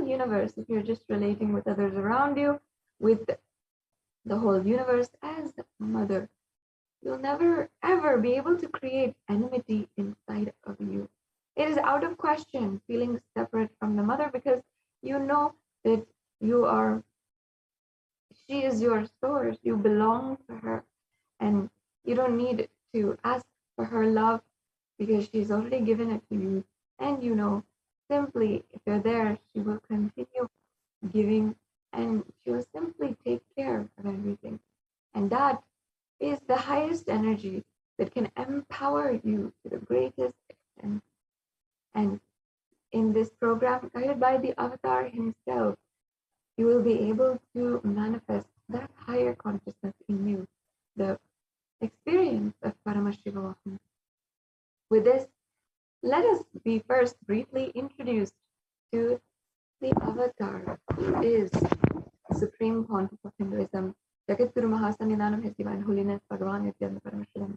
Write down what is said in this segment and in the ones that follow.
universe, if you're just relating with others around you, with the whole universe as mother, you'll never ever be able to create enmity inside of you. It is out of question feeling separate from the mother, because you know that you are, she is your source, you belong to her, and you don't need to ask for her love because she's already given it to you. And you know, simply if you're there, she will continue giving, and she will simply take care of everything. And that is the highest energy that can empower you to the greatest extent. And in this program, guided by the avatar himself, you will be able to manifest that higher consciousness in you, the experience of Paramashivoham. With this, let us be first briefly introduced to the avatar, who is the Supreme Pontiff of Hinduism, Jagatguru Mahasannidhanam, His Divine Holiness Bhagavan Nithyananda Paramashivam.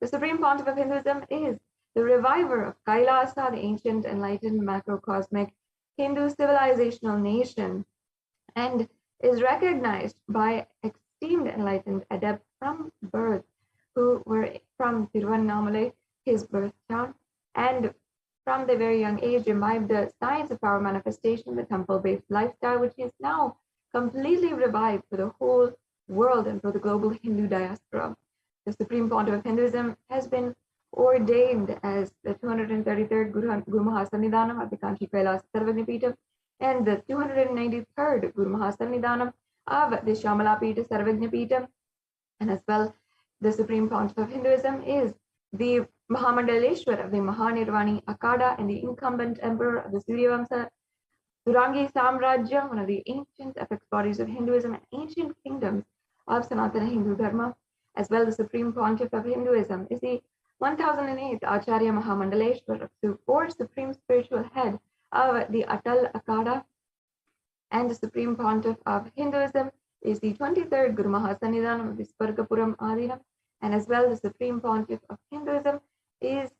The Supreme Pontiff of Hinduism is the reviver of Kailasa, the ancient, enlightened, macrocosmic Hindu civilizational nation, and is recognized by esteemed enlightened adepts from birth who were from Tiruvannamalai, his birth town, and from the very young age imbibed the science of power manifestation, the temple-based lifestyle, which is now completely revived for the whole world and for the global Hindu diaspora. The Supreme Pontiff of Hinduism has been ordained as the 233rd Guru Mahasannidhanam of the Kanchi Kailasa Sarvagnapeetham and the 293rd Guru Mahasannidhanam of the Shamalapita Sarvagnapeetham. And as well, the Supreme Pontiff of Hinduism is the Mahamandaleshwar of the Mahanirvani Akada and the incumbent emperor of the Suryavamsa Durangi Samrajya, one of the ancient epic bodies of Hinduism and ancient kingdoms of Sanatana Hindu Dharma. As well, the Supreme Pontiff of Hinduism is the 1008th Acharya Mahamandaleshwar, the fourth Supreme Spiritual Head of the Atal Akada, and the Supreme Pontiff of Hinduism is the 23rd Guru Mahasannidhanam of the Spargapuram Adinam, and as well the Supreme Pontiff of Hinduism is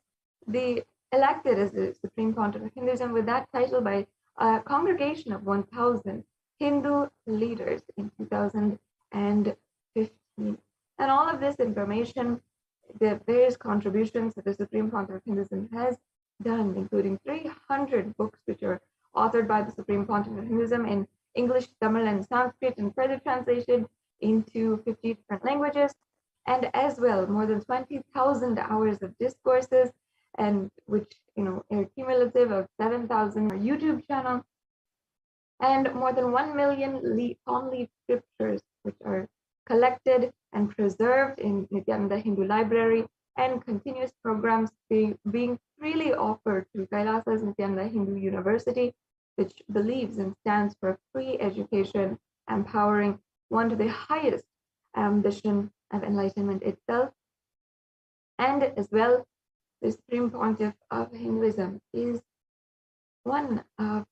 the elected as the Supreme Pontiff of Hinduism with that title by a congregation of 1,000 Hindu leaders in 2015. And all of this information, the various contributions that the Supreme Pontiff of Hinduism has done, including 300 books which are authored by the Supreme Pontiff of Hinduism in English, Tamil, and Sanskrit, and further translated into 50 different languages, and as well more than 20,000 hours of discourses, and which are cumulative of 7,000 YouTube channel, and more than 1 million palm leaf scriptures which are collected and preserved in Nithyananda Hindu Library, and continuous programs being freely offered through Kailasa's Nithyananda Hindu University, which believes and stands for free education, empowering one to the highest ambition of enlightenment itself. And as well, the Supreme Pontiff of Hinduism is one of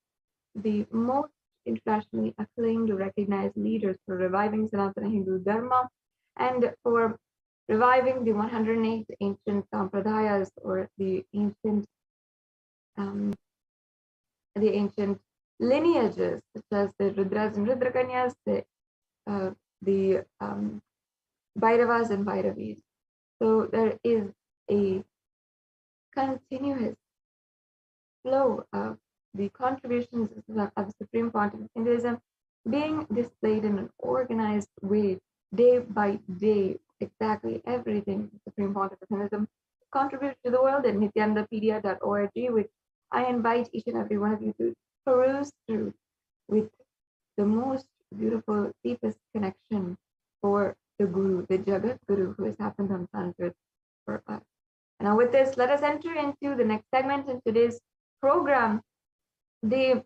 the most internationally acclaimed, recognized leaders for reviving Sanatana Hindu Dharma and for reviving the 108 ancient sampradayas, or the ancient lineages, such as the Rudras and Rudrakanyas, the Bhairavas and Bhairavis. So there is a continuous flow of the contributions of the Supreme Pontiff of Hinduism being displayed in an organized way, day by day, exactly everything the Supreme Pontiff of Hinduism contributes to the world at nithyanandapedia.org, which I invite each and every one of you to peruse through with the most beautiful, deepest connection for the Guru, the Jagat Guru, who has happened on planet Earth for us. And now with this, let us enter into the next segment in today's program, the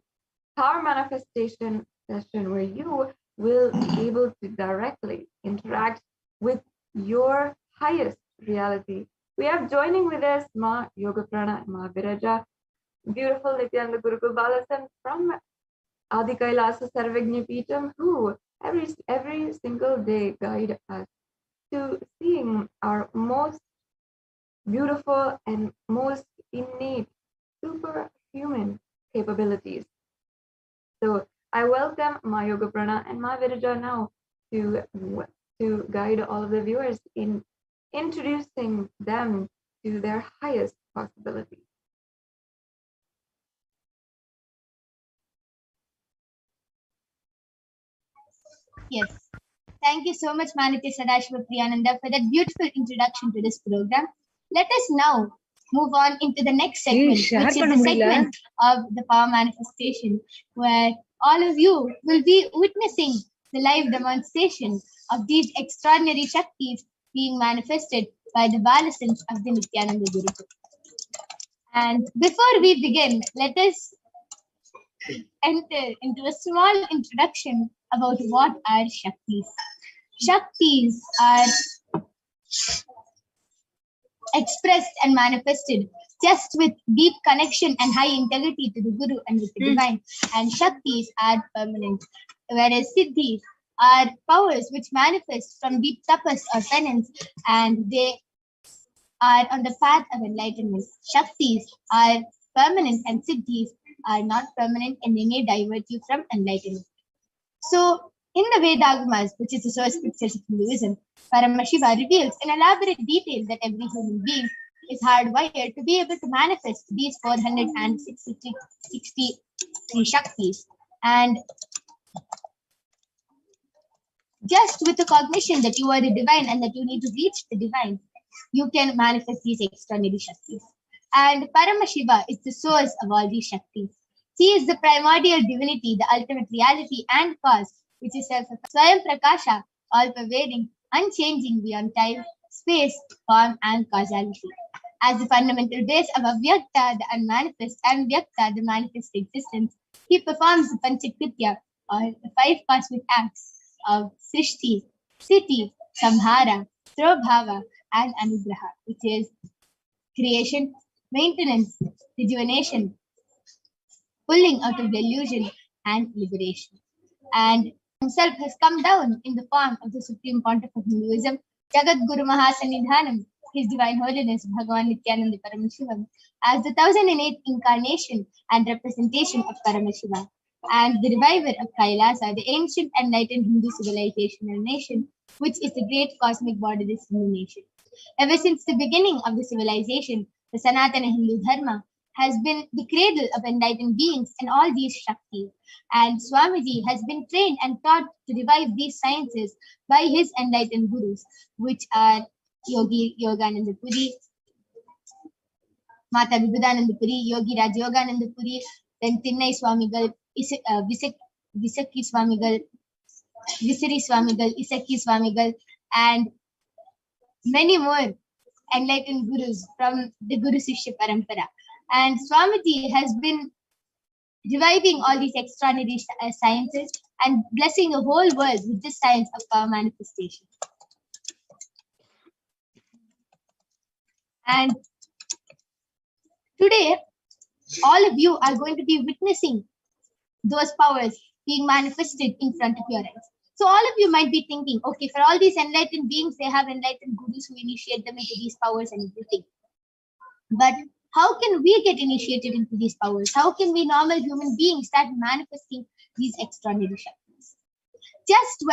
power manifestation session, where you will be able to directly interact with your highest reality. We have joining with us Ma Yoga Prana and Ma Viraja, beautiful Nityananda Gurukul Balasan from Adi Kailasa Sarvagnapeetham, who every single day guide us to seeing our most beautiful and most innate superhuman capabilities. So I welcome Ma Yoga Prana and Ma Virija now to, to guide all of the viewers in introducing them to their highest possibility. Yes. Thank you so much, Maniti Sadashiva Priyananda, for that beautiful introduction to this program. Let us now move on into the next segment, which is the segment of the power manifestation, where all of you will be witnessing the live demonstration of these extraordinary Shaktis being manifested by the Balasins of the Nithyananda Gurukul. And before we begin, let us enter into a small introduction about what are Shaktis. Shaktis are expressed and manifested just with deep connection and high integrity to the Guru and with the divine. And Shaktis are permanent, whereas Siddhis are powers which manifest from deep tapas or penance, and they are on the path of enlightenment. Shaktis are permanent and Siddhis are not permanent, and they may divert you from enlightenment. So, in the Vedagamas, which is the source scriptures of Hinduism, Paramashiva reveals in elaborate detail that every human being is hardwired to be able to manifest these 463 Shaktis. And just with the cognition that you are the divine and that you need to reach the divine, you can manifest these extraordinary Shaktis. And Paramashiva is the source of all these Shaktis. He is the primordial divinity, the ultimate reality and cause, which is Swayam Prakasha, all-pervading, unchanging beyond time, space, form, and causality. As the fundamental base of Avyakta, the unmanifest, and Vyakta, the manifest existence, he performs the Panchakritya, or the 5 cosmic acts of Srishti, Sthiti, Samhara, Prabhava, and Anugraha, which is creation, maintenance, rejuvenation, pulling out of delusion, and liberation. And himself has come down in the form of the Supreme Pontiff of Hinduism, Jagat Guru Mahasanidhanam, His Divine Holiness Bhagavan Nithyananda Paramashivam, as the 1008th incarnation and representation of Paramashiva, and the reviver of Kailasa, the ancient enlightened Hindu civilization and nation, which is the great cosmic borderless Hindu nation. Ever since the beginning of the civilization, the Sanatana Hindu Dharma has been the cradle of enlightened beings and all these Shaktis. And Swamiji has been trained and taught to revive these sciences by his enlightened gurus, which are Yogi Yogananda Puri, Mata Vibhudananda Puri, Yogi Raj Yogananda Puri, then Tinnai Swamigal, Visakki Swamigal, Visari Swamigal, Isakki Swamigal, and many more enlightened gurus from the Guru Sishya Parampara. And Swamiji has been reviving all these extraordinary sciences and blessing the whole world with this science of power manifestation. And today, all of you are going to be witnessing those powers being manifested in front of your eyes. So all of you might be thinking, okay, for all these enlightened beings, they have enlightened gurus who initiate them into these powers and everything. But how can we get initiated into these powers? How can we normal human beings start manifesting these extraordinary Shaktis? Just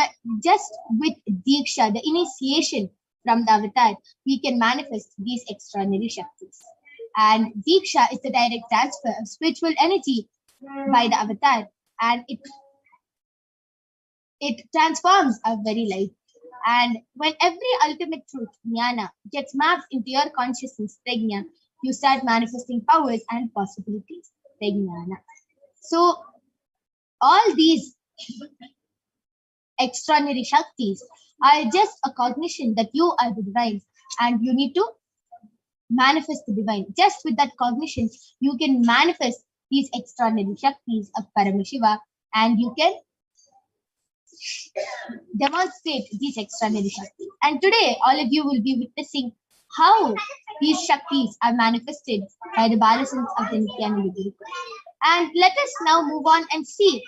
with Diksha, the initiation from the avatar, we can manifest these extraordinary Shaktis. And Diksha is the direct transfer of spiritual energy by the avatar, and it transforms our very life. And when every ultimate truth, jnana, gets mapped into your consciousness, prajna, you start manifesting powers and possibilities, prajnana. So all these extraordinary Shaktis are just a cognition that you are the divine and you need to manifest the divine. Just with that cognition, you can manifest these extraordinary Shaktis of Paramashiva and you can demonstrate these extraordinary Shaktis. And today, all of you will be witnessing how these Shaktis are manifested by the Balasins of the Nithyananda Gurukul. And let us now move on and see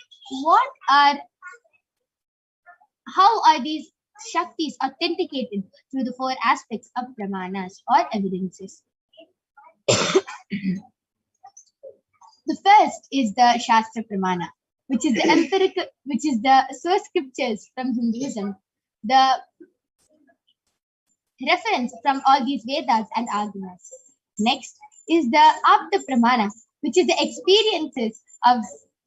how are these Shaktis authenticated through the 4 aspects of Pramanas or evidences. The first is the Shastra Pramana. which is the empirical, which is the source scriptures from Hinduism, the reference from all these Vedas and arguments. Next is the Apta Pramana, which is the experiences of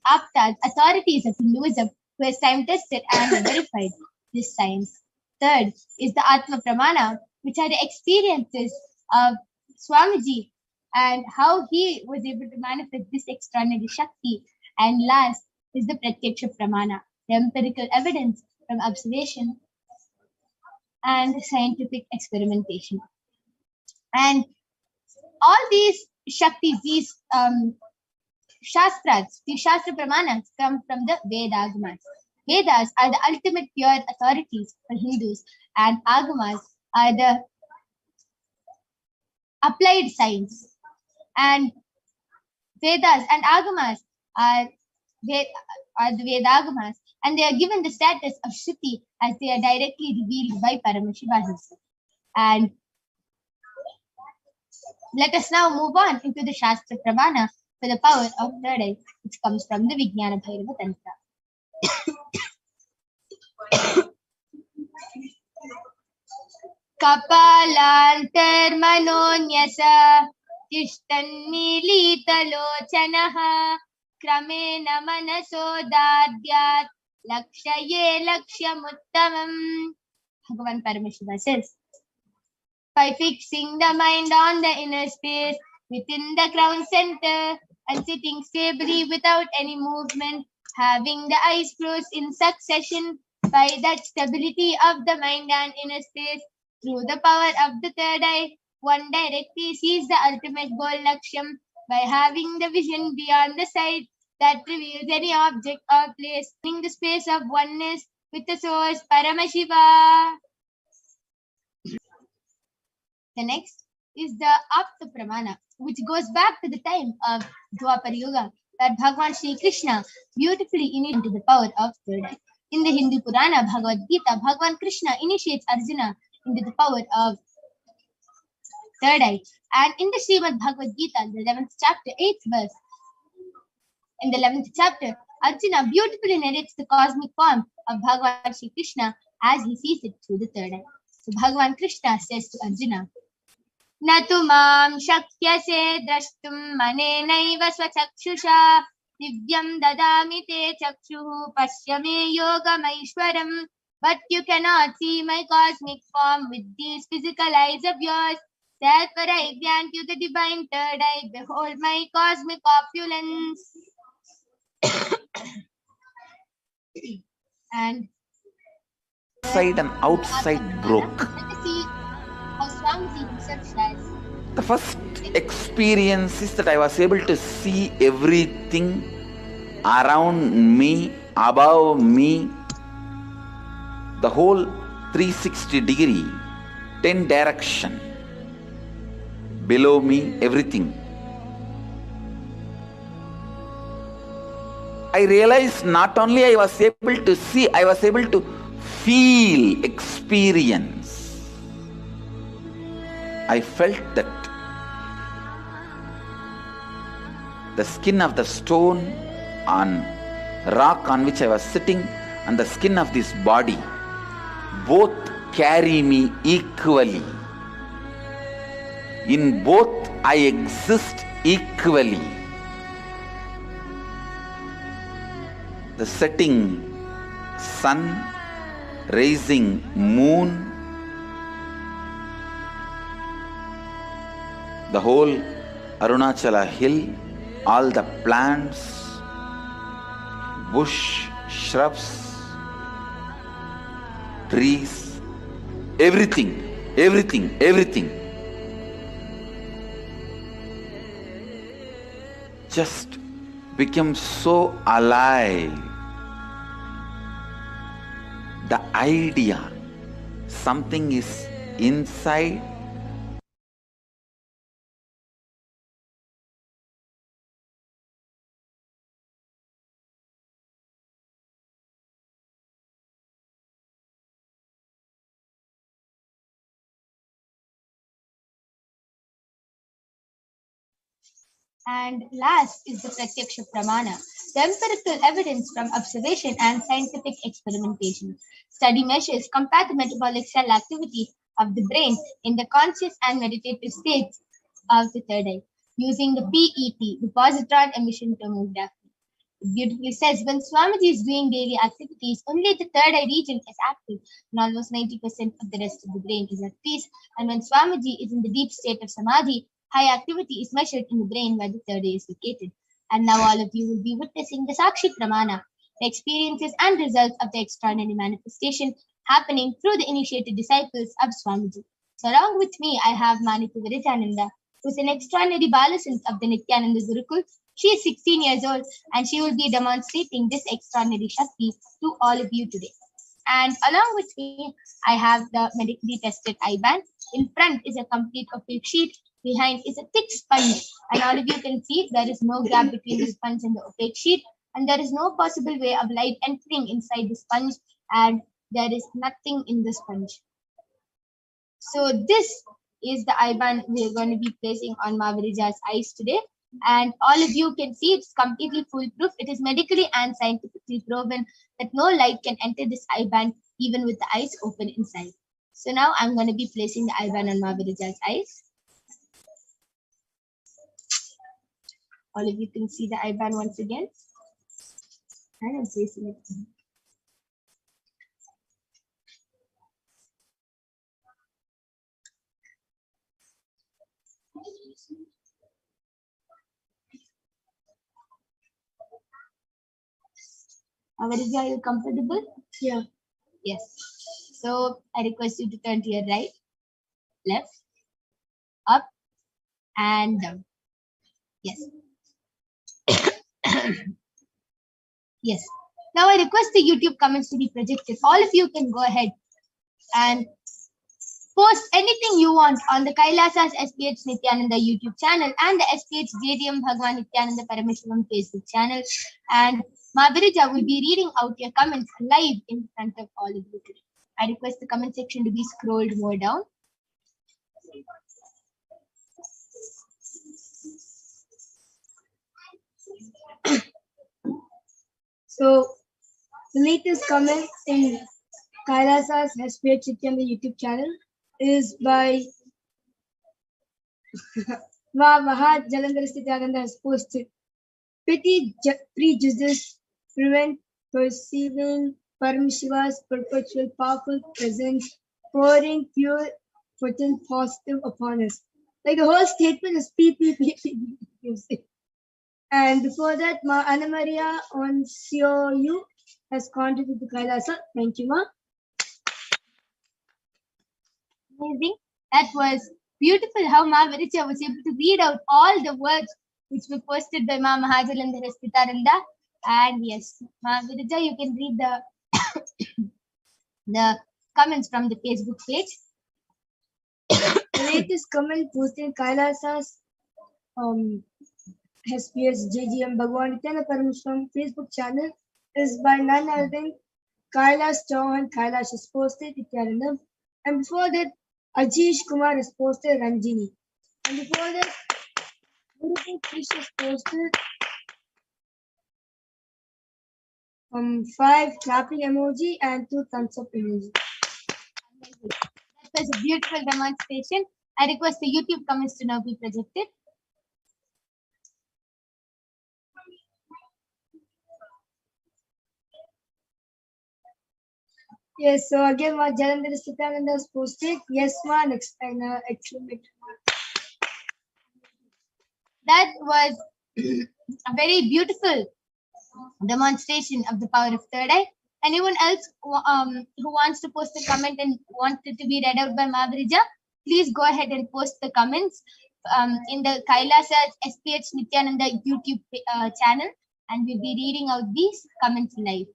Aptas, authorities of Hinduism, who has time tested and verified this science. Third is the Atma Pramana, which are the experiences of Swamiji and how he was able to manifest this extraordinary Shakti. And last is the Pratyaksha Pramana, the empirical evidence from observation and scientific experimentation. And all these Shaktis, these Shastras, these Shastra Pramanas come from the Vedagamas. Vedas are the ultimate pure authorities for Hindus, and Agamas are the applied science. And Vedas and Agamas are the Vedagamas, and they are given the status of Shruti as they are directly revealed by Paramashiva himself. And let us now move on into the Shastra Pramana for the power of third eye, which comes from the Vijnana Bhairava Tantra. Kapalantarmanonyasa tishtannilitalochanaha kramena manasodadyat lakshaye lakshyamuttamam. Bhagavan Paramashiva says, by fixing the mind on the inner space within the crown center and sitting stably without any movement, having the eyes closed in succession, by that stability of the mind and inner space, through the power of the third eye, one directly sees the ultimate goal Lakshyam by having the vision beyond the sight that reveals any object or place in the space of oneness with the source Paramashiva. The next is the Apta Pramana, which goes back to the time of Dwapar Yuga, where Bhagavan Sri Krishna beautifully initiated into the power of third eye. In the Hindu Purana Bhagavad Gita, Bhagavan Krishna initiates Arjuna into the power of third eye. And in the Srimad Bhagavad Gita, the 11th chapter, 8th verse, in the 11th chapter, Arjuna beautifully narrates the cosmic form of Bhagavan Sri Krishna as he sees it through the third eye. So Bhagavan Krishna says to Arjuna, Natu mam shakyase drashtum manenaiva swachakshusha divyam dadami te chakshuhu pashyame yogamaishwaram. But you cannot see my cosmic form with these physical eyes of yours. Therefore I grant you the divine third eye. Behold my cosmic opulence. And inside and outside broke. Let us see how Swamiji himself says. The first experience is that I was able to see everything around me, above me, the whole 360 degree, 10 direction, below me, everything. I realized not only I was able to see, I was able to feel, experience. I felt that the skin of the stone on rock on which I was sitting and the skin of this body both carry me equally. In both I exist equally. The setting sun, rising moon, the whole Arunachala hill, all the plants, bush, shrubs, trees, everything just became so alive. The idea, something is inside, And last is the Pratyaksha Pramana, The empirical evidence from observation and scientific experimentation. Study measures compare the metabolic cell activity of the brain in the conscious and meditative states of the third eye using the PET, the positron emission tomography. It beautifully says when Swamiji is doing daily activities, only the third eye region is active and almost 90% of the rest of the brain is at peace. And when Swamiji is in the deep state of Samadhi, high activity is measured in the brain where the third eye is located. And now all of you will be witnessing the Sakshi Pramana, the experiences and results of the extraordinary manifestation happening through the initiated disciples of Swamiji. So along with me, I have Manita Virajananda, who is an extraordinary Balasant of the Nithyananda Gurukul. She is 16 years old and she will be demonstrating this extraordinary Shakti to all of you today. And along with me, I have the medically tested eye band. In front is a complete opaque sheet. Behind is a thick sponge. And all of you can see there is no gap between the sponge and the opaque sheet. And there is no possible way of light entering inside the sponge. And there is nothing in the sponge. So this is the eye band we are going to be placing on Mavirija's eyes today. And all of you can see it's completely foolproof. It is medically and scientifically proven that no light can enter this eye band even with the eyes open inside. So now I'm going to be placing the eye band on Mavirija's eyes. All of you can see the eye band once again. And I'm placing it. Avarija, are you comfortable? Yeah. Yes. So I request you to turn to your right, left, up, and down. Yes. Yes. Now I request the YouTube comments to be projected. All of you can go ahead and post anything you want on the Kailasa's HDH Nithyananda YouTube channel and the HDH JDM Bhagwan Nithyananda Paramashivam Facebook channel. And Mavirija will be reading out your comments live in front of all of you today. I request the comment section to be scrolled more down. So the latest comment in Kailasa's HDH Nithyananda YouTube channel is by Maha Jalandhar Nithyananda has posted. Petty prejudice prevent perceiving Paramashiva's perpetual powerful presence, pouring pure, potent positive upon us. Like the whole statement is P. And before that, Ma Anna Maria on COU has contributed to Kailasa. Thank you, Ma. Amazing. That was beautiful how Ma Viricha was able to read out all the words which were posted by Ma Mahajalandhara Spitaranda. And yes, Ma Viricha, you can read the comments from the Facebook page. The latest comment posted Kailasa's HPS JGM Bhagwan Nithyananda Paramashivam Facebook channel is by none other than Kailas Chauhan. Kailash has posted Nithyananda. And before that, Ajish Kumar has posted Ranjini. And before that, Guru Krish has posted 5 clapping emoji and 2 thumbs up emoji. That was a beautiful demonstration. I request the YouTube comments to now be projected. Yes, so again, what Jalandhar Nithyananda has posted. Yes, ma, next time, exclamation mark. That was a very beautiful demonstration of the power of third eye. Anyone else who wants to post a comment and wants it to be read out by Mavrija, please go ahead and post the comments in the Kailasa SPH Nithyananda YouTube channel, and we'll be reading out these comments live.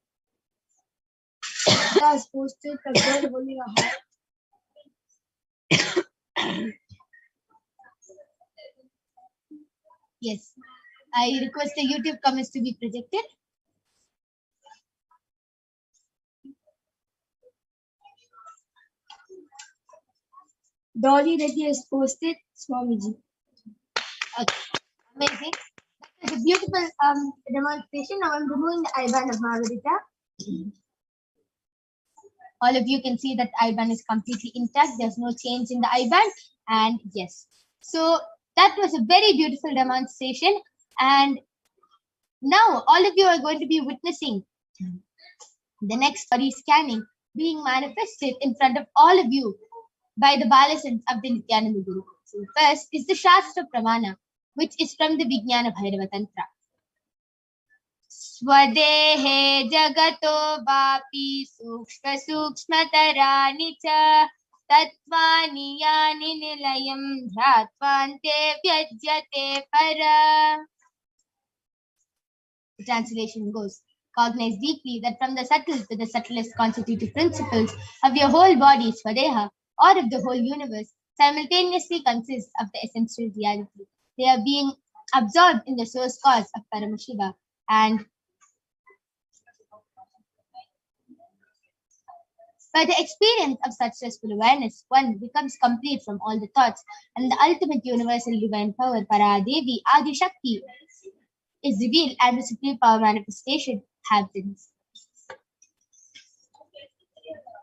Has posted a girl holding a heart. Yes, I request the YouTube comments to be projected. Dolly Reddy has posted Swamiji. Okay, amazing. That was a a beautiful demonstration. Now I'm removing the IBAN of Margarita. All of you can see that IBAN is completely intact. There's no change in the IBAN. And yes, so that was a very beautiful demonstration. And now all of you are going to be witnessing the next body scanning being manifested in front of all of you by the Balasans of the Nithyananda Guru. So first is the Shastra Pramana, which is from the Vijnana Bhairava Tantra. Swadehe jagato vapi sukshma sukshmatarani cha tattvani yani nilayam dhyatvante vyajyate para. The translation goes, cognize deeply that from the subtle to the subtlest constitutive principles of your whole body, Swadeha, or of the whole universe, simultaneously consists of the essential reality. They are being absorbed in the source cause of Paramashiva, and by the experience of such restful awareness, one becomes complete from all the thoughts, and the ultimate universal divine power, Paradevi, Adi Shakti, is revealed and the supreme power manifestation happens.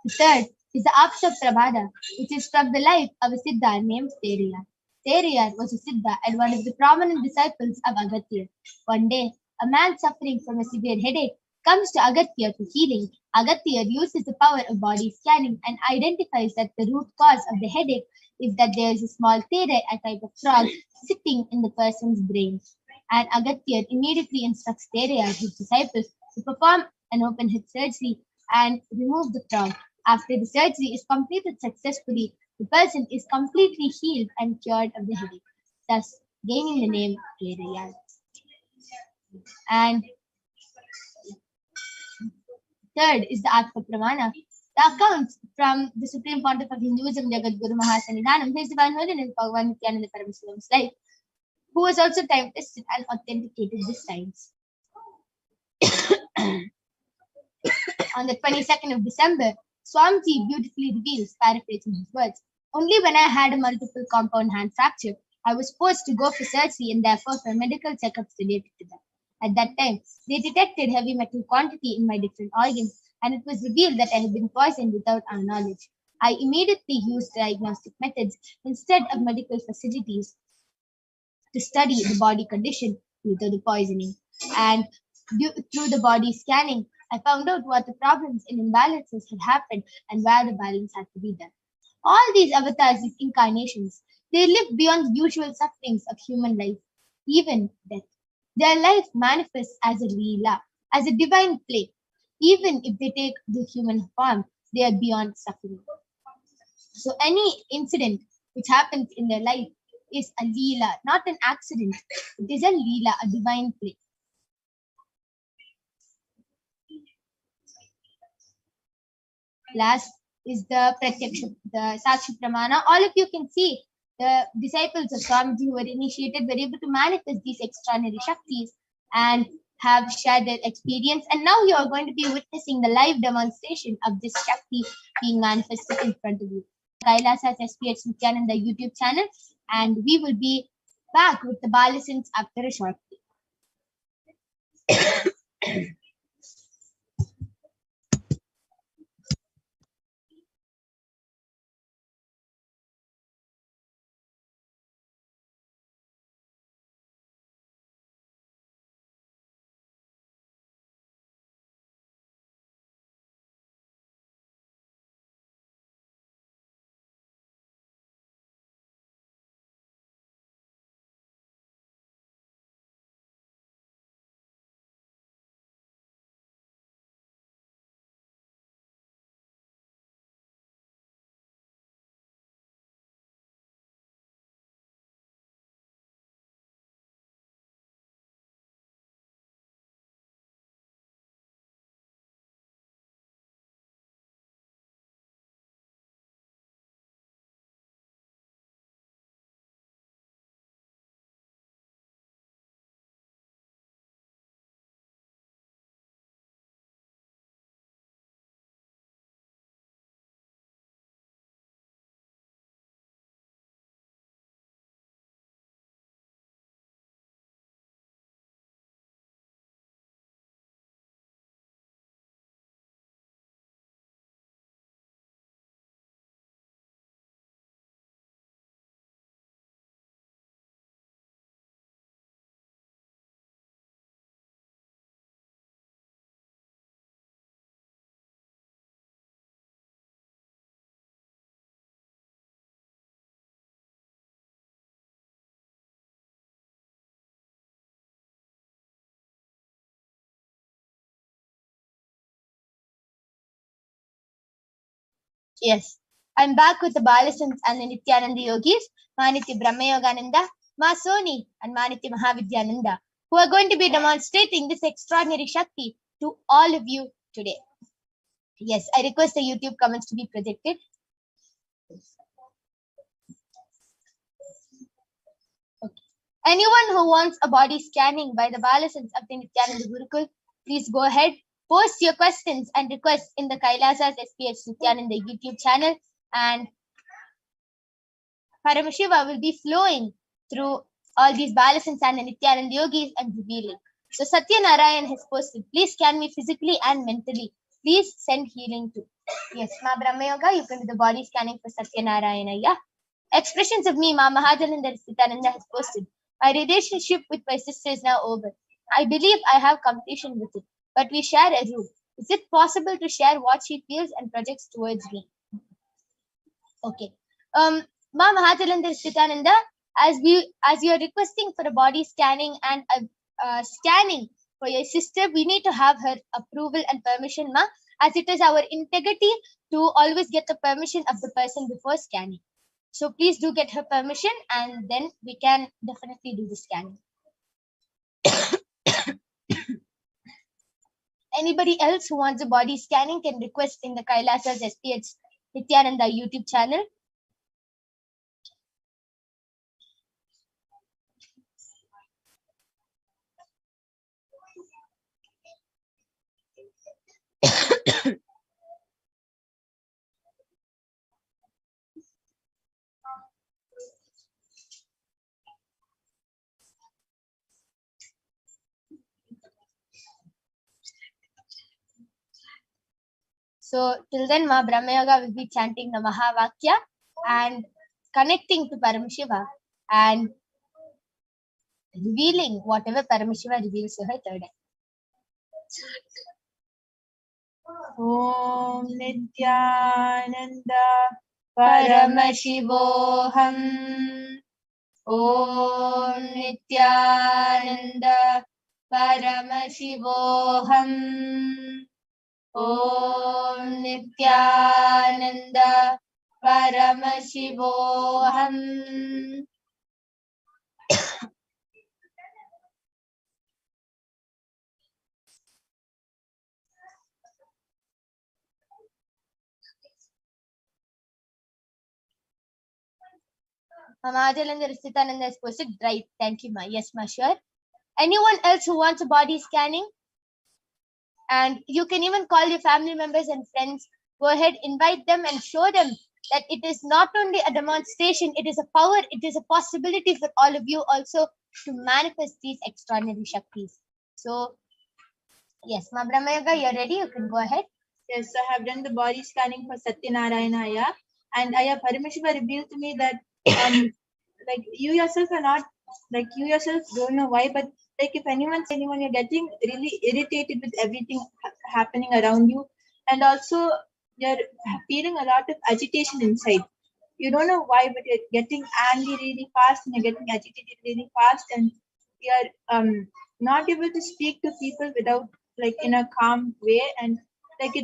The third is the Apsa Prabhada, which is from the life of a Siddha named Teriyar. Teriyar was a Siddha and one of the prominent disciples of Agatya. One day, a man suffering from a severe headache comes to Agatya for healing. Agatya uses the power of body scanning and identifies that the root cause of the headache is that there is a small tere, a type of frog, sitting in the person's brain. And Agatya immediately instructs Teriyar, his disciples, to perform an open head surgery and remove the frog. After the surgery is completed successfully, the person is completely healed and cured of the headache, thus gaining the name Teriyar. And third is the Atma Pramana. The accounts from the Supreme Pontiff of Hinduism, Jagat Guru Mahasannidhanam, His Divine Holiness Bhagavan Nithyananda Paramashivam life, who was also time tested and authenticated the science. On the 22nd of December, Swamiji beautifully reveals, paraphrasing his words, only when I had a multiple compound hand fracture, I was forced to go for surgery and therefore for medical checkups related to that. At that time, they detected heavy metal quantity in my different organs, and it was revealed that I had been poisoned without our knowledge. I immediately used diagnostic methods instead of medical facilities to study the body condition due to the poisoning. And through the body scanning, I found out what the problems and imbalances had happened and where the balance had to be done. All these avatars, these incarnations, they live beyond the usual sufferings of human life, even death. Their life manifests as a leela, as a divine play. Even if they take the human form, they are beyond suffering. So any incident which happens in their life is a leela, not an accident. It is a leela, a divine play. Last is the Pratyaksha, the Sakshi Pramana. All of you can see the disciples of Swamiji who were initiated were able to manifest these extraordinary Shaktis and have shared their experience. And now you are going to be witnessing the live demonstration of this Shakti being manifested in front of you. Kailasa's HDH Nithyananda YouTube channel, and we will be back with the Balasins after a short break. Yes. I'm back with the Balasans and the Nithyananda Yogis, Manitya Brahmayogananda, Ma Soni, and Manitya Mahavidyananda, who are going to be demonstrating this extraordinary Shakti to all of you today. Yes, I request the YouTube comments to be projected. Okay. Anyone who wants a body scanning by the Balasans of the Nithyananda Gurukul, please go ahead, post your questions and requests in the Kailasa's HDH Nithyananda YouTube channel, and Paramashiva will be flowing through all these Balasans and the Nithyananda Yogis and revealing. So Satyanarayan has posted, please scan me physically and mentally. Please send healing to. Yes, Ma Brahma Yoga, you can do the body scanning for Satyanarayana. Yeah. Expressions of me, Ma Mahajananda Sitananda has posted. My relationship with my sister is now over. I believe I have competition with it, but we share a room. Is it possible to share what she feels and projects towards me? Okay. Ma Mahajananda Sitananda, as you are requesting for a body scanning and a scanning for your sister, we need to have her approval and permission, Ma, as it is our integrity to always get the permission of the person before scanning. So please do get her permission, and then we can definitely do the scanning. Anybody else who wants a body scanning can request in the Kailasa's HDH Nithyananda YouTube channel. So till then, Ma Brahmayoga will be chanting the Mahavakya and connecting to Paramashiva and revealing whatever Paramashiva reveals to her third eye. Om Nithyananda Paramashivoham. Om Nithyananda Paramashivoham. Om Nithyananda Paramashivoham. Mahajalanda Risitananda has posted, right. Thank you, Ma. Yes, Ma, sure. Anyone else who wants a body scanning? And you can even call your family members and friends. Go ahead, invite them and show them that it is not only a demonstration, it is a power, it is a possibility for all of you also to manifest these extraordinary Shaktis. So, yes, Ma Brahmayoga, you're ready. You can go ahead. Yes, I have done the body scanning for Satyanarayana, and Paramashiva revealed to me that like you yourself are not, like you yourself don't know why, but like if anyone you're getting really irritated with everything happening around you, and also you're feeling a lot of agitation inside. You don't know why, but you're getting angry really fast and you're getting agitated really fast, and you're not able to speak to people without like in a calm way, and like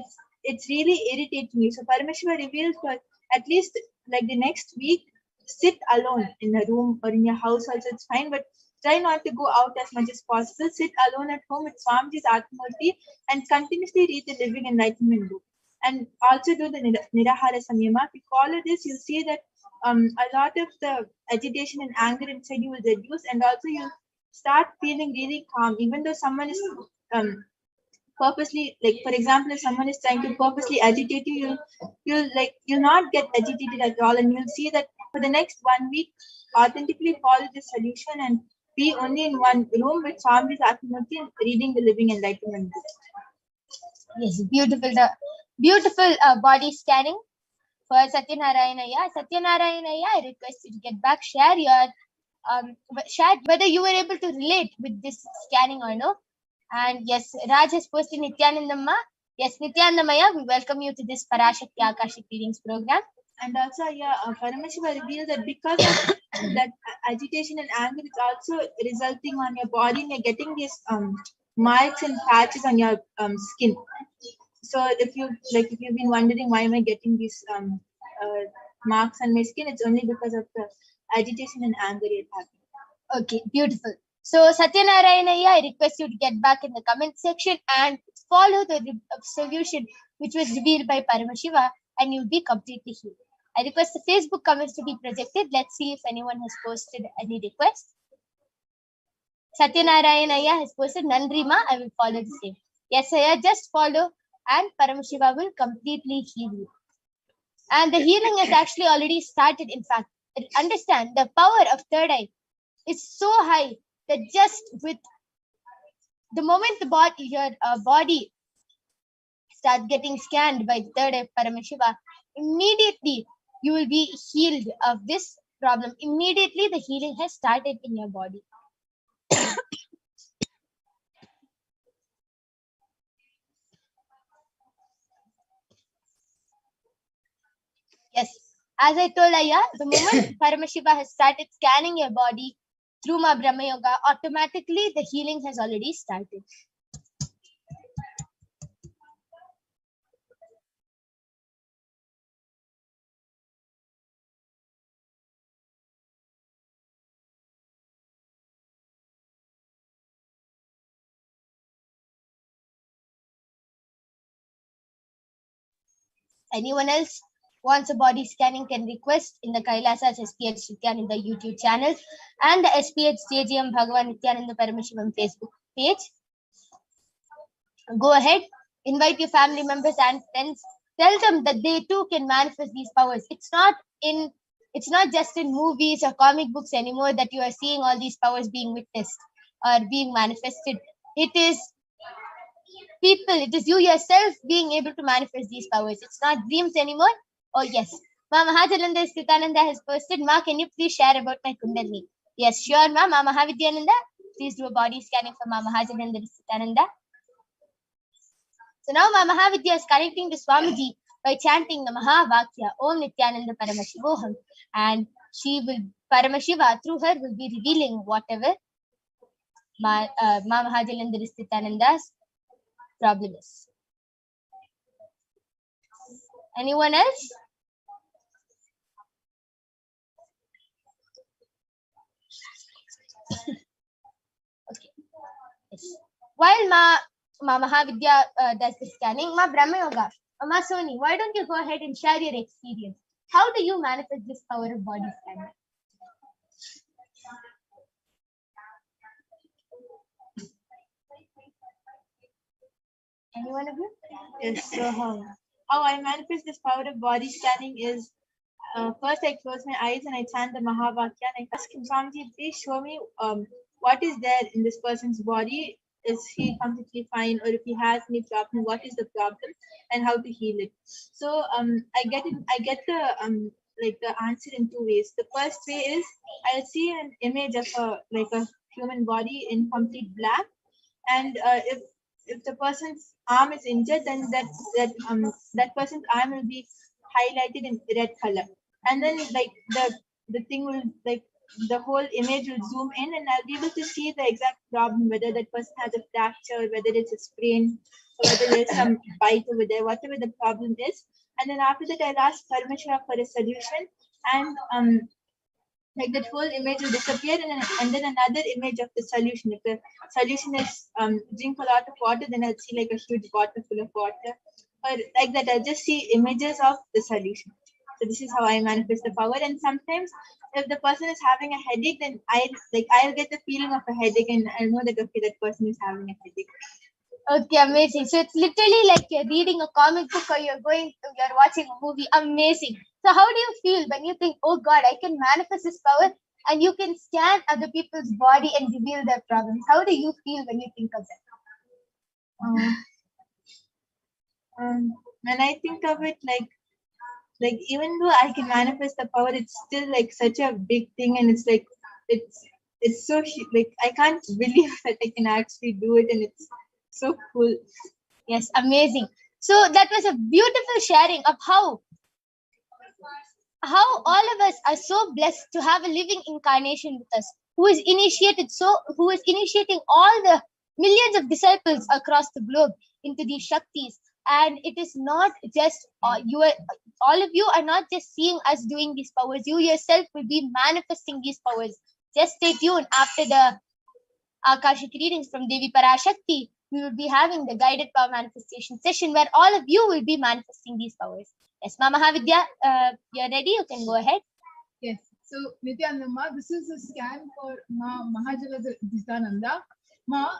it's really irritating you. So Paramashiva reveals for at least like the next week, sit alone in a room or in your house also, it's fine, but try not to go out as much as possible. Sit alone at home with Swamiji's Atmurti and continuously read the Living Enlightenment book. And also do the Nirahara Samyama. If you follow this, you'll see that a lot of the agitation and anger inside you will reduce, and also you'll start feeling really calm, even though someone is purposely, like for example, if someone is trying to purposely agitate you, you'll not get agitated at all, and you'll see that for the next 1 week, authentically follow this solution and be only in one room with Swamiji's Atmurti and reading the Living Enlightenment book. Yes, beautiful. The beautiful body scanning for Satyanarayana. Satyanarayana, I request you to get back, share your share whether you were able to relate with this scanning or no. And yes, Raj has posted Nithyanandamma. Yes, Nithyanandamaya, we welcome you to this Parashakti Akashic readings program. And also, Paramashiva revealed that because of that agitation and anger, it's also resulting on your body, and you're getting these marks and patches on your skin. So if you've been wondering why am I getting these marks on my skin, it's only because of the agitation and anger it happened. Okay, beautiful. So Satyanarayanaya, I request you to get back in the comment section and follow the solution which was revealed by Paramashiva, and you'll be completely healed. I request the Facebook comments to be projected. Let's see if anyone has posted any request. Satyanarayanaya has posted, Nandrima, I will follow the same. Yes, Saya, just follow and Paramashiva will completely heal you. And the healing has actually already started. In fact, understand the power of third eye is so high that just with the moment your body starts getting scanned by the third eye Paramashiva, immediately you will be healed of this problem. Immediately the healing has started in your body. Yes, as I told Aya, the moment Paramashiva has started scanning your body through Ma Brahma Yoga, automatically the healing has already started. Anyone else wants a body scanning can request in the Kailasa's HDH Nithyananda YouTube channel and the SPH JGM Bhagavan Nithyananda Paramashivam Facebook page. Go ahead, invite your family members and friends. Tell them that they too can manifest these powers. It's not just in movies or comic books anymore that you are seeing all these powers being witnessed or being manifested. It is people, it is you yourself being able to manifest these powers. It's not dreams anymore. Oh yes, Ma Mahajananda Nithyananda has posted, Ma, can you please share about my Kundalini? Yes, sure, Ma. Ma Mahavidyananda, please do a body scanning for Ma Mahajananda Nithyananda. So now Ma Mahavidya is connecting to Swamiji by chanting the Mahavakya, Om Nithyananda Paramashivoham, and Paramashiva through her will be revealing whatever Ma Mahajananda Nithyananda's problem is. Anyone else? Okay. Yes. While Ma Mahavidya does the scanning, Ma Brahma Yoga, Ma Soni, why don't you go ahead and share your experience? How do you manifest this power of body scanning? Anyone of you? Yes, so how I manifest this power of body scanning is first I close my eyes and I chant the Mahavakya and I ask him, Swamiji, please show me what is there in this person's body. Is he completely fine, or if he has any problem, what is the problem and how to heal it? So I get the answer in two ways. The first way is I'll see an image of a human body in complete black, and if the person's arm is injured, then that person's arm will be highlighted in red color, and then the thing will the whole image will zoom in, and I'll be able to see the exact problem, whether that person has a fracture, whether it's a sprain, or whether there's some bite over there, whatever the problem is. And then after that, I'll ask Paramashiva for a solution, and that whole image will disappear, and then another image of the solution. If the solution is drink a lot of water, then I'll see like a huge bottle full of water, or like that. I'll just see images of the solution. So this is how I manifest the power. And sometimes if the person is having a headache, then I'll get the feeling of a headache, and I know that okay, that person is having a headache. Okay, amazing. So it's literally like you're reading a comic book or you're watching a movie. Amazing. So how do you feel when you think, oh God, I can manifest this power and you can scan other people's body and reveal their problems? How do you feel when you think of that? When I think of it, like even though I can manifest the power, it's still like such a big thing, and it's like it's so like I can't believe that I can actually do it, and it's so cool. Yes, amazing. So that was a beautiful sharing of how all of us are so blessed to have a living incarnation with us, who is initiating all the millions of disciples across the globe into these Shaktis. And it is not just all of you are not just seeing us doing these powers. You yourself will be manifesting these powers. Just stay tuned. After the Akashic readings from Devi Parashakti, we will be having the guided power manifestation session where all of you will be manifesting these powers. Yes, Ma Mahavidya, you're ready. You can go ahead. Yes. So, Nithyananda, this is a scan for Ma Mahajala Nithyananda. Ma,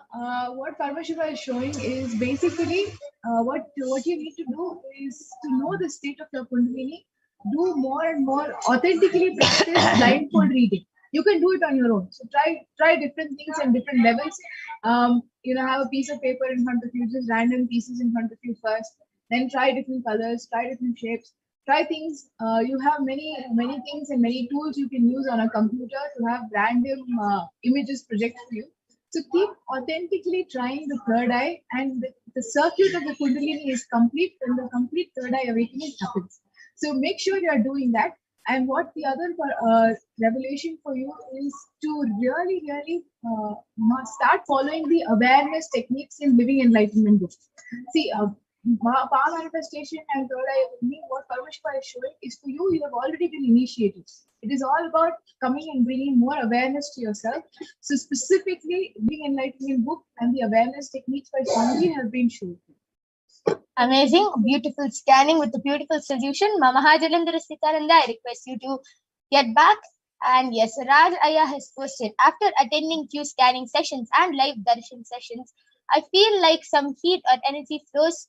what Paramashiva is showing is basically what you need to do is to know the state of your Kundalini, do more and more authentically practice blindfold reading. You can do it on your own. So try different things and different levels. Have a piece of paper in front of you, just random pieces in front of you first. Then try different colors, try different shapes. Try things. You have many things and many tools you can use on a computer to have random images projected to you. So keep authentically trying the third eye, and the circuit of the Kundalini is complete when the complete third eye awakening happens. So make sure you are doing that. And what the other revelation for you is to really start following the awareness techniques in Living Enlightenment book. See, power manifestation and third eye awakening, what Paramashiva is showing is for you, you have already been initiated. It is all about coming and bringing more awareness to yourself. So specifically, Living Enlightenment book and the awareness techniques by Swamiji have been shown. Amazing, beautiful scanning with a beautiful solution. Mama Hajalandra Sitaranda, I request you to get back. And yes, Raj Aya has posted, after attending few scanning sessions and live darshan sessions, I feel like some heat or energy flows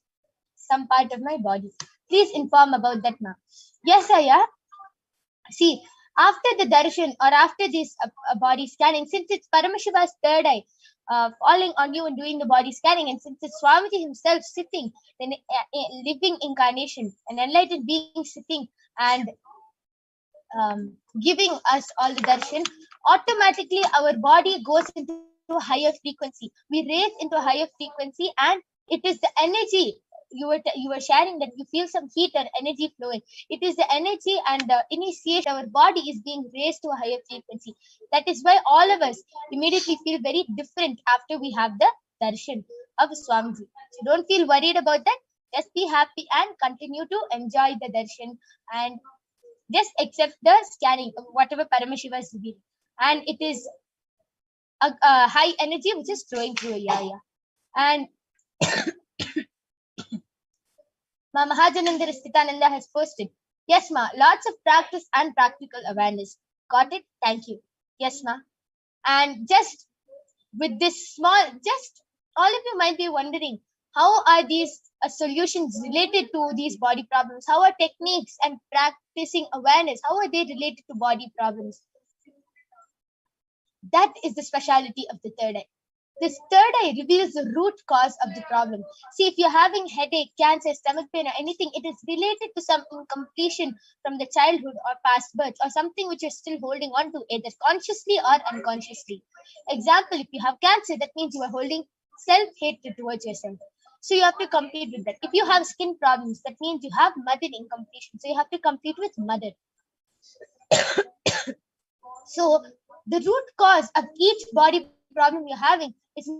some part of my body. Please inform about that, ma'am. Yes, Aya. See, after the darshan or after this body scanning, since it's Paramashiva's third eye, falling on you and doing the body scanning, and since it's Swamiji himself sitting, then living incarnation, an enlightened being sitting and giving us all the darshan, automatically our body goes into a higher frequency. We raise into a higher frequency, and it is the energy. You were sharing that you feel some heat or energy flowing. It is the energy and the initiation. Our body is being raised to a higher frequency. That is why all of us immediately feel very different after we have the darshan of Swamiji. So don't feel worried about that. Just be happy and continue to enjoy the darshan and just accept the scanning of whatever Paramashiva is revealing. And it is a high energy which is flowing through a area. And Ma Mahajanandara Sthitananda has posted, yes, ma, lots of practice and practical awareness. Got it? Thank you. Yes, ma. And just with this small, just all of you might be wondering, how are these solutions related to these body problems? How are techniques and practicing awareness, how are they related to body problems? That is the speciality of the third eye. This third eye reveals the root cause of the problem. See, if you're having headache, cancer, stomach pain, or anything, it is related to some incompletion from the childhood or past birth, or something which you're still holding on to, either consciously or unconsciously. Example, if you have cancer, that means you are holding self-hatred towards yourself. So you have to complete with that. If you have skin problems, that means you have mother incompletion. So you have to complete with mother. So the root cause of each body problem you're having is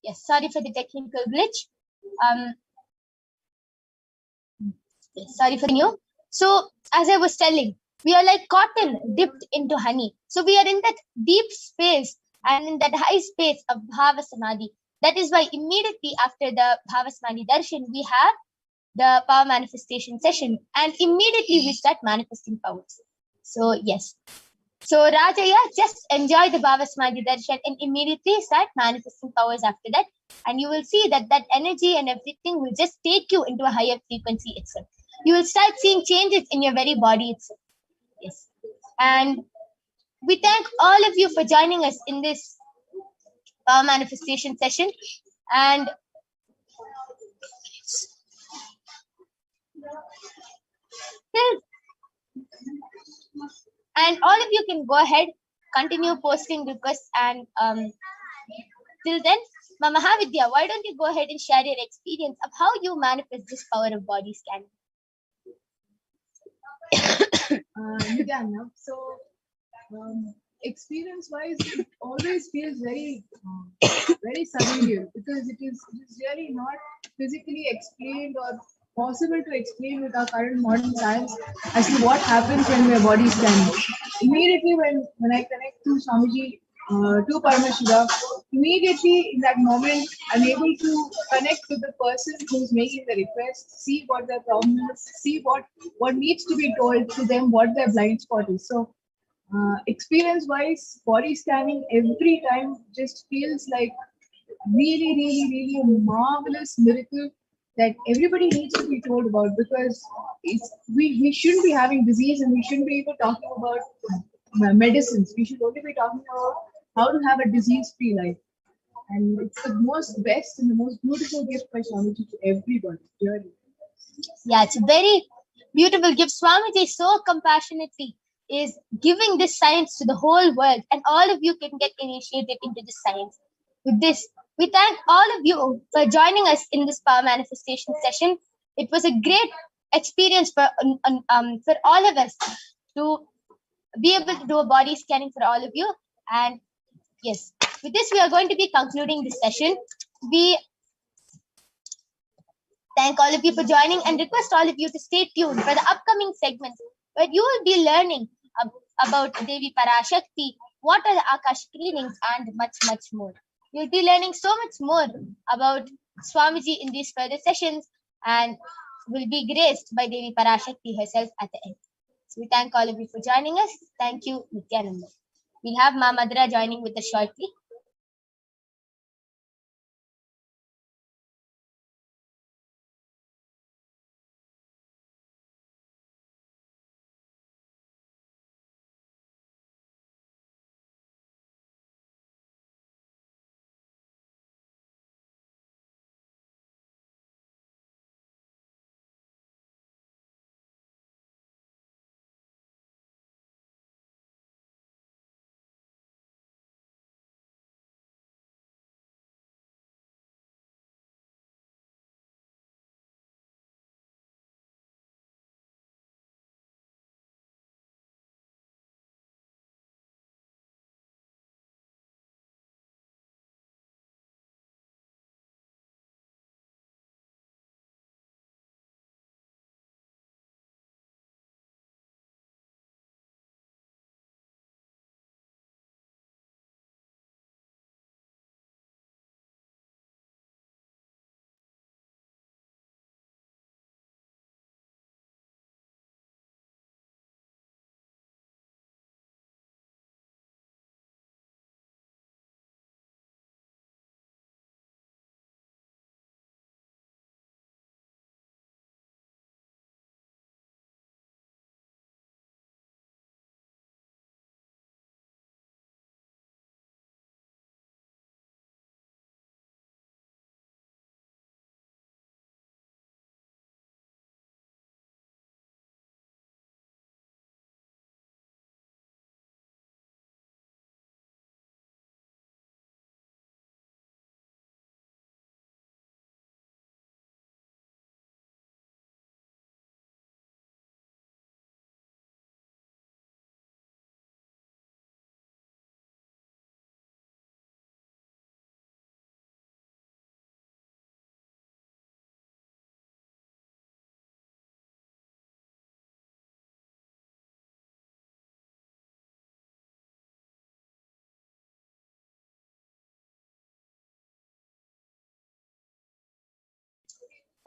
Yes, sorry for the technical glitch. Yes, sorry for you. So, as I was telling, we are like cotton dipped into honey. So, we are in that deep space and in that high space of Bhava Samadhi. That is why immediately after the Bhava Samadhi darshan, we have the power manifestation session, and immediately we start manifesting powers. So, yes. So, Rajaya, just enjoy the Bhava Samadhi darshan and immediately start manifesting powers after that. And you will see that that energy and everything will just take you into a higher frequency itself. You will start seeing changes in your very body itself. Yes. And we thank all of you for joining us in this power manifestation session. And all of you can go ahead, continue posting requests, and till then, Mahavidya, why don't you go ahead and share your experience of how you manifest this power of body scanning? Nithyananda, so experience-wise, it always feels very, very surreal because it is really not physically explained or possible to explain with our current modern science as to what happens when your body is scanning. Immediately when I connect to Swamiji, to Paramashiva, immediately in that moment, I'm able to connect with the person who's making the request, see what their problem is, see what needs to be told to them, what their blind spot is. So, experience-wise, body scanning every time just feels like really, really, really a marvelous miracle that everybody needs to be told about because we shouldn't be having disease and we shouldn't be even talking about medicines. We should only be talking about how to have a disease-free life. And it's the most best and the most beautiful gift by Swamiji to everybody, really. Yeah, it's a very beautiful gift. Swamiji so compassionately is giving this science to the whole world, and all of you can get initiated into this science. With this, we thank all of you for joining us in this power manifestation session. It was a great experience for all of us to be able to do a body scanning for all of you. And yes, with this, we are going to be concluding this session. We thank all of you for joining and request all of you to stay tuned for the upcoming segments where you will be learning about Devi Parashakti, what are the Akashic readings, and much, much more. You'll be learning so much more about Swamiji in these further sessions and will be graced by Devi Parashakti herself at the end. So we thank all of you for joining us. Thank you, Nithyananda. We'll have Ma Madhura joining with us shortly.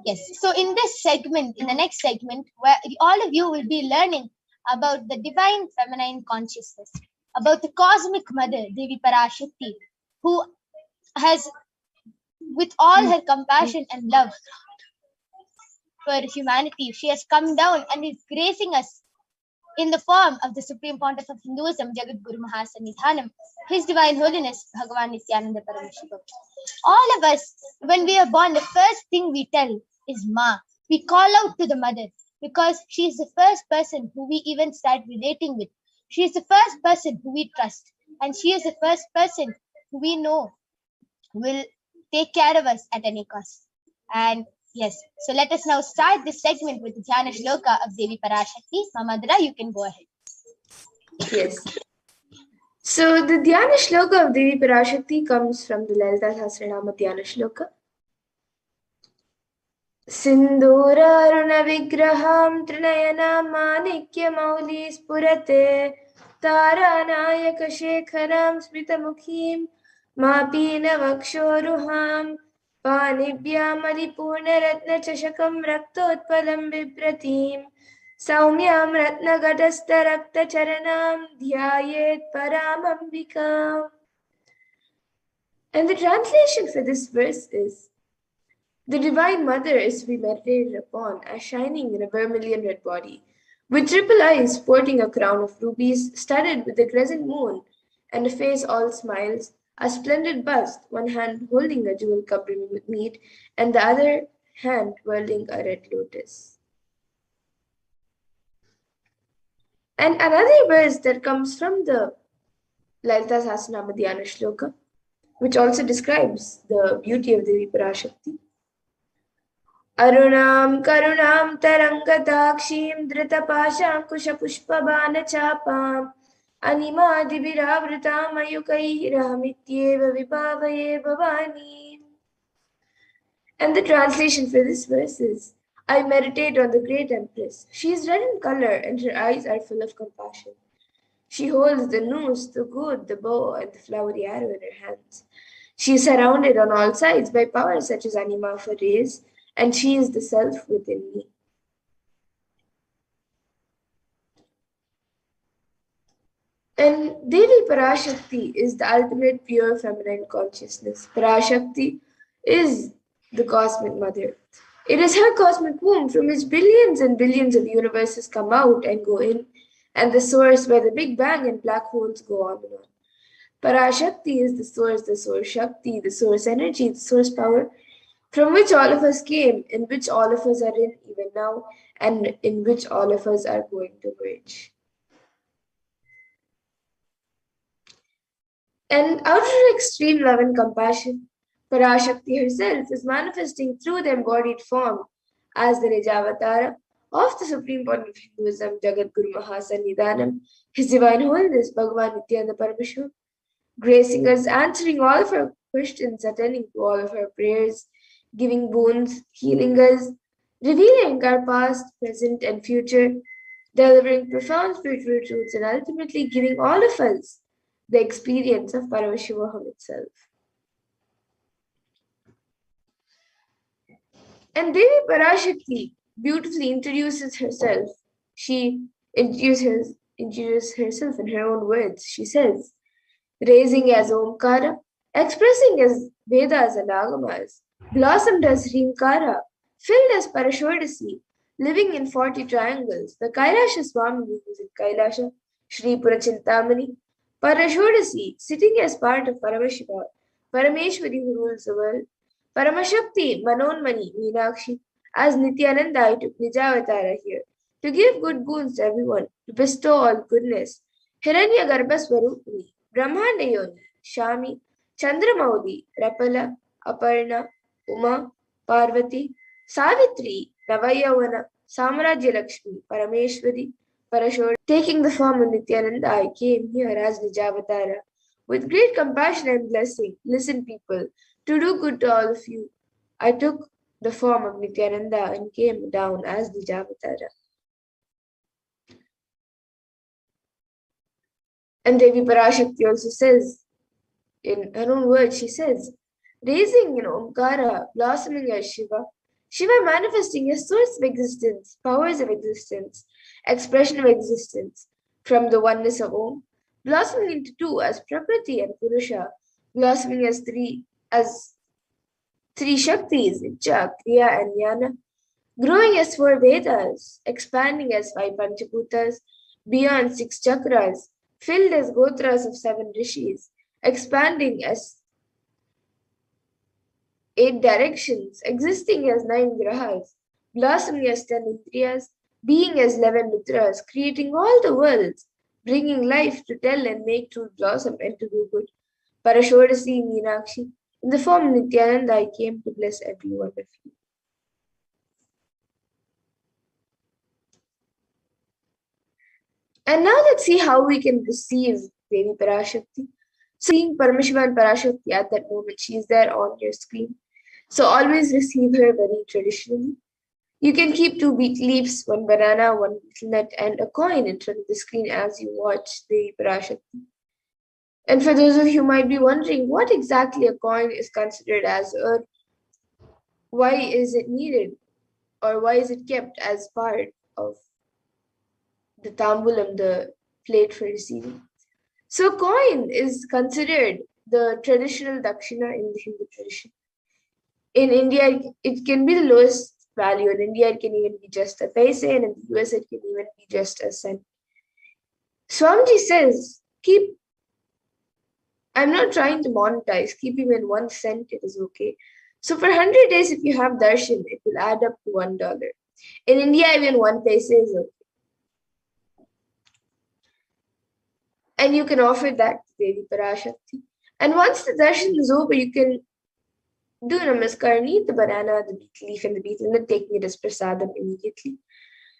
Yes. So in this segment, in the next segment, where all of you will be learning about the divine feminine consciousness, about the cosmic mother, Devi Parashakti, who has, with all her compassion and love for humanity, she has come down and is gracing us in the form of the Supreme Pontiff of Hinduism, Jagat Guru Mahasannidhanam, His Divine Holiness, Bhagavan Nithyananda Paramashivam. All of us, when we are born, the first thing we tell is Ma. We call out to the mother because she is the first person who we even start relating with. She is the first person who we trust, and she is the first person who we know will take care of us at any cost. And yes, so let us now start this segment with the Dhyana Shloka of Devi Parashakti. Mamadra, you can go ahead. Yes. So the Dhyana Shloka of Devi Parashakti comes from the Lalita Sahasranama Dhyana Shloka. Sindhuraruna vigraham trinayana manikya mauli spurate taranayaka shekharam smitamukhim mapina vakshoruham panibhyam alipurna ratna chashakam raktotpalam bipratim Saumyam ratnagatastha rakta charanam dhyayet paramambika. And the translation for this verse is, the Divine Mother is to be meditated upon as shining in a vermilion red body, with triple eyes sporting a crown of rubies studded with a crescent moon, and a face all smiles, a splendid bust, one hand holding a jewel cup brimming with mead, and the other hand whirling a red lotus. And another verse that comes from the Lalita Sahasranama Dhyana Shloka, which also describes the beauty of Devi Parashakti. Arunam karunam tarangatakshim dritapashankushapushpabana chapam animadibhiravritam ayukairahamityeva vibhavaye bhavani. And the translation for this verse is, I meditate on the great Empress. She is red in color and her eyes are full of compassion. She holds the noose, the good, the bow, and the flowery arrow in her hands. She is surrounded on all sides by powers such as anima for rays, and she is the self within me. And Devi Parashakti is the ultimate pure feminine consciousness. Parashakti is the cosmic mother. It is her cosmic womb from which billions and billions of universes come out and go in, and the source where the Big Bang and black holes go on and on. Parashakti is the source Shakti, the source energy, the source power, from which all of us came, in which all of us are in even now, and in which all of us are going to merge. And out of her extreme love and compassion, Parashakti herself is manifesting through the embodied form as the Nijavatara of the Supreme Pontiff of Hinduism, Jagat Guru Mahasannidhanam, His Divine Holiness, Bhagavan Nithyananda Paramashivam, gracing us, answering all of our questions, attending to all of our prayers, giving boons, healing us, revealing our past, present, and future, delivering profound spiritual truths, and ultimately giving all of us the experience of Paramashivoham itself. And Devi Parashakti beautifully introduces herself. She introduces herself in her own words. She says, raising as Omkara, expressing as Vedas and Agamas, blossomed as Rimkara, filled as Parashodasi, living in 40 triangles, the Kailasha Swami who is in Kailasha, Shri Purachintamani, Parashodasi, sitting as part of Paramashiva, Parameshwari who rules the world, Paramashakti, Manonmani, Meenakshi, as Nithyananda I took Nijavatara here, to give good boons to everyone, to bestow all goodness, Hiranya Garbhaswarupini, Brahmanda Yoni, Shami, Chandramaudi, Rapala, Aparna, Uma, Parvati, Savitri, Navayavana, Samarajya Lakshmi, Parameshwari, Parashod. Taking the form of Nithyananda, I came here as Nijavatara. With great compassion and blessing, listen people, to do good to all of you. I took the form of Nithyananda and came down as Nijavatara. And Devi Parashakti also says, in her own words, she says, raising in Omkara, blossoming as Shiva, Shiva manifesting as source of existence, powers of existence, expression of existence from the oneness of Om, blossoming into two as Prakriti and Purusha, blossoming as three Shaktis, Icha, Kriya and Jnana, growing as four Vedas, expanding as five Panchabhutas, beyond six chakras, filled as Gotras of seven rishis, expanding as 8 directions, existing as 9 grahas, blossoming as 10 indriyas, being as 11 mudras, creating all the worlds, bringing life to tell and make truth blossom and to do good. Parashodasi Meenakshi, in the form of Nithyananda, I came to bless every one of you. And now let's see how we can receive Devi Parashakti. Seeing Paramashiva and Parashakti at that moment, she is there on your screen. So always receive her very traditionally. You can keep 2 beet leaves, 1 banana, 1 betel nut, and a coin in front of the screen as you watch the Parashakti. And for those of you who might be wondering what exactly a coin is considered as, or why is it needed, or why is it kept as part of the tambulam, the plate for receiving. So coin is considered the traditional dakshina in the Hindu tradition. In India, it can be the lowest value. In India, it can even be just a paise, and in the US, it can even be just a cent. Swamiji says, I'm not trying to monetize, keep even 1 cent, it is okay. So for 100 days, if you have darshan, it will add up to $1. In India, even 1 paise is okay. And you can offer that to Devi Parashakti. And once the darshan is over, you can do namaskar, eat the banana, the betel leaf, and the betel nut, taking it as prasadam immediately.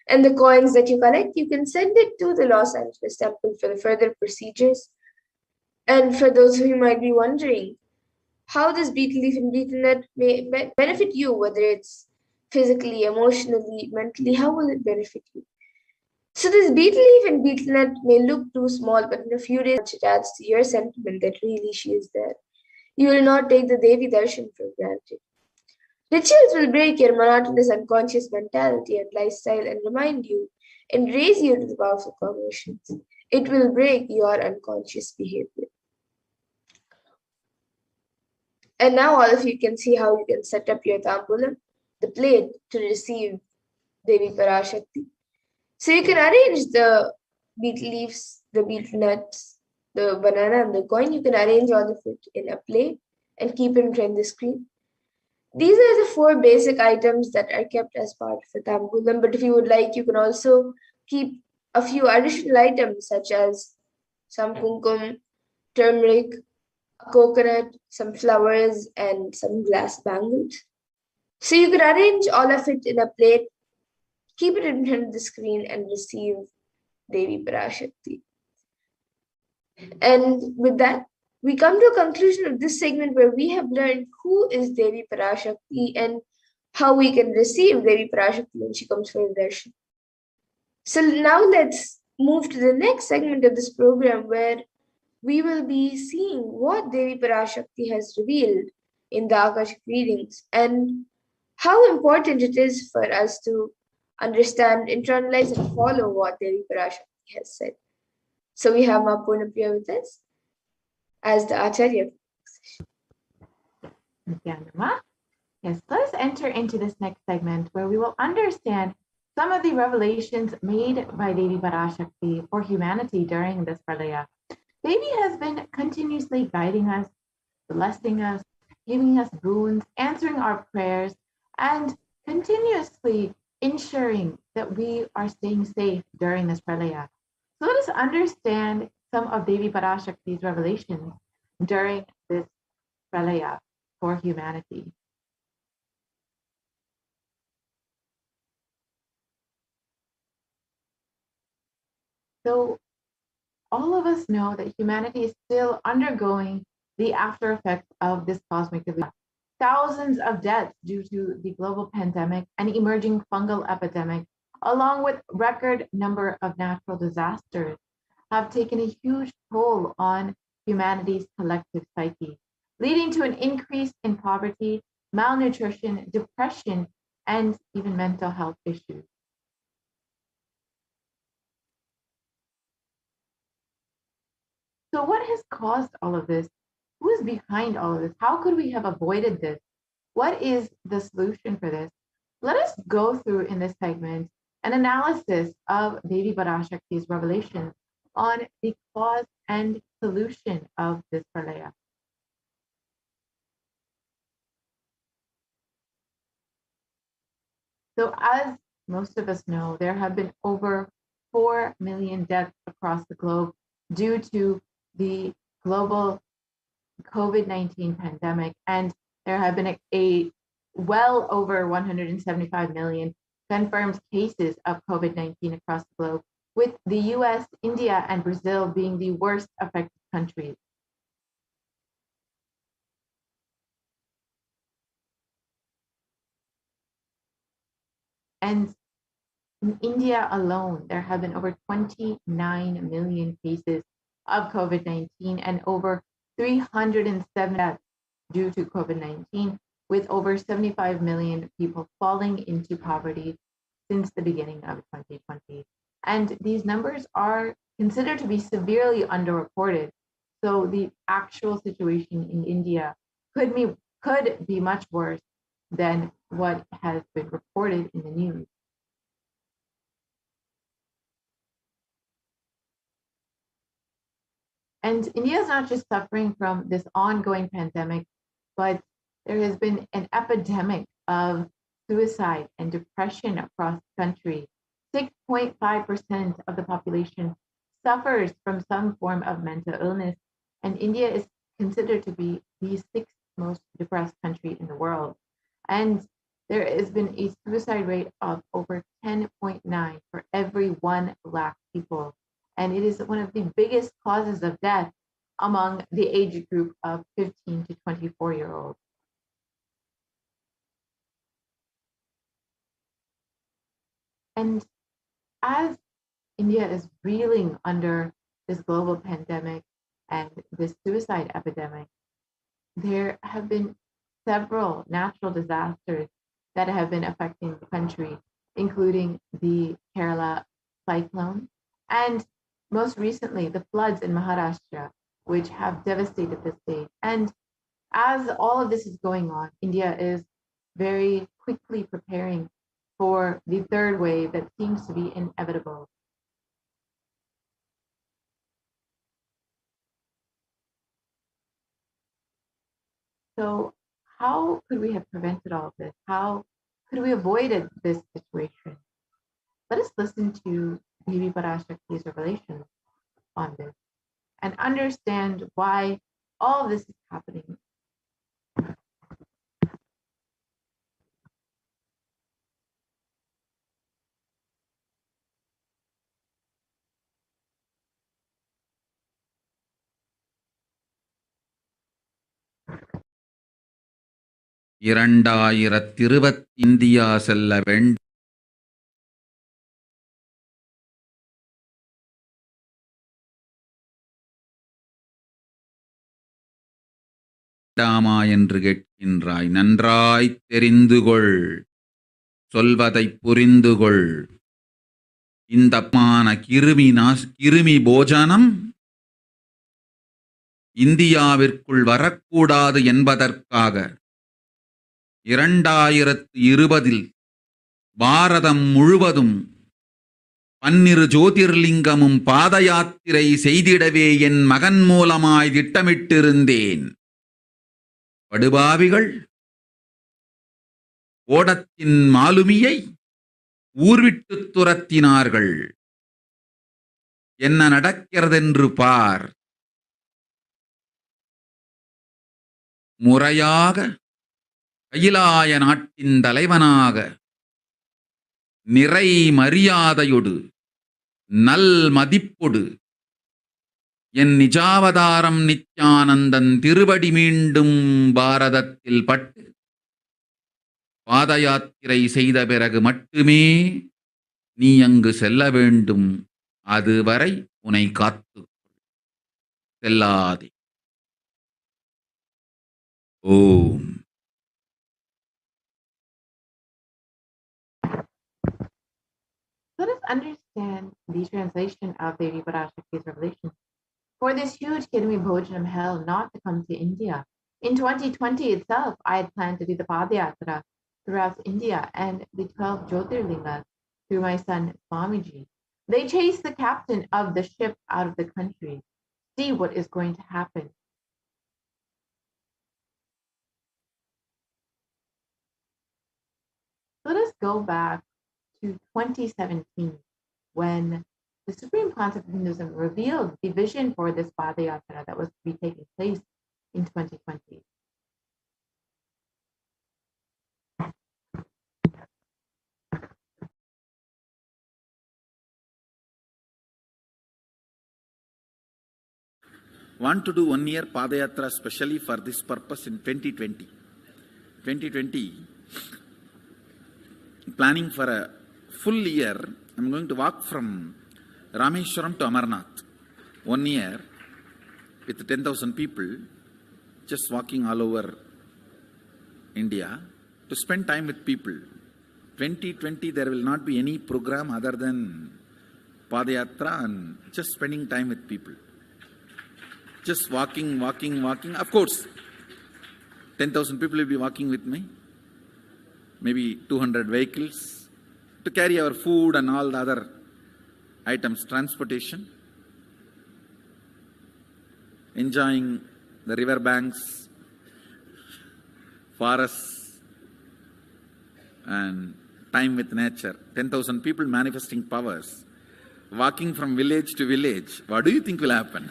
And the coins that you collect, you can send it to the Los Angeles temple for the further procedures. And for those who might be wondering how this betel leaf and betel nut may benefit you, whether it's physically, emotionally, mentally, how will it benefit you? So this betel leaf and betel nut may look too small, but in a few days it adds to your sentiment that really she is there. You will not take the Devi Darshan for granted. Rituals will break your monotonous unconscious mentality and lifestyle and remind you and raise you to the powerful emotions. It will break your unconscious behavior. And now all of you can see how you can set up your tambulam, the plate, to receive Devi Parashakti. So you can arrange the betel leaves, the betel nuts, the banana and the coin. You can arrange all of it in a plate and keep it in front of the screen. These are the 4 basic items that are kept as part of the tambulam. But if you would like, you can also keep a few additional items such as some kumkum, turmeric, coconut, some flowers, and some glass bangles. So you can arrange all of it in a plate, keep it in front of the screen, and receive Devi Parashakti. And with that, we come to a conclusion of this segment where we have learned who is Devi Parashakti and how we can receive Devi Parashakti when she comes for darshan. So now let's move to the next segment of this program where we will be seeing what Devi Parashakti has revealed in the Akashic readings and how important it is for us to understand, internalize, and follow what Devi Parashakti has said. So we have Ma Purnapriya with us as the Acharya. Nithyananda. Yes, let's enter into this next segment where we will understand some of the revelations made by Devi Parashakti for humanity during this Pralaya. Devi has been continuously guiding us, blessing us, giving us boons, answering our prayers, and continuously ensuring that we are staying safe during this Pralaya. So let us understand some of Devi Parashakti's revelations during this Pralaya for humanity. So all of us know that humanity is still undergoing the after effects of this cosmic event. Thousands of deaths due to the global pandemic and emerging fungal epidemic, along with record number of natural disasters, have taken a huge toll on humanity's collective psyche, leading to an increase in poverty, malnutrition, depression, and even mental health issues. So what has caused all of this? Who is behind all of this? How could we have avoided this? What is the solution for this? Let us go through in this segment an analysis of Devi Parashakti's revelations on the cause and solution of this pralaya. So as most of us know, there have been over 4 million deaths across the globe due to the global COVID-19 pandemic, and there have been a well over 175 million confirmed cases of COVID-19 across the globe, with the US, India, and Brazil being the worst affected countries. And in India alone, there have been over 29 million cases of COVID-19 and over 307 deaths due to COVID-19, with over 75 million people falling into poverty since the beginning of 2020. And these numbers are considered to be severely underreported. So the actual situation in India could be much worse than what has been reported in the news. And India is not just suffering from this ongoing pandemic, but there has been an epidemic of suicide and depression across the country. 6.5% of the population suffers from some form of mental illness, and India is considered to be the sixth most depressed country in the world. And there has been a suicide rate of over 10.9 for every 1 lakh people. And it is one of the biggest causes of death among the age group of 15 to 24-year-olds. And as India is reeling under this global pandemic and this suicide epidemic, there have been several natural disasters that have been affecting the country, including the Kerala cyclone and most recently the floods in Maharashtra, which have devastated the state. And as all of this is going on, India is very quickly preparing for the third wave that seems to be inevitable. So how could we have prevented all of this? How could we avoided this situation? Let us listen to Devi Parashakti's revelations on this and understand why all of this is happening. India செல்ல வேண்டாமா என்று கேட்கின்றாய். நன்றாய் தெரிந்துகொள், சொல்வதை புரிந்துகொள். இந்த கிருமி போஜனம் இந்தியாவிற்குள் வரக்கூடாது என்பதற்காக 2020 பாரதம் முழுவதும் 12 ஜோதிர்லிங்கமும் பாத யாத்திரை செய்திடவே என் மகன் மூலமாய் திட்டமிட்டிருந்தேன். படுபாவிகள் ஓடத்தின் மாலுமியை ஊர்விட்டு துரத்தினார்கள். என்ன நடக்கிறதென்று பார். முறையாக கைலாய நாட்டின் தலைவனாக நிறை மரியாதையொடு நல் மதிப்பொடு என் நிஜாவதாரம் நித்யானந்தன் திருவடி மீண்டும் பாரதத்தில் பட்டு பாத யாத்திரை செய்த பிறகு மட்டுமே நீ அங்கு செல்ல வேண்டும். அதுவரை உன்னை காத்து செல்லாதே. ஓம். understand the translation of Devi Parashakti's revelation. For this huge Kirmi Bhojanam hell not to come to India. In 2020 itself, I had planned to do the Padayatra throughout India and the 12 Jyotirlingas through my son Swamiji. They chased the captain of the ship out of the country. See what is going to happen. Let us go back to 2017 when the Supreme Concept of Hinduism revealed the vision for this Padayatra that was to be taking place in 2020. Want to do 1 year Padayatra specially for this purpose in 2020. 2020, planning for a full year, I'm going to walk from Rameshwaram to Amarnath. 1 year with 10,000 people, just walking all over India to spend time with people. 2020, there will not be any program other than Padayatra and just spending time with people. Just walking. Of course, 10,000 people will be walking with me. Maybe 200 vehicles to carry our food and all the other items, transportation. Enjoying the river banks, forests, and time with nature. 10,000 people manifesting powers, walking from village to village. What do you think will happen?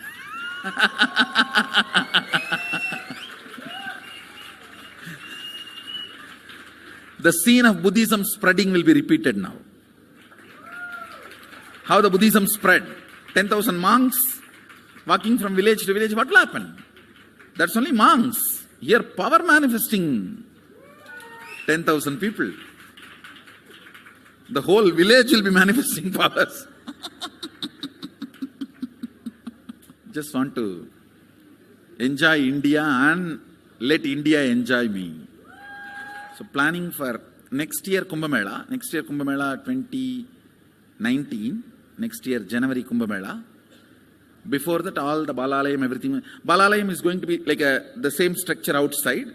The scene of Buddhism spreading will be repeated now. How the Buddhism spread. 10,000 monks walking from village to village. What will happen? That's only monks. Here power manifesting 10,000 people. The whole village will be manifesting powers. Just want to enjoy India and let India enjoy me. So planning for next year Kumbh Mela 2019, next year January Kumbh Mela. Before that all the Balalayam, everything. Balalayam is going to be like the same structure outside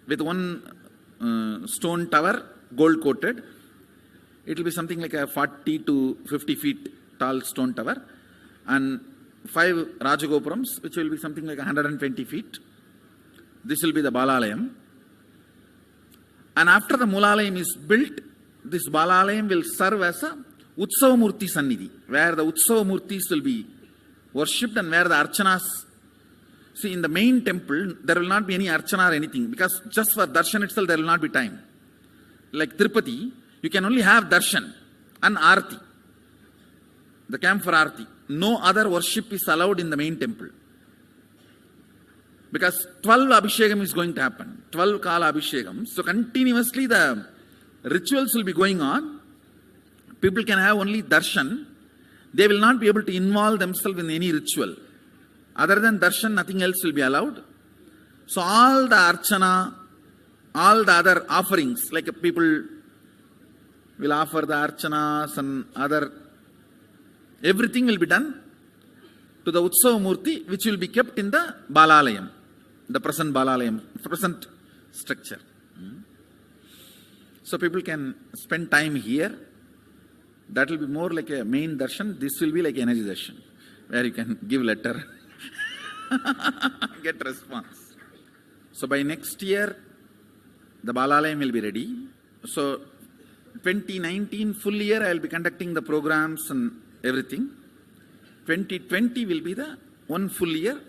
with one stone tower, gold coated. It will be something like a 40 to 50 feet tall stone tower and 5 Rajagopurams, which will be something like 120 feet. This will be the Balalayam. And after the Mulalayam is built, this Balalayam will serve as a Utsava Murti Sannidhi, where the Utsava Murtis will be worshipped and where the Archanas. See, in the main temple, there will not be any Archana or anything, because just for Darshan itself, there will not be time. Like Tirupati, you can only have Darshan and Arti, the camp for Arti. No other worship is allowed in the main temple. Because 12 Abhishekam is going to happen. 12 Kala Abhishekam. So continuously the rituals will be going on. People can have only darshan. They will not be able to involve themselves in any ritual. Other than darshan, nothing else will be allowed. So all the archana, all the other offerings, like people will offer the archanas and other, everything will be done to the Utsava Murti, which will be kept in the Balalayam, the present Balalayam, present structure. So people can spend time here. That will be more like a main darshan. This will be like energy darshan, where you can give letter, get response. So by next year, the Balalayam will be ready. So 2019 full year, I will be conducting the programs and everything. 2020 will be the one full year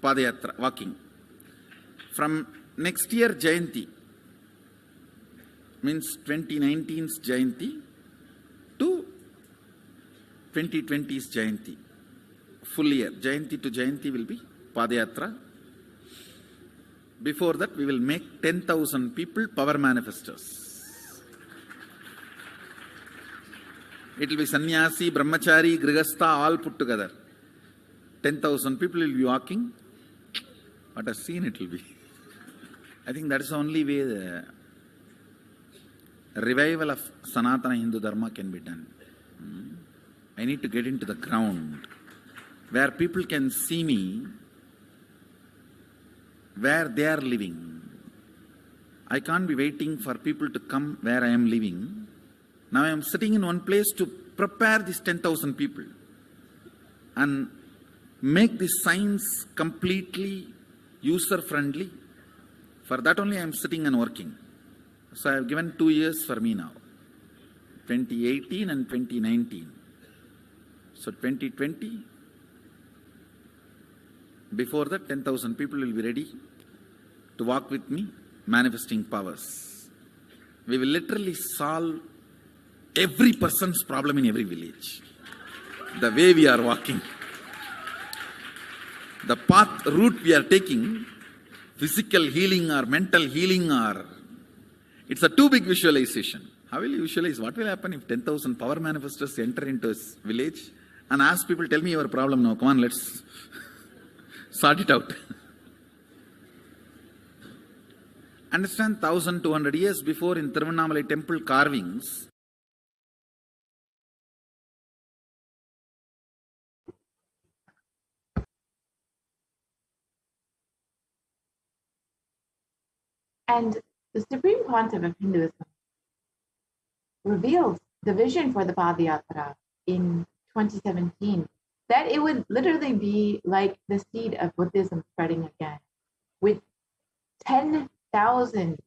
Padayatra, walking. From next year Jayanti, means 2019's Jayanti to 2020's Jayanti. Full year, Jayanti to Jayanti will be Padayatra. Before that, we will make 10,000 people power manifestors. It will be sannyasi, brahmachari, grihastha, all put together. 10,000 people will be walking. What a scene it will be. I think that is the only way the revival of Sanatana Hindu Dharma can be done. I need to get into the ground where people can see me, where they are living. I can't be waiting for people to come where I am living. Now I am sitting in one place to prepare these 10,000 people and make this science completely user-friendly. For that only I am sitting and working. So I have given 2 years for me now, 2018 and 2019. So 2020, before that 10,000 people will be ready to walk with me, manifesting powers. We will literally solve every person's problem in every village. The way we are walking, the route we are taking, physical healing or mental healing, or it's a too big visualization. How will you visualize? What will happen if 10,000 power manifestors enter into a village and ask people, tell me your problem now, come on, let's sort it out. Understand, 1,200 years before in Tiruvannamalai temple carvings, And the Supreme Pontiff of Hinduism revealed the vision for the Padayatra in 2017, that it would literally be like the seed of Buddhism spreading again, with 10,000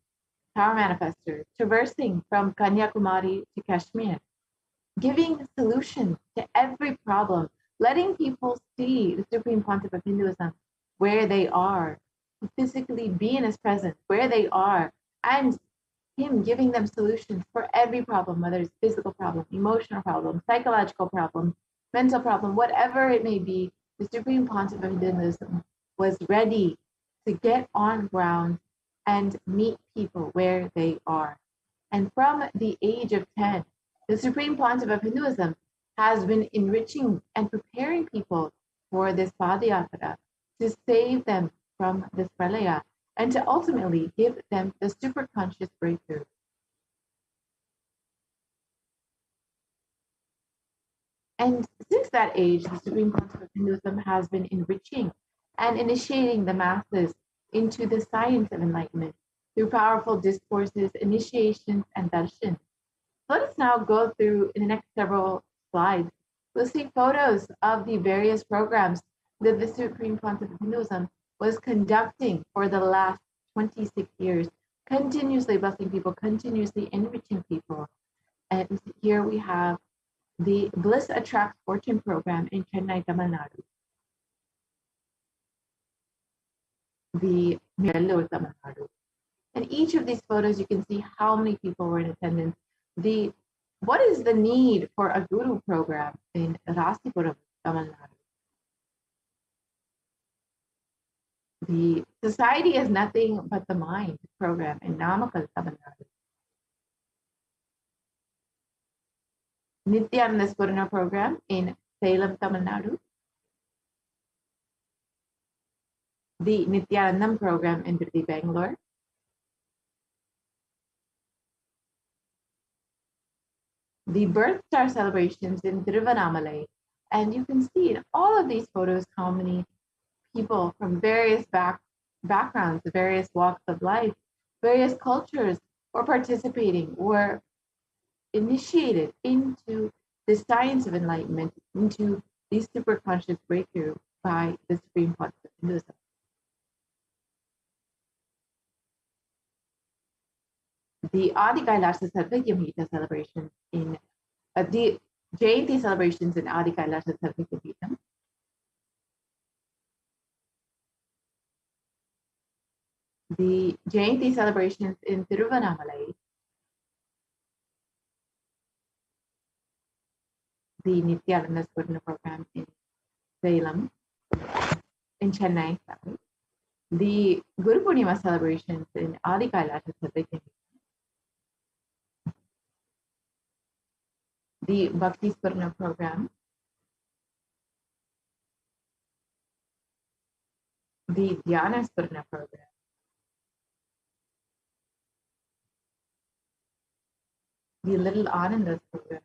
power manifestors traversing from Kanyakumari to Kashmir, giving solutions to every problem, letting people see the Supreme Pontiff of Hinduism where they are, physically be in his presence where they are, and him giving them solutions for every problem, whether it's physical problem, emotional problem, psychological problem, mental problem, whatever it may be. The Supreme Pontiff of Hinduism was ready to get on ground and meet people where they are. And from the age of 10, the Supreme Pontiff of Hinduism has been enriching and preparing people for this Padayatra to save them from this pralaya and to ultimately give them the superconscious breakthrough. And since that age, the Supreme Pontiff of Hinduism has been enriching and initiating the masses into the science of enlightenment through powerful discourses, initiations, and darshan. Let us now go through, in the next several slides, we'll see photos of the various programs that the Supreme Pontiff of Hinduism was conducting for the last 26 years, continuously blessing people, continuously enriching people. And here we have the Bliss Attracts Fortune program in Chennai, Tamil Nadu. The Mirallur, Tamil Nadu. In each of these photos, you can see how many people were in attendance. What is the need for a guru program in Rasipuram, Tamil Nadu? The Society is Nothing But the Mind program in Namakkal, Tamil Nadu. Nithyananda Paramashivam program in Salem, Tamil Nadu. The Nithyanandam program in Dirty, Bangalore. The Birth Star celebrations in Tiruvannamalai. And you can see in all of these photos how many people from various backgrounds, various walks of life, various cultures were participating, were initiated into the science of enlightenment, into the superconscious breakthrough by the Supreme Pontiff of Hinduism. The Adi Kailasa Sarvagyamhita celebrations in the Jayanti celebrations in Adi Kailasa Sarvagyamhita. The Jayanti celebrations in Tiruvannamalai. The Nithyananda program in Salem, in Chennai, sorry. The Guru Purnima celebrations in Adi Kailasa Sarvagyamhita. The Bhakti Spurna program, the Dhyana Spurna program, the Little Anandas program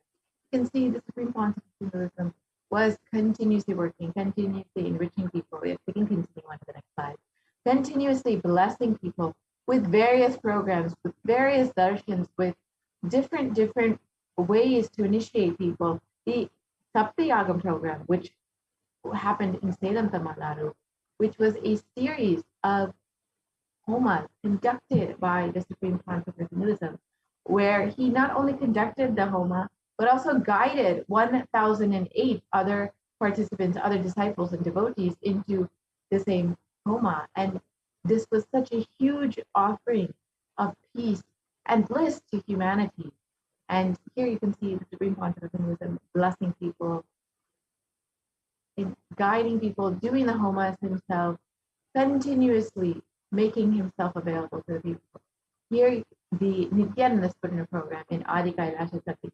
can see the Supreme Pontiff of Hinduism was continuously working, continuously enriching people. If we can continue on to the next slide. Continuously blessing people with various programs, with various darshans, with different ways to initiate people. The Saptayagam program, which happened in Salem, Tamil Nadu, which was a series of homas conducted by the Supreme Pontiff of Hinduism, where he not only conducted the homa, but also guided 1,008 other participants, other disciples and devotees into the same homa. And this was such a huge offering of peace and bliss to humanity. And here you can see the Supreme Pontiff of Hinduism blessing people, in guiding people, doing the homas himself, continuously making himself available to the people. Here, the Nithyananda program in Adi Kailasha Sati.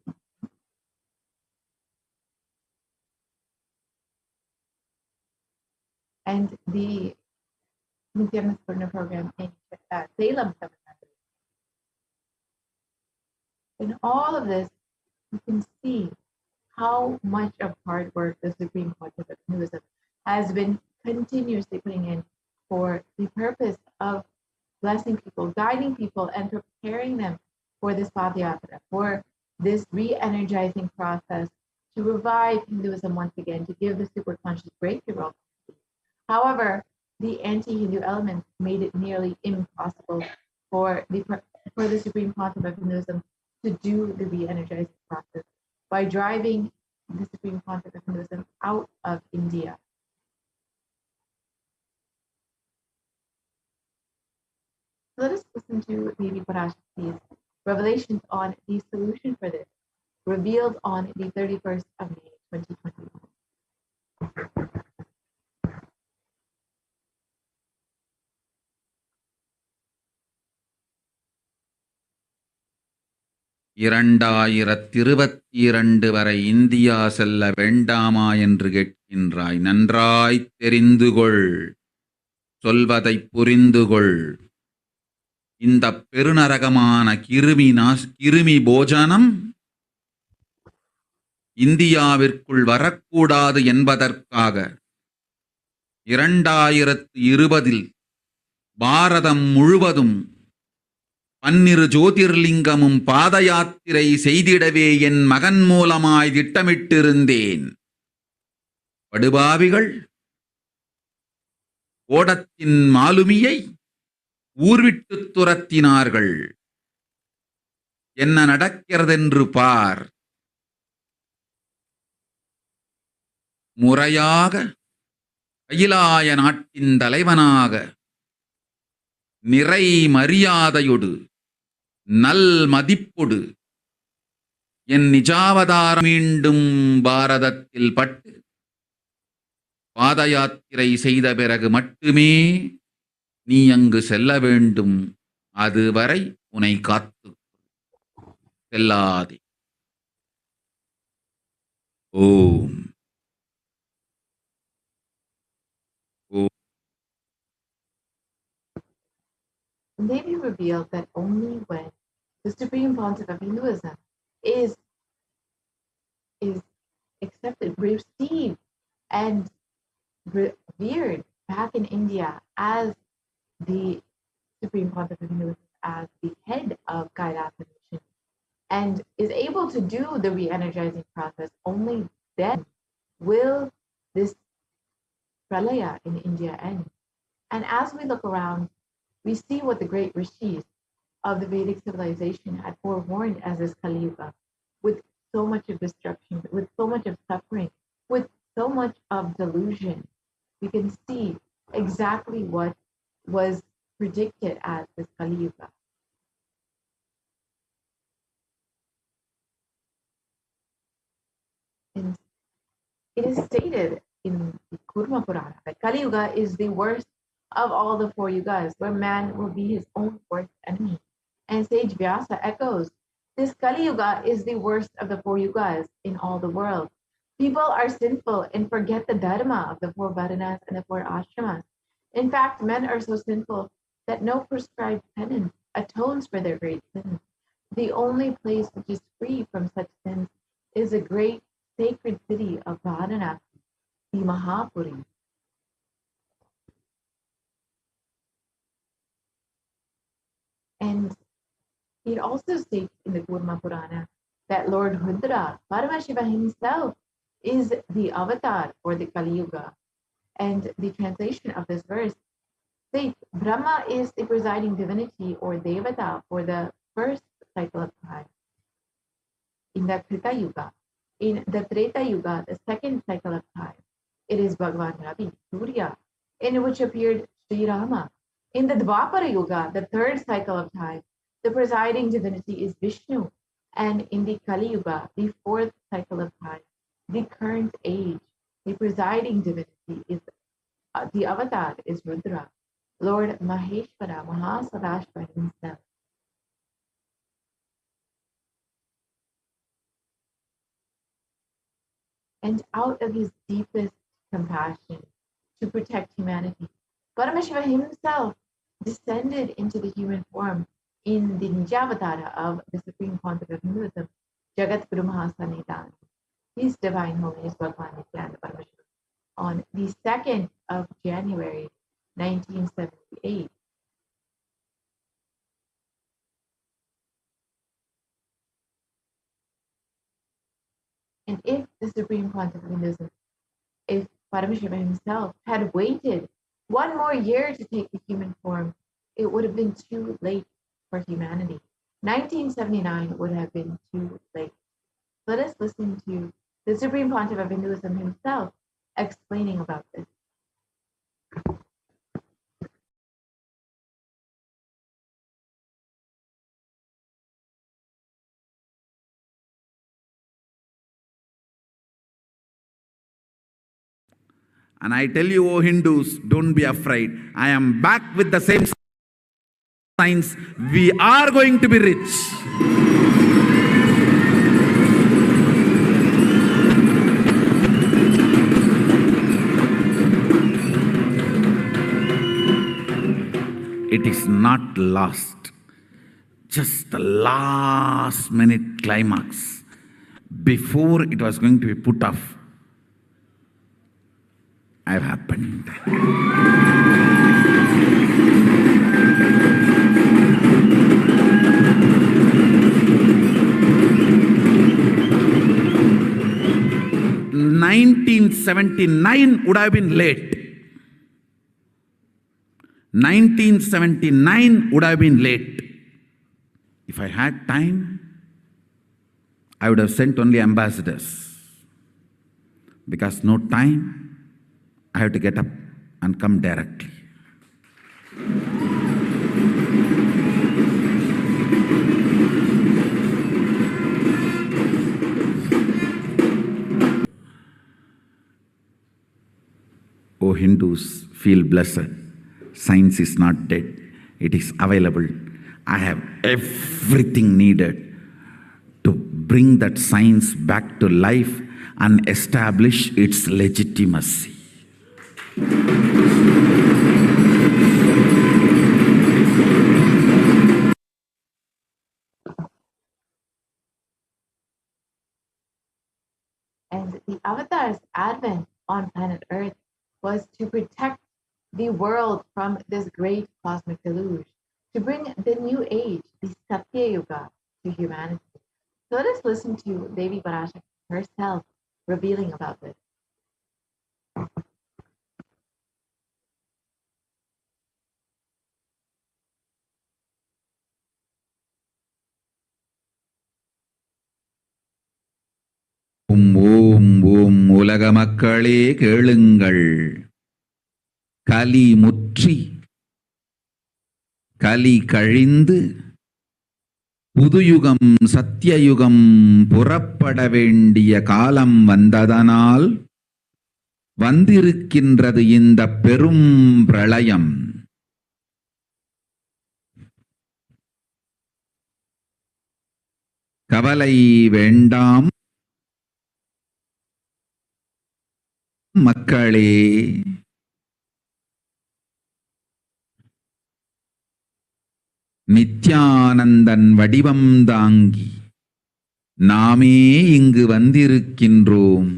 And the Nithyananda program in Salem, Tamil Nadu. In all of this, you can see how much of hard work the Supreme Pontiff of Hinduism has been continuously putting in for the purpose of blessing people, guiding people, and preparing them for this Padayatra, for this re-energizing process to revive Hinduism once again, to give the superconscious breakthrough. However, the anti-Hindu elements made it nearly impossible for the Supreme Pontiff of Hinduism to do the re-energizing process by driving the Supreme Pontiff of Hinduism out of India. Let us listen to Devi Parashakti's revelations on the solution for this, revealed on the 31st of May, 2021. இரண்டாயிரத்திருபத்திரண்டு வரை India செல்ல வேண்டாமா என்று கேட்கின்றாய். நன்றாய் தெரிந்துகொள், சொல்வதைப் புரிந்துகொள். இந்த பெருநரகமான கிருமி போஜனம் இந்தியாவிற்குள் வரக்கூடாது என்பதற்காக 2020 பாரதம் முழுவதும் 12 ஜோதிர்லிங்கமும் பாத யாத்திரை செய்திடவே என் மகன் மூலமாய் திட்டமிட்டிருந்தேன். படுபாவிகள் ஓடத்தின் மாலுமியை ஊர்விட்டு துரத்தினார்கள். என்ன நடக்கிறதென்று பார். முறையாக கைலாய நாட்டின் தலைவனாக நிறை மரியாதையொடு நல் மதிப்பொடு என் நிஜாவதாரம் மீண்டும் பாரதத்தில் பட்டு பாத யாத்திரை செய்த பிறகு மட்டுமே நீ அங்கு செல்ல வேண்டும். அதுவரை உன்னை காத்து செல்லாதே. ஓம். Devi revealed that only when the Supreme Pontiff of Hinduism is accepted, received, and revered back in India as the Supreme Pontiff of Hinduism, as the head of Kailasa Mission, and is able to do the re-energizing process, only then will this pralaya in India end. And as we look around, we see what the great rishis of the Vedic civilization had forewarned as this Kali Yuga, with so much of destruction, with so much of suffering, with so much of delusion. We can see exactly what was predicted as this Kali Yuga. And it is stated in the Kurma Purana that Kali Yuga is the worst of all the 4 yugas, where man will be his own worst enemy. And sage Vyasa echoes, this Kali Yuga is the worst of the 4 yugas in all the world. People are sinful and forget the dharma of the 4 varnas and the 4 ashramas. In fact, men are so sinful that no prescribed penance atones for their great sins. The only place which is free from such sins is a great sacred city of Varanasi, the Mahapuri. And it also states in the Kurma Purana that Lord Rudra, Paramashiva himself, is the avatar for the Kali Yuga. And the translation of this verse states Brahma is the presiding divinity or Devata for the first cycle of time in the Krita Yuga. In the Treta Yuga, the second cycle of time, it is Bhagavan Ravi, Surya, in which appeared Sri Rama. In the Dvapara Yuga, the third cycle of time, the presiding divinity is Vishnu. And in the Kali Yuga, the fourth cycle of time, the current age, the presiding divinity is the avatar is Rudra, Lord Maheshwara, Mahasadashvara himself. And out of his deepest compassion to protect humanity, Paramashiva himself descended into the human form in the Nijavatara of the Supreme Pontiff of Hinduism, Jagat Guru Mahasanidan, His Divine Holiness Bhagavan Nithyananda Paramashivam, on the 2nd of January, 1978. And if the Supreme Pontiff of Hinduism, if Paramashiva himself had waited one more year to take the human form, it would have been too late for humanity. 1979 would have been too late. Let us listen to the Supreme Pontiff of Hinduism himself explaining about this. And I tell you, O Hindus, don't be afraid. I am back with the same signs. We are going to be rich. It is not lost. Just the last minute climax. Before it was going to be put off, have happened. (1979) would have been late. 1979 would have been late. If I had time, I would have sent only ambassadors. Because no time, I have to get up and come directly. O Hindus, feel blessed. Science is not dead. It is available. I have everything needed to bring that science back to life and establish its legitimacy. And the Avatar's advent on planet Earth was to protect the world from this great cosmic deluge, to bring the new age, the Satya Yuga, to humanity. So let us listen to Devi Parashakti herself revealing about this. ஓம் ஓம் உலக மக்களே கேளுங்கள். கலி முற்றி கலி கழிந்து புதுயுகம் சத்தியயுகம் புறப்பட வேண்டிய காலம் வந்ததனால் வந்திருக்கின்றது இந்த பெரும் பிரளயம். கவலை வேண்டாம் மக்களே. நித்யானந்தன் வடிவம் தாங்கி நாமே இங்கு வந்திருக்கின்றோம்.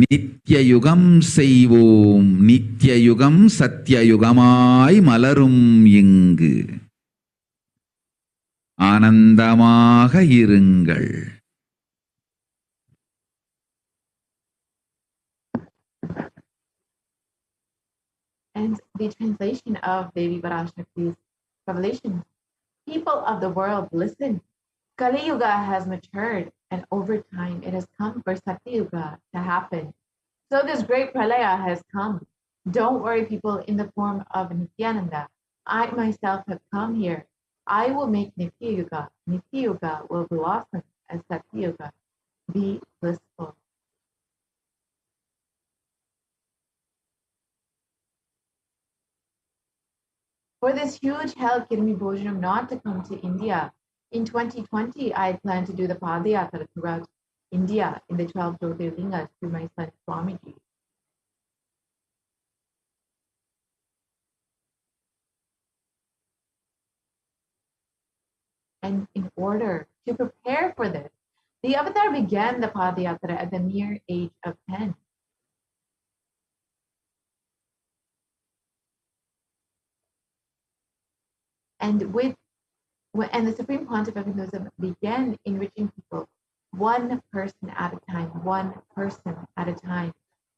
நித்யயுகம் செய்வோம், நித்யயுகம் சத்யயுகமாய் மலரும் இங்கு. ஆனந்தமாக இருங்கள். And the translation of Devi Parashakti's revelation: people of the world, listen. Kali Yuga has matured, and over time it has come for Satya Yuga to happen. So this great pralaya has come. Don't worry, people in the form of Nithyananda. I myself have come here. I will make Nitya Yuga. Nitya Yuga will blossom as Satya Yuga. Be blissful. For this huge hell Kirmi Bhojanam not to come to India, in 2020, I had planned to do the Padayatra throughout India in the 12 Jyotirlingas through my son Swamiji. And in order to prepare for this, the avatar began the Padayatra at the mere age of 10. And the Supreme Pontiff of Hinduism began enriching people one person at a time,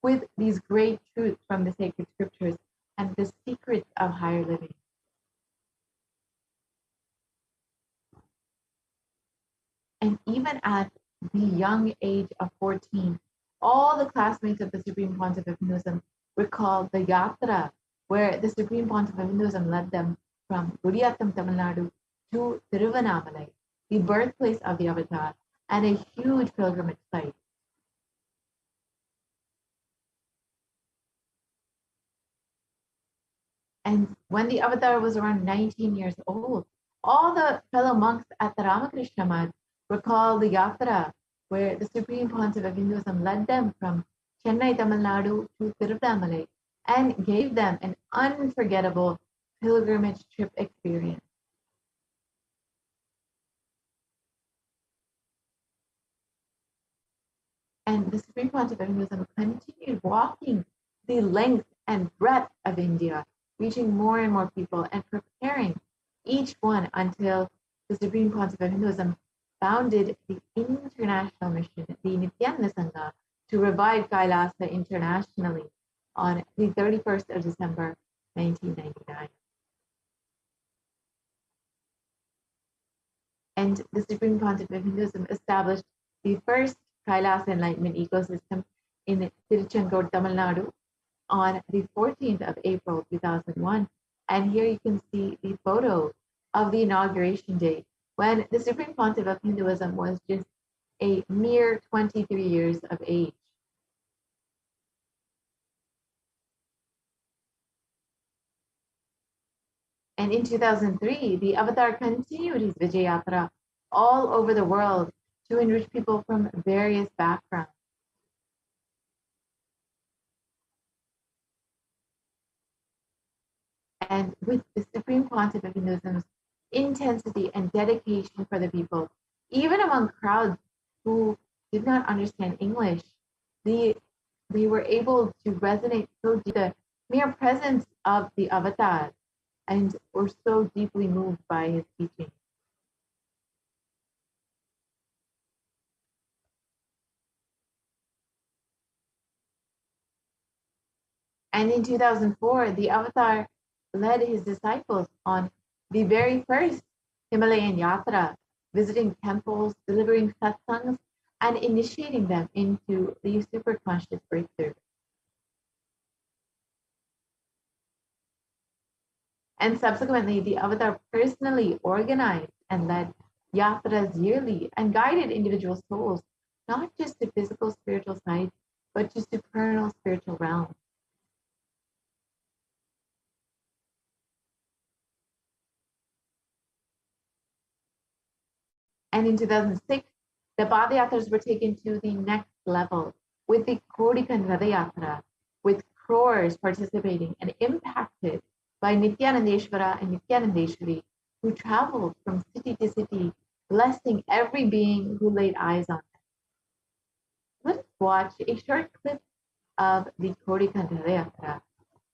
with these great truths from the sacred scriptures and the secrets of higher living. And even at the young age of 14, all the classmates of the Supreme Pontiff of Hinduism recalled the Yatra, where the Supreme Pontiff of Hinduism led them from Guriyatam, Tamil Nadu to Tiruvannamalai, the birthplace of the Avatar, and a huge pilgrimage site. And when the Avatar was around 19 years old, all the fellow monks at the Ramakrishna Math recall the Yatra, where the Supreme Pontiff of Hinduism led them from Chennai, Tamil Nadu to Tiruvannamalai and gave them an unforgettable pilgrimage trip experience. And the Supreme Pontiff of Hinduism continued walking the length and breadth of India, reaching more and more people and preparing each one until the Supreme Pontiff of Hinduism founded the international mission, the Nithyananda Sangha, to revive Kailasa internationally on the 31st of December, 1999. And the Supreme Pontiff of Hinduism established the first Kailasa enlightenment ecosystem in Tiruchenkote, Tamil Nadu on the 14th of April, 2001. And here you can see the photo of the inauguration day when the Supreme Pontiff of Hinduism was just a mere 23 years of age. And in 2003, the Avatar continued his Vijayatra all over the world to enrich people from various backgrounds. And with the Supreme Pontiff of Hinduism's intensity and dedication for the people, even among crowds who did not understand English, they were able to resonate so deep, the mere presence of the Avatar, and were so deeply moved by his teaching. And in 2004, the Avatar led his disciples on the very first Himalayan Yatra, visiting temples, delivering satsangs, and initiating them into the superconscious breakthrough. And subsequently, the Avatar personally organized and led yatras yearly and guided individual souls, not just to physical spiritual sites, but to supernal spiritual realms. And in 2006, the Padayatras were taken to the next level with the Kodikan Radayatra, with crores participating and impacted by Nithyanandeshwara and Nithyanandeshwari, who traveled from city to city blessing every being who laid eyes on them. Let's watch a short clip of the Kodikanta Yatra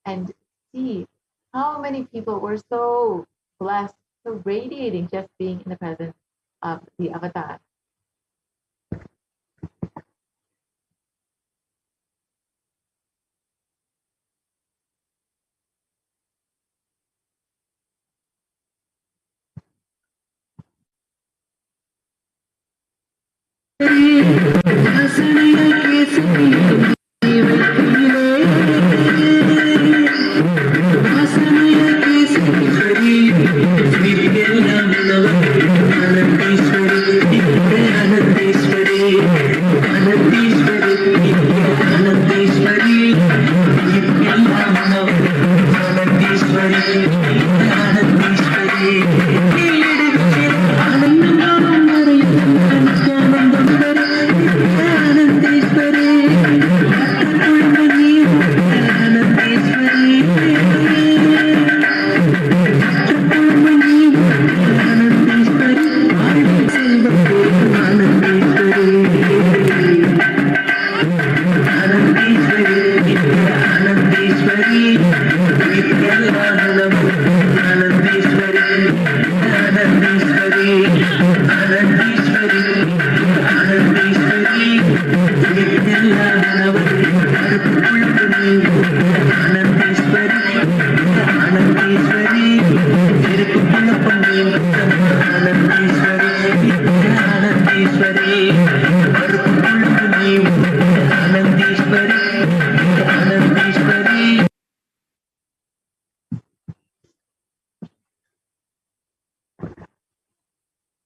and see how many people were so blessed, so radiating just being in the presence of the avatar.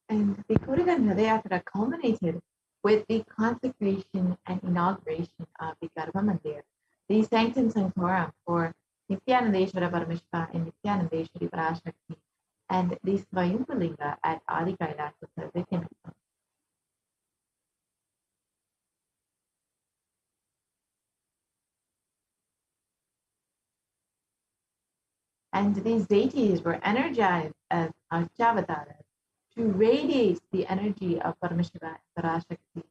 And the Kodikanta Yatra culminated with the consecration and inauguration of the Garbha Mandir, the Sanctum Sanctorum for Nithyananda Paramashivam and Nithyananda Parashakti, and the Svayambhulinga at Adi Kailasa Sarvityanam. And these deities were energized as Archavataras to radiate the energy of Paramashiva and Parashakti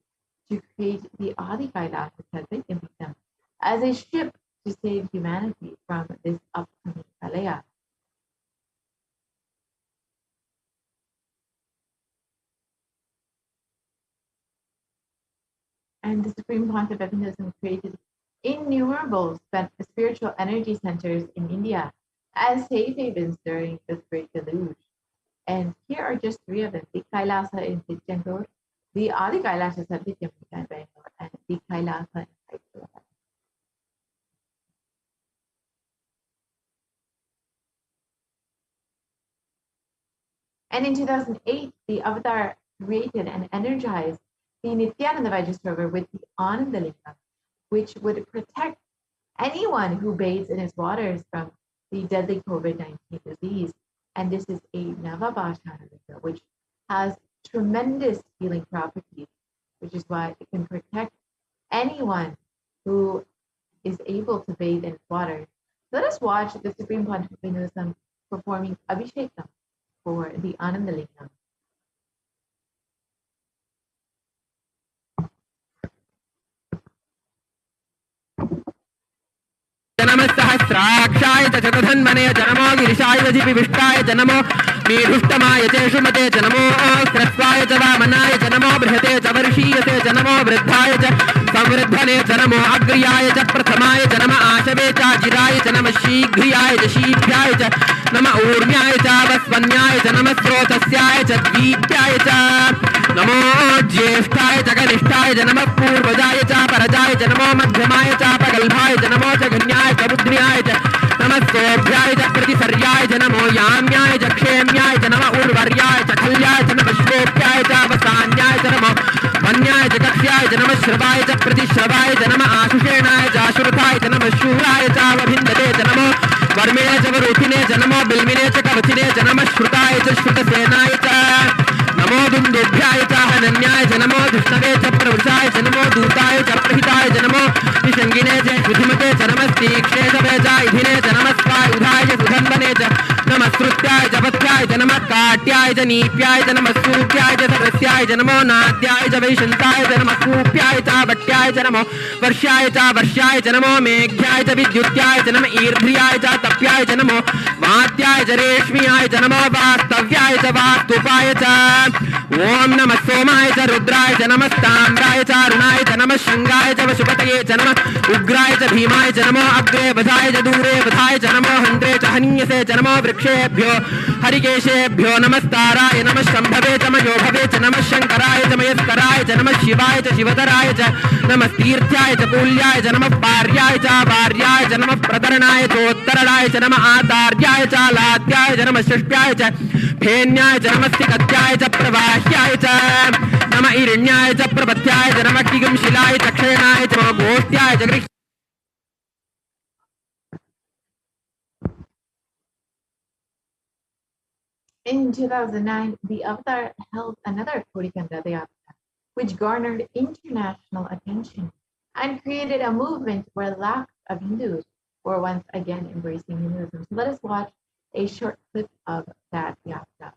to create the Adi Kailasa Sarvityanam as a ship to save humanity from this upcoming Pralaya. And the Supreme Pontiff of Hinduism created innumerable spiritual energy centers in India as safe havens during this great deluge. And here are just three of them: the Kailasa in Tiruchendur, the Adi Kailasa Sarvityanam in Bangalore, and the Kailasa in Hyderabad. And in 2008, the Avatar created and energized the Nithyananda Vajrasrovar with the Ananda Lingam, which would protect anyone who bathes in its waters from the deadly COVID-19 disease. And this is a Navabhashana Linga, which has tremendous healing properties, which is why it can protect anyone who is able to bathe in its water. Let us watch the Supreme Pontiff of Hinduism performing Abhishekam for the Ananda Lingam. नमः सहस्राक्षाय च शतधन्वने च नमो गिरिशाय विविष्टाय च नमो मीढुष्टमाय च शुमते च नमो स्रस्वाय च वामनाय च नमो बृहते च वर्षीयते च नमो वृद्धाय च संवृद्धने च नमो अग्र्याय च प्रथमाय च नमः आशवे च जिराय च नमः शीघ्रियाय च शीघ्राय च नमः ऊर्म्याय च वस्वन्याय च नमः स्रोतस्याय च द्वीप्याय च नमो ज्येष्ठाय च कनिष्ठाय च नमः पूर्वजाय च परजाय च नमो मध्यमाय च प्रगल्भाय च नमो च गण्याय च बुद्ध्याय च नमः सोभ्याय च प्रतिसर्याय च नमो याम्याय च क्षेम्याय च नमः उर्वर्याय च खल्याय च नमः श्लोक्याय च वसान्याय च नमो वन्याय च कक्ष्याय च नमः श्रवाय च प्रतिश्रवाय च नमः आशुषेणाय च आशुरथाय च नमः शूराय च वभिन्दते च नमो वर्मिणे च वरुथिने च नमो बिल्मिने च कवचिने च नमः श्रुताय च श्रुतसेनाय च नमो दुन्दुभ्याय च हनन्याय च नमो दुष्णवे च प्रवृषाय च नमो दूताय च प्रहिताय च नमो निषङ्गिने च शुधिमते च नमस्तीक्षे च वेजाय धिने च नमस्कायुधाय च सुधन्वने च नमः श्रुत्याय च पथ्याय च च नमः काट्याय च नीप्याय च नमः सूप्याय च सरस्याय च नमो नाद्याय च वैशन्ताय च नमः कूप्याय च वट्याय च नमो वर्ष्याय च नमो मेघ्याय च विद्युत्याय च नमः ईर्ध्याय च तप्याय च नमो वात्याय च रेश्म्याय च नमो वास्तव्याय च वास्तुपाय च ओम नमः सोमाय च रुद्राय च नमः ताम्राय च अरुणाय च नमः शंगाय च वशुपतये च नमः उग्राय च भीमाय च नमो अग्रे वधाय च दूरे वधाय च नमो हन्त्रे च हन्यसे च नमो वृक्षेभ्यो हरिकेशेभ्यो नमस्ताराय नमः शम्भवे च मयोभवे च नमः शंकराय च मयस्कराय च नमः शिवाय च शिवतराय च नमः तीर्थ्याय च कूल्याय च नमः पार्याय च वार्याय च नमः प्रतरणाय चोत्तरणाय च नमः आतार्याय च लाद्याय च नमः षष्ट्याय च फेन्याय च नमः सिकत्याय च प्रवाह्याय च नमः इरण्याय च प्रपत्याय च नमः किगंशिलाय च क्षयणाय च नमः गोष्ट्याय च गृह् In 2009, the Avatar held another Kodikanda Yatra, which garnered international attention and created a movement where lakhs of Hindus were once again embracing Hinduism. So let us watch a short clip of that yatra.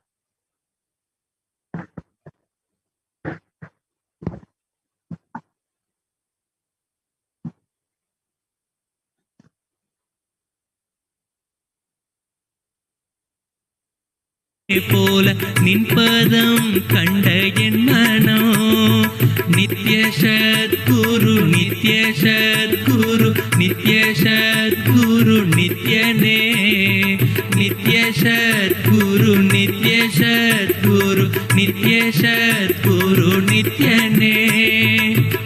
போல நின்பதம் கண்ட என் மனோ நித்ய சத்குரு நித்ய சத்குரு நித்ய சத்குரு நித்யனே நித்ய சத்குரு நித்ய சத்குரு நித்ய சத்குரு நித்யனே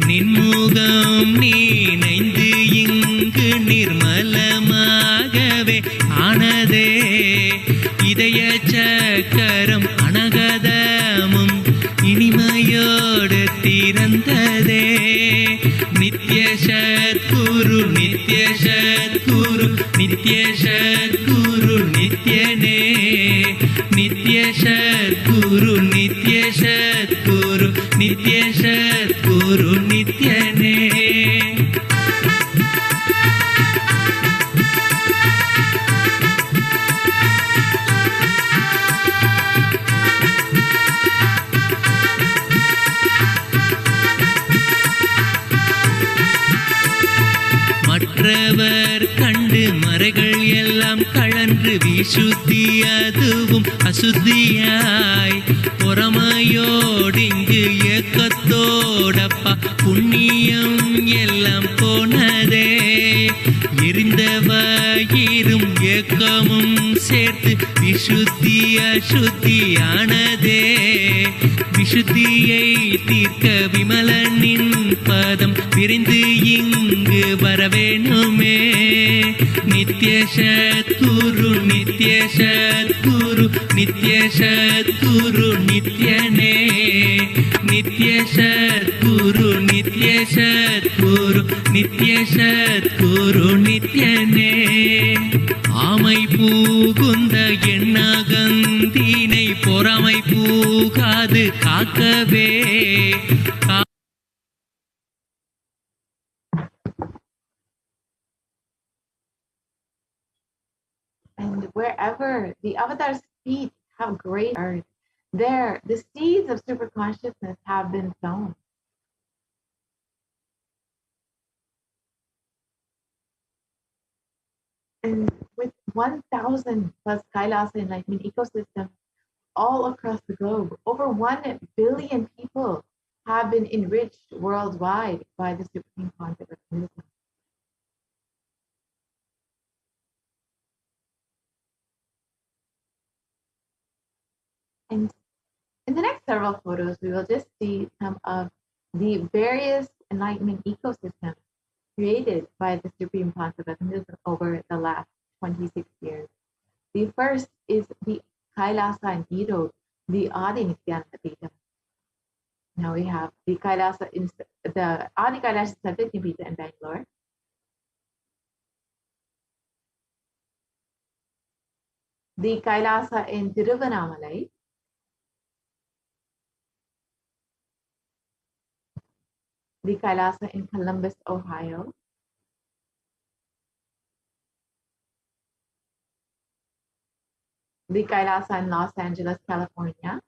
நின்முகம் நீனைந்து இங்கு நிர்மலமாகவே ஆனதே இதய சக்கரம் அனகதமும் இனிமையோடு திறந்ததே நித்ய சத்குரு நித்ய சத்குரு நித்ய சத்குரு நித்யனே நித்ய சத்குரு நித்ய சத்குரு நித்ய சத்குரு நித்யனே மற்றவர் கண்டு மறைகள் எல்லாம் கழன்று விசுத்தி அதுவும் அசுத்தியாய் பொறாமையோடிங்கு ஏக்கத்தோடப்பா புண்ணியம் எல்லாம் போனதே எரிந்தவயிரும் ஏக்கமும் சேர்த்து விசுத்தி அசுத்தியானதே விசுத்தியை தீர்க்க விமலனின் பதம் விரைந்து இங்கு வரவேணுமே நித்ய சத்குரு நித்ய சத்குரு நித்ய சத்குரு நித்யனே நித்ய சத்குரு நித்ய சத்குரு நித்ய சத்குரு நித்யனே ஆமை பூகுந்த எண்ணகந்தினை பொறாமை பூகாது காக்கவே And wherever the Avatar's feet have graced earth, there the seeds of super consciousness have been sown. And with 1,000 plus Kailasa enlightenment ecosystems all across the globe, over 1 billion people have been enriched worldwide by the supreme concept of Hinduism. And in the next several photos, we will just see some of the various enlightenment ecosystems created by the supreme concept of Hinduism over the last 26 years. The first is the Kailasa and Erode, the Adi Nithyananda Paramashivam. Now we have the Kailasa in the Adi Kailasa Sarvajñapita in Bangalore. The Kailasa in Tiruvannamalai. The Kailasa in Columbus, Ohio. the Kailasa in Los Angeles, California,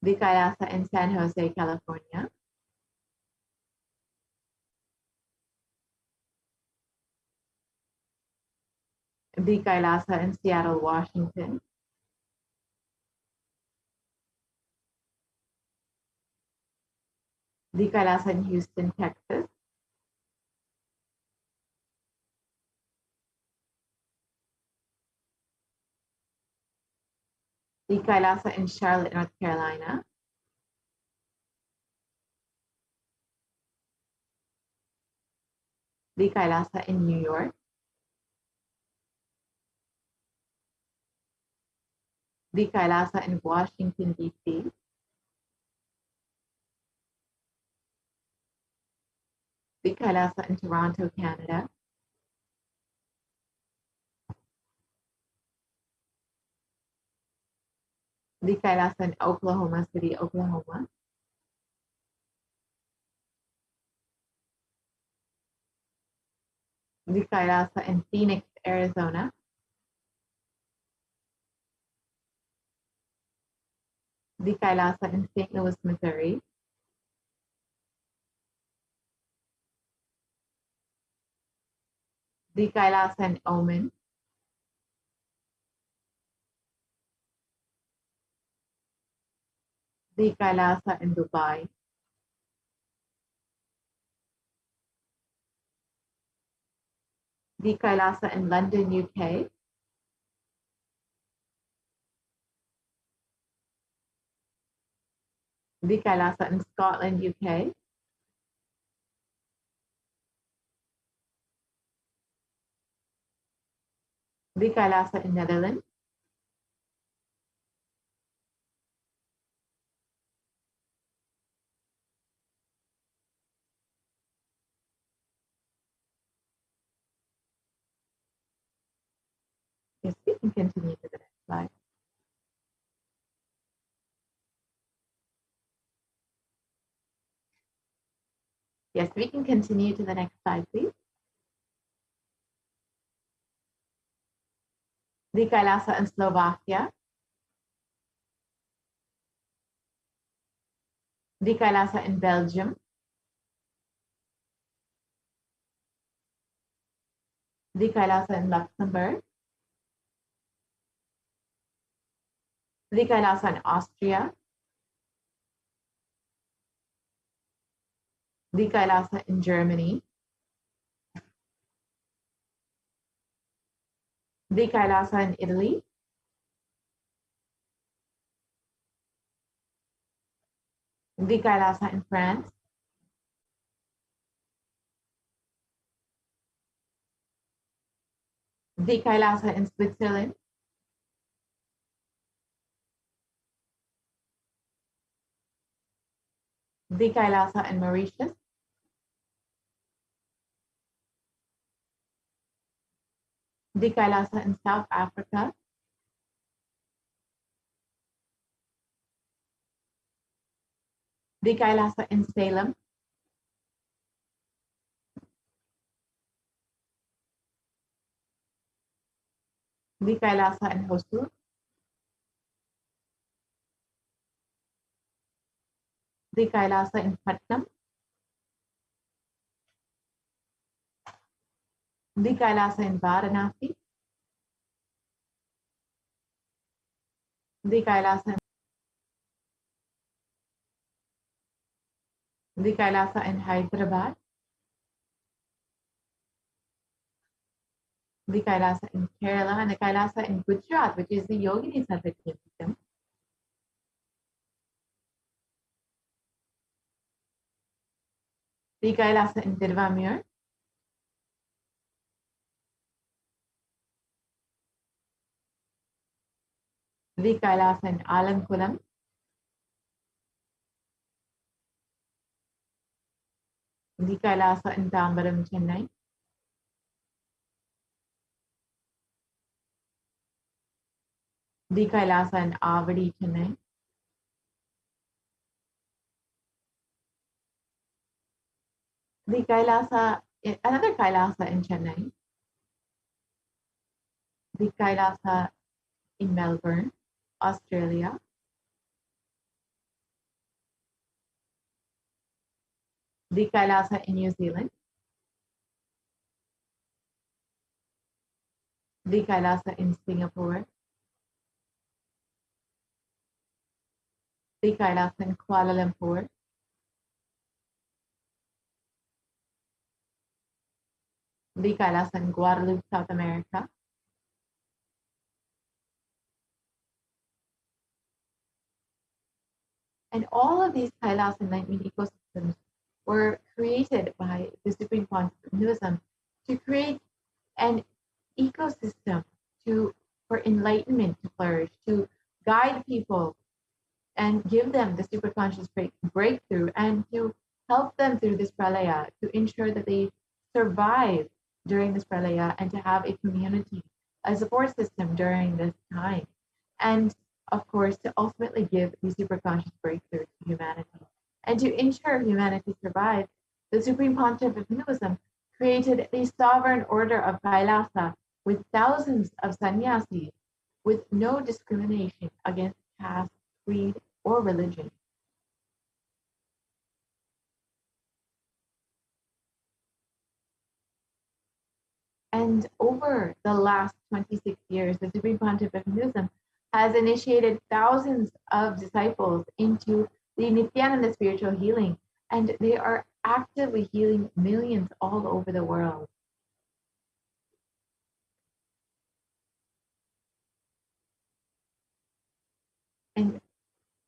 the Kailasa in San Jose, California, the Kailasa in Seattle, Washington, the Kailasa in Houston, Texas, the Kailasa in Charlotte, North Carolina, the Kailasa in New York, the Kailasa in Washington, D.C., the Kailasa in Toronto, Canada, the Kailasa in Oklahoma City, Oklahoma, the Kailasa in Phoenix, Arizona, the Kailasa in St. Louis, Missouri, the Kailasa in Oman, the Kailasa in Dubai, the Kailasa in London, UK, the Kailasa in Scotland, UK, the Kailasa in Netherlands, yes, we can continue to the next slide. Yes, we can continue to the next slide, please. The Kailasa in Slovakia, the Kailasa in Belgium, the Kailasa in Luxembourg, the Kailasa in Austria, the Kailasa in Germany, the Kailasa in Italy, the Kailasa in France, the Kailasa in Switzerland, the Kailasa in Mauritius, the Kailasa in South Africa, the Kailasa in Salem, the Kailasa in Hosur, the Kailasa in Patnam, the Kailasa in Varanasi, the Kailasa in Hyderabad, the Kailasa in Kerala, and the Kailasa in Gujarat, which is the Yogini Sarvakirtam, the Kailasa in Tiruvamur, the Kailasa in Alankulam, the Kailasa in Tambaram, Chennai, the Kailasa in Avadi, Chennai, the Kailasa another Kailasa in Chennai, the Kailasa in Melbourne, Australia, the Kailasa in New Zealand, the Kailasa in Singapore, the Kailasa in Kuala Lumpur, the Kailasa in Guadalupe, South America, and all of these Kailasa enlightenment ecosystems were created by the Supreme Concept of Hinduism to create an ecosystem for enlightenment to flourish, to guide people and give them the superconscious breakthrough, and to help them through this pralaya, to ensure that they survive during this pralaya, and to have a community, a support system during this time. And of course, to ultimately give the superconscious breakthrough to humanity. And to ensure humanity survives, the Supreme Pontiff of Hinduism created the sovereign order of Kailasa with thousands of sannyasis, with no discrimination against caste, creed, or religion. And over the last 26 years, the Supreme Pontiff of Hinduism has initiated thousands of disciples into the Nithyananda spiritual healing, and they are actively healing millions all over the world. And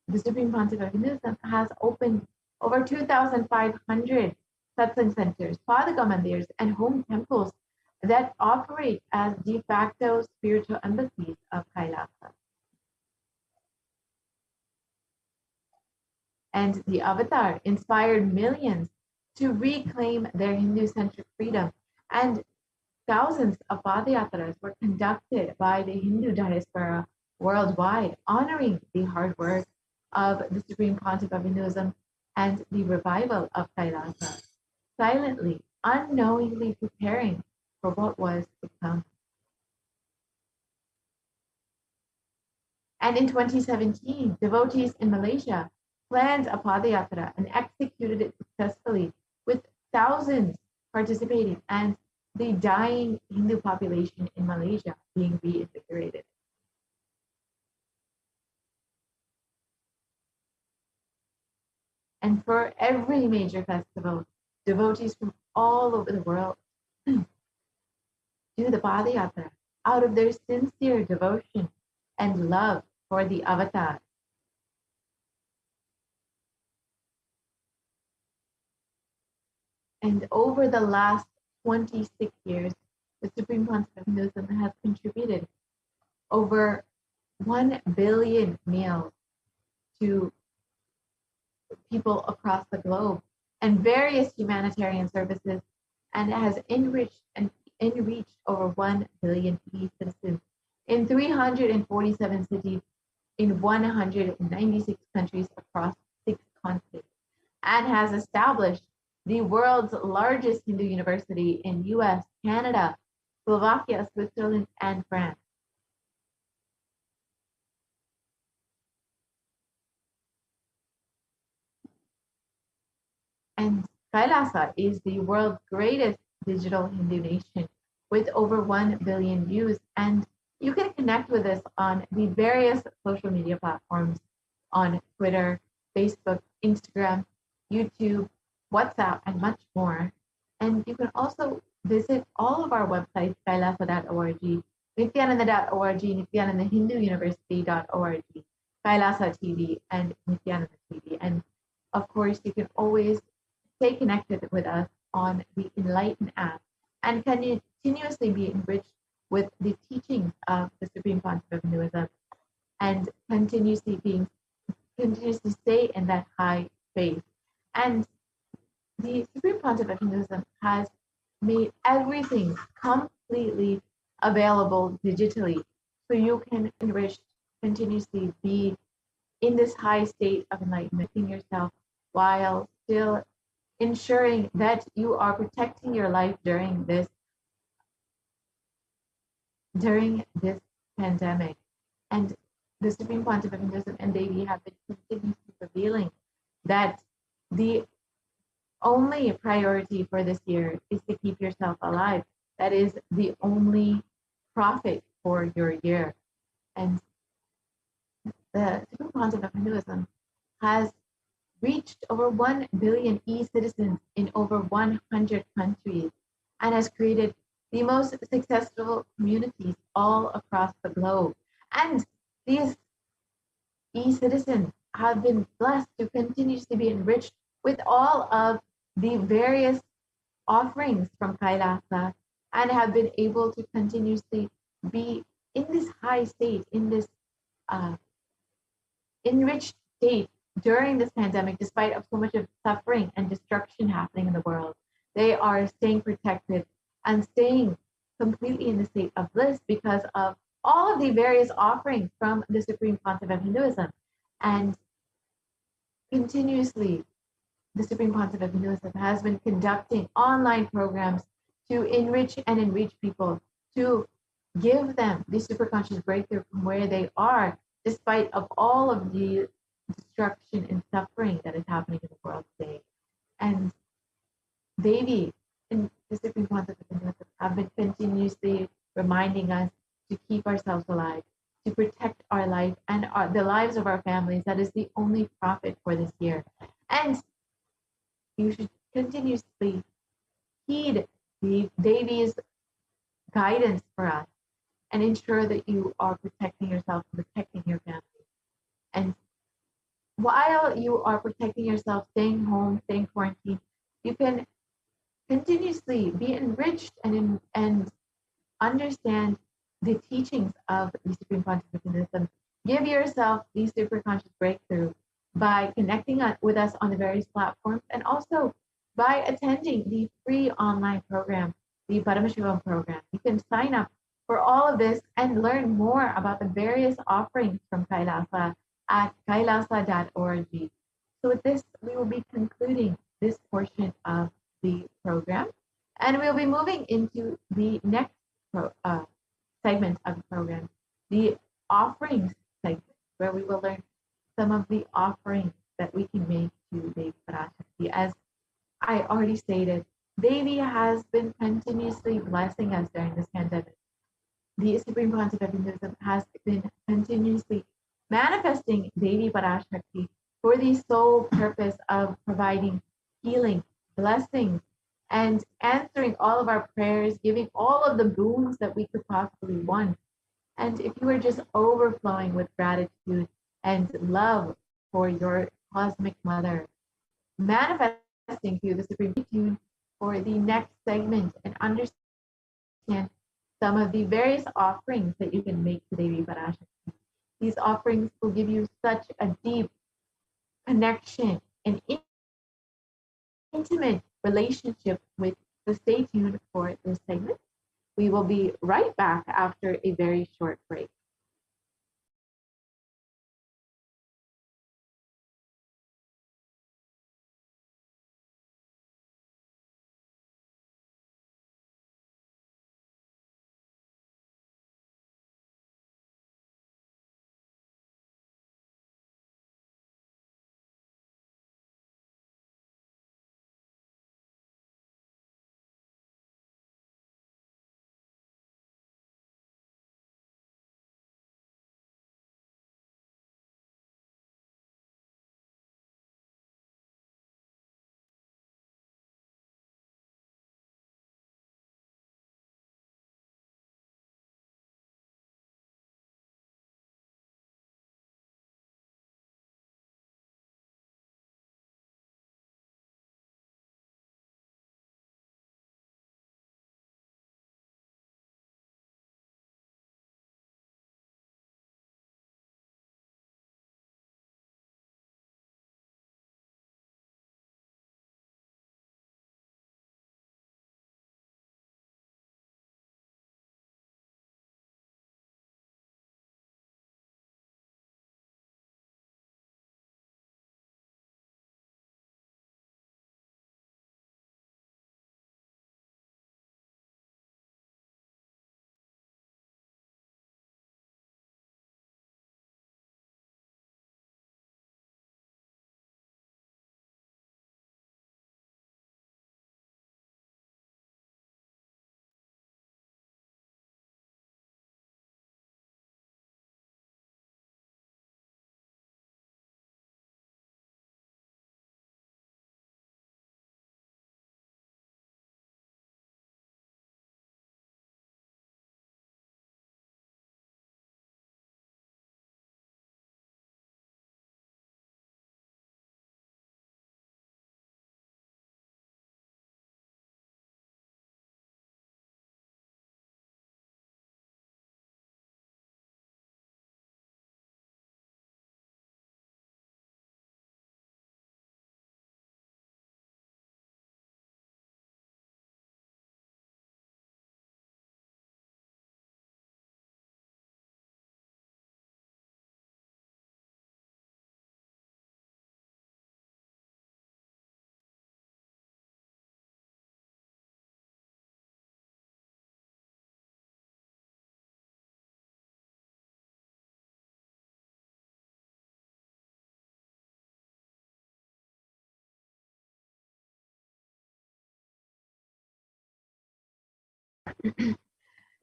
the Supreme Pontiff of Hinduism has opened over 2,500 satsang centers, Padaka mandirs, and home temples that operate as de facto spiritual embassies of Kailasa. And the avatar inspired millions to reclaim their Hindu-centric freedom, and thousands of padayatras were conducted by the Hindu diaspora worldwide, honoring the hard work of the Supreme Pontiff of Hinduism and the revival of Kailasa, silently, unknowingly preparing for what was to come. And in 2017, devotees in Malaysia planned a padayatra and executed it successfully, with thousands participating and the dying Hindu population in Malaysia being reinvigorated. And for every major festival, devotees from all over the world do the padayatra out of their sincere devotion and love for the avatar. And over the last 26 years, the Supreme Pontiff of Hinduism has contributed over 1 billion meals to people across the globe and various humanitarian services, and has enriched over 1 billion citizens in 347 cities in 196 countries across 6 continents, and has established the world's largest Hindu university in US, Canada, Slovakia, Switzerland, and France. And Kailasa is the world's greatest digital Hindu nation with over 1 billion views. And you can connect with us on the various social media platforms on Twitter, Facebook, Instagram, YouTube, WhatsApp, and much more. And you can also visit all of our websites, kailasa.org, nithyananda.org, nithyanandahinduuniversity.org, Kailasa TV, and Nithyananda TV. And of course, you can always stay connected with us on the Enlighten app and continuously be enriched with the teachings of the Supreme Pontiff of Hinduism, and continuously stay in that high faith. And the Supreme Pontiff of Hinduism has made everything completely available digitally, so you can continuously be in this high state of enlightenment in yourself while still ensuring that you are protecting your life during this pandemic. And the Supreme Pontiff of Hinduism and Devi have been continuously revealing that the only priority for this year is to keep yourself alive. That is the only profit for your year. And the Supreme Pontiff of Hinduism has reached over 1 billion e-citizens in over 100 countries and has created the most successful communities all across the globe. And these e-citizens have been blessed to continuously be enriched with all of the various offerings from Kailasa and have been able to continuously be in this high state, in this enriched state during this pandemic, despite of so much of suffering and destruction happening in the world. They are staying protected and staying completely in the state of bliss because of all of the various offerings from the Supreme Pontiff of Hinduism. And continuously, the Supreme Pontiff of Hinduism has been conducting online programs to enrich and enrich people, to give them the superconscious breakthrough from where they are, despite of all of the destruction and suffering that is happening in the world today. And Devi and the Supreme Pontiff of Hinduism have been continuously reminding us to keep ourselves alive, to protect our life and the lives of our families. That is the only profit for this year. And you should continuously heed the Devi's guidance for us and ensure that you are protecting yourself and protecting your family. And while you are protecting yourself, staying home, staying quarantined, you can continuously be enriched and understand the teachings of the Supreme Pontiff of Hinduism. Give yourself the superconscious breakthrough by connecting with us on the various platforms and also by attending the free online program, the Paramashivoham program. You can sign up for all of this and learn more about the various offerings from Kailasa at kailasa.org. So with this, we will be concluding this portion of the program, and we'll be moving into the next segment of the program, the offerings segment, where we will learn some of the offerings that we can make to Devi Parashakti. As I already stated, Devi has been continuously blessing us during this pandemic. The Supreme Pontiff of Hinduism has been continuously manifesting Devi Parashakti for the sole purpose of providing healing, blessings, and answering all of our prayers, giving all of the boons that we could possibly want. And if you are just overflowing with gratitude and love for your cosmic mother, manifesting through the Supreme Tune for the next segment and understand some of the various offerings that you can make to Devi Parashakti. These offerings will give you such a deep connection and intimate relationship with. So stay tuned for this segment. We will be right back after a very short break.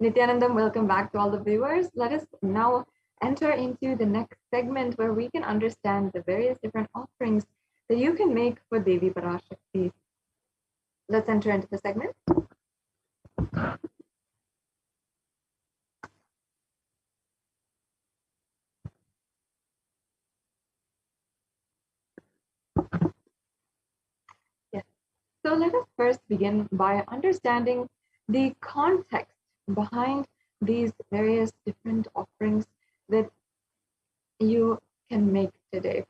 Nithyanandam, welcome back to all the viewers. Let us now enter into the next segment where we can understand the various different offerings that you can make for Devi Parashakti. Let's enter into the segment. Yes. So let us first begin by understanding the context behind these various different offerings that you can make today.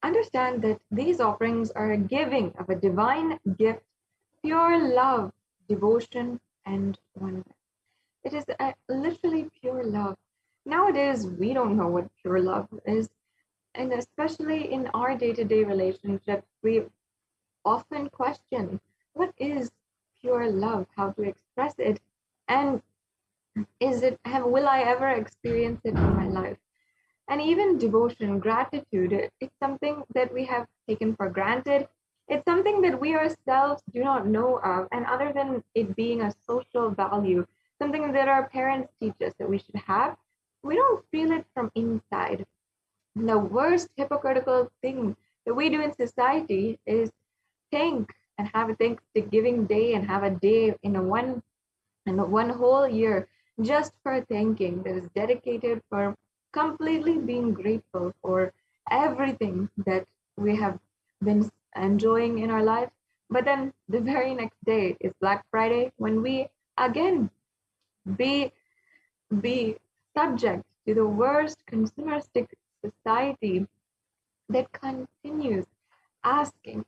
Understand that these offerings are a giving of a divine gift, pure love, devotion, and oneness. It is literally pure love. Nowadays, we don't know what pure love is. And especially in our day-to-day relationships, we often question what is pure love, how to express it, and will I ever experience it in my life? And even devotion, gratitude, it's something that we have taken for granted. It's something that we ourselves do not know of. And other than it being a social value, something that our parents teach us that we should have, we don't feel it from inside. The worst hypocritical thing that we do in society is think and have a Thanksgiving day and have a day in one whole year just for thanking that is dedicated for completely being grateful for everything that we have been enjoying in our life. But then the very next day is Black Friday, when we again be subject to the worst consumeristic society that continues asking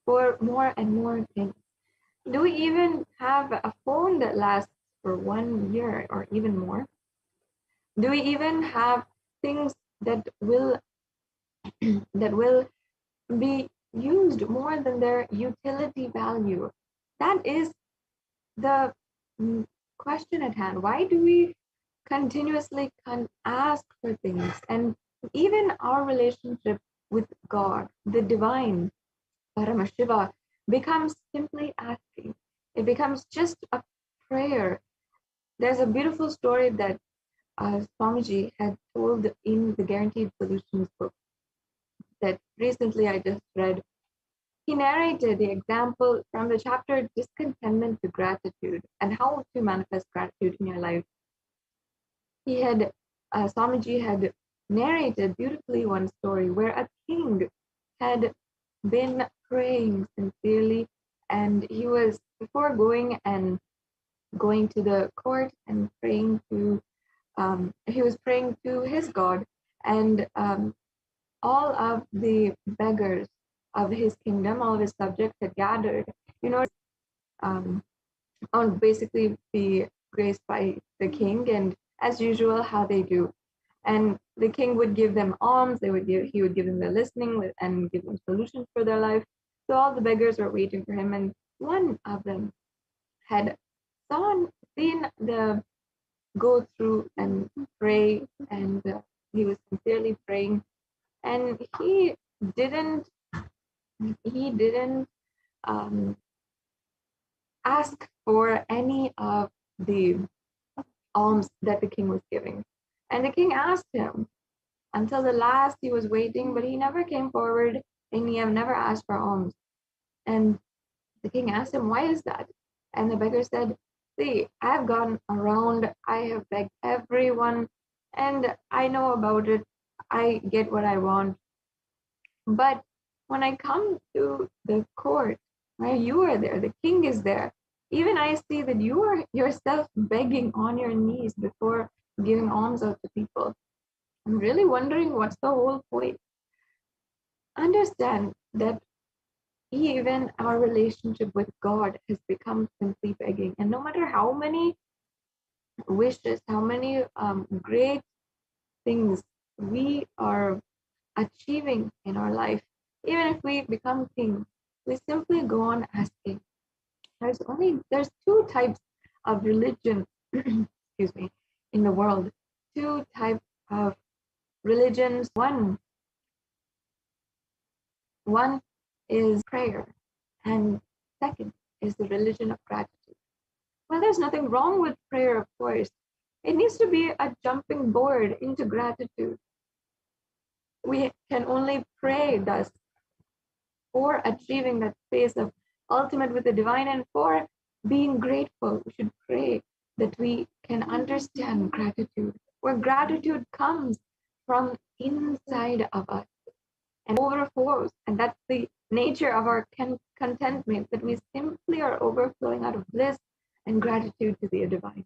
for more and more things. Do we even have a phone that lasts for 1 year or even more? Do we even have things that will be used more than their utility value? That is the question at hand. Why do we continuously ask for things? And even our relationship with God, the divine, Paramashiva, becomes simply asking. It becomes just a prayer. There's a beautiful story that Swamiji had told in the Guaranteed Solutions book that recently I just read. He narrated the example from the chapter Discontentment to Gratitude and how to manifest gratitude in your life. He had, Swamiji had narrated beautifully one story where a king had been praying sincerely, and he was, before going to the court and praying to, he was praying to his God, and all of the beggars of his kingdom, all of his subjects had gathered in order to basically be graced by the king, and as usual, how they do. And the king would give them alms, he would give them the listening and give them solutions for their life. So all the beggars were waiting for him, and one of them had seen the go through and pray, and he was sincerely praying, and he didn't ask for any of the alms that the king was giving. And the king asked him until the last. He was waiting, but he never came forward, and he never asked for alms. And the king asked him, why is that? And the beggar said, see, I've gone around, I have begged everyone, and I know about it. I get what I want. But when I come to the court where you are there, the king is there, even I see that you are yourself begging on your knees before giving alms out to people. I'm really wondering what's the whole point. Understand that even our relationship with God has become simply begging. And no matter how many wishes, how many great things we are achieving in our life, even if we become king, we simply go on asking. There's two types of religion, excuse me, in the world. Two types of religions. One is prayer, and second is the religion of gratitude. Well, there's nothing wrong with prayer, of course. It needs to be a jumping board into gratitude. We can only pray thus for achieving that space of ultimate with the divine and for being grateful. We should pray that we can understand gratitude, where gratitude comes from inside of us and overflows. And that's the nature of our contentment, that we simply are overflowing out of bliss and gratitude to the divine.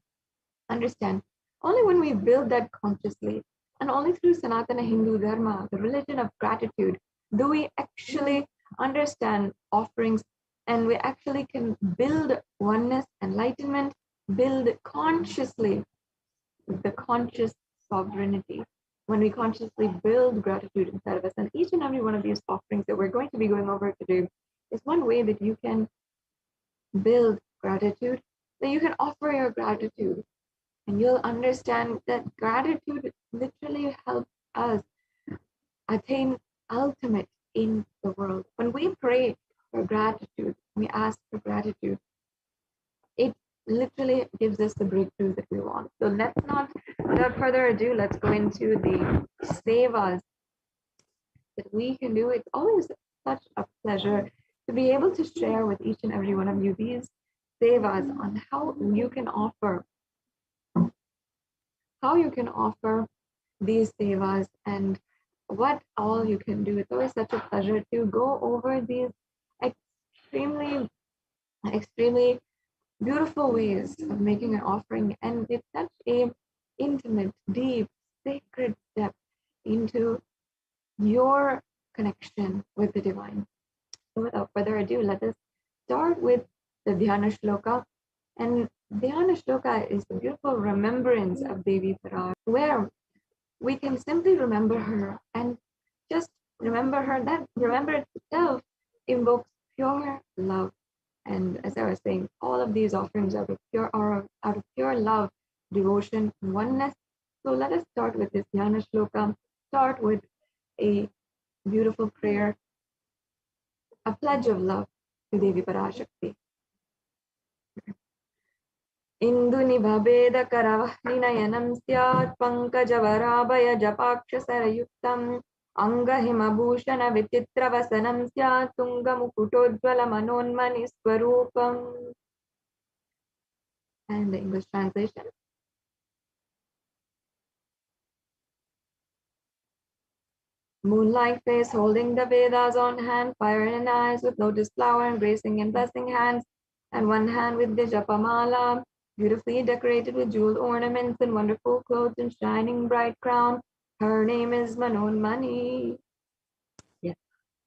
Understand, only when we build that consciously, and only through Sanatana Hindu Dharma, the religion of gratitude, do we actually understand offerings, and we actually can build oneness, enlightenment, build consciously the conscious sovereignty. When we consciously build gratitude inside of us, and each and every one of these offerings that we're going to be going over today is one way that you can build gratitude, that you can offer your gratitude, and you'll understand that gratitude literally helps us attain ultimate in the world. When we pray for gratitude, we ask for gratitude, it literally gives us the breakthrough that we want. So let's not, without further ado, let's go into the sevas that we can do. It's always such a pleasure to be able to share with each and every one of you these sevas on how you can offer these sevas and what all you can do. It's always such a pleasure to go over these extremely beautiful ways of making an offering, and it's such a intimate, deep, sacred step into your connection with the divine. So without further ado, let us start with the Dhyana Shloka. And Dhyana Shloka is the beautiful remembrance of Devi Parar, where we can simply remember her, and just remember her. That remember itself invokes pure love. And as I was saying, all of these offerings are out of pure love, devotion, oneness. So let us start with this Dhyana Shloka. Start with a beautiful prayer, a pledge of love to Devi Parashakti. Indunibhabeda karavahinayanam syat pankajavaraabhaya japakshasarayuktam angahimabhushana vichitravasanam syat tungamukutodjvala manonmani swarupam. And the English translation. Moonlight face holding the Vedas on hand, fire in eyes with lotus flower embracing and blessing hands, and one hand with the Japamala, beautifully decorated with jeweled ornaments and wonderful clothes and shining bright crown. Her name is Manonmani. Yes,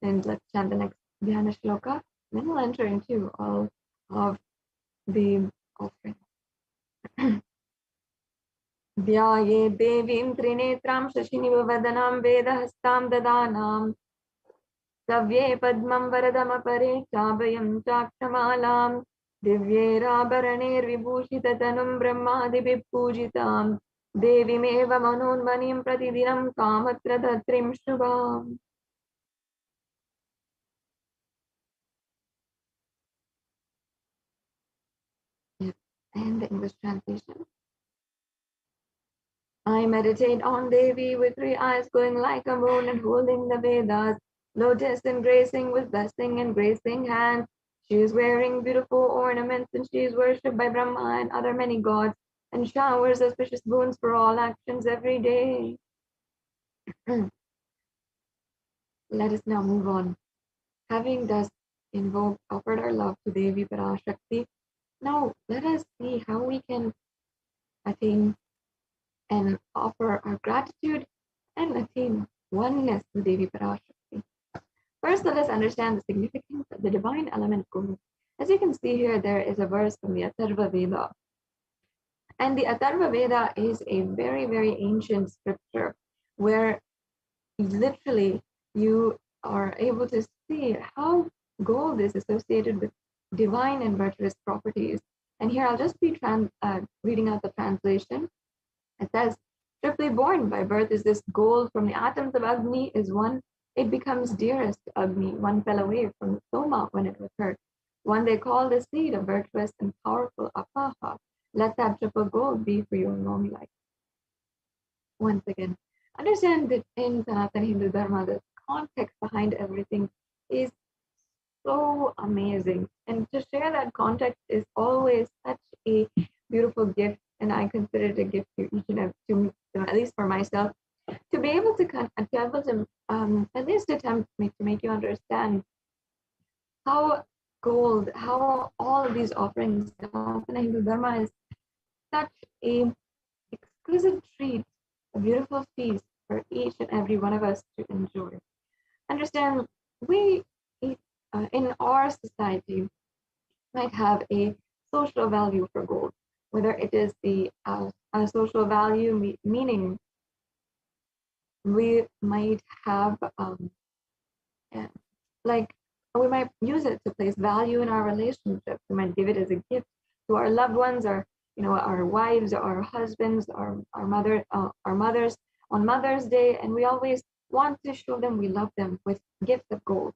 and let's chant the next Dhyana Shloka. Then we'll enter into all of the offering. Dhyaye devim trinetram shashinivavadanam vedahastam dadanam savye padmam varadamapare chabhayam chakshamalam divyerabaranir vibhushitanum brahmadibhip pujitam devimeva manonmanim pratidinam kamatradatrim shubham. Yes, and the English translation. I meditate on Devi with 3 eyes glowing like a moon and holding the Vedas, lotus embracing with blessing and gracing hands. She is wearing beautiful ornaments and she is worshipped by Brahma and other many gods and showers auspicious boons for all actions every day. Let us now move on. Having thus offered our love to Devi Parashakti, now let us see how we can attain and offer our gratitude and attain oneness with Devi Parashakti. First, let us understand the significance of the divine element Guru. As you can see here, there is a verse from the Atharva Veda. And the Atharva Veda is a very, very ancient scripture where literally you are able to see how gold is associated with divine and virtuous properties. And here I'll just be reading out the translation. It says, triply born by birth is this gold from the atoms of Agni is one. It becomes dearest to Agni. One fell away from Soma when it was hurt. one they call the seed of virtuous and powerful Apaha. Let that drip of gold be for your long life. Once again, understand that in Sanatana Hindu Dharma, the context behind everything is so amazing. And to share that context is always such a beautiful gift. And I consider it a gift to each and every, at least for myself, to be able to at least attempt to make you understand how gold, how all of these offerings, Sanatana Hindu Dharma is such a exquisite treat, a beautiful feast for each and every one of us to enjoy. Understand, we in our society might have a social value for gold, whether it is the social value meaning we might have like we might use it to place value in our relationship. We might give it as a gift to our loved ones, or our wives, our husbands, our mothers on Mother's Day, and we always want to show them we love them with gifts of gold.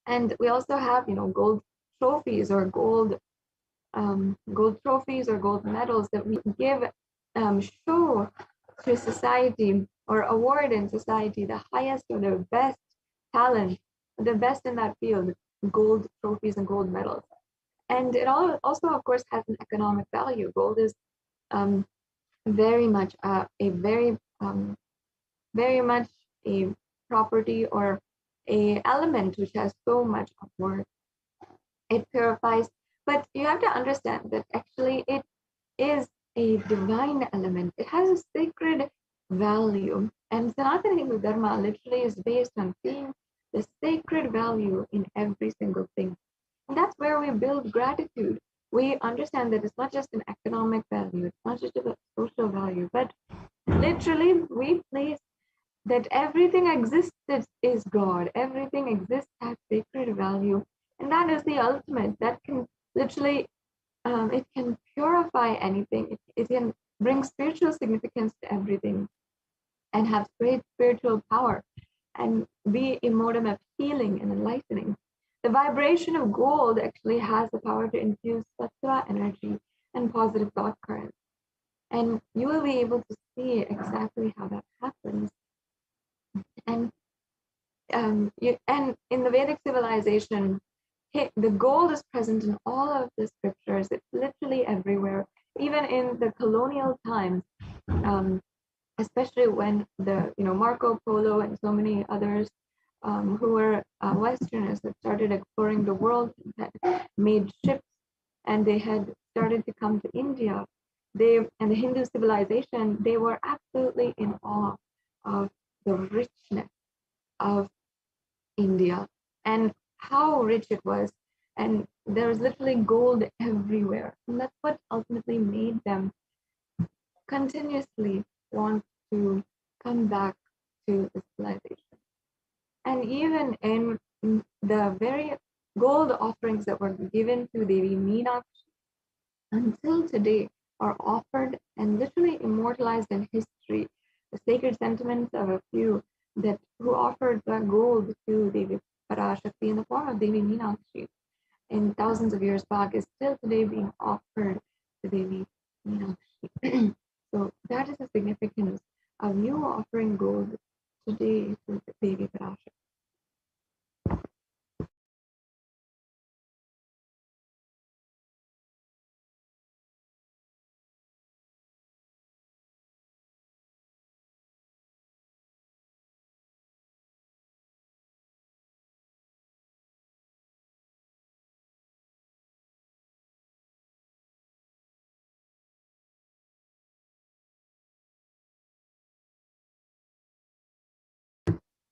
And we also have gold trophies or gold trophies or gold medals that we give, show to society or award in society the highest or the best talent, the best in that field, gold trophies and gold medals. And it also, of course, has an economic value. Gold is very much very much a property or a element which has so much of worth. It purifies, but you have to understand that actually it is a divine element. It has a sacred value, and Sanatana Hindu Dharma literally is based on seeing the sacred value in every single thing. And that's where we build gratitude. We understand that it's not just an economic value, it's not just about social value, but literally we place that everything exists is God. Everything exists has sacred value. And that is the ultimate. That can literally, it can purify anything. It can bring spiritual significance to everything and have great spiritual power and be a modem of healing and enlightening. The vibration of gold actually has the power to infuse sattva energy and positive thought currents. And you will be able to see exactly how that happens. And and in the Vedic civilization, the gold is present in all of the scriptures. It's literally everywhere, even in the colonial times, especially when the Marco Polo and so many others who were Westerners had started exploring the world, had made ships, and they had started to come to India. And the Hindu civilization, they were absolutely in awe of the richness of India and how rich it was. And there was literally gold everywhere. And that's what ultimately made them continuously want to come back to the civilization. And even in the very gold offerings that were given to Devi Meenakshi until today are offered and literally immortalized in history. The sacred sentiments of a few who offered the gold to Devi Parashakti in the form of Devi Meenakshi in thousands of years back is still today being offered to Devi Meenakshi. So that is the significance of you offering gold today to Devi Parashakti.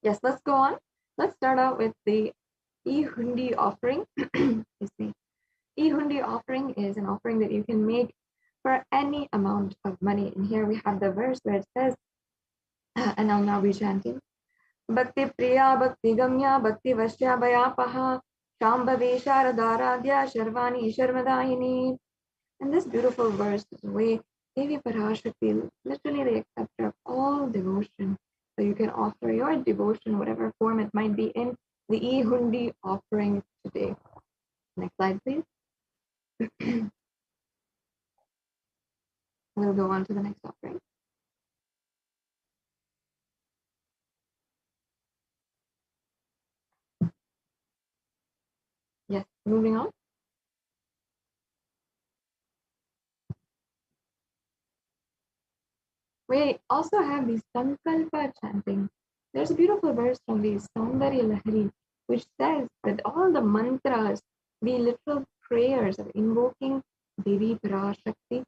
Yes, let's go on. Let's start out with the E-Hundi offering. E-Hundi offering is an offering that you can make for any amount of money. And here we have the verse where it says, and I'll now be chanting, Bhakti Priya, Bhakti Gamya, Bhakti Vashya Bhayapaha, Shambhavi Sharadharadhya, Sharvani Sharmadayini. And this beautiful verse is the way Devi Parashakti, literally the acceptor of all devotion. So you can offer your devotion, whatever form it might be, in the E-Hundi offering today. Next slide, please. We'll go on to the next offering. Yes, moving on. We also have the Sankalpa chanting. There's a beautiful verse from the Saundarya Lahari, which says that all the mantras, the literal prayers of invoking Devi Parashakti,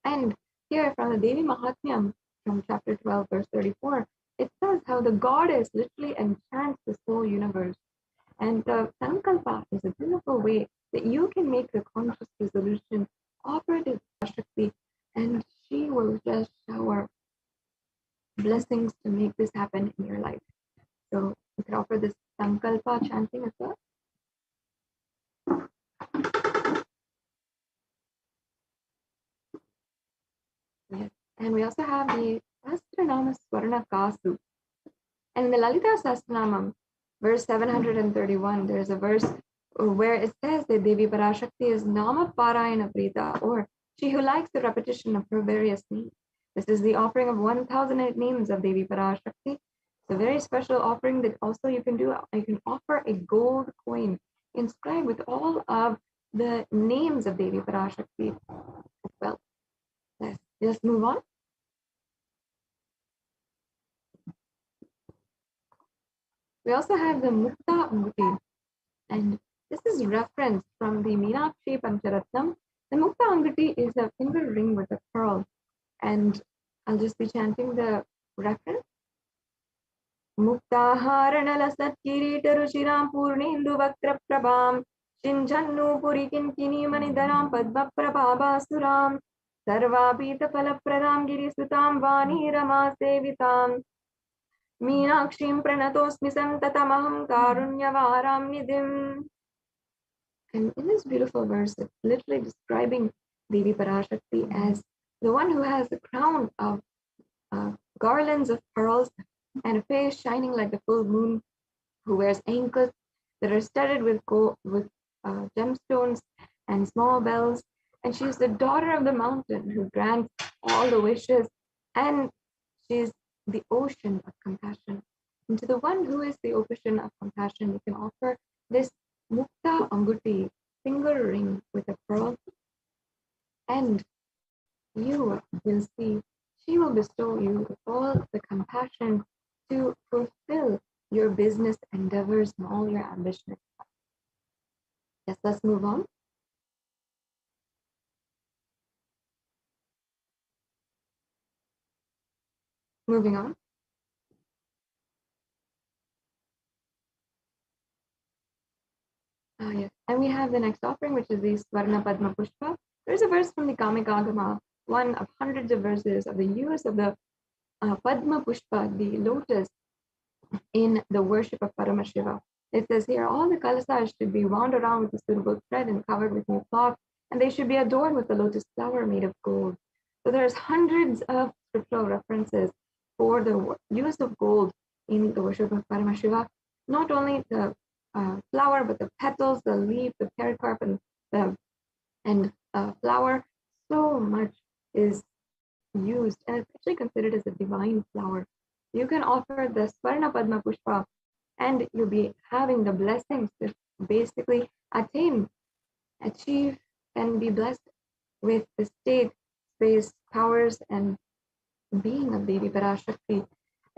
and here from the Devi Mahatmyam, from chapter 12, verse 34, it says how the goddess literally enchants this whole universe. And the Sankalpa is a beautiful way that you can make the conscious resolution, offer it to Parashakti, and she will just shower blessings to make this happen in your life. So you can offer this Sankalpa chanting as well. Yes. And we also have the Sastranama Swarna Kasu. And in the Lalita Sastranamam, verse 731, there's a verse where it says that Devi Parashakti is Nama Parayana Prita, or she who likes the repetition of her various names. This is the offering of 1008 names of Devi Parashakti. It's a very special offering that also you can do. You can offer a gold coin inscribed with all of the names of Devi Parashakti as well. Let's just move on. We also have the Mukta Anguti, and this is referenced from the Meenakshi Pancharatnam. The Mukta Anguti is a finger ring with a pearl, and I'll just be chanting the reference. Muktaharanala Satkirita Rushiram Purnindu Vakra Prabham Shinjannu Purikin Kini Manidaram Padma Prabhabasuram Sarvapita Palapradam Girisutam Vani Rama Sevitam Meenakshim Pranatosmi Santatamaham Karunyavaram Nidhim. And in this beautiful verse, it's literally describing Devi Parashakti as the one who has the crown of garlands of pearls and a face shining like the full moon, who wears anklets that are studded with gemstones and small bells. And she's the daughter of the mountain who grants all the wishes, and she's the ocean of compassion. And to the one who is the ocean of compassion, you can offer this Mukta Anguti finger ring with a pearl, and you will see she will bestow you with all the compassion to fulfill your business endeavors and all your ambitions. Yes, let's move on. Moving on. Yes, and we have the next offering, which is the Swarna Padma Pushpa. There's a verse from the Kamikagama, one of hundreds of verses of the use of the Padma Pushpa, the lotus, in the worship of Paramashiva. It says here, all the kalasas should be wound around with a suitable thread and covered with new cloth, and they should be adorned with a lotus flower made of gold. So there's hundreds of scriptural references for the use of gold in the worship of Paramashiva. Not only the flower, but the petals, the leaf, the pericarp, and the flower. So much is used, and it's actually considered as a divine flower. You can offer the Swarna Padma Pushpa, and you'll be having the blessings to basically achieve, and be blessed with the state, space, powers, and being of Devi Parashakti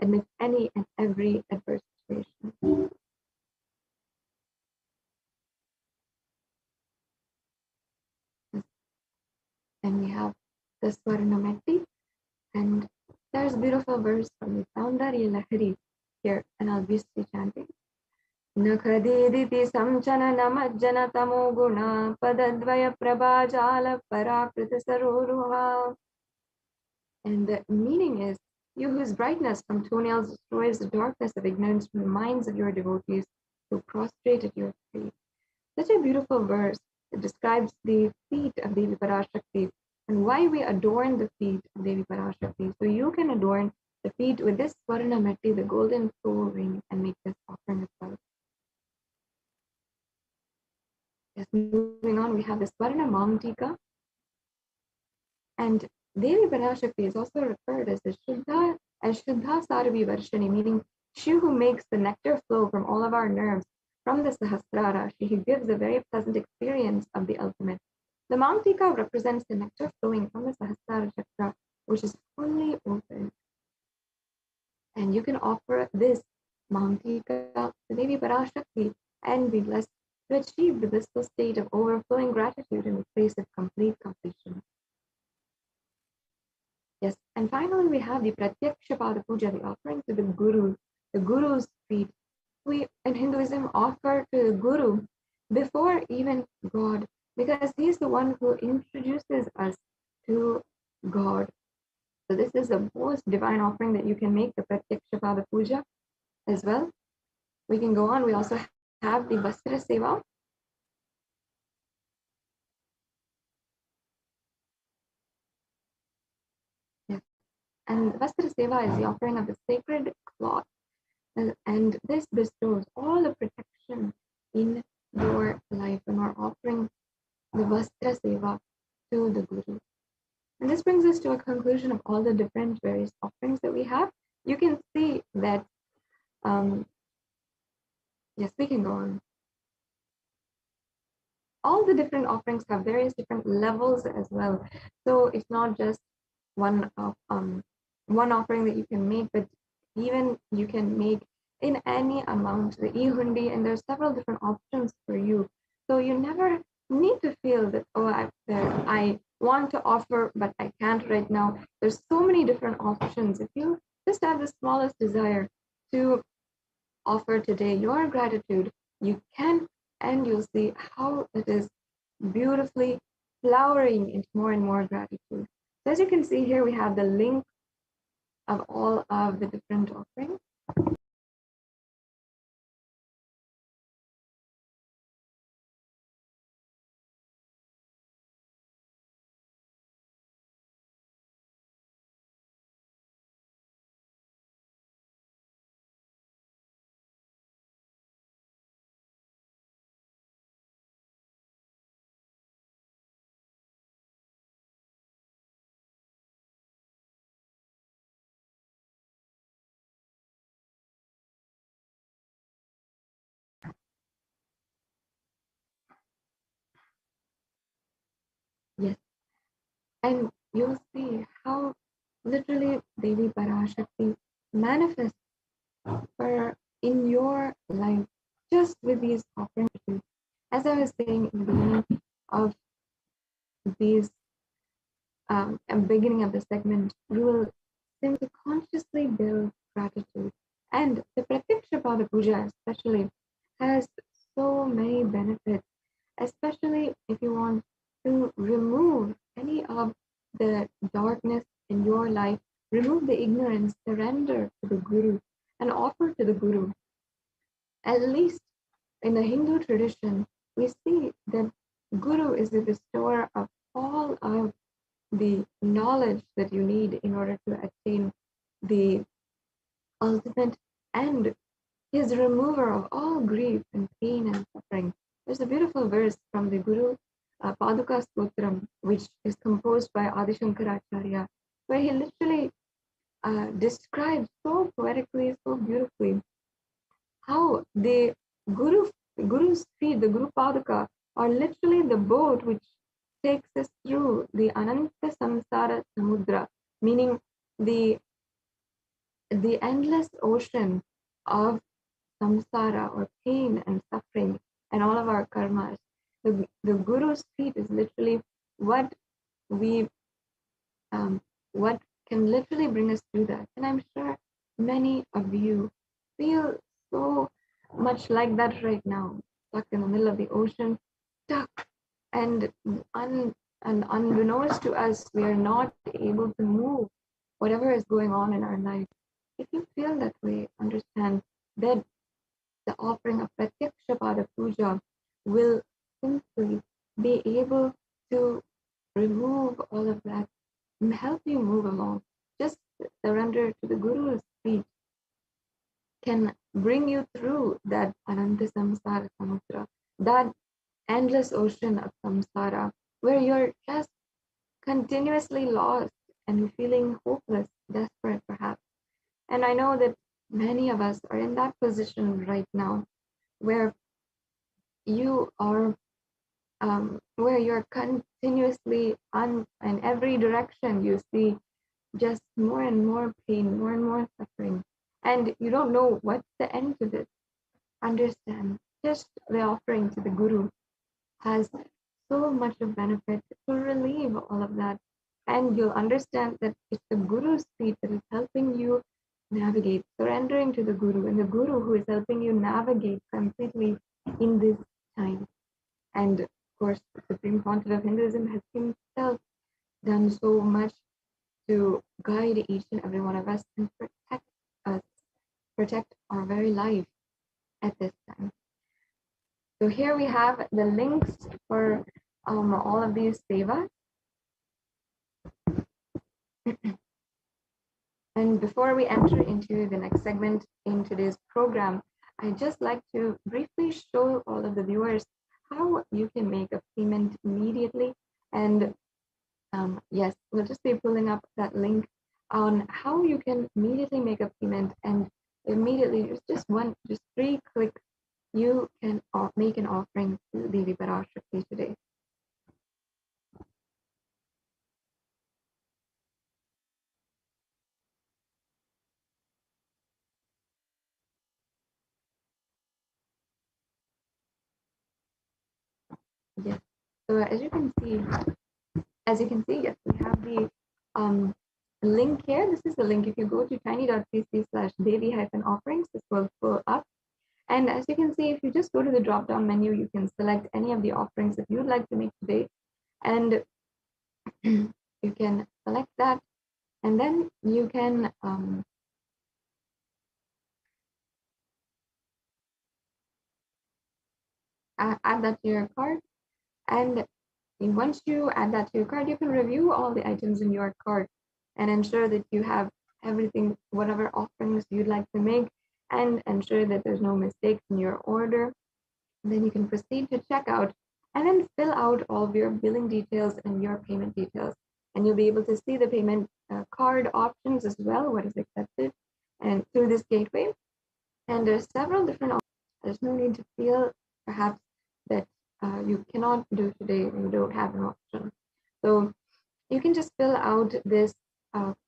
amidst any and every adverse situation. And we have the Swarna Metti, and there's a beautiful verse from the Saundarya Lahari here, and I'll be chanting. Nakhadiditi samchana namajjana tamo guna padadvaya prabhajala parakrita saroruha. And the meaning is, you whose brightness from toenails destroys the darkness of ignorance from the minds of your devotees who prostrate at your feet. Such a beautiful verse. It describes the feet of Devi Parashakti and why we adorn the feet of Devi Parashakti. So you can adorn the feet with this Swarna Metti, the golden soul ring, and make this offering as well. Yes, moving on, we have the Swarna Mamtika. And Devi Parashakti is also referred as the Shuddha Saravi Varshani, meaning she who makes the nectar flow from all of our nerves from the Sahasrara. She who gives a very pleasant experience of the ultimate. The Mamtika represents the nectar flowing from the Sahasrara Chakra, which is fully open. And you can offer this Mamtika to Devi Parashakti and be blessed to achieve the blissful state of overflowing gratitude in the place of complete completion. Yes, and finally we have the Pratyaksha Pada Puja, the offering to the Guru's feet. We in Hinduism offer to the Guru before even God, because he's the one who introduces us to God. So this is the most divine offering that you can make, the Pratyaksha Pada Puja as well. We can go on. We also have the Vastra Seva. Yes. And Vastra Seva is the offering of the sacred cloth. And this bestows all the protection in your life when we're offering the Vastra Seva to the Guru. And this brings us to a conclusion of all the different various offerings that we have. You can see that, yes, we can go on. All the different offerings have various different levels as well. So it's not just one offering that you can make, but even you can make in any amount the e-hundi, and there's several different options for you. So you never need to feel that, oh, I want to offer, but I can't right now. There's so many different options. If you just have the smallest desire to offer today your gratitude, you can, and you'll see how it is beautifully flowering into more and more gratitude. So as you can see here, we have the link of all of the different offerings. Yes, and you'll see how literally Devi Parashakti manifests for in your life just with these offerings. As I was saying in the beginning of these beginning of the segment, you will simply consciously build gratitude. And the Pratyaksha Pada Puja especially has so many benefits, especially if you want to remove any of the darkness in your life, remove the ignorance, surrender to the Guru, and offer to the Guru. At least in the Hindu tradition, we see that Guru is the bestower of all of the knowledge that you need in order to attain the ultimate, and his remover of all grief and pain and suffering. There's a beautiful verse from the Guru Paduka Stotram, which is composed by Adi Shankaracharya, where he literally describes so poetically, so beautifully, how the Guru's feet, the Guru Paduka, are literally the boat which takes us through the Ananta Samsara Samudra, meaning the endless ocean of samsara or pain and suffering and all of our karmas. The Guru's feet is literally what we what can literally bring us through that. And I'm sure many of you feel so much like that right now, stuck in the middle of the ocean, stuck, and unbeknownst to us, we are not able to move whatever is going on in our life. If you feel that way, understand that the offering of Pratyaksha Pada Puja will simply be able to remove all of that and help you move along. Just surrender to the Guru's feet can bring you through that Ananta Samsara Samudra, that endless ocean of samsara, where you're just continuously lost and feeling hopeless, desperate perhaps. And I know that many of us are in that position right now, where you are, where you're continuously in every direction you see just more and more pain, more and more suffering, and you don't know what's the end to this. Understand, just the offering to the Guru has so much of benefit to relieve all of that. And you'll understand that it's the Guru's feet that is helping you navigate, surrendering to the Guru, and the Guru who is helping you navigate completely in this time. And of course, the Supreme Pontiff of Hinduism has himself done so much to guide each and every one of us and protect us, protect our very life at this time. So here we have the links for all of these sevas. And before we enter into the next segment in today's program, I'd just like to briefly show all of the viewers how you can make a payment immediately. And yes, we'll just be pulling up that link on how you can immediately make a payment, and immediately just 3 clicks, you can make an offering to Devi Parashakti today. Yes. So as you can see, yes, we have the link here. This is the link. If you go to tiny.cc/Devi-offerings, this will pull up. And as you can see, if you just go to the drop-down menu, you can select any of the offerings that you'd like to make today. And you can select that. And then you can add that to your cart. And once you add that to your cart, you can review all the items in your cart and ensure that you have everything, whatever offerings you'd like to make, and ensure that there's no mistakes in your order. And then you can proceed to checkout and then fill out all of your billing details and your payment details. And you'll be able to see the payment card options as well, what is accepted, and through this gateway. And there's several different options. There's no need to feel perhaps that you cannot do today and you don't have an option. So you can just fill out this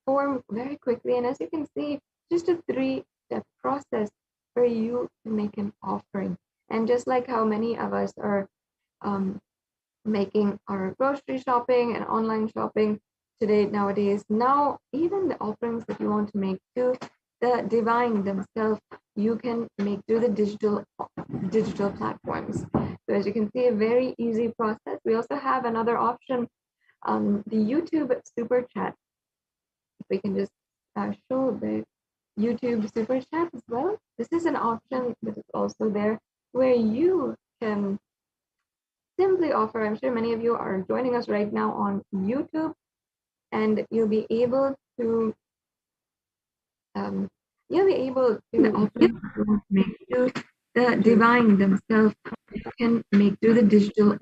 form very quickly. And as you can see, just a 3-step process for you to make an offering. And just like how many of us are making our grocery shopping and online shopping today, nowadays, now even the offerings that you want to make to the divine themselves, you can make through the digital platforms. So as you can see, a very easy process. We also have another option, the YouTube Super Chat. If we can just show the YouTube Super Chat as well. This is an option that is also there where you can simply offer. I'm sure many of you are joining us right now on YouTube, and you'll be able to make to the divine themselves. You can make through the digital.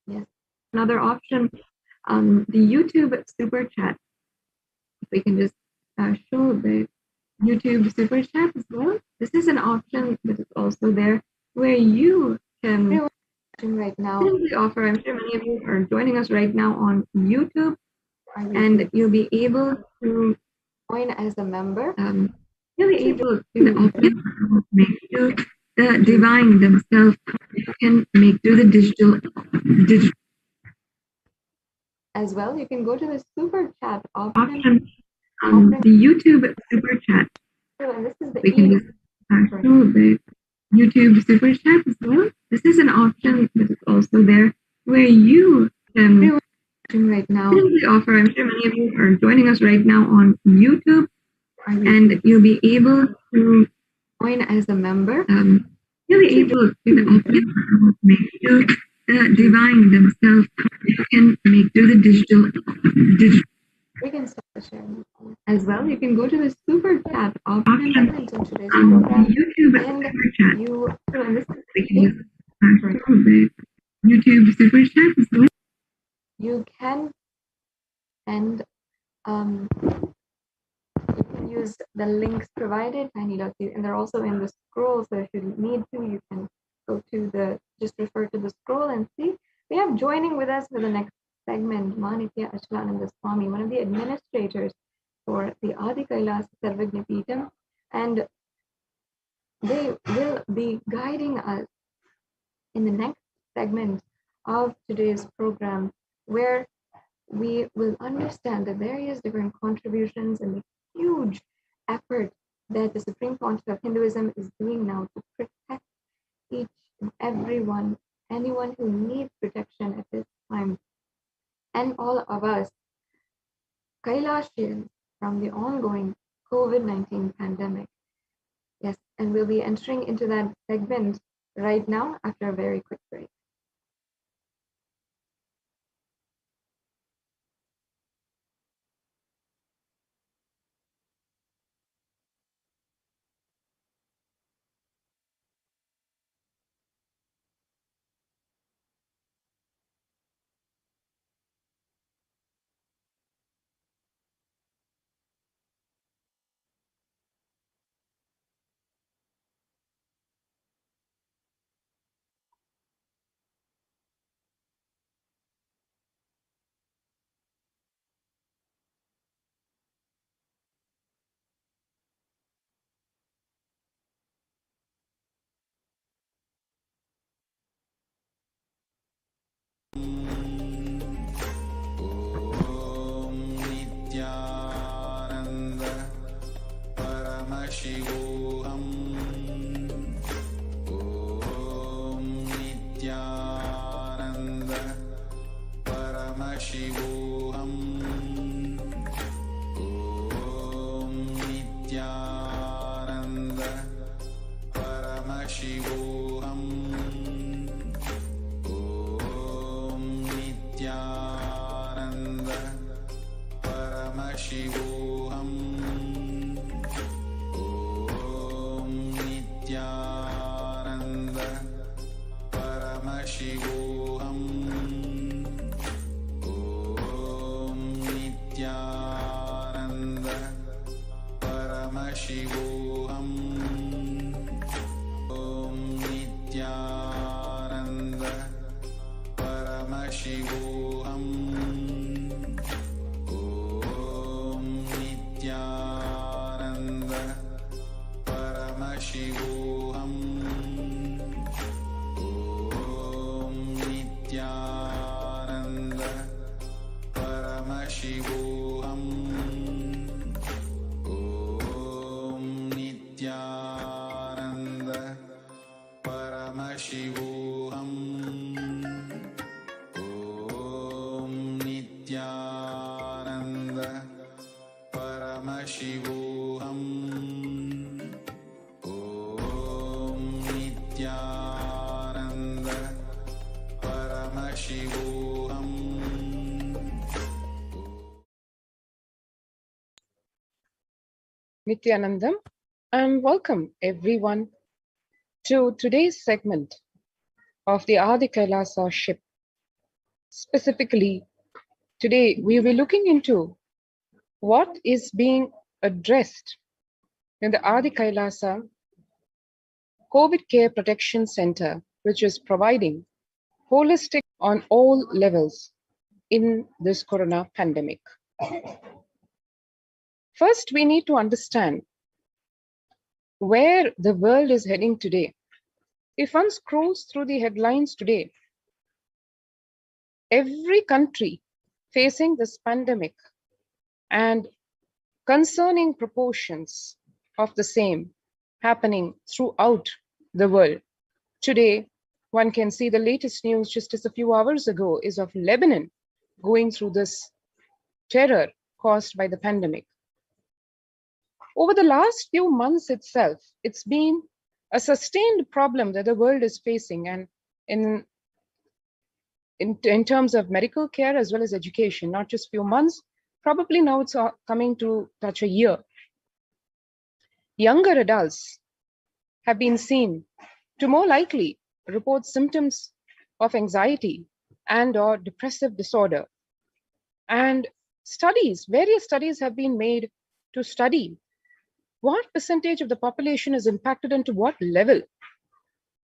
Yes, another option, the YouTube Super Chat. If we can just show the YouTube Super Chat as well. This is an option that is also there where you can right now offer. I'm sure many of you are joining us right now on YouTube, and you'll be able to join as a member. You'll be able to make to the divine themselves. You can make through the digital as well. You can go to the Super Chat option. The YouTube Super Chat. And this is the we can just show the YouTube Super Chat as well. This is an option that is also there where you can right now offer. I'm sure many of you are joining us right now on YouTube, and you'll be able to join as a member. You'll be able to make sure the divine themselves can make through the digital We can start the share as well. You can go to the super chat option in today's program, and you YouTube super chat as well. You can, and you can use the links provided by Nilati, and they're also in the scroll. So if you need to, you can go to just refer to the scroll and see. We have joining with us for the next segment, Manitya Ashlananda Swami, one of the administrators for the Adi Kailas Sarvagnipitam, and they will be guiding us in the next segment of today's program, where we will understand the various different contributions and the huge effort that the Supreme Council of Hinduism is doing now to protect each and everyone, anyone who needs protection at this time, and all of us, Kailashians, from the ongoing COVID-19 pandemic. Yes, and we'll be entering into that segment right now after a very quick break. Nithyananda Paramashivoham. Om Nithyananda Paramashivoham. Om Nithyananda Paramashivoham. Om Nithyananda Paramashivoham. Om Nithyananda Paramashivoham. Om Nithyananda Paramashivoham. Om Nithyananda Paramashivoham. Om Nithyananda Paramashivoham. Om Nithyananda Paramashivoham. Om Nithyananda Paramashivoham. Om Nithyananda Paramashivoham. Om Nithyananda Paramashivoham. Nithyanandam, and welcome everyone to today's segment of the Adi Kailasa ship. Specifically, today we will be looking into what is being addressed in the Adi Kailasa COVID Care Protection Center, which is providing holistic on all levels in this corona pandemic. First, we need to understand where the world is heading today. If one scrolls through the headlines today, every country facing this pandemic and concerning proportions of the same happening throughout the world. Today, one can see the latest news just as a few hours ago is of Lebanon going through this terror caused by the pandemic. Over the last few months itself, it's been a sustained problem that the world is facing, and in terms of medical care as well as education, not just few months, probably now it's coming to touch a year. Younger adults have been seen to more likely report symptoms of anxiety and or depressive disorder. And various studies have been made to study what percentage of the population is impacted and to what level.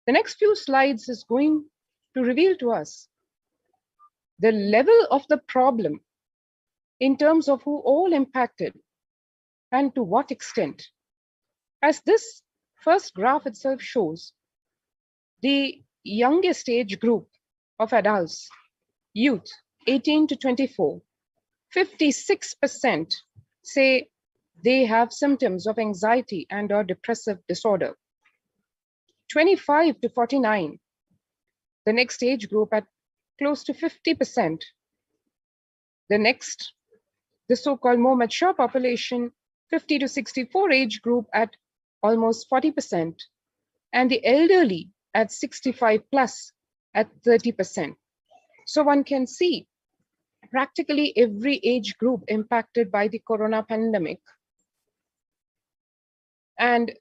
The next few slides is going to reveal to us the level of the problem in terms of who all impacted and to what extent. As this first graph itself shows, the youngest age group of adults, youth, 18 to 24, 56% say they have symptoms of anxiety and or depressive disorder. 25 to 49, the next age group at close to 50%. The so-called more mature population, 50 to 64 age group at almost 40%, and the elderly at 65 plus at 30%. So one can see practically every age group impacted by the corona pandemic. And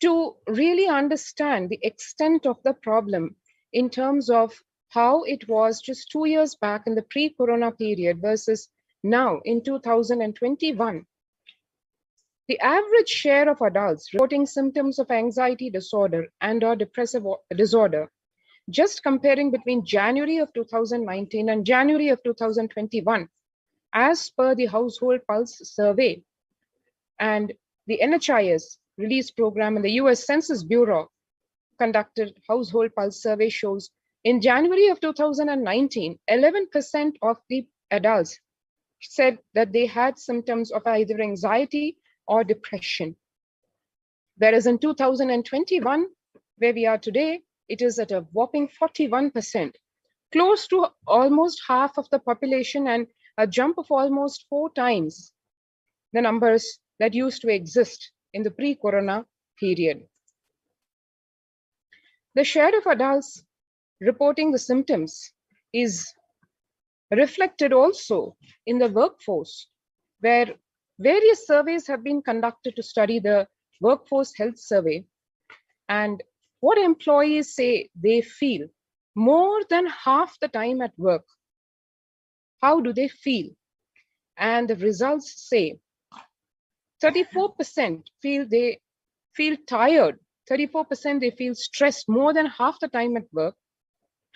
to really understand the extent of the problem in terms of how it was just 2 years back in the pre-corona period versus now in 2021, the average share of adults reporting symptoms of anxiety disorder and or depressive disorder, just comparing between January of 2019 and January of 2021, as per the Household Pulse survey and the NHIS release program and the US Census Bureau conducted Household Pulse survey shows in January of 2019, 11% of the adults said that they had symptoms of either anxiety or depression. Whereas in 2021, where we are today, it is at a whopping 41%, close to almost half of the population and a jump of almost 4 times the numbers that used to exist in the pre-corona period. The share of adults reporting the symptoms is reflected also in the workforce, where various surveys have been conducted to study the workforce health survey and what employees say they feel more than half the time at work. How do they feel? And the results say 34% feel they feel tired, 34% they feel stressed more than half the time at work,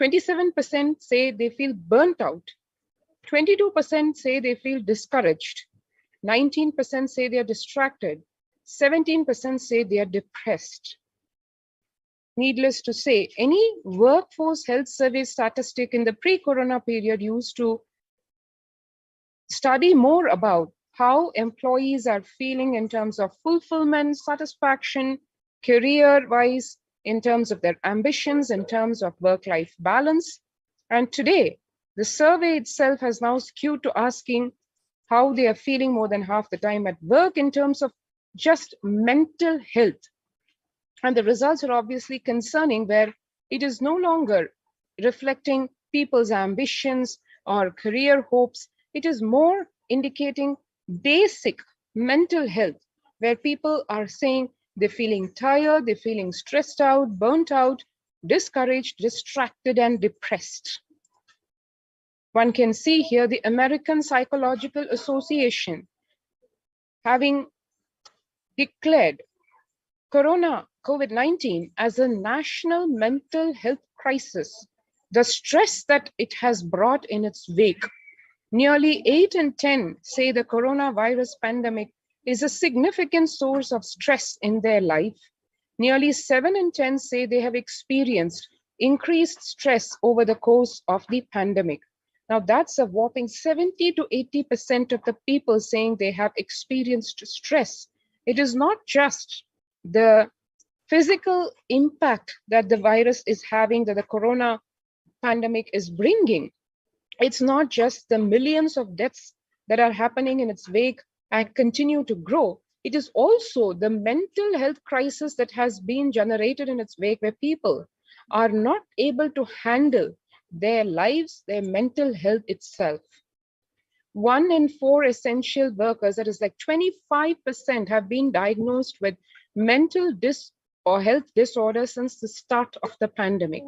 27% say they feel burnt out, 22% say they feel discouraged, 19% say they are distracted, 17% say they are depressed. Needless to say, any workforce health survey statistic in the pre-corona period used to study more about how employees are feeling in terms of fulfillment, satisfaction, career-wise, in terms of their ambitions, in terms of work-life balance. And today, the survey itself has now skewed to asking how they are feeling more than half the time at work in terms of just mental health. And the results are obviously concerning, where it is no longer reflecting people's ambitions or career hopes. It is more indicating basic mental health, where people are saying they're feeling tired, they're feeling stressed out, burnt out, discouraged, distracted, and depressed. One can see here the American Psychological Association having declared COVID-19 as a national mental health crisis. The stress that it has brought in its wake. Nearly 8 in 10 say the coronavirus pandemic is a significant source of stress in their life. Nearly 7 in 10 say they have experienced increased stress over the course of the pandemic. Now that's a whopping 70 to 80% of the people saying they have experienced stress. It is not just the physical impact that the virus is having, that the corona pandemic is bringing. It's not just the millions of deaths that are happening in its wake and continue to grow. It is also the mental health crisis that has been generated in its wake, where people are not able to handle their lives, their mental health itself. 1 in 4 essential workers, that is like 25%, have been diagnosed with mental or health disorders since the start of the pandemic.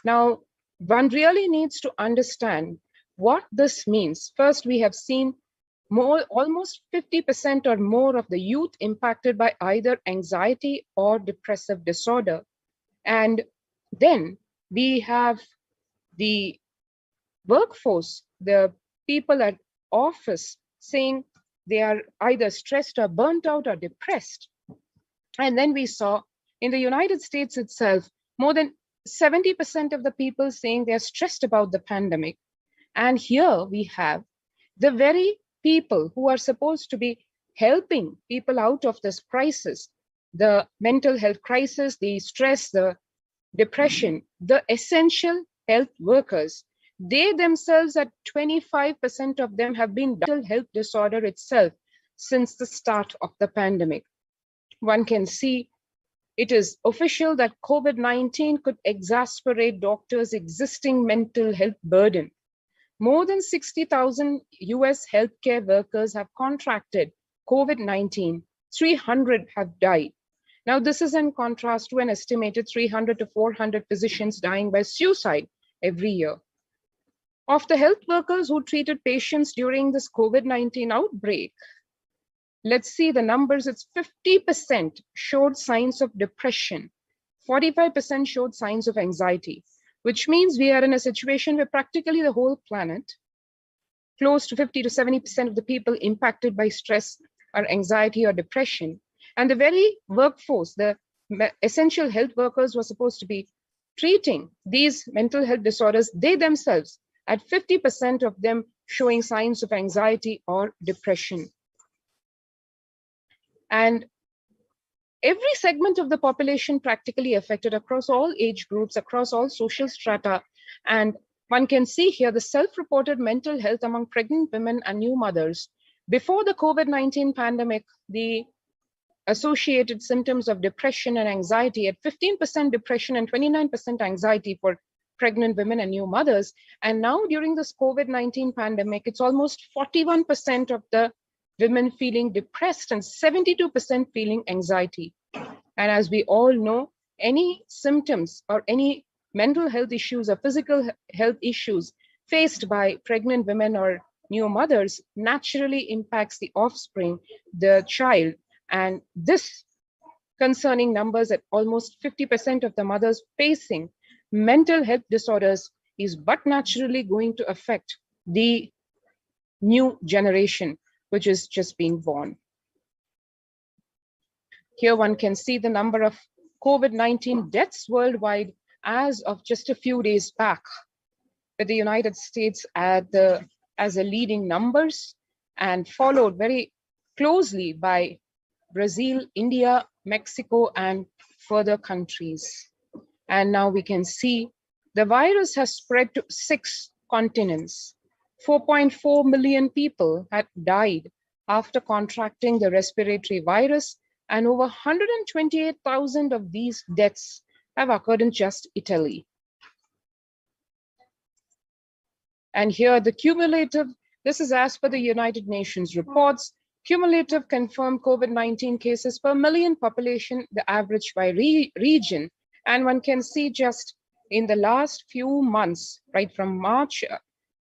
Now, one really needs to understand what this means. First, we have seen almost 50% or more of the youth impacted by either anxiety or depressive disorder. And then we have the workforce, the people at office saying they are either stressed or burnt out or depressed. And then we saw in the United States itself, more than 70% of the people saying they're stressed about the pandemic. And here we have the very people who are supposed to be helping people out of this crisis, the mental health crisis, the stress, the depression, the essential health workers. They themselves, at 25% of them, have been mental health disorder itself since the start of the pandemic. One can see it is official that COVID-19 could exacerbate doctors' existing mental health burden. More than 60,000 US healthcare workers have contracted COVID-19. 300 have died. Now, this is in contrast to an estimated 300 to 400 physicians dying by suicide every year. Of the health workers who treated patients during this COVID-19 outbreak, let's see the numbers. It's 50% showed signs of depression, 45% showed signs of anxiety, which means we are in a situation where practically the whole planet, close to 50 to 70% of the people impacted by stress or anxiety or depression. And the very workforce, the essential health workers were supposed to be treating these mental health disorders, they themselves, at 50% of them showing signs of anxiety or depression. And every segment of the population practically affected across all age groups, across all social strata. And one can see here the self-reported mental health among pregnant women and new mothers. Before the COVID-19 pandemic, the associated symptoms of depression and anxiety at 15% depression and 29% anxiety for pregnant women and new mothers. And now during this COVID-19 pandemic, it's almost 41% of the women feeling depressed and 72% feeling anxiety. And as we all know, any symptoms or any mental health issues or physical health issues faced by pregnant women or new mothers naturally impacts the offspring, the child. And this concerning numbers at almost 50% of the mothers facing mental health disorders is but naturally going to affect the new generation, which is just being born. Here one can see the number of COVID-19 deaths worldwide as of just a few days back, with the United States as a leading numbers and followed very closely by Brazil, India, Mexico, and further countries. And now we can see the virus has spread to 6 continents. 4.4 million people had died after contracting the respiratory virus, and over 128,000 of these deaths have occurred in just Italy. And here the cumulative, this is as per the United Nations reports, cumulative confirmed COVID-19 cases per million population, the average by region. And one can see just in the last few months, right from March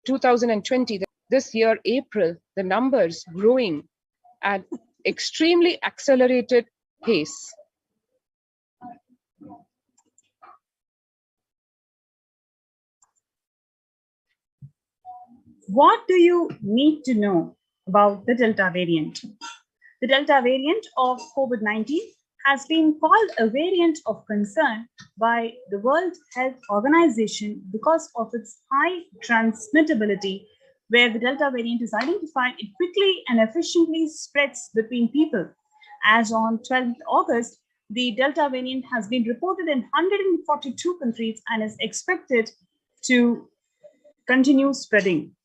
2020, this year, April, the numbers growing at extremely accelerated pace. What do you need to know about the Delta variant? The Delta variant of COVID-19 has been called a variant of concern by the World Health Organization because of its high transmittability, where the Delta variant is identified, it quickly and efficiently spreads between people. As on 12th August, the Delta variant has been reported in 142 countries and is expected to continue spreading.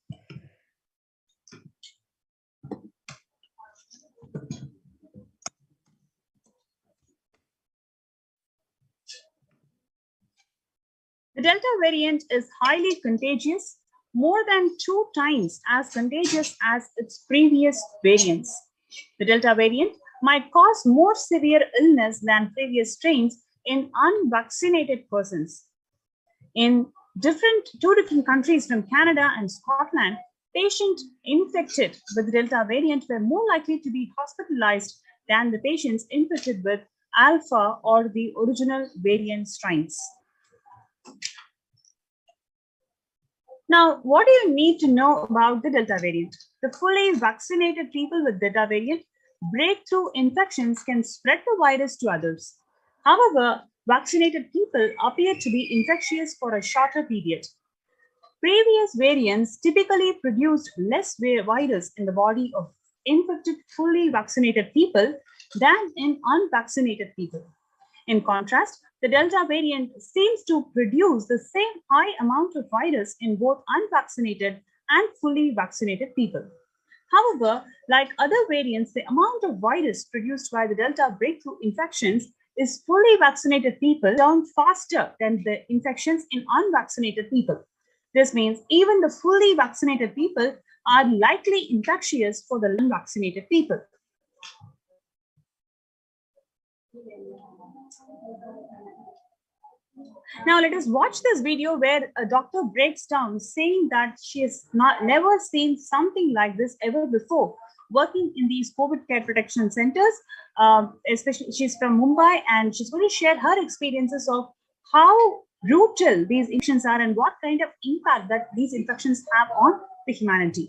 The Delta variant is highly contagious more than 2 times as contagious as its previous variants. The Delta variant might cause more severe illness than previous strains in unvaccinated persons. In two different countries from Canada and Scotland, patients infected with the Delta variant were more likely to be hospitalized than the patients infected with Alpha or the original variant strains. Now, what do you need to know about the Delta variant? The fully vaccinated people with Delta variant, breakthrough infections can spread the virus to others. However, vaccinated people appear to be infectious for a shorter period. Previous variants typically produced less virus in the body of infected fully vaccinated people than in unvaccinated people. In contrast, the Delta variant seems to produce the same high amount of virus in both unvaccinated and fully vaccinated people. However, like other variants, the amount of virus produced by the Delta breakthrough infections is fully vaccinated people down faster than the infections in unvaccinated people. This means even the fully vaccinated people are likely infectious for the unvaccinated people. Now let us watch this video where a doctor breaks down saying that she has never seen something like this ever before working in these COVID care protection centers. Especially she's from Mumbai, and she's going to share her experiences of how brutal these infections are and what kind of impact that these infections have on the humanity.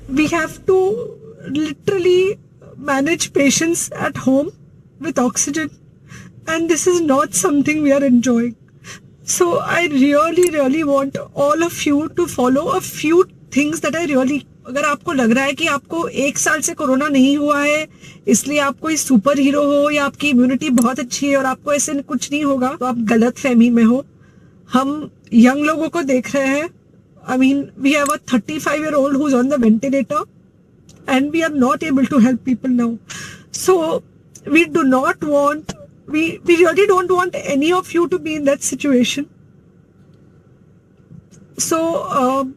We have to literally manage patients at home with oxygen, and this is not something we are enjoying. So I really want all of you to follow a few things that I really, अगर आपको लग रहा है कि आपको 1 साल से corona नहीं हुआ है इसलिए आप कोई सुपर हीरो हो या आपकी इम्यूनिटी बहुत अच्छी है और आपको ऐसे कुछ नहीं होगा, तो आप गलत फहमी में हो. हम यंग लोगों को देख रहे हैं. I mean, we have a 35-year-old who's on the ventilator and we are not able to help people now. So we do not want, we really don't want any of you to be in that situation. So,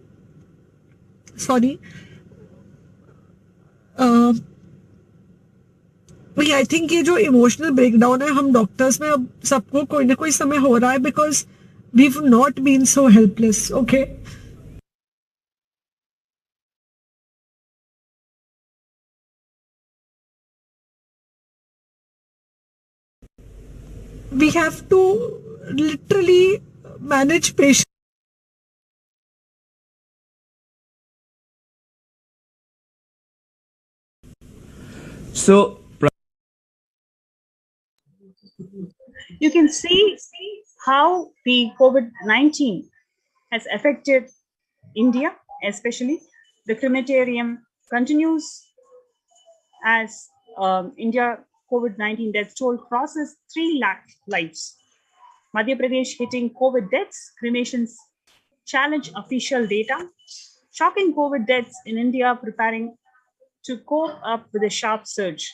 sorry. I think ये जो emotional breakdown है हम doctors में अब सबको कोई ना कोई समय हो रहा है because we've not been so helpless. Okay. We have to literally manage patients. So you can see how the COVID-19 has affected India, especially. The crematorium continues as India COVID-19 death toll crosses 3 lakh lives. Madhya Pradesh hitting COVID deaths, cremations challenge official data. Shocking COVID deaths in India preparing to cope up with a sharp surge.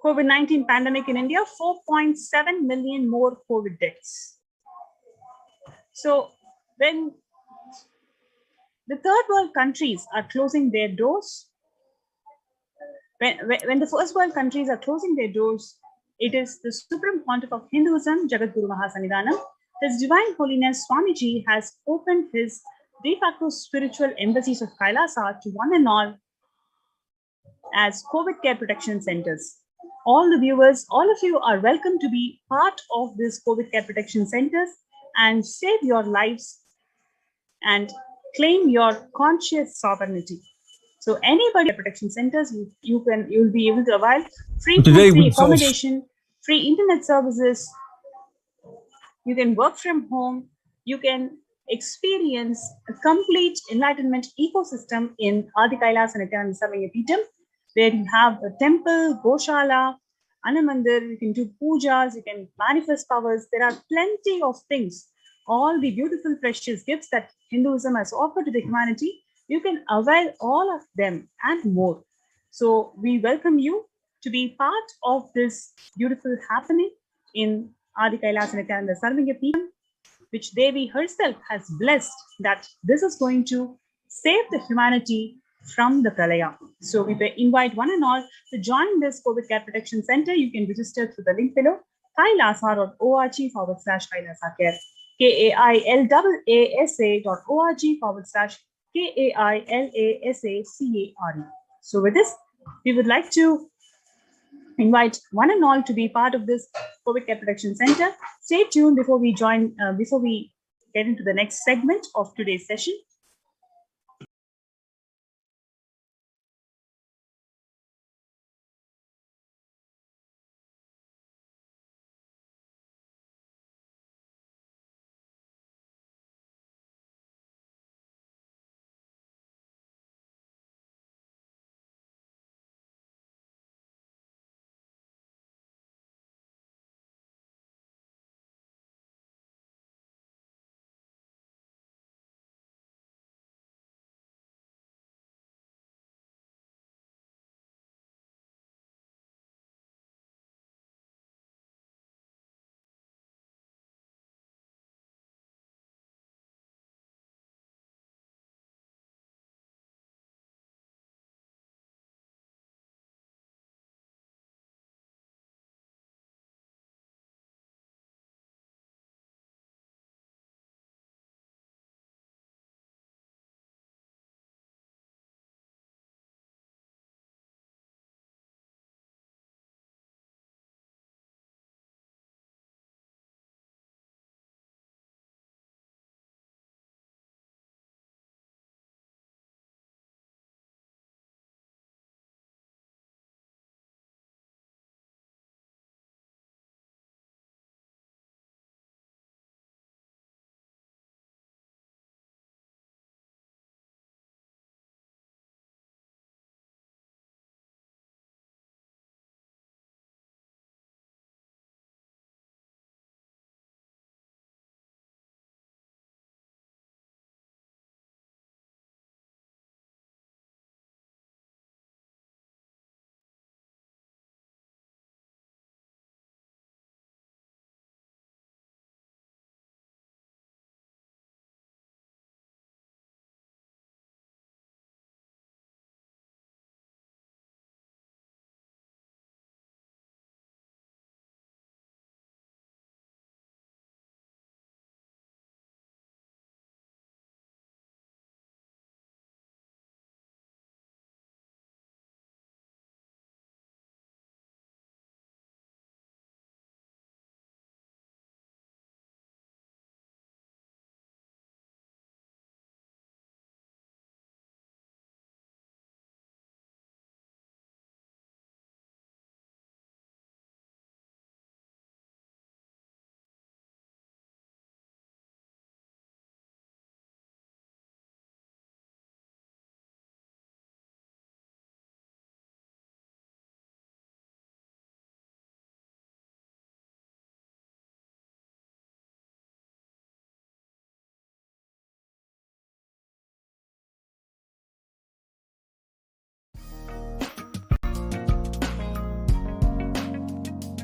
COVID-19 pandemic in India, 4.7 million more COVID deaths. So when the third world countries are closing their doors, when the first world countries are closing their doors, it is the Supreme Pontiff of Hinduism, Jagadguru Mahasannidhanam, His Divine Holiness Swamiji has opened his de facto spiritual embassies of Kailasa to one and all as COVID care protection centers. All the viewers, all of you are welcome to be part of this COVID care protection centers and save your lives and claim your conscious sovereignty. So anybody at protection centers, you'll be able to avail free food, free accommodation, free internet services. You can work from home. You can experience a complete enlightenment ecosystem in Adi Kailas and Nithyananda Paramashivam, where you have a temple, Goshala, Anamandir, you can do pujas, you can manifest powers. There are plenty of things all the beautiful, precious gifts that Hinduism has offered to the humanity, you can avail all of them and more. So we welcome you to be part of this beautiful happening in Adi Kailas Nithyananda Sarvingya, which Devi herself has blessed that this is going to save the humanity from the Pralaya. So we invite one and all to join this COVID Care Protection Center. You can register through the link below, kailasa.org/kailasacare, KAILASA.org/KAILASACARE. So with this, we would like to invite one and all to be part of this COVID Care Protection Center. Stay tuned before we get into the next segment of today's session.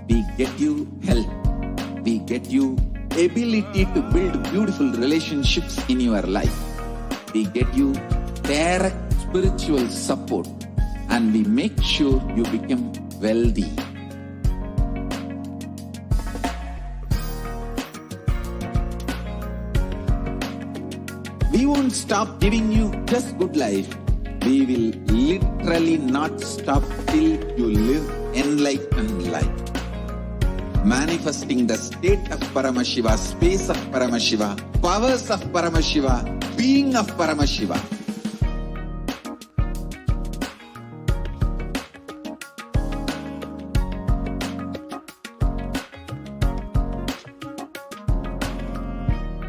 We get you help. We get you ability to build beautiful relationships in your life. We get you direct spiritual support, and we make sure you become wealthy. We won't stop giving you just good life. We will literally not stop till you live enlightened life. Manifesting the state of Paramashiva, space of Paramashiva, powers of Paramashiva, being of Paramashiva.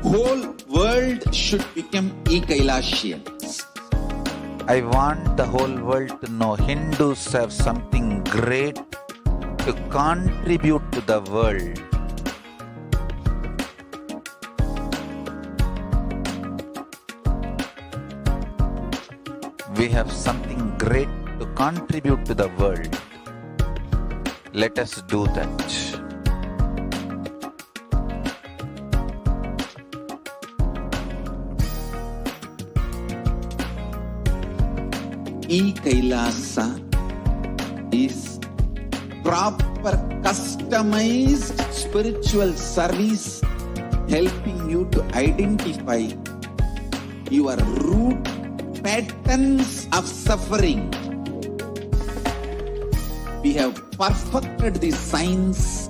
Whole world should become e-Kailashians. I want the whole world to know Hindus have something great to contribute to the world. We have something great to contribute to the world. Let us do that. E-Kailasa is proper customized spiritual service helping you to identify your root patterns of suffering. We have perfected the science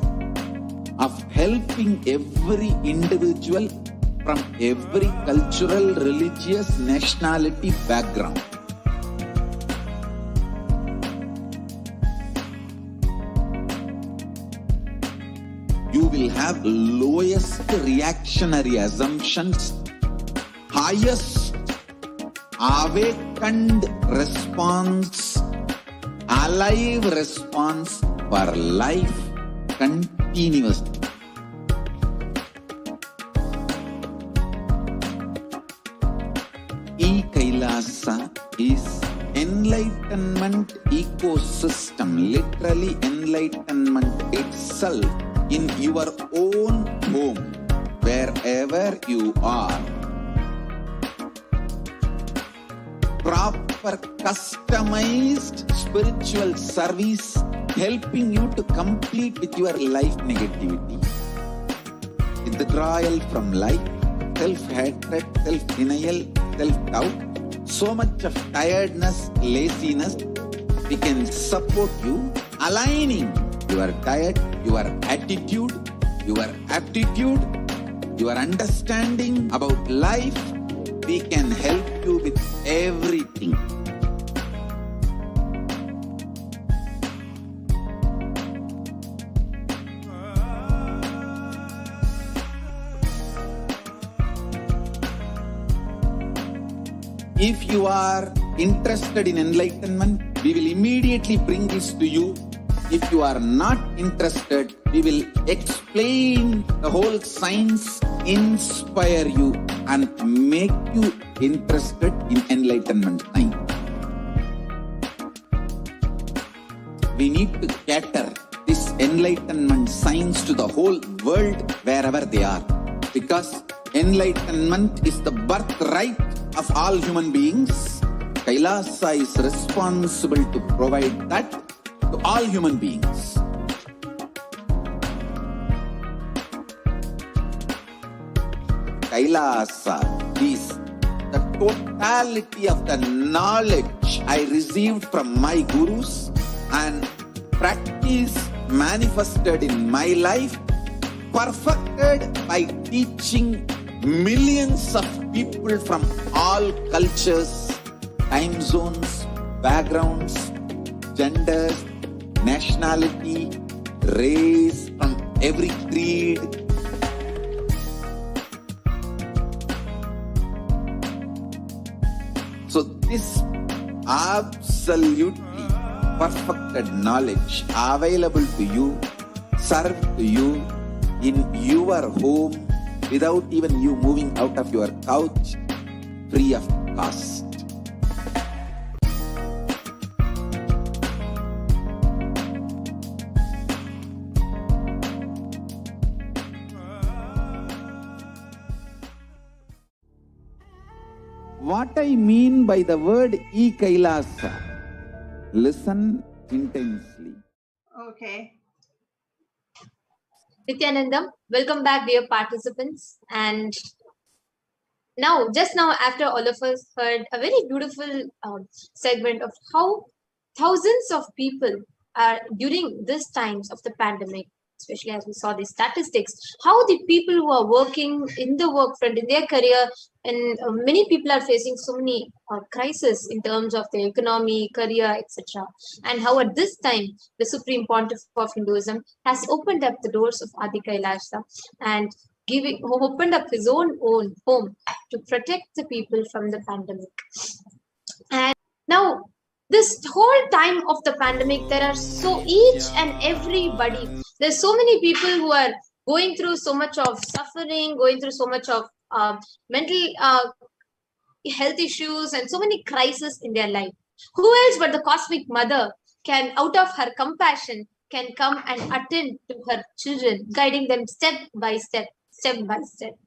of helping every individual from every cultural, religious, nationality background. You will have lowest reactionary assumptions, highest awakened response, alive response for life continuously. E-Kailasa is enlightenment ecosystem, literally enlightenment itself in your own home, wherever you are. Proper customized spiritual service helping you to complete with your life negativity, withdrawal from life, self-hatred, self-denial, self-doubt, so much of tiredness, laziness. We can support you aligning your diet, your attitude, your aptitude, your understanding about life. We can help you with everything. If you are interested in enlightenment, we will immediately bring this to you. If you are not interested, we will explain the whole science, inspire you and make you interested in enlightenment science. We need to cater this enlightenment science to the whole world wherever they are, because enlightenment is the birthright of all human beings. Kailasa is responsible to provide that to all human beings. Kailasa is the totality of the knowledge I received from my gurus and practice manifested in my life, perfected by teaching millions of people from all cultures, time zones, backgrounds, genders, nationality, race, from every creed. So this absolutely perfected knowledge available to you, served to you in your home without even you moving out of your couch, free of cost. What I mean by the word E-Kailasa, listen intensely. Okay. Nithyanandam, welcome back, dear participants. And now, just now, after all of us heard a very beautiful segment of how thousands of people are during these times of the pandemic, especially as we saw the statistics, how the people who are working in the work front, in their career, and many people are facing so many crises in terms of their economy, career, etc. And how at this time, the Supreme Pontiff of Hinduism has opened up the doors of Adi Kailasa and opened up his own home to protect the people from the pandemic. And now, this whole time of the pandemic, there are each and everybody, there's so many people who are going through so much of suffering, going through so much of mental health issues and so many crises in their life. Who else but the cosmic mother can, out of her compassion, can come and attend to her children, guiding them step by step, step by step.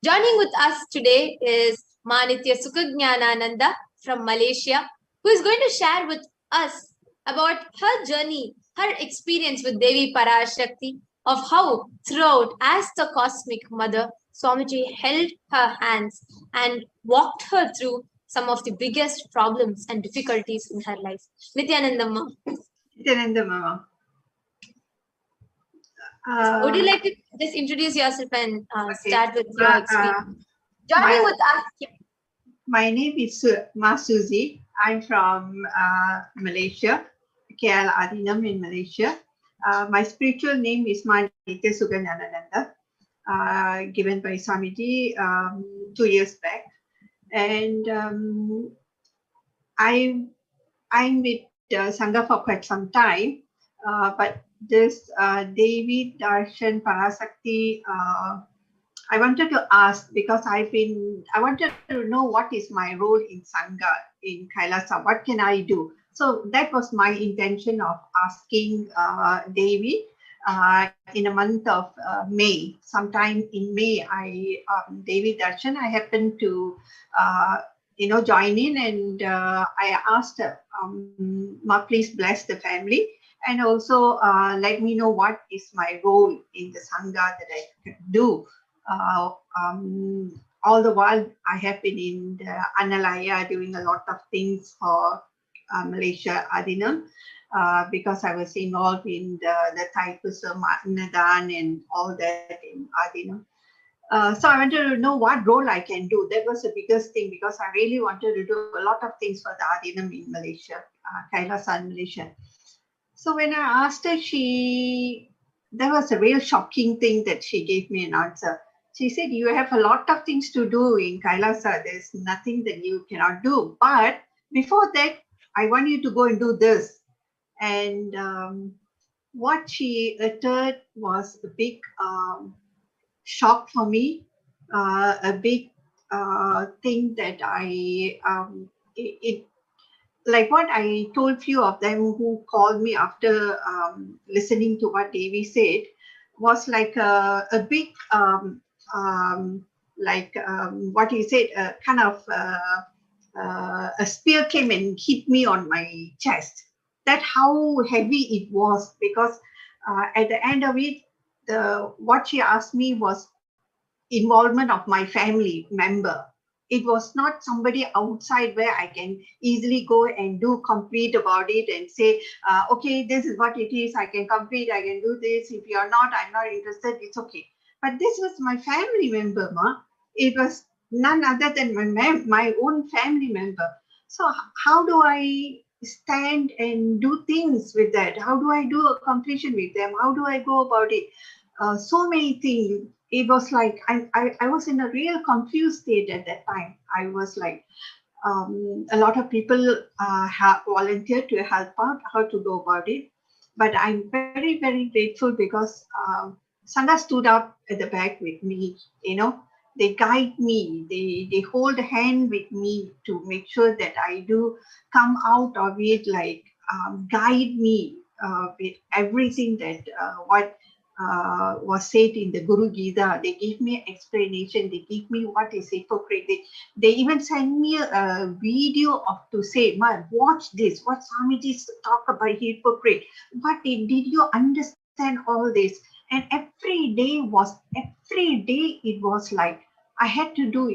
Joining with us today is Manitya Sukhagnanananda from Malaysia, who is going to share with us about her journey, her experience with Devi Parashakti, of how throughout, as the cosmic mother, Swamiji held her hands and walked her through some of the biggest problems and difficulties in her life. Nithyanandamma. Nithyanandamma. Would you like to just introduce yourself and okay. start with your experience? Joining with us. Yeah. My name is Ma Suzy. I'm from Malaysia, KL Adinam in Malaysia. My spiritual name is Manitya Sukhagnanananda, given by Swamiji 2 years back. And I'm with Sangha for quite some time, but this Devi Darshan Parashakti, I wanted to ask because I wanted to know what is my role in Sangha in Kailasa. What can I do? So that was my intention of asking Devi in a month of May. Sometime in May, Devi Darshan, I happened to join in, and I asked her, Ma, please bless the family, and also let me know what is my role in the Sangha that I can do. All the while I have been in the Analaya doing a lot of things for Malaysia Adinam because I was involved in the Thaipusam Nadan and all that in Adinam. So I wanted to know what role I can do. That was the biggest thing because I really wanted to do a lot of things for the Adinam in Malaysia, Kailasa in Malaysia. So when I asked her, that was a real shocking thing that she gave me an answer. She said, you have a lot of things to do in Kailasa. There's nothing that you cannot do. But before that, I want you to go and do this. And what she uttered was a big shock for me, a big thing that like what I told few of them who called me after listening to what Devi said, was like a big what he said, kind of a spear came and hit me on my chest. That's how heavy it was, because at the end of it, what she asked me was involvement of my family member. It was not somebody outside where I can easily go and do complete about it and say, okay, this is what it is. I can complete. I can do this. If you are not, I'm not interested. It's okay. But this was my family member, Ma. It was none other than my own family member. So how do I stand and do things with that? How do I do a completion with them? How do I go about it? So many things. It was like I was in a real confused state at that time. I was like, a lot of people have volunteered to help out how to go about it. But I'm very, very grateful because Sangha stood up at the back with me. They guide me. They hold a hand with me to make sure that I do come out of it, like guide me with everything that what was said in the Guru Gita. They give me explanation. They give me what is hypocrite. They even send me a video to say, Ma, watch this. What Swamiji talk about hypocrite. But did you understand all this? And every day it was like I had to do.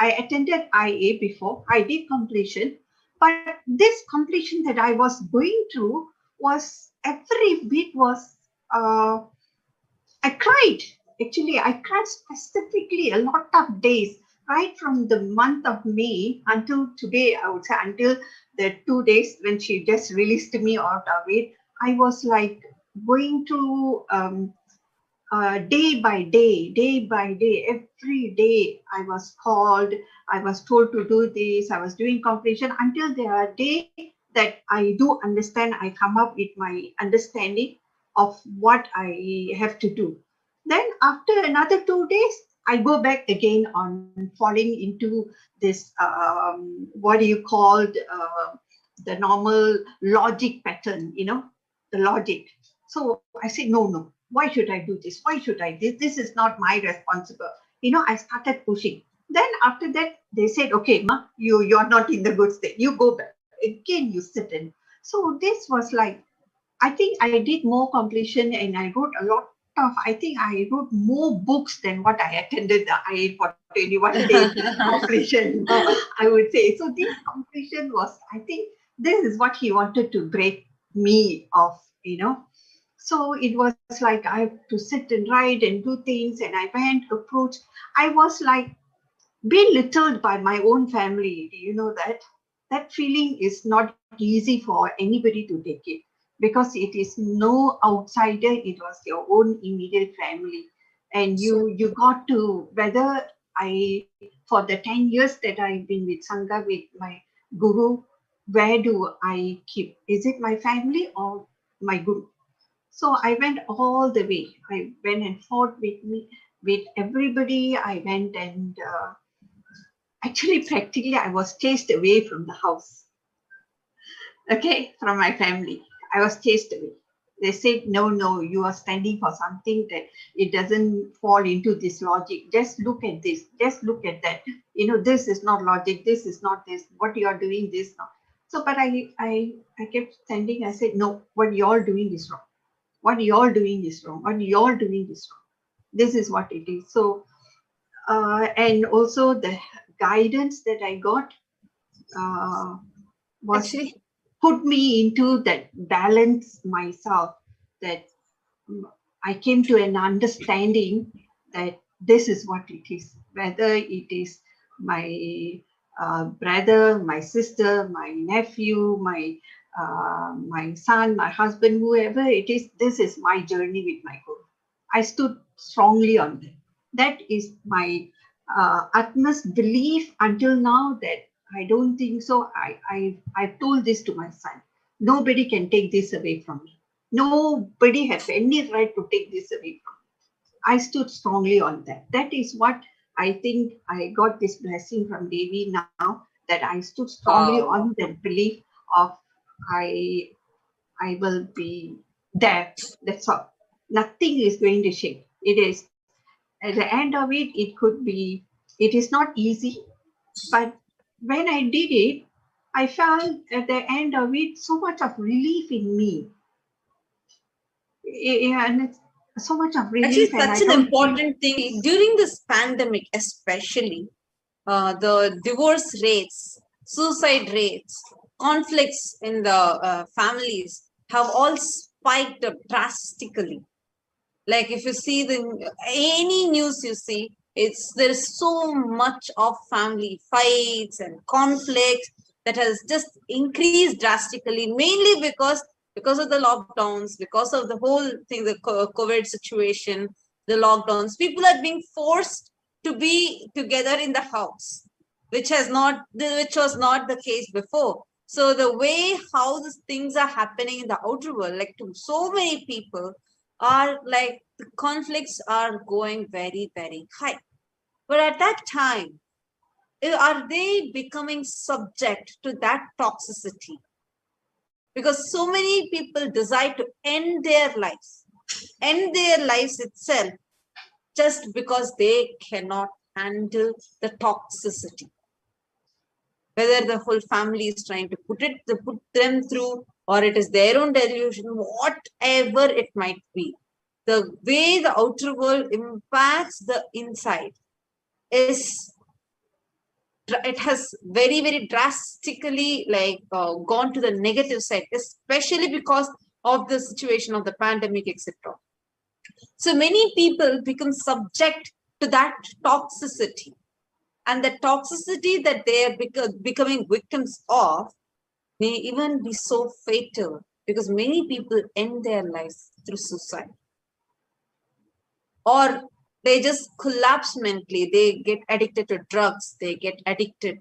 I attended IA before. I did completion. But this completion that I was going through was every bit was I cried. Actually, I cried specifically a lot of days, right from the month of May until today, I would say, until the 2 days when she just released me out of it. I was like going through day by day, every day I was called, I was told to do this, I was doing completion until the day that I do understand, I come up with my understanding of what I have to do. Then after another 2 days, I go back again on falling into this, what do you call, the normal logic pattern, the logic. So I said, no, why should I do this? Why should I do this? This is not my responsible. I started pushing. Then after that, they said, okay, ma, you're not in the good state. You go back. Again, you sit in. So this was like, I think I did more completion and I wrote a lot of, I think I wrote more books than what I attended the IAT for 21 days completion, I would say. So this completion was, I think this is what he wanted to break me off, So it was like I have to sit and write and do things, and I went, approach. I was like belittled by my own family. Do you know that? That feeling is not easy for anybody to take it, because it is no outsider, it was your own immediate family. And you got to, whether for the 10 years that I've been with Sangha, with my Guru, where do I keep? Is it my family or my Guru? So I went all the way. I went and fought with everybody. I went and actually, practically, I was chased away from the house. Okay, from my family. I was chased away. They said, no, you are standing for something that it doesn't fall into this logic. Just look at this. Just look at that. This is not logic. This is not this. What you are doing, this not. So, but I kept standing. I said, no, what you're doing is wrong. What you're doing is wrong. What you're doing is wrong. This is what it is. So, and also the guidance that I got was actually put me into that balance myself, that I came to an understanding that this is what it is, whether it is my brother, my sister, my nephew, my son, my husband, whoever it is, this is my journey with my Guru. I stood strongly on that. That is my utmost belief until now, that I don't think so. I've told this to my son. Nobody can take this away from me. Nobody has any right to take this away from me. I stood strongly on that. That is what I think I got this blessing from Devi now, that I stood strongly on that belief of I will be there. That's all. Nothing is going to shake. It is, at the end of it, it is not easy, but when I did it, I felt at the end of it so much of relief in me. And it's so much of relief. Actually, such an important thing during this pandemic, especially the divorce rates, suicide rates, conflicts in the families have all spiked up drastically. Like if you see any news you see, there's so much of family fights and conflicts that has just increased drastically, mainly because of the lockdowns, because of the whole thing, the COVID situation, the lockdowns. People are being forced to be together in the house, which was not the case before. So the way how these things are happening in the outer world, like to so many people, are like the conflicts are going very, very high. But at that time, are they becoming subject to that toxicity? Because so many people decide to end their lives itself, just because they cannot handle the toxicity. Whether the whole family is trying to put them through, or it is their own delusion, whatever it might be. The way the outer world impacts the inside it has very, very drastically gone to the negative side, especially because of the situation of the pandemic, etc. So many people become subject to that toxicity, and the toxicity that they are becoming victims of may even be so fatal, because many people end their lives through suicide, or they just collapse mentally. They get addicted to drugs, they get addicted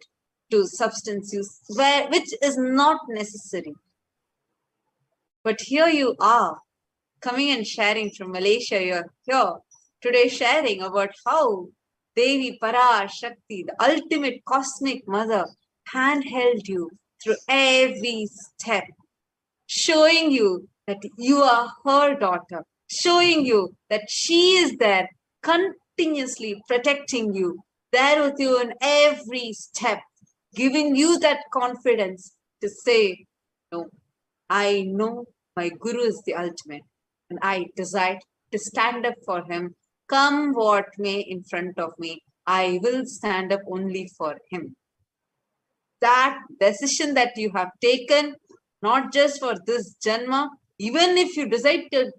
to substance use, which is not necessary. But here you are, coming and sharing from Malaysia. You're here today sharing about how Devi Parashakti, the ultimate cosmic mother, handheld you through every step, showing you that you are her daughter, showing you that she is there, continuously protecting you, there with you in every step, giving you that confidence to say, no, I know my Guru is the ultimate, and I decide to stand up for him. Come what may in front of me, I will stand up only for him. That decision that you have taken, not just for this Janma, even if you decide to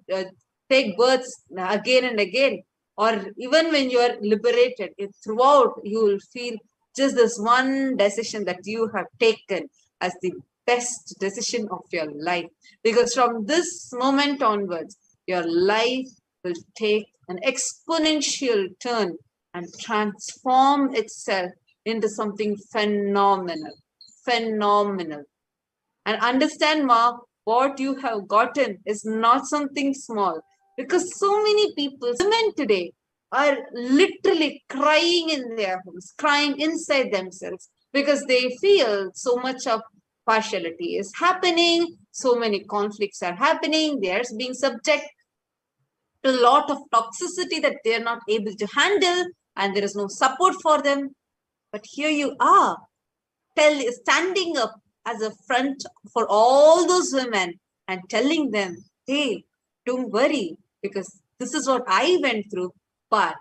take births again and again, or even when you are liberated, throughout you will feel just this one decision that you have taken as the best decision of your life. Because from this moment onwards, your life will take an exponential turn and transform itself into something phenomenal. Phenomenal. And understand, Ma, what you have gotten is not something small. Because so many people, women today, are literally crying in their homes, crying inside themselves, because they feel so much of partiality is happening, so many conflicts are happening, they are being subject to a lot of toxicity that they are not able to handle, and there is no support for them. But here you are, standing up as a front for all those women and telling them, hey, don't worry, because this is what I went through. But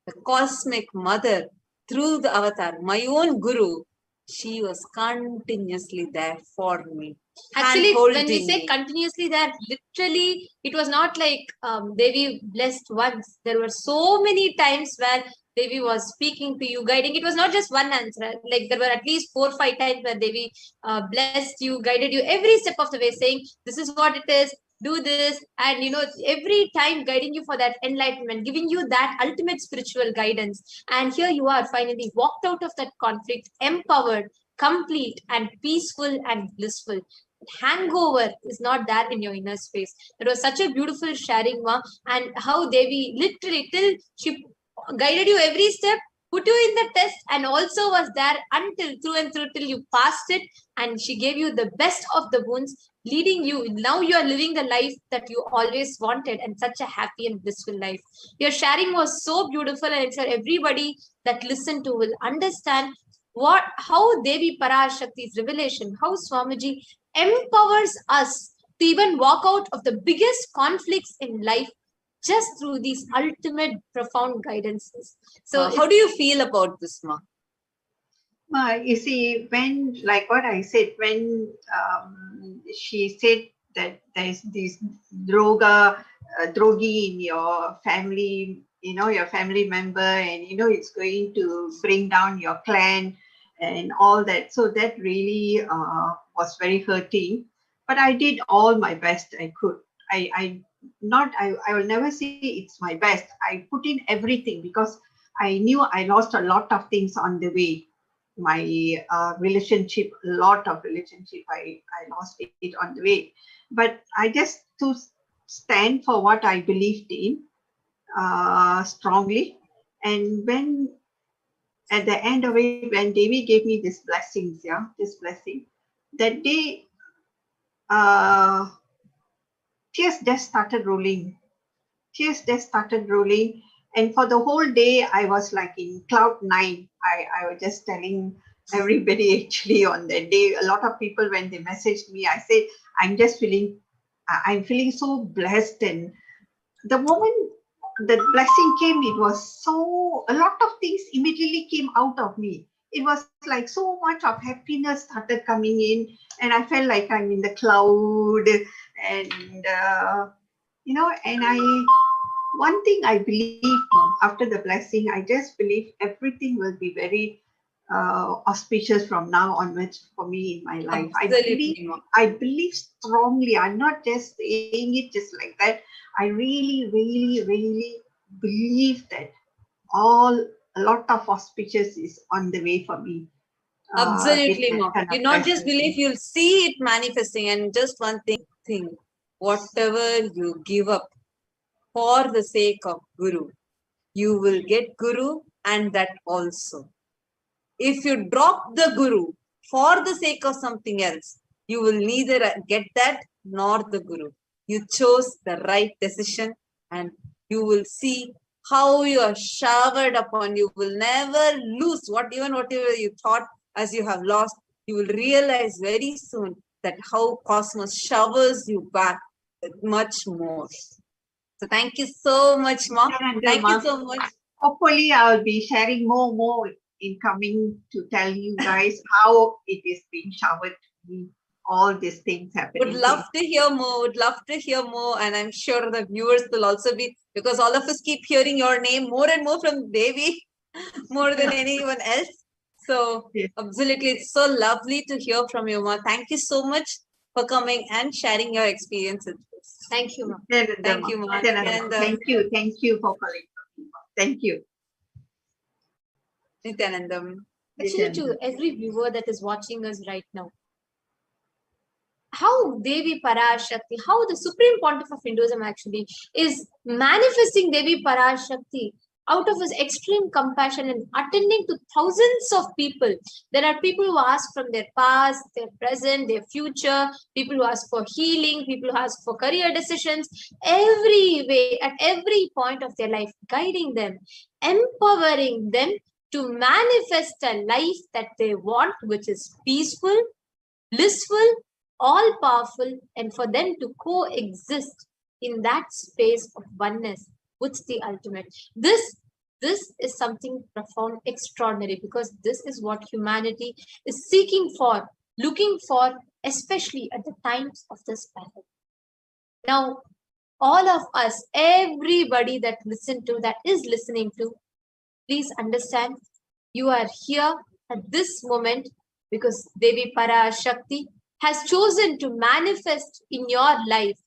the cosmic mother, through the avatar, my own Guru, she was continuously there for me. Actually, when we handholding say me. continuously there, literally, it was not like Devi blessed once. There were so many times where Devi was speaking to you, guiding. It was not just one answer. Like there were at least 4 or 5 times where Devi blessed you, guided you every step of the way, saying, this is what it is, do this. And, every time guiding you for that enlightenment, giving you that ultimate spiritual guidance. And here you are, finally walked out of that conflict, empowered, complete and peaceful and blissful. Hangover is not there in your inner space. It was such a beautiful sharing, Ma, and how Devi literally till she guided you every step, put you in the test, and also was there until through and through till you passed it, and she gave you the best of the wounds, leading you. Now you are living the life that you always wanted, and such a happy and blissful life. Your sharing was so beautiful, and I'm sure everybody that listened to will understand how Devi Parashakti's revelation, how Swamiji empowers us to even walk out of the biggest conflicts in life just through these ultimate profound guidances. So How do you feel about this, Ma? You see, when, like what I said, when she said that there's this drogi in your family, your family member, and it's going to bring down your clan and all that. So that really was very hurting. But I did all my best I could. I will never say it's my best. I put in everything because I knew I lost a lot of things on the way. My relationship, a lot of relationship, I lost it on the way. But I just to stand for what I believed in strongly. And when at the end of it, when Devi gave me this blessing, that day, tears just started rolling. And for the whole day, I was like in cloud 9. I was just telling everybody actually on that day. A lot of people, when they messaged me, I said, I'm feeling so blessed. And the moment the blessing came, it was a lot of things immediately came out of me. It was like so much of happiness started coming in, and I felt like I'm in the cloud. And one thing I believe after the blessing, I just believe everything will be very auspicious from now onwards for me in my life. I believe strongly. I'm not just saying it just like that. I really, really, really believe that a lot of auspicious is on the way for me. Absolutely, Mom. You not just believe, you'll see it manifesting. And just one thing, whatever you give up for the sake of Guru, you will get Guru and that also. If you drop the Guru for the sake of something else, you will neither get that nor the Guru. You chose the right decision, and you will see how you are showered upon. You will never lose whatever you thought as you have lost. You will realize very soon that how cosmos showers you back with much more. So thank you so much, Ma. Thank you so much. Hopefully, I'll be sharing more in coming to tell you guys how it is being showered to me. All these things happening. Would love to hear more. Would love to hear more, and I'm sure the viewers will also be, because all of us keep hearing your name more and more from Devi, more than anyone else. So absolutely, it's so lovely to hear from you, Ma. Thank you so much for coming and sharing your experiences. Thank you, Ma. Thank you, Ma. Thank you for calling. Thank you. Nithyanandam. Actually, to every viewer that is watching us right now, how Devi Parashakti, how the Supreme Pontiff of Hinduism actually is manifesting Devi Parashakti out of his extreme compassion and attending to thousands of people. There are people who ask from their past, their present, their future, people who ask for healing, people who ask for career decisions, every way, at every point of their life, guiding them, empowering them to manifest a life that they want, which is peaceful, blissful, all powerful, and for them to coexist in that space of oneness with the ultimate. This is something profound, extraordinary, because this is what humanity is seeking for, looking for, especially at the times of this pandemic. Now, all of us, everybody that is listening to, please understand, you are here at this moment because Devi Parashakti has chosen to manifest in your life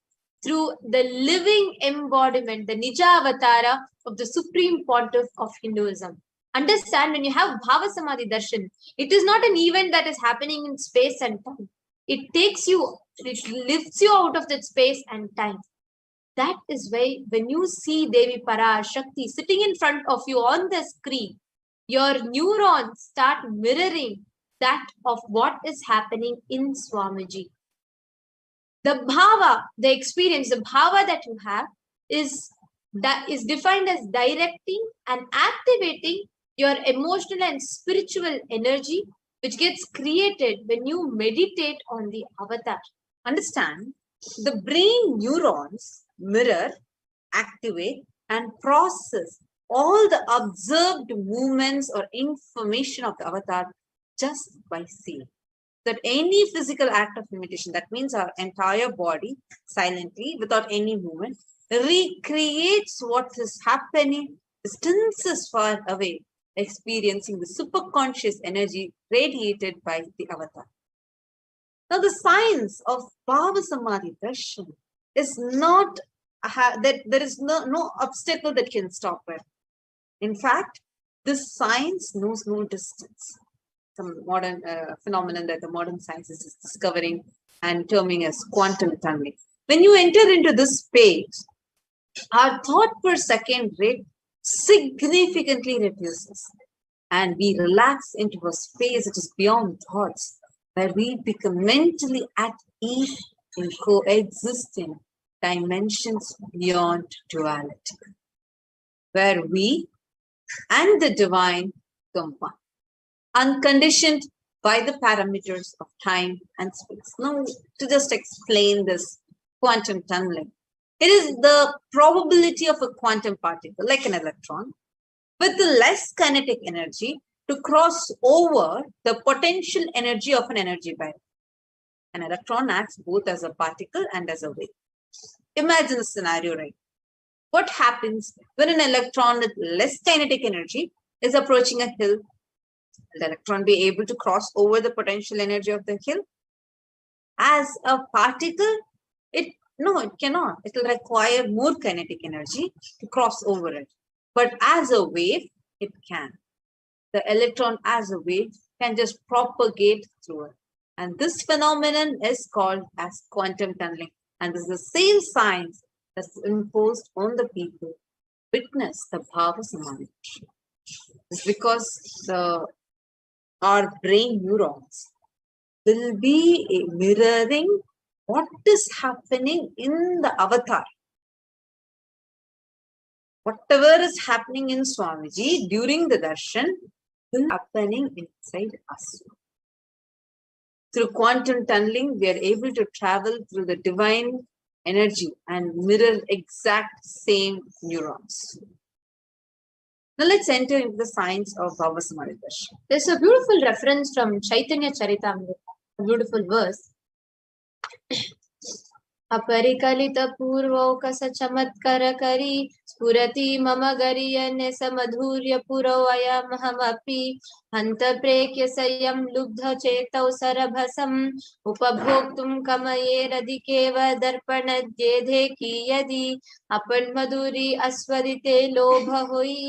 through the living embodiment, the Nija Avatara of the Supreme Pontiff of Hinduism. Understand, when you have Bhava Samadhi Darshan, it is not an event that is happening in space and time. It takes you, it lifts you out of that space and time. That is why when you see Devi Parashakti sitting in front of you on the screen, your neurons start mirroring that of what is happening in Swamiji. The bhava, the experience, the bhava that you have is defined as directing and activating your emotional and spiritual energy, which gets created when you meditate on the avatar. Understand, the brain neurons mirror, activate, and process all the observed movements or information of the avatar just by seeing. That any physical act of imitation, that means our entire body silently, without any movement, recreates what is happening distances far away, experiencing the superconscious energy radiated by the avatar. Now, the science of Bhava Samadhi Darshan is not that there is no obstacle that can stop it. In fact, this science knows no distance. Some modern phenomenon that the modern science is discovering and terming as quantum tunneling. When you enter into this space, our thought per second rate significantly reduces, and we relax into a space that is beyond thoughts, where we become mentally at ease in coexisting dimensions beyond duality, where we and the divine combine, unconditioned by the parameters of time and space. Now, to just explain this quantum tunneling, it is the probability of a quantum particle, like an electron, with less kinetic energy to cross over the potential energy of an energy barrier. An electron acts both as a particle and as a wave. Imagine the scenario, right? What happens when an electron with less kinetic energy is approaching a hill? Will the electron be able to cross over the potential energy of the hill? As a particle, it cannot. It will require more kinetic energy to cross over it. But as a wave, it can. The electron as a wave can just propagate through it. And this phenomenon is called as quantum tunneling. And this is the same science that's imposed on the people. Witness the Bhava Samadhi. is because our brain neurons will be mirroring what is happening in the avatar. Whatever is happening in Swamiji during the darshan will be happening inside us. Through quantum tunneling, we are able to travel through the divine energy and mirror exact same neurons. Now let's enter into the science of Bhava Samadhi Darshan. There's a beautiful reference from Chaitanya Charitamrita, a beautiful verse. अपरिकलित पूर्वोकस चमत्कार करी स्फुरति मम गरियन्य समधुर्य पुरोऽयमहमपि हन्त प्रेक्य संयम लुब्ध चेतौ सरभसम् उपभोक्तुं कमयेरधिकेव दर्पणद्येधे कियदि अपन मधुरी अस्वदिते लोभ होई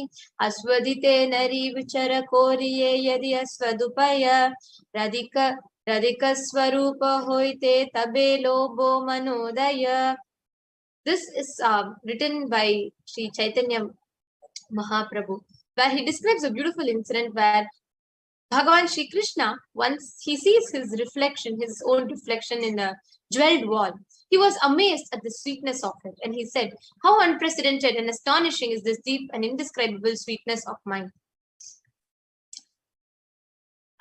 अस्वदिते नरी विचर कोरिये यदि अस्वदुपय Radhika Swarupa hoite tabe lobo manodaya. This is written by Sri Chaitanya Mahaprabhu, where he describes a beautiful incident where Bhagavan Sri Krishna, once he sees his reflection, his own reflection in a jeweled wall, he was amazed at the sweetness of it, and he said, "How unprecedented and astonishing is this deep and indescribable sweetness of mine.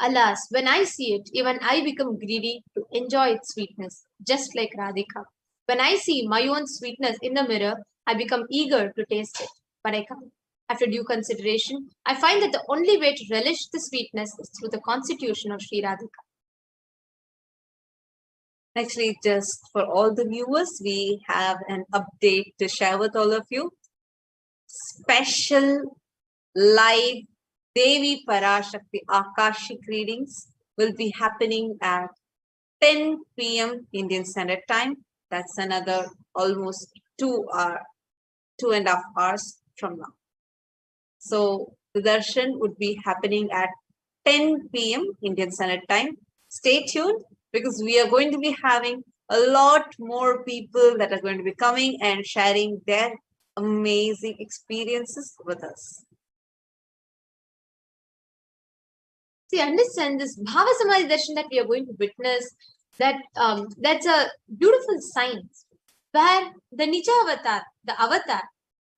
Alas, when I see it, even I become greedy to enjoy its sweetness, just like Radhika. When I see my own sweetness in the mirror, I become eager to taste it, but I can't. After due consideration, I find that the only way to relish the sweetness is through the constitution of Sri Radhika." Actually, just for all the viewers, we have an update to share with all of you. Special live Devi Parashakti Akashic readings will be happening at 10 p.m. Indian Standard Time. That's another almost 2.5 hours from now. So the darshan would be happening at 10 p.m. Indian Standard Time. Stay tuned because we are going to be having a lot more people that are going to be coming and sharing their amazing experiences with us. See, understand this Bhava Samadhi Darshan that we are going to witness, that's a beautiful science where the Nija avatar, the avatar,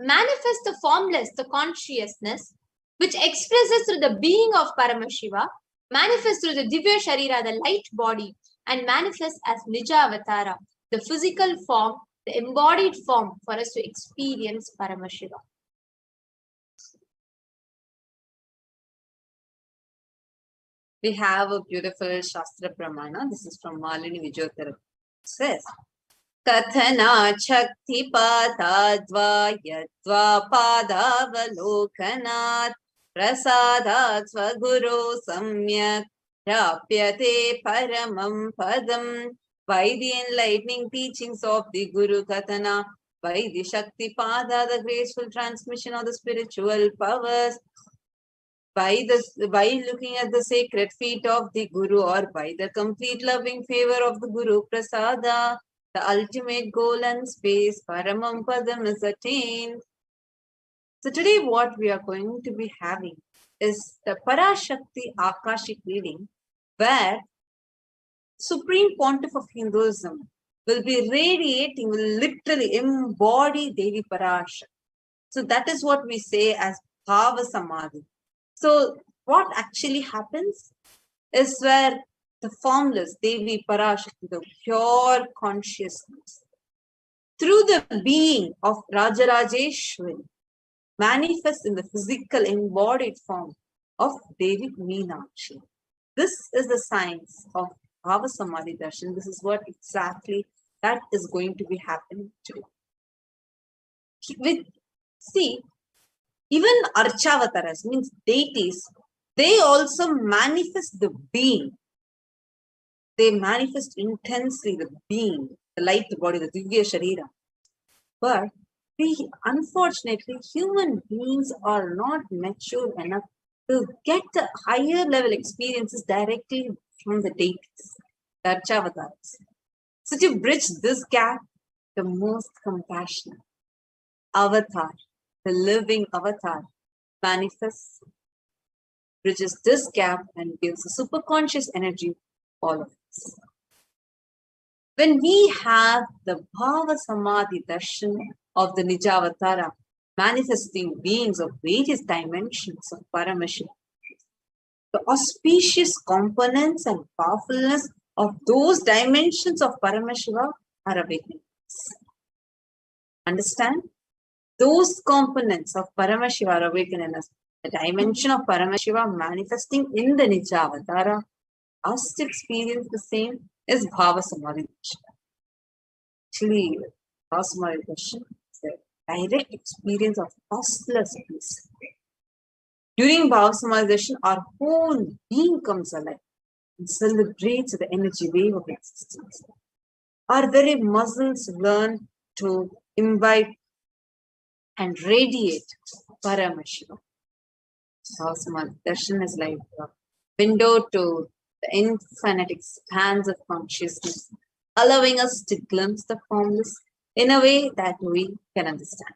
manifests the formless, the consciousness, which expresses through the being of Paramashiva, manifests through the Divya Sharira, the light body, and manifests as Nija Avatara, the physical form, the embodied form for us to experience Paramashiva. We have a beautiful Shastra Pramana. This is from Malini Vijayotara. It says, Kathana Chakti Padadva Yadva Padavalokanat Prasadat Svaguru Samyak Rapyate Paramam Padam. By the enlightening teachings of the Guru Kathana, by the Shakti Pada, the graceful transmission of the spiritual powers, by looking at the sacred feet of the Guru, or by the complete loving favor of the Guru Prasada, the ultimate goal and space, Paramam Padam, is attained. So today what we are going to be having is the Parashakti Akashic reading, where Supreme Pontiff of Hinduism will be radiating, will literally embody Devi Parashakti. So that is what we say as Bhava Samadhi. So what actually happens is where the formless Devi Parashakti, the pure consciousness, through the being of Rajarajeshwari, manifests in the physical embodied form of Devi Meenakshi. This is the science of Bhava Samadhi Darshan. This is what exactly that is going to be happening today. See, even Archavataras, means deities, they also manifest the being. They manifest intensely the being, the light body, the Divya Sharira. But unfortunately, human beings are not mature enough to get the higher level experiences directly from the deities, the Archavataras. So to bridge this gap, the most compassionate avatar, the living avatar, manifests bridges this gap and gives a superconscious energy to all of us. When we have the Bhava Samadhi Darshan of the Nijavatara, manifesting beings of various dimensions of Paramashiva, the auspicious components and powerfulness of those dimensions of Paramashiva are awakened. Understand? Those components of Paramashiva are awakened in us. The dimension of Paramashiva manifesting in the Nijavatara, us to experience the same is Bhava Samadhi Darshan. Actually, Bhava Samadhi Darshan is the direct experience of costless peace. During Bhava Samadhi Darshan, our whole being comes alive and celebrates the energy wave of existence. Our very muscles learn to imbibe and radiate Paramashiva. Bhava Samadhi Darshan is like a window to the infinite expanse of consciousness, allowing us to glimpse the formless in a way that we can understand.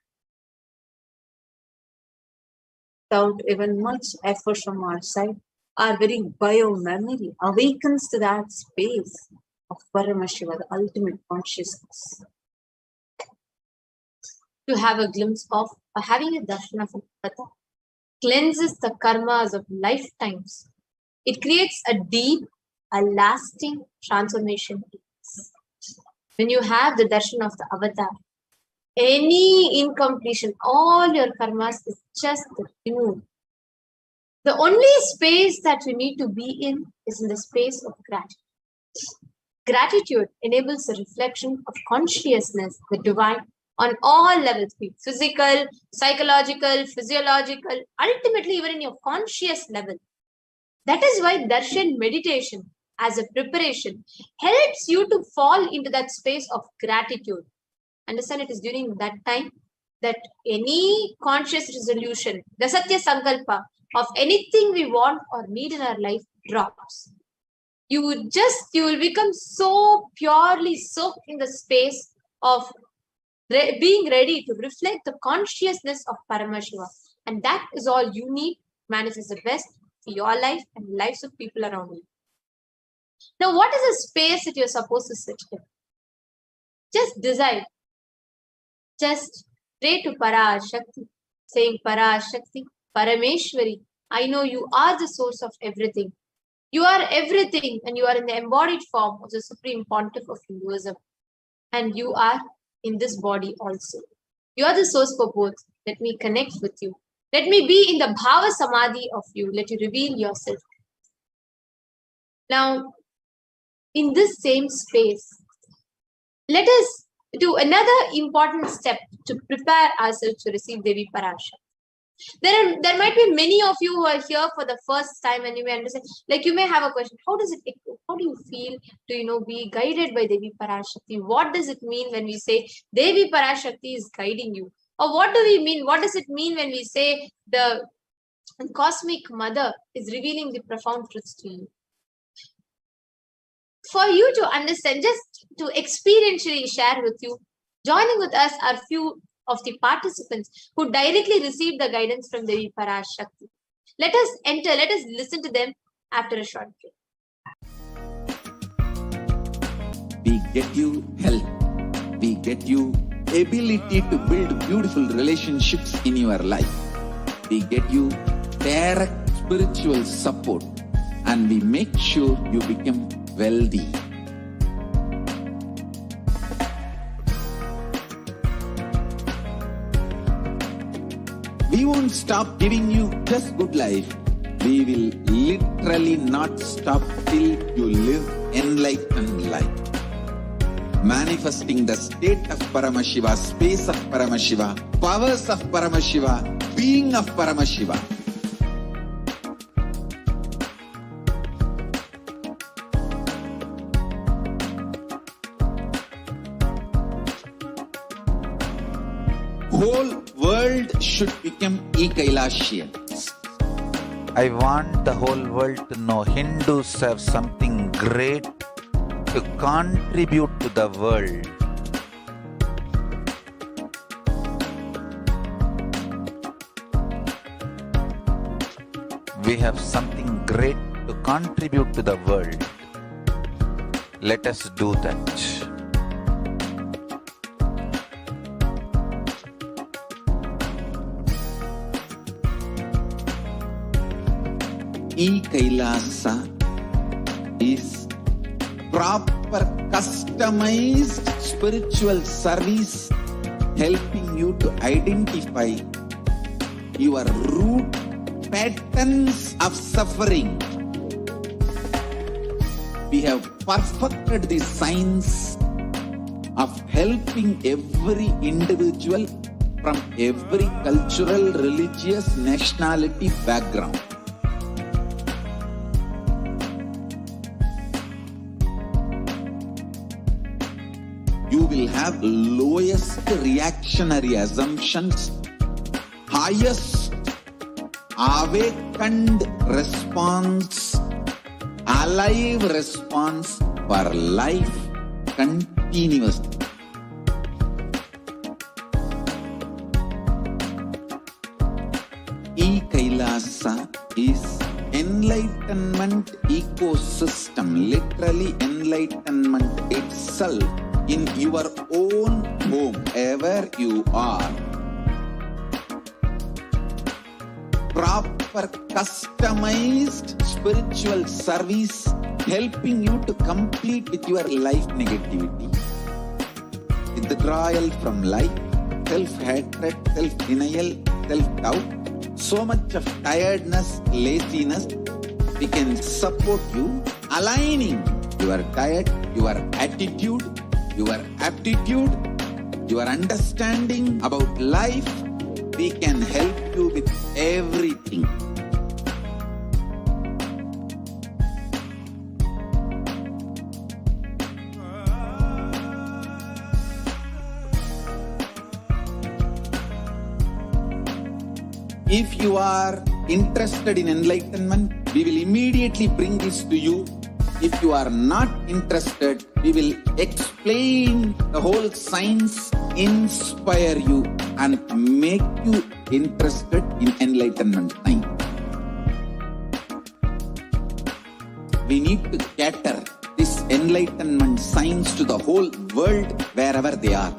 Without even much effort from our side, our very bio-memory awakens to that space of Paramashiva, the ultimate consciousness. To have a glimpse of or having a darshan of Pata cleanses the karmas of lifetimes. It creates a deep, a lasting transformation. When you have the darshan of the avatar, any incompletion, all your karmas is just removed. The only space that we need to be in is in the space of gratitude. Gratitude enables a reflection of consciousness, the divine, on all levels, be it physical, psychological, physiological, ultimately even in your conscious level. That is why darshan meditation as a preparation helps you to fall into that space of gratitude. Understand, it is during that time that any conscious resolution, the Satya Sankalpa of anything we want or need in our life drops. You will become so purely soaked in the space of being ready to reflect the consciousness of Paramashiva. And that is all you need to manifest the best for your life and the lives of people around you. Now, what is the space that you're supposed to sit in? Just decide. Just pray to Parashakti, saying, Parashakti, Parameshwari, I know you are the source of everything. You are everything, and you are in the embodied form of the Supreme Pontiff of Hinduism. And you are in this body also. You are the source for both. Let me connect with you. Let me be in the Bhava Samadhi of you. Let you reveal yourself. Now, in this same space, let us do another important step to prepare ourselves to receive Devi Parashakti. There might be many of you who are here for the first time, and you may understand, like you may have a question, how do you feel to be guided by Devi Parashakti? What does it mean when we say Devi Parashakti is guiding you? Or what do we mean? What does it mean when we say the cosmic mother is revealing the profound truths to you? For you to understand, just to experientially share with you, joining with us are few of the participants who directly received the guidance from Devi Parashakti. Let us enter, let us listen to them after a short break. We get you help. We get you ability to build beautiful relationships in your life. We get you direct spiritual support, and we make sure you become wealthy. We won't stop giving you just good life. We will literally not stop till you live enlightened life. Manifesting the state of Paramashiva, space of Paramashiva, powers of Paramashiva, being of Paramashiva. Whole world should become Ekailashians. I want the whole world to know Hindus have something great to contribute to the world. We have something great to contribute to the world. Let us do that. E-Kailasa is proper customized spiritual service helping you to identify your root patterns of suffering. We have perfected the science of helping every individual from every cultural, religious, nationality background. You will have lowest reactionary assumptions, highest awakened response, alive response for life continuously. E-Kailasa is enlightenment ecosystem, literally enlightenment itself in your own home, wherever you are. Proper customized spiritual service helping you to complete with your life negativity, withdrawal from life, self-hatred, self-denial, self-doubt, so much of tiredness, laziness. We can support you aligning your diet, your attitude, your aptitude, your understanding about life. We can help you with everything. If you are interested in enlightenment, we will immediately bring this to you. If you are not interested, we will explain the whole science, inspire you and make you interested in enlightenment time. We need to cater this enlightenment science to the whole world wherever they are,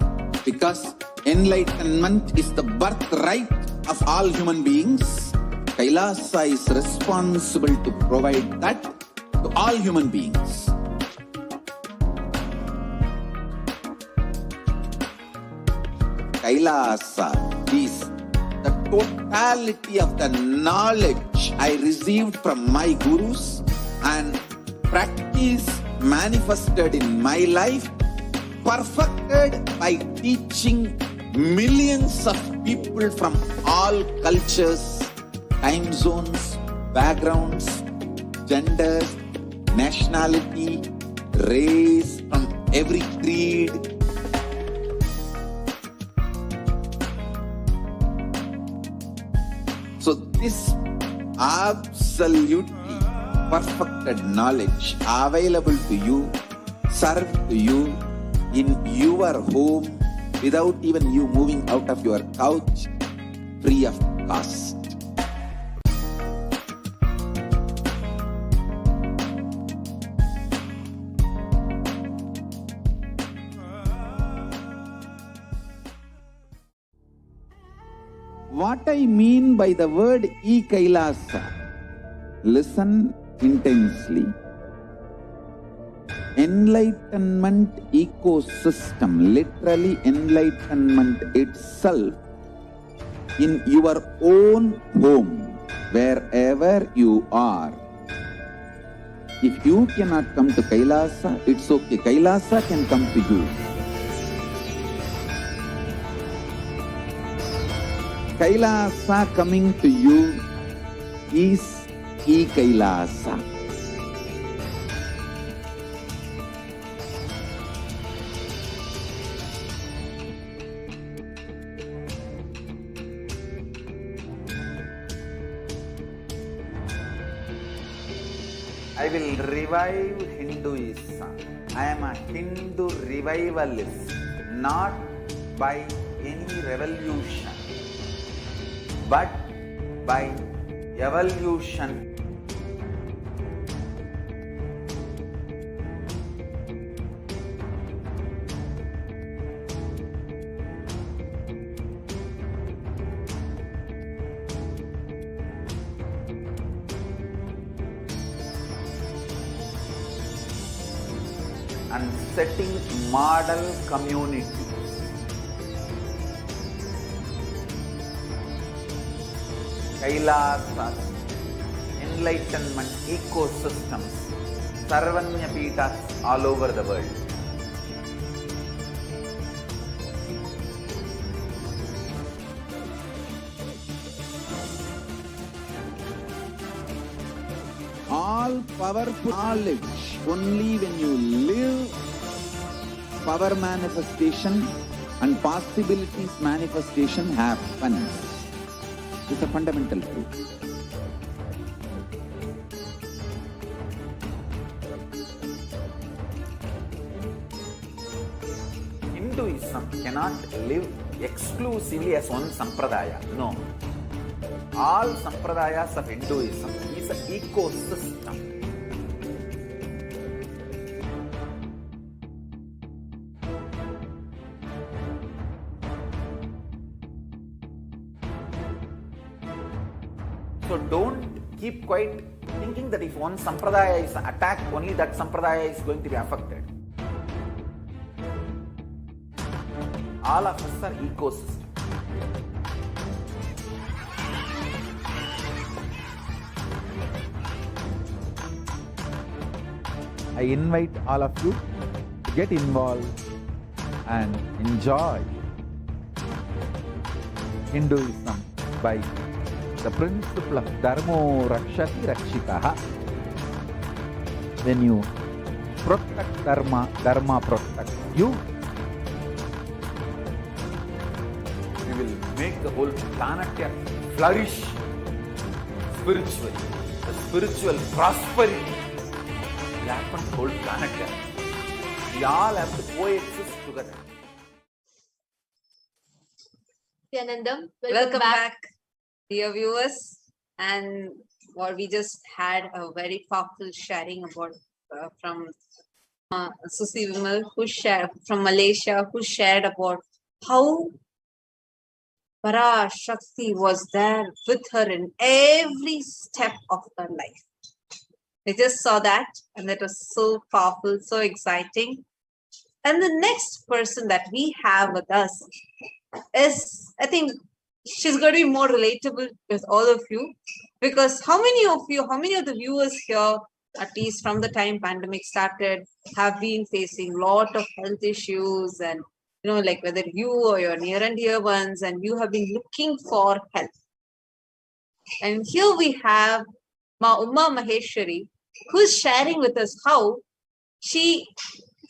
because enlightenment is the birthright of all human beings. Kailasa is responsible to provide that to all human beings. Kailasa is the totality of the knowledge I received from my gurus and practice manifested in my life, perfected by teaching millions of people from all cultures, time zones, backgrounds, genders, nationality, race, from every creed. So this absolutely perfected knowledge available to you, served to you in your home without even you moving out of your couch, free of cost. What I mean by the word E-Kailasa, listen intensely. Enlightenment ecosystem, literally enlightenment itself in your own home, wherever you are. If you cannot come to Kailasa, it's okay. Kailasa can come to you. Kailasa coming to you is E-Kailasa. I will revive Hinduism. I am a Hindu revivalist, not by any revolution, but by evolution, and setting model community. Kailasas, enlightenment ecosystems, Sarvanya Pitas all over the world. All powerful knowledge, only when you live, power manifestation and possibilities manifestation happens. It's a fundamental truth. Hinduism cannot live exclusively as one sampradaya. No. All sampradayas of Hinduism is an ecosystem. So don't keep quiet thinking that if one sampradaya is attacked, only that sampradaya is going to be affected. All of us are ecosystem. I invite all of you to get involved and enjoy Hinduism by the principle of Dharmo Rakshati Rakshitaha. When you protect Dharma, Dharma protects you. You will make the whole planet flourish spiritually. The spiritual prosperity will happen to the whole planet. We all have to coexist together. Nityanandam, Welcome back, dear viewers. And what we just had a very powerful sharing about from Susi Vimal, who shared from Malaysia, who shared about how Parashakti was there with her in every step of her life. We just saw that, and that was so powerful, so exciting. And the next person that we have with us is, I think, she's going to be more relatable with all of you, because how many of the viewers here, at least from the time pandemic started, have been facing a lot of health issues, and like whether you or your near and dear ones, and you have been looking for help. And here we have Ma Uma Maheshwari, who's sharing with us how she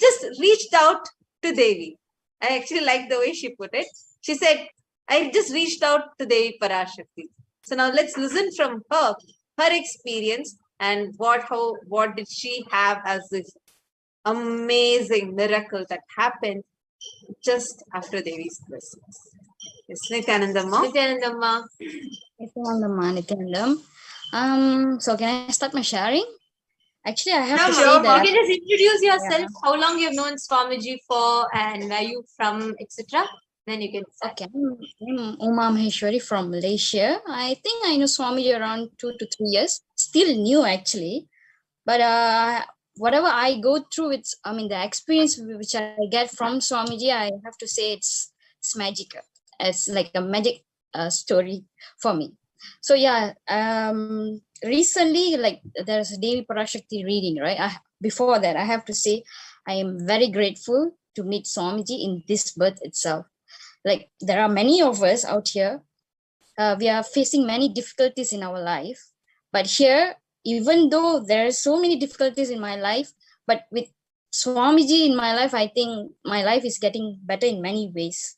just reached out to Devi. I actually like the way she put it. She said, I just reached out to Devi Parashakti. So now let's listen from her experience, and what did she have as this amazing miracle that happened just after Devi's Christmas. Yes, Nithyanandamma. Nithyanandam. So can I start my sharing? Actually, I have to say sure. that. You can just introduce yourself, how long you've known Swamiji for, and where you from, etc. Then you can start. Okay, I'm Uma Maheshwari from Malaysia. I think I know Swamiji around 2 to 3 years. Still new actually, but whatever I go through, the experience which I get from Swamiji, I have to say it's magical. It's like a magic story for me. So yeah, recently, like there's a Devi Parashakti reading, right? Before that, I have to say I am very grateful to meet Swamiji in this birth itself. Like there are many of us out here, we are facing many difficulties in our life, but here, even though there are so many difficulties in my life, but with Swamiji in my life, I think my life is getting better in many ways.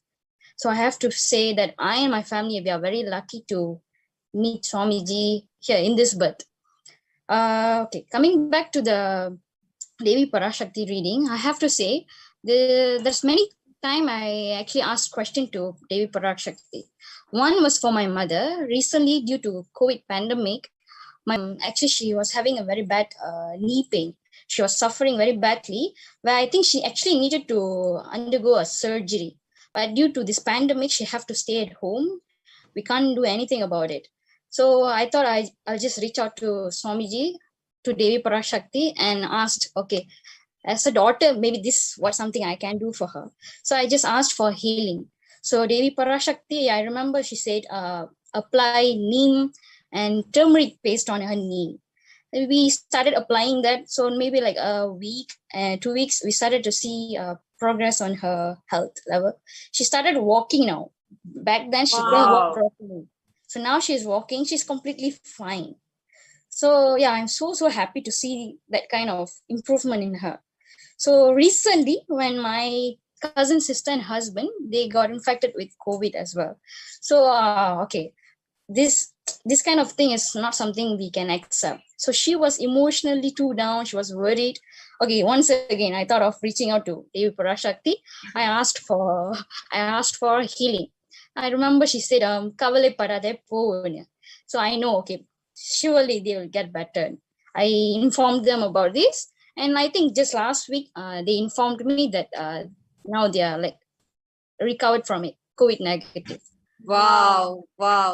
So I have to say that I and my family, we are very lucky to meet Swamiji here in this birth. Okay, coming back to the Devi Parashakti reading, I have to say there's many time I actually asked question to Devi Parashakti. One was for my mother. Recently, due to COVID pandemic, actually she was having a very bad knee pain. She was suffering very badly, where I think she actually needed to undergo a surgery. But due to this pandemic, she have to stay at home. We can't do anything about it. So I thought I'll just reach out to Swamiji, to Devi Parashakti, and asked, okay, as a daughter, maybe this was something I can do for her. So I just asked for healing. So Devi Parashakti, I remember she said, apply neem and turmeric paste on her knee. We started applying that. So maybe like a week, 2 weeks, we started to see progress on her health level. She started walking now. Back then, she couldn't walk properly. So now she's walking. She's completely fine. So yeah, I'm so happy to see that kind of improvement in her. So recently, when my cousin, sister, and husband, they got infected with COVID as well. So okay, this kind of thing is not something we can accept. So she was emotionally too down. She was worried. Okay, once again, I thought of reaching out to Devi Parashakti. I asked for healing. I remember she said, "Kavale parade povanya." So I know, okay, surely they will get better. I informed them about this, and I think just last week they informed me that now they are like recovered from it, COVID negative. Wow.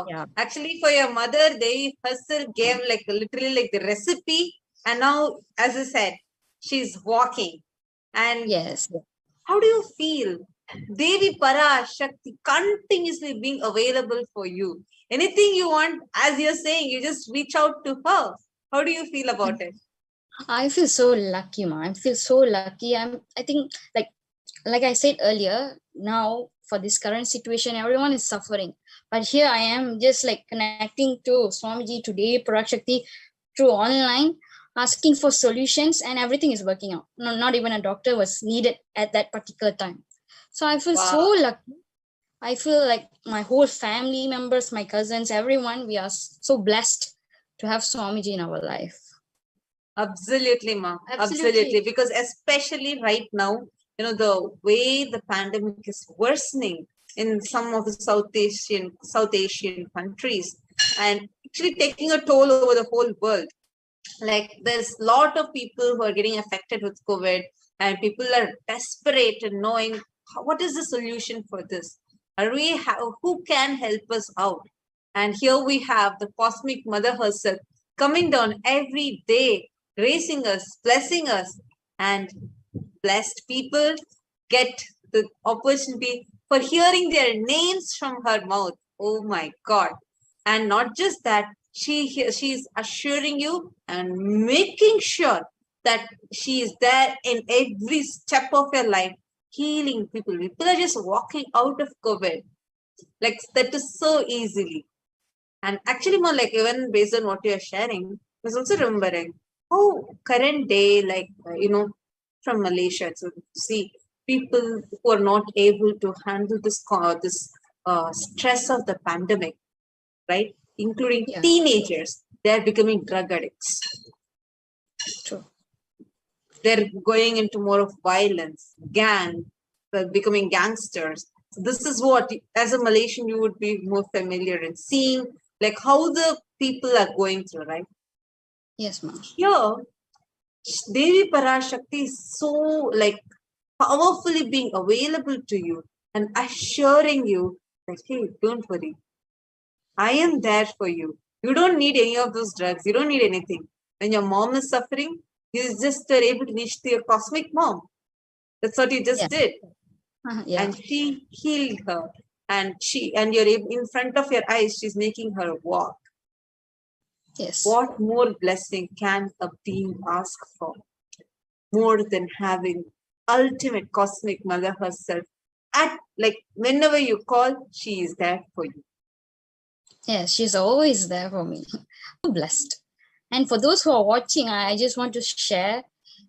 Yeah. Actually, for your mother, they herself gave like literally like the recipe, and now, as I said, she's walking. And yes, how do you feel? Devi Parashakti continuously being available for you. Anything you want, as you're saying, you just reach out to her. How do you feel about it? I feel so lucky, ma. I feel so lucky. I think like I said earlier, now for this current situation, everyone is suffering. But here I am just like connecting to Swamiji, to Devi Parashakti through online, asking for solutions, and everything is working out. No, not even a doctor was needed at that particular time. So I feel so lucky. I feel like my whole family members, my cousins, everyone, we are so blessed to have Swamiji in our life. Absolutely, ma. Absolutely. Because especially right now, you know, the way the pandemic is worsening in some of the South Asian countries, and actually taking a toll over the whole world. Like there's a lot of people who are getting affected with COVID, and people are desperate in knowing what is the solution for this. Who can help us out? And here we have the Cosmic Mother herself coming down every day, raising us, blessing us, and blessed people get the opportunity for hearing their names from her mouth. Oh my God. And not just that, she's assuring you and making sure that she is there in every step of your life, healing people. People are just walking out of COVID. Like that is so easily. And actually, more like even based on what you're sharing, I was also remembering how current day, like, from Malaysia, so see people who are not able to handle this stress of the pandemic, right? Including teenagers, they're becoming drug addicts. True. They're going into more of violence, becoming gangsters. So this is what, as a Malaysian, you would be more familiar in seeing, like how the people are going through, right? Yes, ma'am. Here, Devi Parashakti is so like powerfully being available to you and assuring you that, hey, don't worry. I am there for you. You don't need any of those drugs. You don't need anything. When your mom is suffering, you just are able to reach to your cosmic mom. That's what you just did. And she healed her. And you're in front of your eyes, she's making her walk. Yes. What more blessing can a being ask for? More than having ultimate cosmic mother herself. Whenever you call, she is there for you. Yes, she's always there for me. I'm blessed. And for those who are watching, I just want to share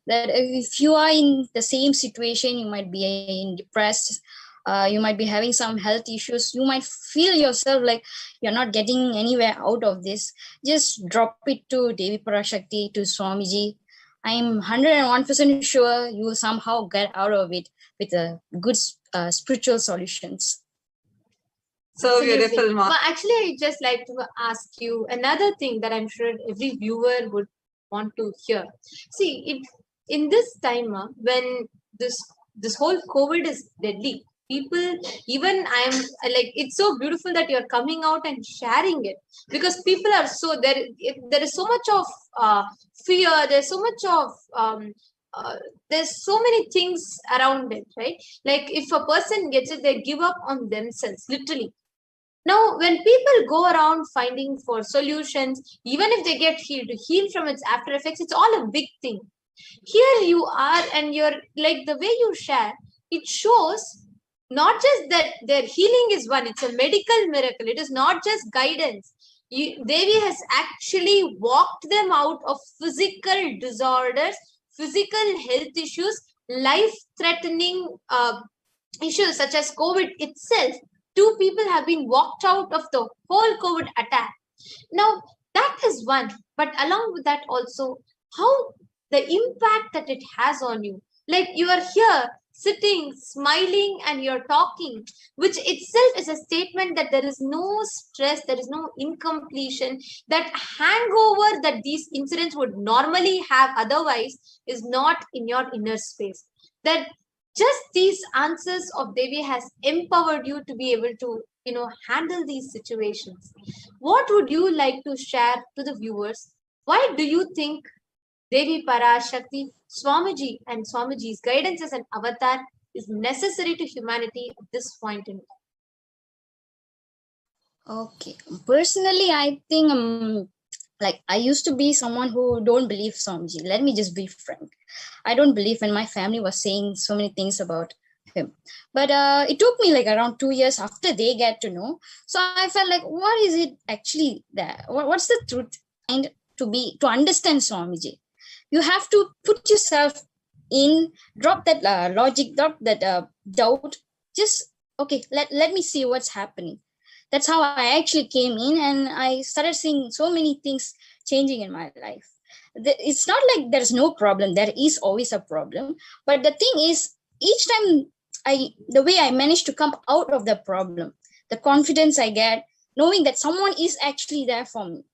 that if you are in the same situation, you might be depressed, you might be having some health issues, you might feel yourself like you're not getting anywhere out of this, just drop it to Devi Parashakti, to Swamiji. I'm 101% sure you will somehow get out of it with a good spiritual solutions. So Absolutely. beautiful, Ma. But actually, I just like to ask you another thing that I'm sure every viewer would want to hear. See, in this time when this whole COVID is deadly, people, even I'm like, it's so beautiful that you're coming out and sharing it, because people are so there is so much of fear. There's so much of there's so many things around it, right? Like if a person gets it, they give up on themselves, literally. Now, when people go around finding for solutions, even if they get healed, to heal from its after effects, it's all a big thing. Here you are, and you're like, the way you share, it shows not just that their healing is one, it's a medical miracle. It is not just guidance. Devi has actually walked them out of physical disorders, physical health issues, life-threatening issues such as COVID itself. 2 people have been walked out of the whole COVID attack. Now, that is one. But along with that also, how the impact that it has on you. Like you are here, sitting, smiling, and you're talking, which itself is a statement that there is no stress, there is no incompletion, that hangover that these incidents would normally have otherwise is not in your inner space. That just these answers of Devi has empowered you to be able to, handle these situations. What would you like to share to the viewers? Why do you think Devi Parashakti, Swamiji and Swamiji's guidance as an avatar is necessary to humanity at this point in time? Okay, personally, I think like I used to be someone who don't believe Swamiji. Let me just be frank. I don't believe when my family was saying so many things about him. But it took me like around 2 years after they get to know. So I felt like, what is it actually that? What's the truth? And to understand Swamiji, you have to put yourself in, drop that logic, drop that doubt. Just, okay, let me see what's happening. That's how I actually came in, and I started seeing so many things changing in my life. It's not like there's no problem. There is always a problem. But the thing is, each time the way I managed to come out of the problem, the confidence I get, knowing that someone is actually there for me.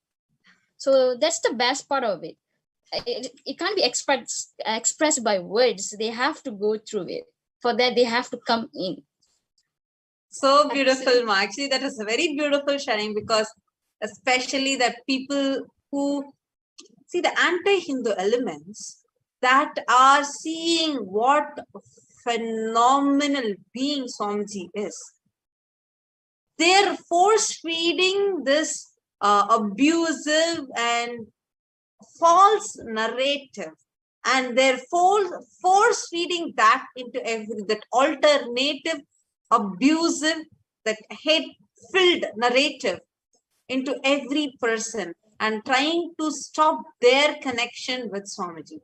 So that's the best part of it. It can't be expressed by words. They have to go through it. For that, they have to come in. So beautiful, Ma. Actually, that is a very beautiful sharing, because especially that people who see the anti-Hindu elements that are seeing what phenomenal being Swamiji is. They're force-feeding this abusive and false narrative, and they're force-feeding that into that alternative, abusive, that hate-filled narrative into every person, and trying to stop their connection with Swamiji.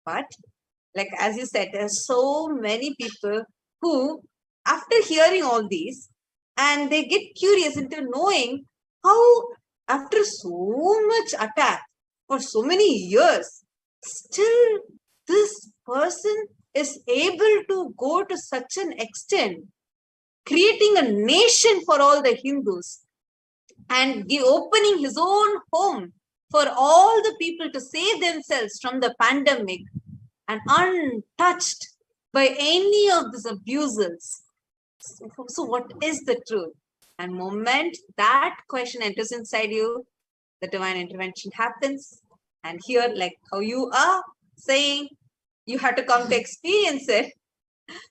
But like as you said, there's so many people who, after hearing all these, and they get curious into knowing how, after so much attack for so many years, still this person is able to go to such an extent, creating a nation for all the Hindus, and opening his own home for all the people to save themselves from the pandemic, and untouched by any of these abuses. So what is the truth? And moment that question enters inside you, the divine intervention happens. And here, like how you are saying, you had to come to experience it,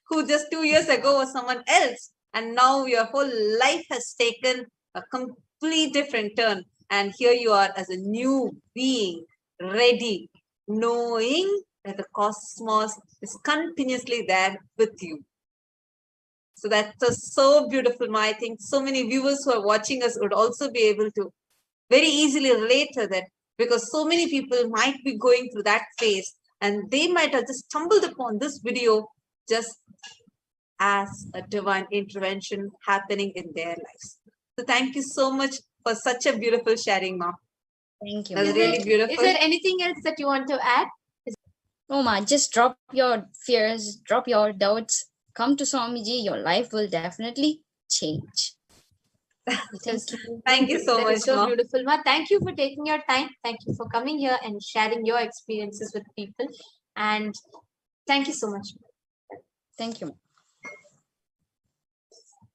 who just 2 years ago was someone else, and now your whole life has taken a complete different turn, and here you are as a new being, ready, knowing that the cosmos is continuously there with you. So that's so beautiful, Ma. I think so many viewers who are watching us would also be able to very easily relate to that, because so many people might be going through that phase, and they might have just stumbled upon this video just as a divine intervention happening in their lives. So thank you so much for such a beautiful sharing, Ma. Thank you. That's really beautiful. Is there anything else that you want to add? No, Ma, just drop your fears, drop your doubts, come to Swamiji, your life will definitely change. Thank you. Thank you so That much, is so Ma. beautiful, Ma. Thank you for taking your time. Thank you for coming here and sharing your experiences with people. And thank you so much. Thank you.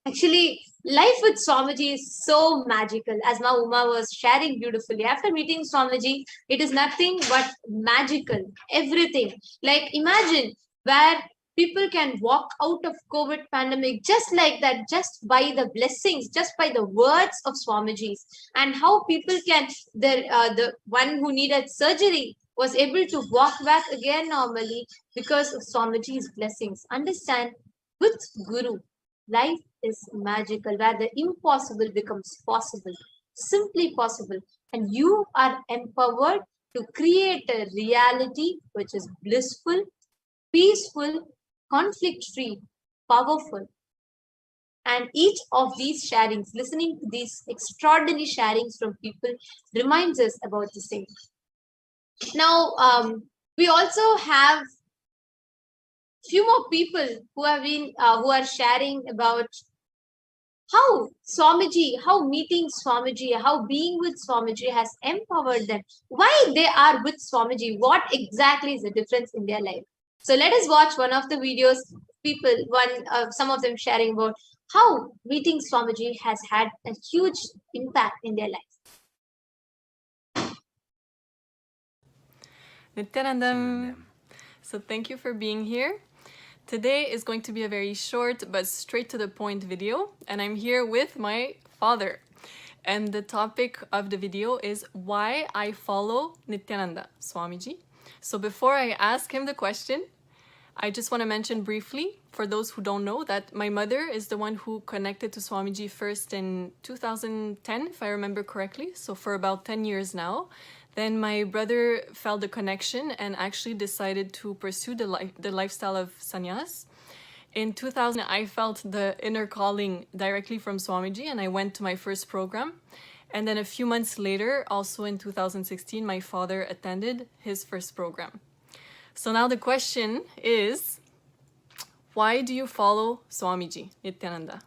Actually, life with Swamiji is so magical, as Ma Uma was sharing beautifully. After meeting Swamiji, it is nothing but magical. Everything. Like imagine where people can walk out of COVID pandemic just like that, just by the blessings, just by the words of Swamiji's, and how people can the one who needed surgery was able to walk back again normally because of Swamiji's blessings. Understand, with Guru, life is magical, where the impossible becomes possible, simply possible, and you are empowered to create a reality which is blissful, peaceful, conflict free, powerful. And each of these sharings, listening to these extraordinary sharings from people, reminds us about the same. Now, we also have few more people who have been who are sharing about how Swamiji, how meeting Swamiji, how being with Swamiji has empowered them, why they are with Swamiji, what exactly is the difference in their life. So let us watch one of the videos, people, some of them sharing about how meeting Swamiji has had a huge impact in their life. Nithyanandam. So thank you for being here. Today is going to be a very short but straight to the point video, and I'm here with my father. And the topic of the video is why I follow Nithyananda Swamiji. So before I ask him the question, I just want to mention briefly, for those who don't know, that my mother is the one who connected to Swamiji first in 2010, if I remember correctly, so for about 10 years now. Then my brother felt the connection and actually decided to pursue the lifestyle of sannyas. In 2000, I felt the inner calling directly from Swamiji, and I went to my first program. And then a few months later, also in 2016, my father attended his first program. So now the question is, why do you follow Swamiji, Nithyananda?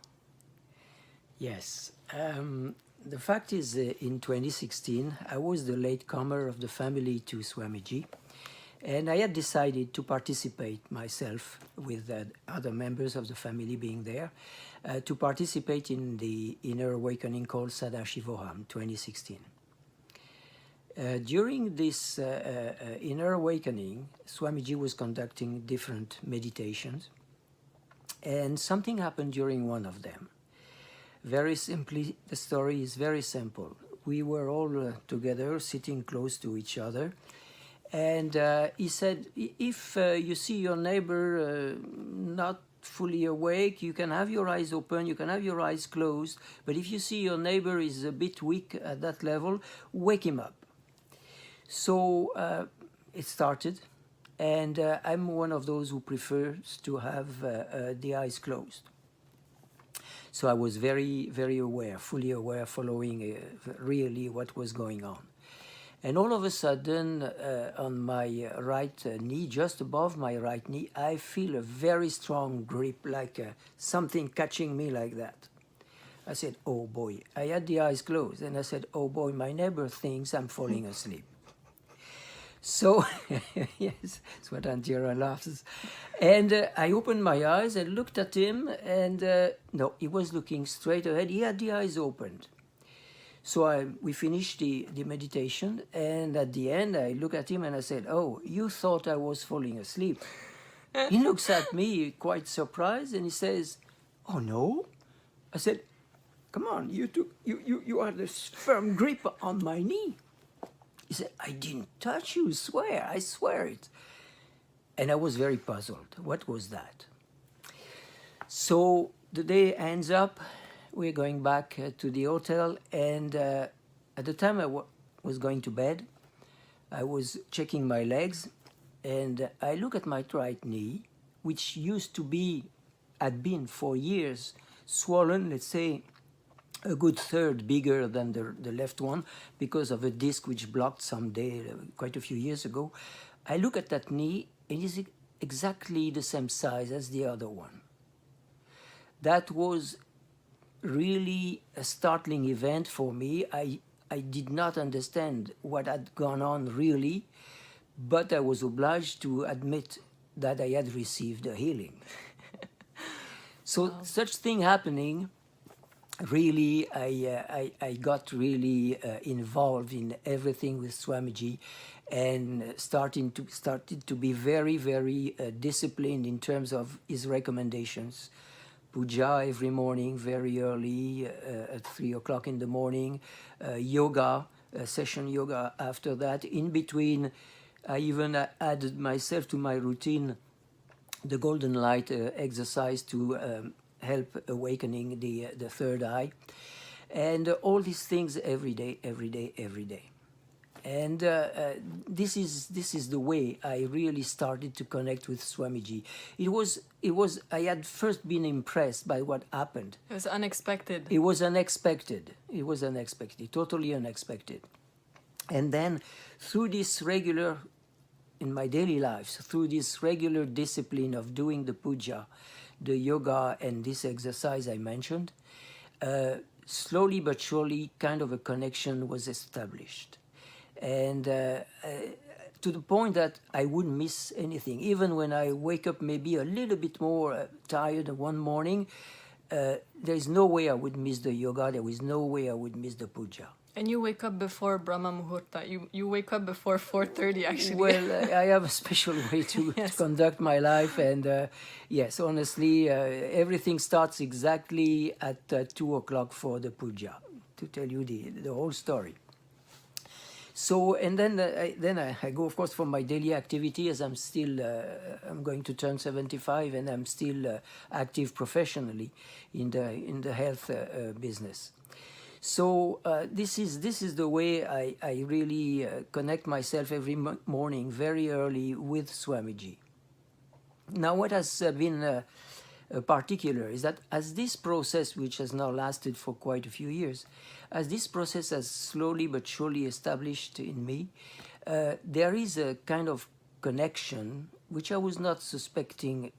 Yes. The fact is, in 2016, I was the latecomer of the family to Swamiji, and I had decided to participate myself, with other members of the family being there, to participate in the inner awakening called Parashakti 2016. During this inner awakening, Swamiji was conducting different meditations, and something happened during one of them. Very simply, the story is very simple. We were all together, sitting close to each other, and he said, if you see your neighbor not fully awake, you can have your eyes open, you can have your eyes closed, but if you see your neighbor is a bit weak at that level, wake him up. So it started, and I'm one of those who prefers to have the eyes closed. So I was very, very aware, fully aware, following really what was going on. And all of a sudden, on my right knee, just above my right knee, I feel a very strong grip, like something catching me like that. I said, oh boy. I had the eyes closed, and I said, oh boy, my neighbor thinks I'm falling asleep. So, yes, that's what Antira laughs. And I opened my eyes and looked at him, and no, he was looking straight ahead. He had the eyes opened. So we finished the meditation, and at the end, I look at him and I said, oh, you thought I was falling asleep. He looks at me quite surprised, and he says, oh, no? I said, come on, you had this firm grip on my knee. He said, I didn't touch you, I swear it. And I was very puzzled. What was that? So the day ends up, we're going back to the hotel, and at the time I was going to bed, I was checking my legs, and I look at my right knee, which had been for years swollen, let's say, a good third bigger than the left one because of a disc which blocked someday quite a few years ago. I look at that knee, and it's exactly the same size as the other one. That was really a startling event for me. I did not understand what had gone on really, but I was obliged to admit that I had received a healing. So such thing happening, really, I got really involved in everything with Swamiji, and started to be very, very disciplined in terms of his recommendations. Puja every morning, very early, at 3 o'clock in the morning. Yoga, session yoga after that. In between, I even added myself to my routine the golden light exercise to help awakening the third eye. And all these things every day, every day, every day. And this is the way I really started to connect with Swamiji. It was I had first been impressed by what happened. It was unexpected. It was unexpected. It was unexpected, totally unexpected. And then through this regular, in my daily life, through this regular discipline of doing the puja, the yoga, and this exercise I mentioned, slowly but surely kind of a connection was established. And to the point that I wouldn't miss anything. Even when I wake up maybe a little bit more tired one morning, there is no way I would miss the yoga, there is no way I would miss the puja. And you wake up before Brahma Muhurta. You wake up before 4:30 actually. Well, I have a special way to conduct my life, and yes, honestly, everything starts exactly at 2 o'clock for the puja, to tell you the whole story. So, and then I go, of course, for my daily activity, as I'm still, I'm going to turn 75, and I'm still active professionally in the health business. So this is the way I really connect myself every morning, very early, with Swamiji. Now, what has been particular is that as this process, which has now lasted for quite a few years, as this process has slowly but surely established in me, there is a kind of connection which I was not suspecting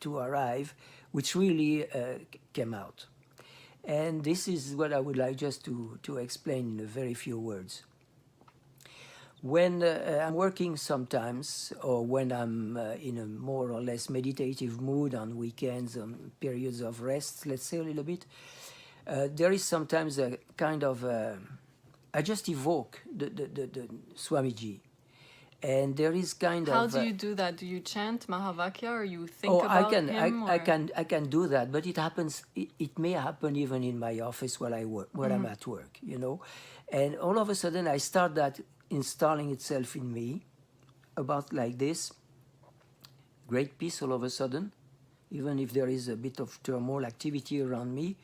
to arrive, which really came out. And this is what I would like just to explain in a very few words. When I'm working sometimes, or when I'm in a more or less meditative mood on weekends, on periods of rest, let's say a little bit, there is sometimes a kind of, I just evoke the Swamiji. And there is kind How of... do you do that? Do you chant Mahavakya, or you think about him? I can do that, but it happens, it may happen even in my office while I work, when I'm at work, you know. And all of a sudden I start that installing itself in me, about like this, great peace all of a sudden, even if there is a bit of turmoil activity around me,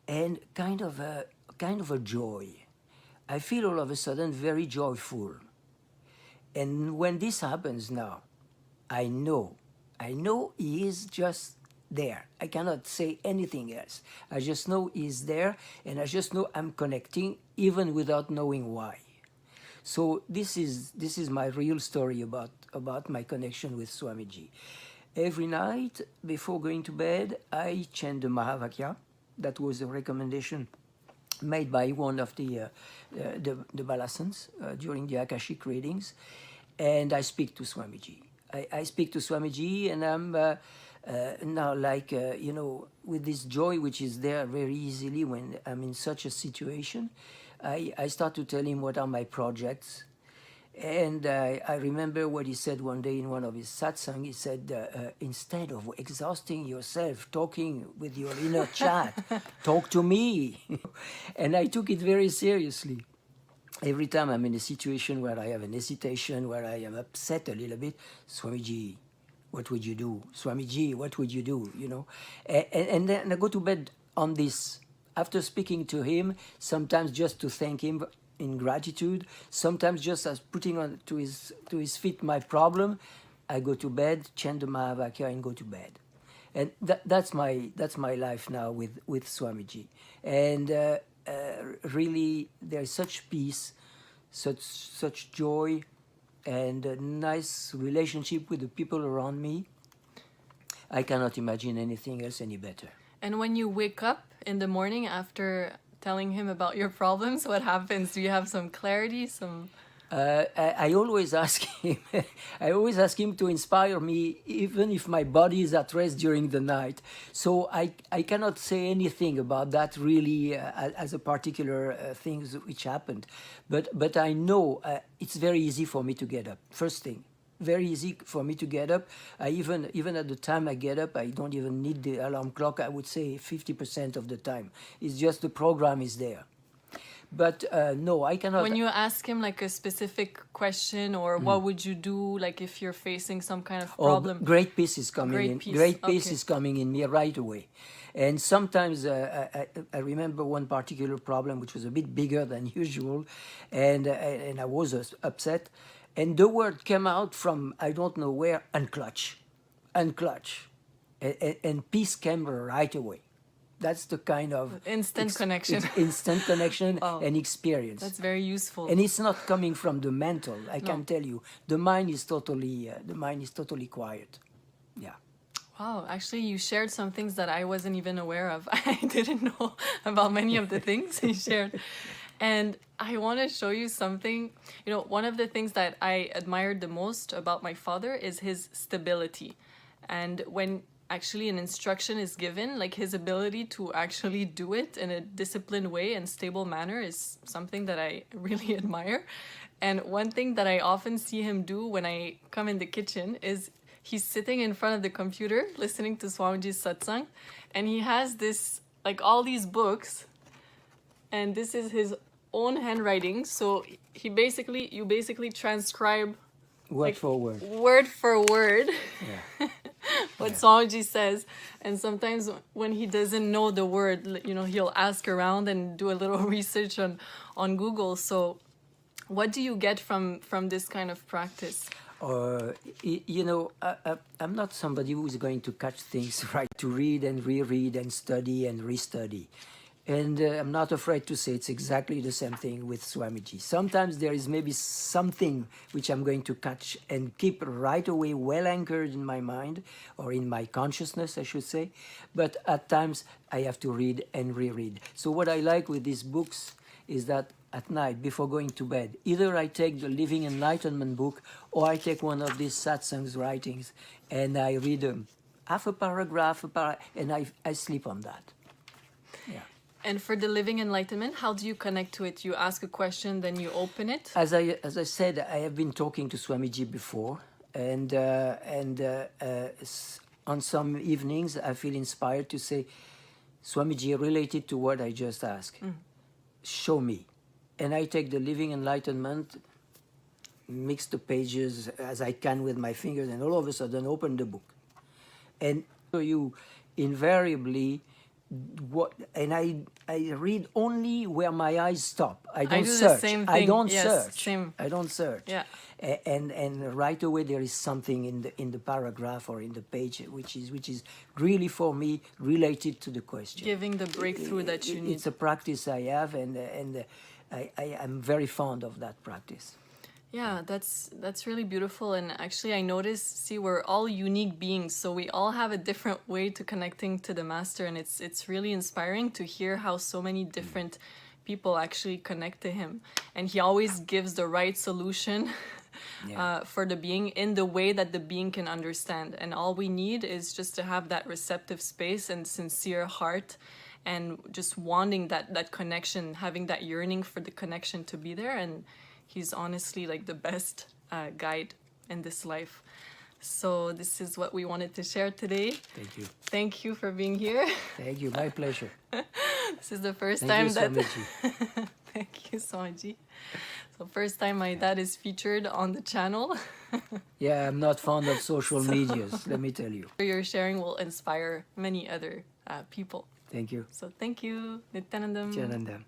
and kind of a joy. I feel all of a sudden very joyful. And when this happens now, I know he is just there. I cannot say anything else. I just know he's there, and I just know I'm connecting even without knowing why. So this is my real story about my connection with Swamiji. Every night before going to bed, I chant the Mahavakya. That was a recommendation made by one of the Balasans during the Akashic readings, and I speak to Swamiji. I speak to Swamiji, and I'm now like, you know, with this joy which is there very easily when I'm in such a situation, I start to tell him what are my projects. And I remember what he said one day in one of his satsang. He said, instead of exhausting yourself talking with your inner chat, talk to me. And I took it very seriously. Every time I'm in a situation where I have an hesitation, where I am upset a little bit, Swamiji, what would you do? Swamiji, what would you do? You know, and then I go to bed on this. After speaking to him, sometimes just to thank him in gratitude, sometimes just as putting on to his feet my problem, I go to bed, chant the Mahavakya, and go to bed. And that's my life now with Swamiji. And really, there's such peace, such joy, and a nice relationship with the people around me. I cannot imagine anything else any better. And when you wake up in the morning after telling him about your problems, what happens? Do you have some clarity, some... I always ask him. I always ask him to inspire me, even if my body is at rest during the night. So I cannot say anything about that really as a particular things which happened, but I know it's very easy for me to get up. First thing, very easy for me to get up. I even at the time I get up, I don't even need the alarm clock. I would say 50% of the time. It's just the program is there. But no, I cannot. When you ask him like a specific question or what would you do, like if you're facing some kind of problem? Great peace is coming in. Great peace Okay. is coming in me right away. And sometimes I remember one particular problem which was a bit bigger than usual, and I was upset, and the word came out from I don't know where, unclutch, and peace came right away. That's the kind of instant connection. Instant connection and experience. That's very useful. And it's not coming from the mental. I can tell you, the mind is totally quiet. Yeah. Wow, actually, you shared some things that I wasn't even aware of. I didn't know about many of the things he shared. And I want to show you something. You know, one of the things that I admired the most about my father is his stability. And when actually an instruction is given, like his ability to actually do it in a disciplined way and stable manner is something that I really admire. And one thing that I often see him do when I come in the kitchen is he's sitting in front of the computer listening to Swamiji's satsang, and he has this, like all these books, and this is his own handwriting. So you basically transcribe word for word. Word for word. Yeah. What Swamiji says. And sometimes when he doesn't know the word, you know, he'll ask around and do a little research on Google. So what do you get from this kind of practice? You know, I'm not somebody who's going to catch things right, to read and reread and study and restudy. And I'm not afraid to say it's exactly the same thing with Swamiji. Sometimes there is maybe something which I'm going to catch and keep right away well anchored in my mind or in my consciousness, I should say. But at times I have to read and reread. So what I like with these books is that at night, before going to bed, either I take the Living Enlightenment book or I take one of these satsangs writings and I read them, half a paragraph, and I sleep on that. Yeah. And for the Living Enlightenment, how do you connect to it? You ask a question, then you open it? As I said, I have been talking to Swamiji before, and on some evenings I feel inspired to say, Swamiji, related to what I just asked, show me. And I take the Living Enlightenment, mix the pages as I can with my fingers, and all of a sudden open the book. And so you invariably, and I read only where my eyes stop. I don't search. I don't search. Same. I don't search. Yeah. And right away there is something in the paragraph or in the page which is really for me related to the question. Giving the breakthrough that you need. It's a practice I have, and I'm very fond of that practice. Yeah, that's really beautiful. And actually I noticed, see, we're all unique beings, so we all have a different way to connecting to the master, and it's really inspiring to hear how so many different people actually connect to him, and he always gives the right solution for the being in the way that the being can understand. And all we need is just to have that receptive space and sincere heart, and just wanting that connection, having that yearning for the connection to be there. And he's honestly like the best guide in this life. So this is what we wanted to share today. Thank you. Thank you for being here. Thank you. My pleasure. This is the first Thank time you, that... Swamiji. Thank you, Swamiji. So first time my dad is featured on the channel. Yeah, I'm not fond of social medias, let me tell you. Your sharing will inspire many other people. Thank you. So thank you, Nithyanandam. Nithyanandam.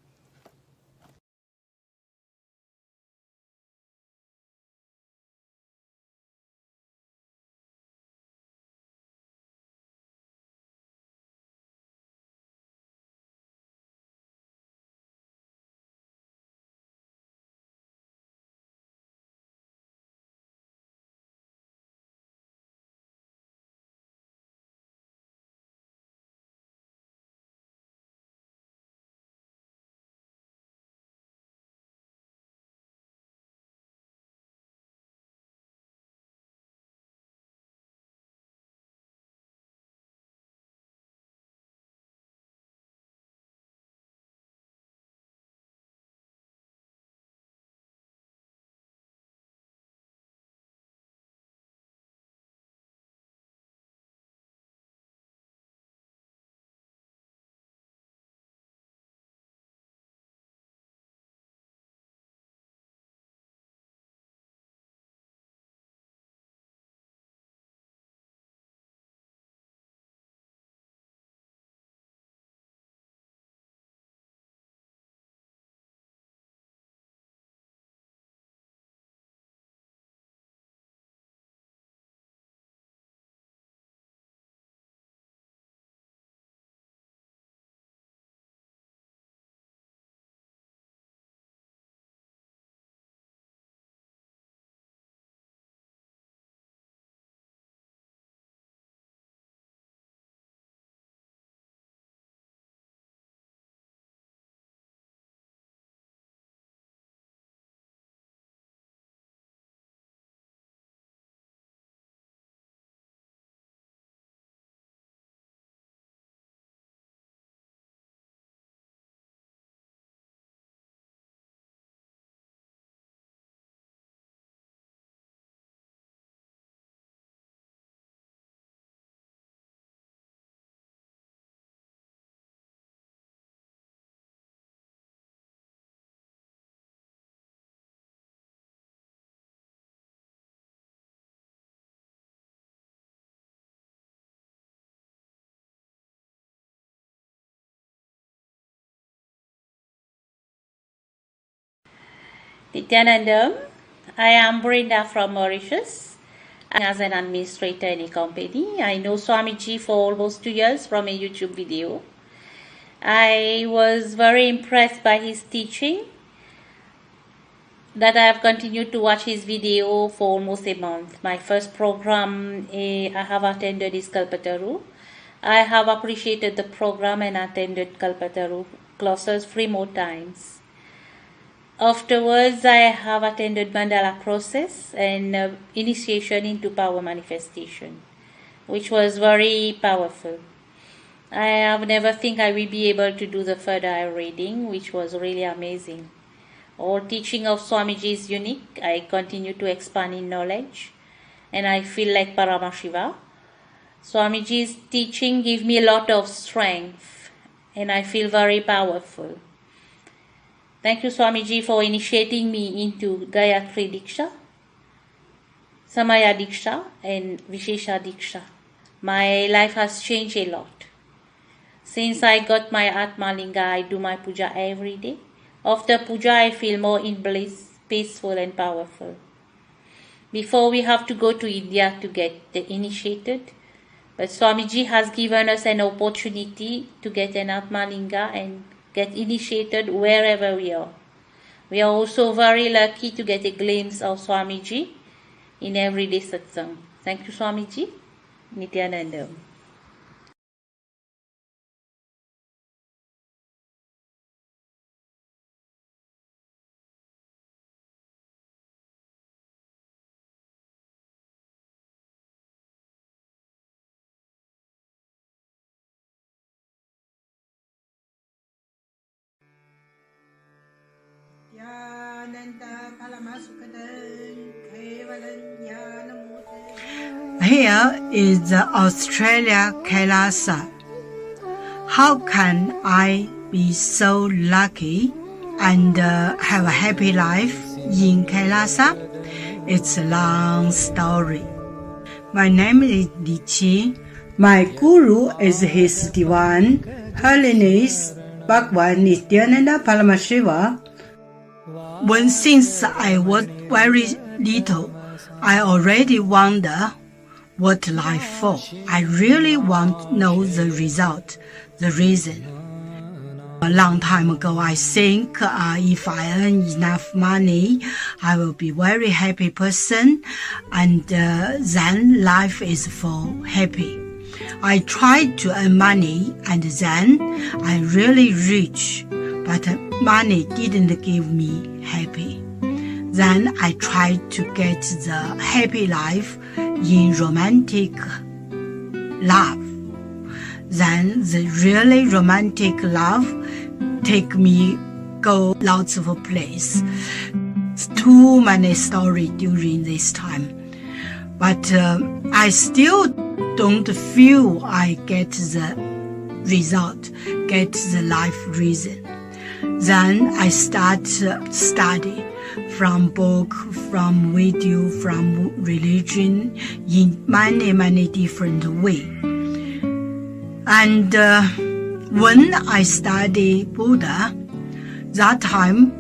Nithyanandam. I am Brenda from Mauritius. As an administrator in a company, I know Swamiji for almost 2 years from a YouTube video. I was very impressed by his teaching that I have continued to watch his video for almost a month. My first program I have attended is Kalpataru. I have appreciated the program and attended Kalpataru classes 3 more times. Afterwards, I have attended Mandala process and initiation into power manifestation, which was very powerful. I have never think I will be able to do the third eye reading, which was really amazing. All teaching of Swamiji is unique. I continue to expand in knowledge, and I feel like Paramashiva. Swamiji's teaching give me a lot of strength, and I feel very powerful. Thank you, Swamiji, for initiating me into Gayatri Diksha, Samaya Diksha, and Vishesha Diksha. My life has changed a lot. Since I got my Atma Linga, I do my puja every day. After puja, I feel more in bliss, peaceful and powerful. Before, we have to go to India to get initiated. But Swamiji has given us an opportunity to get an Atma Linga and get initiated wherever we are. We are also very lucky to get a glimpse of Swamiji in everyday satsang. Thank you, Swamiji. Nithyanandam. Here is the Australia Kailasa. How can I be so lucky and have a happy life in Kailasa? It's a long story. My name is Li Qi. My guru is His Divine Holiness Bhagwan Nithyananda Paramashivam. Since I was very little, I already wonder what life for. I really want to know the result, the reason. A long time ago, I think if I earn enough money, I will be a very happy person, and then life is for happy. I tried to earn money, and then I'm really rich, but money didn't give me happy. Then I tried to get the happy life in romantic love. Then the really romantic love take me go lots of places. Too many stories during this time. But I still don't feel I get the result, get the life reason. Then I start study from book, from video, from religion in many different ways. And when I study Buddha, that time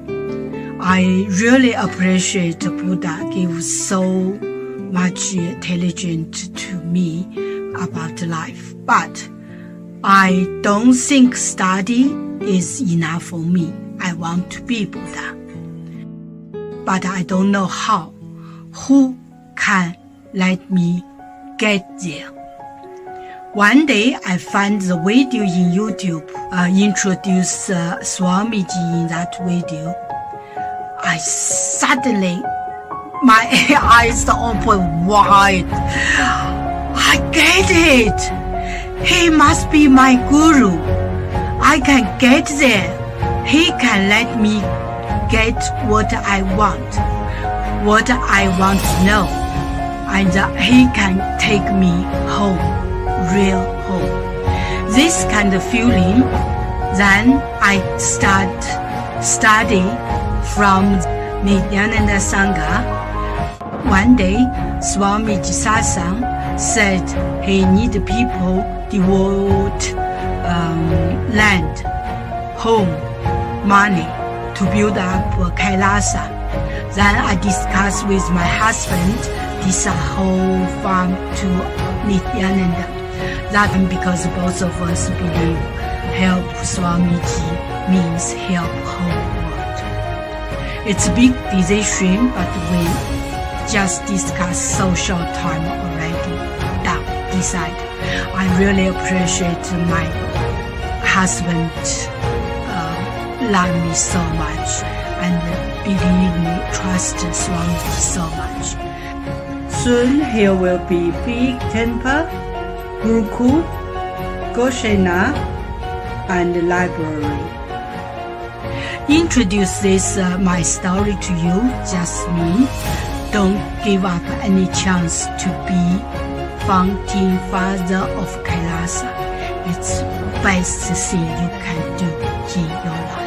I really appreciate Buddha gives so much intelligence to me about life. But I don't think study is enough for me. I want to be Buddha. But I don't know how. Who can let me get there? One day I found the video in YouTube, introduce Swamiji in that video. I suddenly, my eyes open wide. I get it. He must be my guru. I can get there. He can let me get what I want to know, and he can take me home, real home. This kind of feeling, then I start study from Nithyananda Sangha. One day, Swamiji Satsang said he need people devote land, home, money to build up Kailasa. Then I discussed with my husband this whole farm to Nithyananda. That because both of us believe help Swamiji means help whole world. It's a big decision, but we just discussed so short time already. Decide. I really appreciate my husband love me so much and believe me, trust Swamiji so much. Soon here will be big temple, Gurukul, Goshena, and library. Introduce this my story to you, just me. Don't give up any chance to be founding father of Kailasa. It's best thing you can do in your life.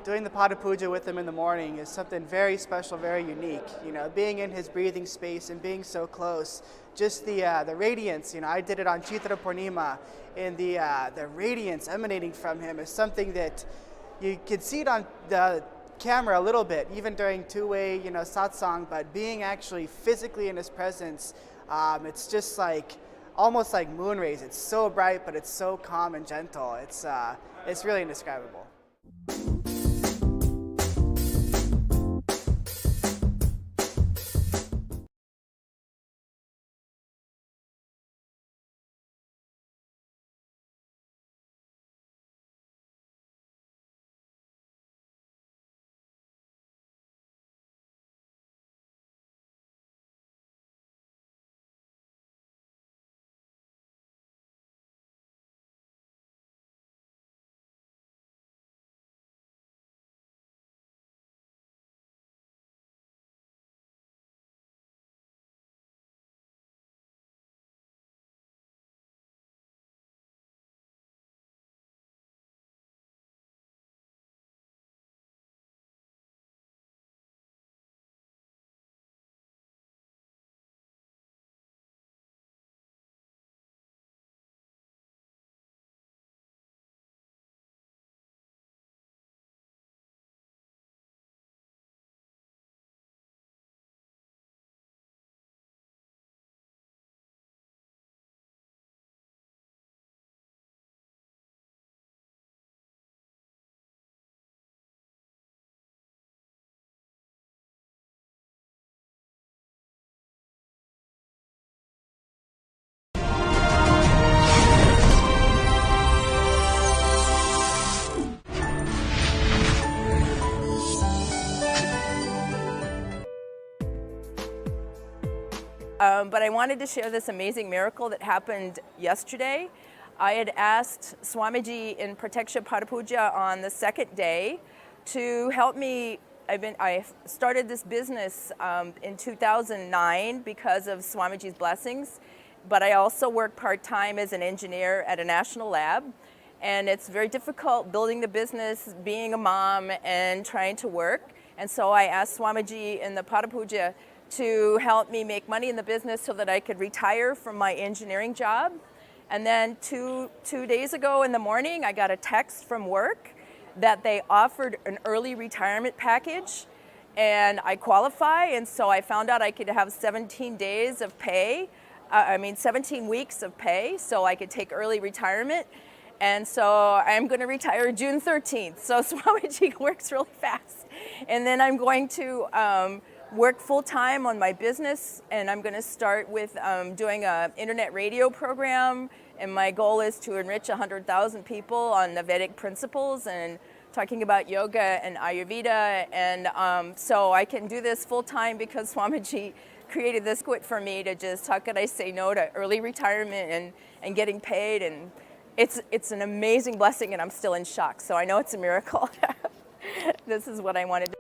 Doing the Pada Puja with him in the morning is something very special, very unique. You know, being in his breathing space and being so close, just the radiance. You know, I did it on Chitra Purnima, and the radiance emanating from him is something that you could see it on the camera a little bit, even during two-way, you know, satsang. But being actually physically in his presence, it's just like almost like moon rays. It's so bright, but it's so calm and gentle. It's really indescribable. But I wanted to share this amazing miracle that happened yesterday. I had asked Swamiji in Prataksha Parapuja on the second day to help me. I started this business in 2009 because of Swamiji's blessings, but I also work part-time as an engineer at a national lab. And it's very difficult building the business, being a mom, and trying to work. And so I asked Swamiji in the Parapuja to help me make money in the business so that I could retire from my engineering job. And then two days ago in the morning, I got a text from work that they offered an early retirement package. and I qualify, and so I found out I could have 17 days of pay, 17 weeks of pay, so I could take early retirement. And so I'm going to retire June 13th. So Swamiji works really fast. And then I'm going to work full-time on my business, and I'm going to start with doing an internet radio program, and my goal is to enrich 100,000 people on the Vedic principles and talking about yoga and Ayurveda, and so I can do this full-time because Swamiji created this quit for me to just, how could I say no to early retirement and getting paid, and it's an amazing blessing, and I'm still in shock, so I know it's a miracle. This is what I wanted to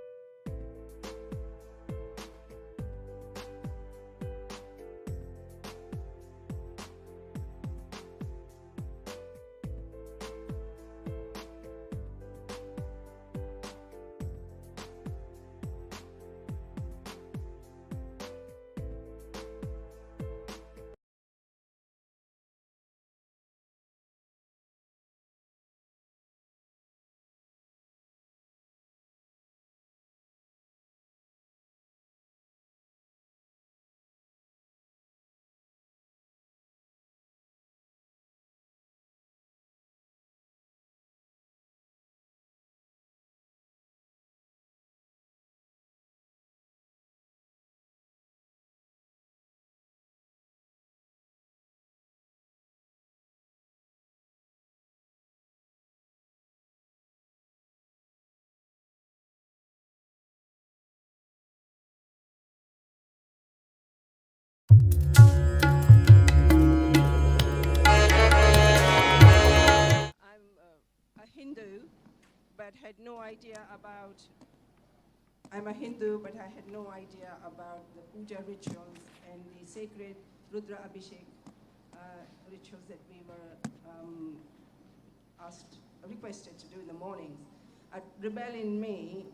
Hindu, but had no idea about, I'm a Hindu, but I had no idea about the puja rituals and the sacred Rudra Abhishek rituals that we were requested to do in the mornings. A rebel in me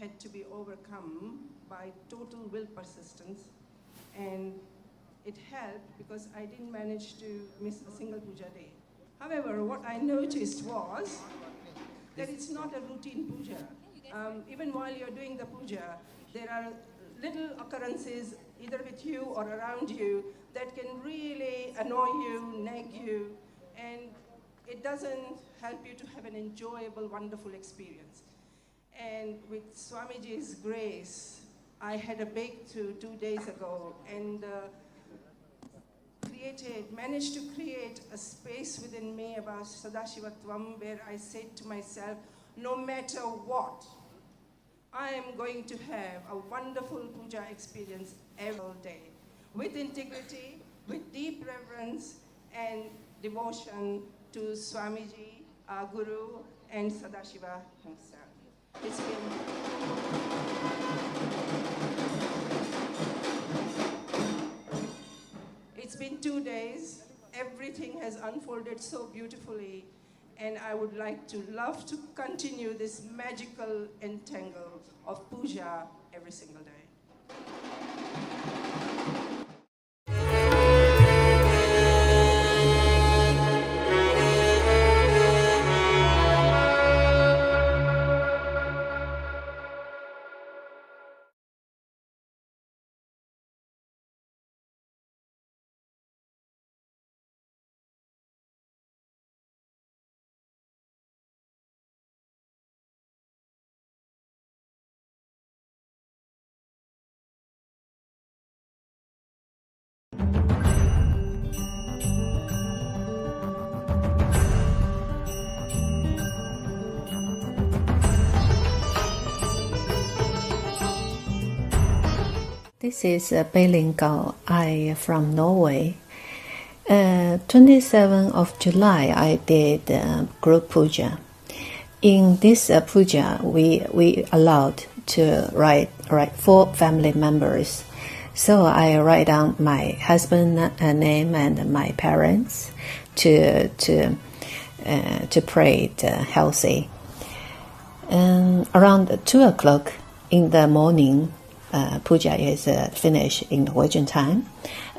had to be overcome by total will persistence, and it helped because I didn't manage to miss a single puja day. However, what I noticed was that it's not a routine puja. Even while you're doing the puja, there are little occurrences either with you or around you that can really annoy you, nag you, and it doesn't help you to have an enjoyable, wonderful experience. And with Swamiji's grace, I had a breakthrough 2 days ago, and managed to create a space within me about Sadashivatvam, where I said to myself, no matter what, I am going to have a wonderful puja experience every day, with integrity, with deep reverence and devotion to Swamiji, our Guru, and Sadashiva himself. It's been 2 days. Everything has unfolded so beautifully, and I would love to continue this magical entangle of puja every single day. This is Beilin Gao. I from Norway. 27th of July, I did group puja. In this puja, we allowed to write 4 family members. So I write down my husband's name and my parents to pray healthy. Around 2 o'clock in the morning, puja is finished in Norwegian time.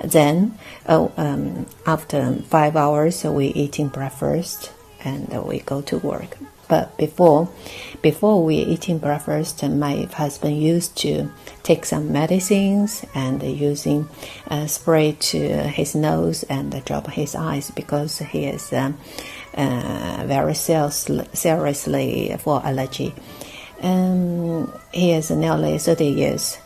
Then after 5 hours, we eating breakfast and we go to work. But before we eating breakfast, my husband used to take some medicines and using spray to his nose and drop his eyes because he is very seriously for allergy. He is nearly 30 years.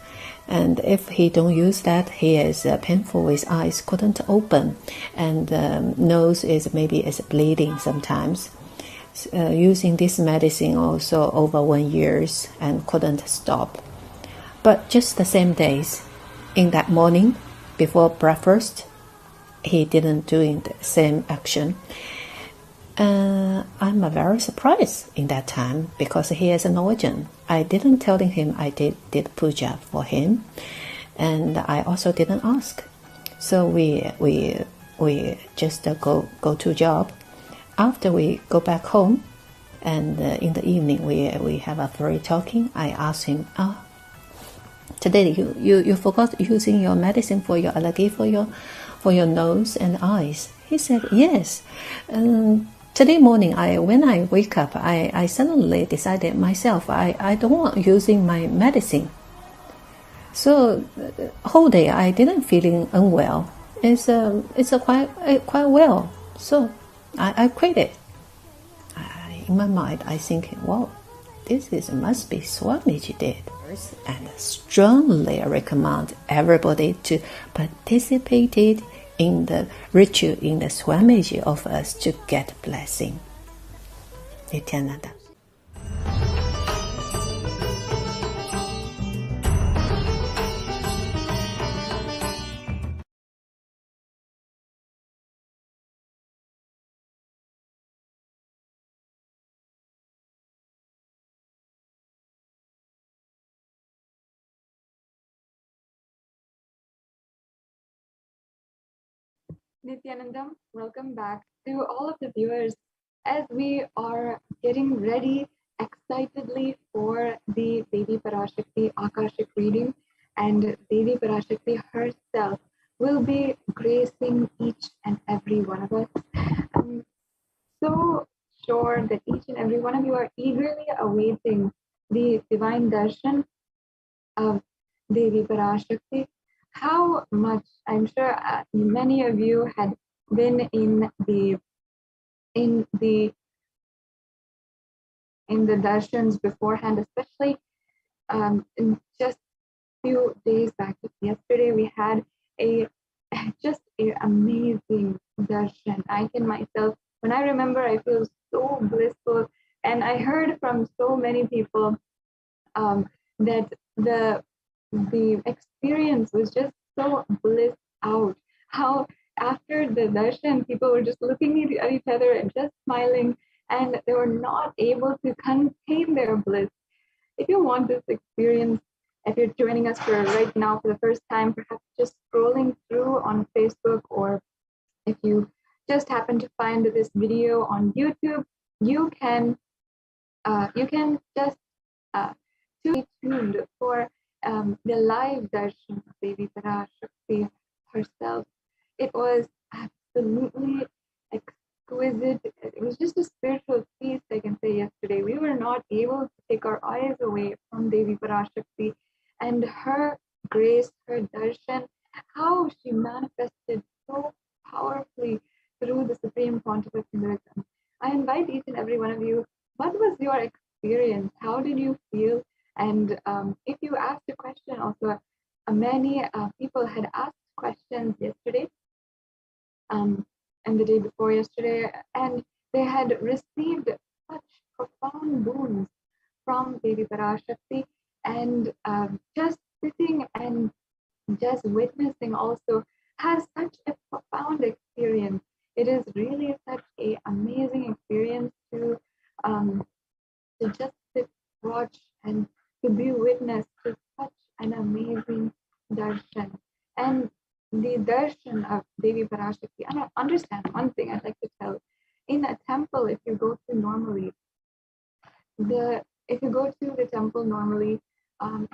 And if he don't use that, he is painful with eyes, couldn't open, and nose is bleeding sometimes. Using this medicine also over 1 year and couldn't stop. But just the same days, in that morning, before breakfast, he didn't do the same action. I'm very surprised in that time because he is a Norwegian. I didn't tell him I did puja for him, and I also didn't ask. So we just go to job. After we go back home, and in the evening we have a free talking. I asked him, today you forgot using your medicine for your allergy for your nose and eyes. He said yes. Today morning, when I wake up, I suddenly decided myself I don't want using my medicine. So whole day I didn't feeling unwell. It's quite well. So I quit it. In my mind, I think, wow, this must be Swamiji did, and strongly recommend everybody to participate in the ritual in the Swamiji of us to get blessing. Nithyananda. Nithyanandam, welcome back to all of the viewers as we are getting ready excitedly for the Devi Parashakti Akashic reading, and Devi Parashakti herself will be gracing each and every one of us. I'm so sure that each and every one of you are eagerly awaiting the divine darshan of Devi Parashakti. How much, I'm sure many of you had been in the darshans beforehand, especially in just few days back. Yesterday we had just an amazing darshan. I can myself, when I remember, I feel so blissful, and I heard from so many people that the experience was just so bliss out. How after the darshan, people were just looking at each other and just smiling, and they were not able to contain their bliss. If you want this experience, if you're joining us for right now for the first time, perhaps just scrolling through on Facebook, or if you just happen to find this video on YouTube, you can just stay tuned for the live darshan of Devi Parashakti herself. It was absolutely exquisite. It was just a spiritual feast, I can say. Yesterday we were not able to take our eyes away from Devi Parashakti and her grace, her darshan, how she manifested so powerfully through the Supreme Pontific Hinduism. I invite each and every one of you, what was your experience? How did you feel? And if you asked a question, also many people had asked questions yesterday and the day before yesterday, and they had received such profound boons from Devi Parashakti, and just sitting and just witnessing also has such a profound experience. It is really such an amazing experience to just sit, watch, and to be witness to such an amazing darshan. And the darshan of Devi Parashakti, and I understand one thing I'd like to tell. In a temple, if you go to normally,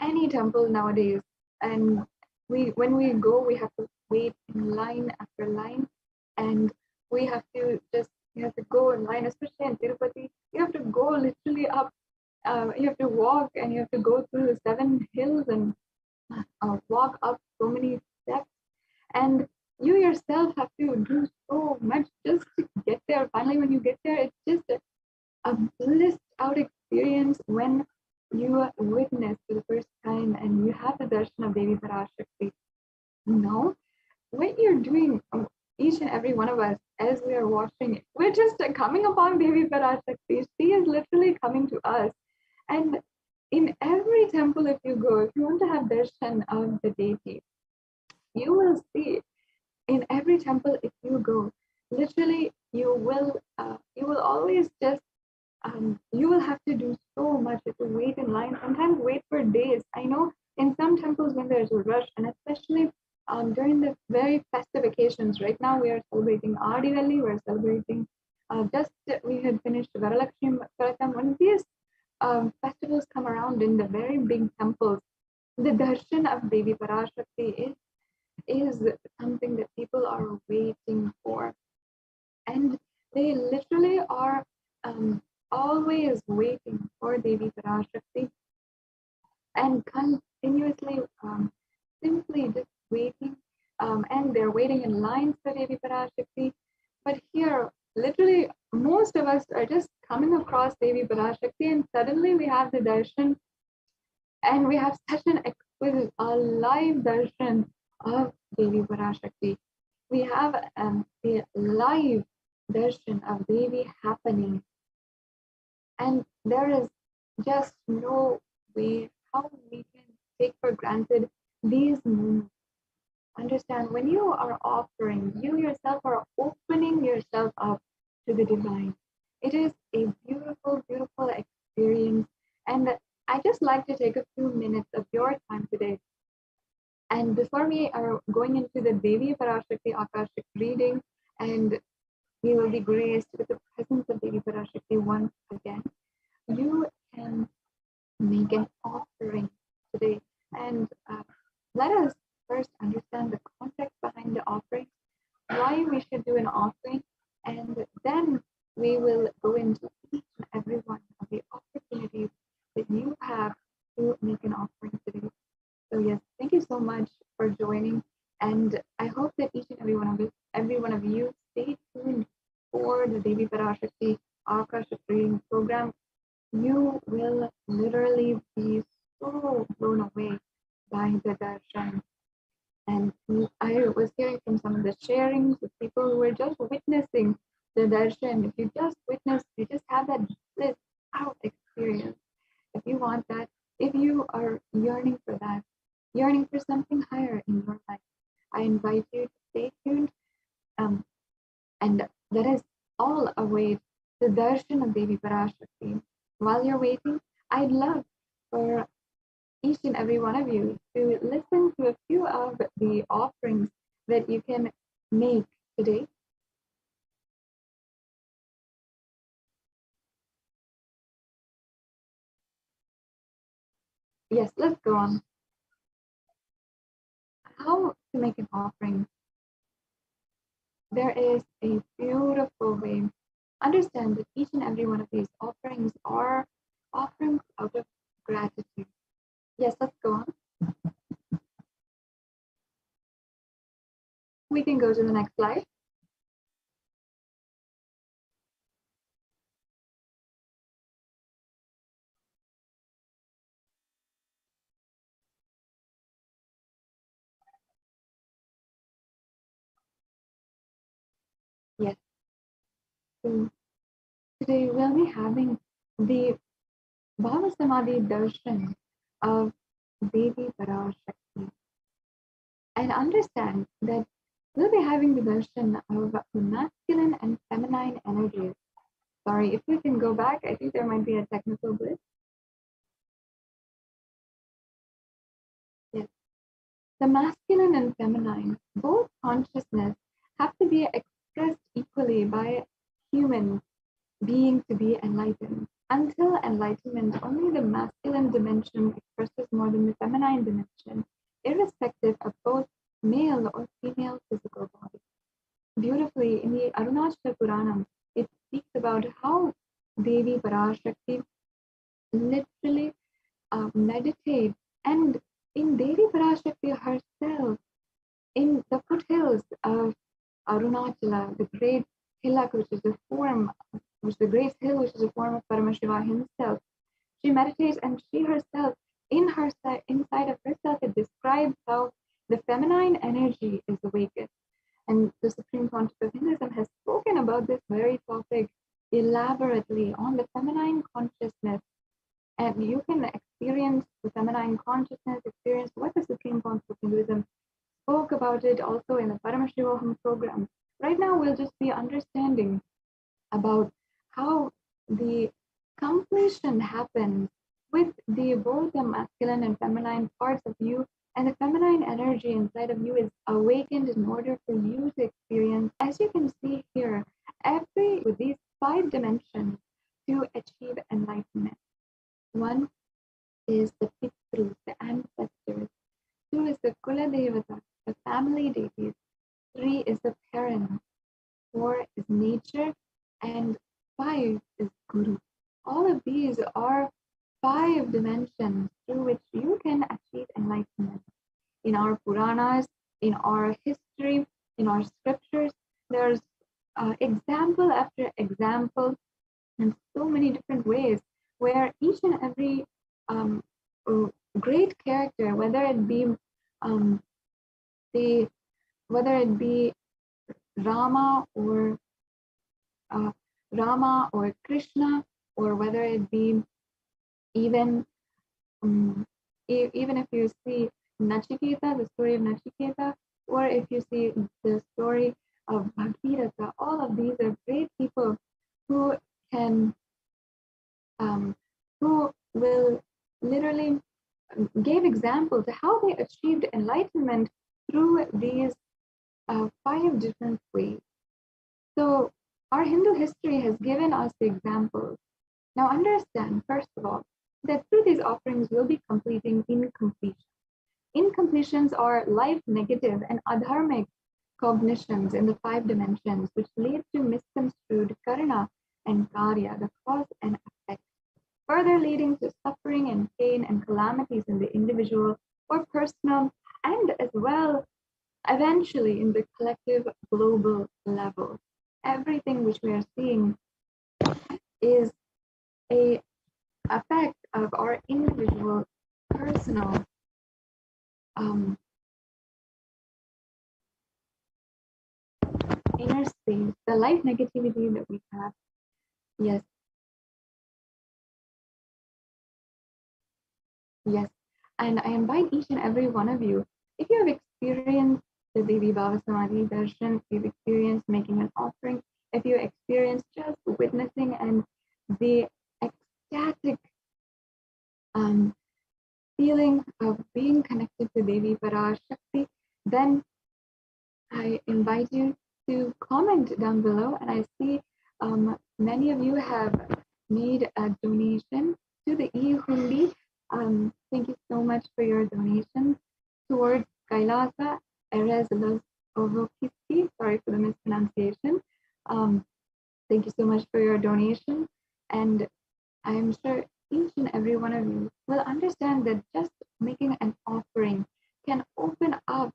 any temple nowadays, and when we go, we have to wait in line after line, and we have to go in line, especially in Tirupati. You have to go literally up. You have to walk and you have to go through the 7 hills and walk up so many steps. And you yourself have to do so much just to get there. Finally, when you get there, it's just a blissed out experience when you witness for the first time and you have the darshan of Devi Parashakti. No, what you're doing, each and every one of us, as we are watching it, we're just coming upon Devi Parashakti. She is literally coming to us. And in every temple, if you go, if you want to have darshan of the deity, you will see in every temple, if you go, literally you will always just you will have to do so much. You have to wait in line, sometimes wait for days. I know in some temples when there's a rush, and especially during the very festive occasions. Right now we are celebrating Adivalli, we're celebrating we had finished Varalakshmi Pratham. When these festivals come around in the very big temples, the darshan of Devi Parashakti is something that people are waiting for. And they literally are always waiting for Devi Parashakti and continuously simply just waiting. And they're waiting in lines for Devi Parashakti. But here, literally, most of us are just coming across Devi Parashakti, and suddenly we have the darshan, and we have such an exquisite, live darshan of Devi Parashakti. We have a live darshan of Devi happening, and there is just no way how we can take for granted these moments. Understand, when you are offering, you yourself are opening yourself up to the divine. It is a beautiful, beautiful experience. And I just like to take a few minutes of your time today. And before we are going into the Devi Parashakti Akashic reading, and we will be graced with the presence of Devi Parashakti once again, you can make an offering today. And let us first understand the context behind the offering, why we should do an offering, and then we will go into each and every one of the opportunities that you have to make an offering today. So yes, thank you so much for joining, and I hope that each and every one of you stay tuned for the Devi Parashakti Akashic reading program. You will literally be so blown away by the darshan. And I was hearing from some of the sharings of people who were just witnessing the darshan. If you just witness, you just have that bliss out experience. If you want that, if you are yearning for that, yearning for something higher in your life, I invite you to stay tuned. And let us all await the darshan of Devi Parashakti. While you're waiting, I'd love for each and every one of you to listen to a few of the offerings that you can make today. Yes, let's go on. How to make an offering? There is a beautiful way. Understand that each and every one of these offerings are offerings out of gratitude. Yes, let's go on. We can go to the next slide. Yes. So today we'll be having the Bhava Samadhi darshan of Devi Parashakti. And understand that we'll be having the darshan of the masculine and feminine energies. Sorry, if we can go back, I think there might be a technical glitch. Yes. The masculine and feminine, both consciousness, have to be expressed equally by humans being to be enlightened. Until enlightenment, only the masculine dimension expresses more than the feminine dimension, irrespective of both male or female physical body. Beautifully, in the Arunachala Puranam, it speaks about how the Devi Parashakti literally meditate, and in Devi Parashakti herself, in the foothills of Arunachala, the great hillock, which is the form, which is the great hill, which is a form of Paramashiva himself, she meditates, and she herself, inside of herself, it describes how the feminine energy is awakened. And the Supreme Pontiff of Hinduism has spoken about this very topic elaborately on the feminine consciousness. And you can experience the feminine consciousness, experience what the Supreme Pontiff of Hinduism spoke about it also in the Paramashivoham program. Right now, we'll just be understanding about how the completion happens with both the masculine and feminine parts of you, and the feminine energy inside of you is awakened in order for you to experience, as you can see here, with these 5 dimensions to achieve enlightenment. 1 is the Pitrus, the ancestors. 2 is the Kula Devata, the family deities. 3 is the parents. 4 is nature, and 5 is Guru. All of these are 5 dimensions through which you can achieve enlightenment. In our Puranas, in our history, in our scriptures, there's example after example in so many different ways where each and every great character, whether it be Rama or Krishna, or whether it be even if you see Nachiketa, the story of Nachiketa, or if you see the story of Bhagirath, all of these are great people who can who will literally give example to how they achieved enlightenment through these 5 different ways. So our Hindu history has given us the examples. Now understand, first of all, that through these offerings we'll be completing incompletion. Incompletions are life negative and adharmic cognitions in the 5 dimensions, which lead to misconstrued karana and karya, the cause and effect, further leading to suffering and pain and calamities in the individual or personal, and as well eventually in the collective global level. Everything which we are seeing is a effect of our individual personal inner space, the life negativity that we have. Yes. Yes. And I invite each and every one of you, if you have experienced the Devi Bhava Samadhi darshan, if you've experienced making an offering, if you experience just witnessing and the ecstatic feeling of being connected to Devi Parashakti, then I invite you to comment down below. And I see many of you have made a donation to the e-hundi. Thank you so much for your donation towards Kailasa Erezlovokiski. Sorry for the mispronunciation. Thank you so much for your donation. And I am sure each and every one of you will understand that just making an offering can open up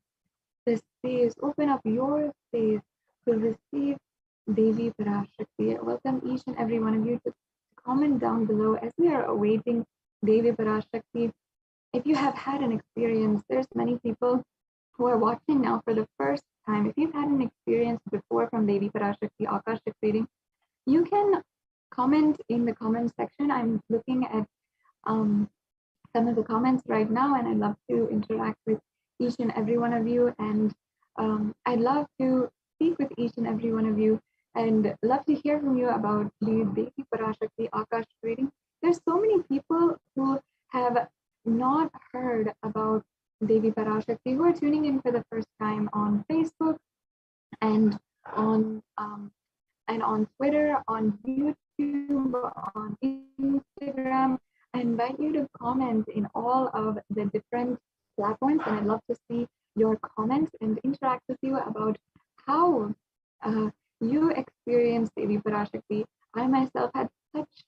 the space, open up your space to receive Devi Parashakti. I welcome each and every one of you to comment down below as we are awaiting Devi Parashakti. If you have had an experience, there's many people who are watching now for the first time. If you've had an experience before from Devi Parashakti Akashic reading, you can comment in the comment section. I'm looking at some of the comments right now, and I'd love to interact with each and every one of you. And I'd love to speak with each and every one of you and love to hear from you about the Devi Parashakti Akash reading. There's so many people who have not heard about Devi Parashakti who are tuning in for the first time on Facebook and on Twitter, on YouTube, on Instagram. I invite you to comment in all of the different platforms, and I'd love to see your comments and interact with you about how you experienced Devi Parashakti. I myself had such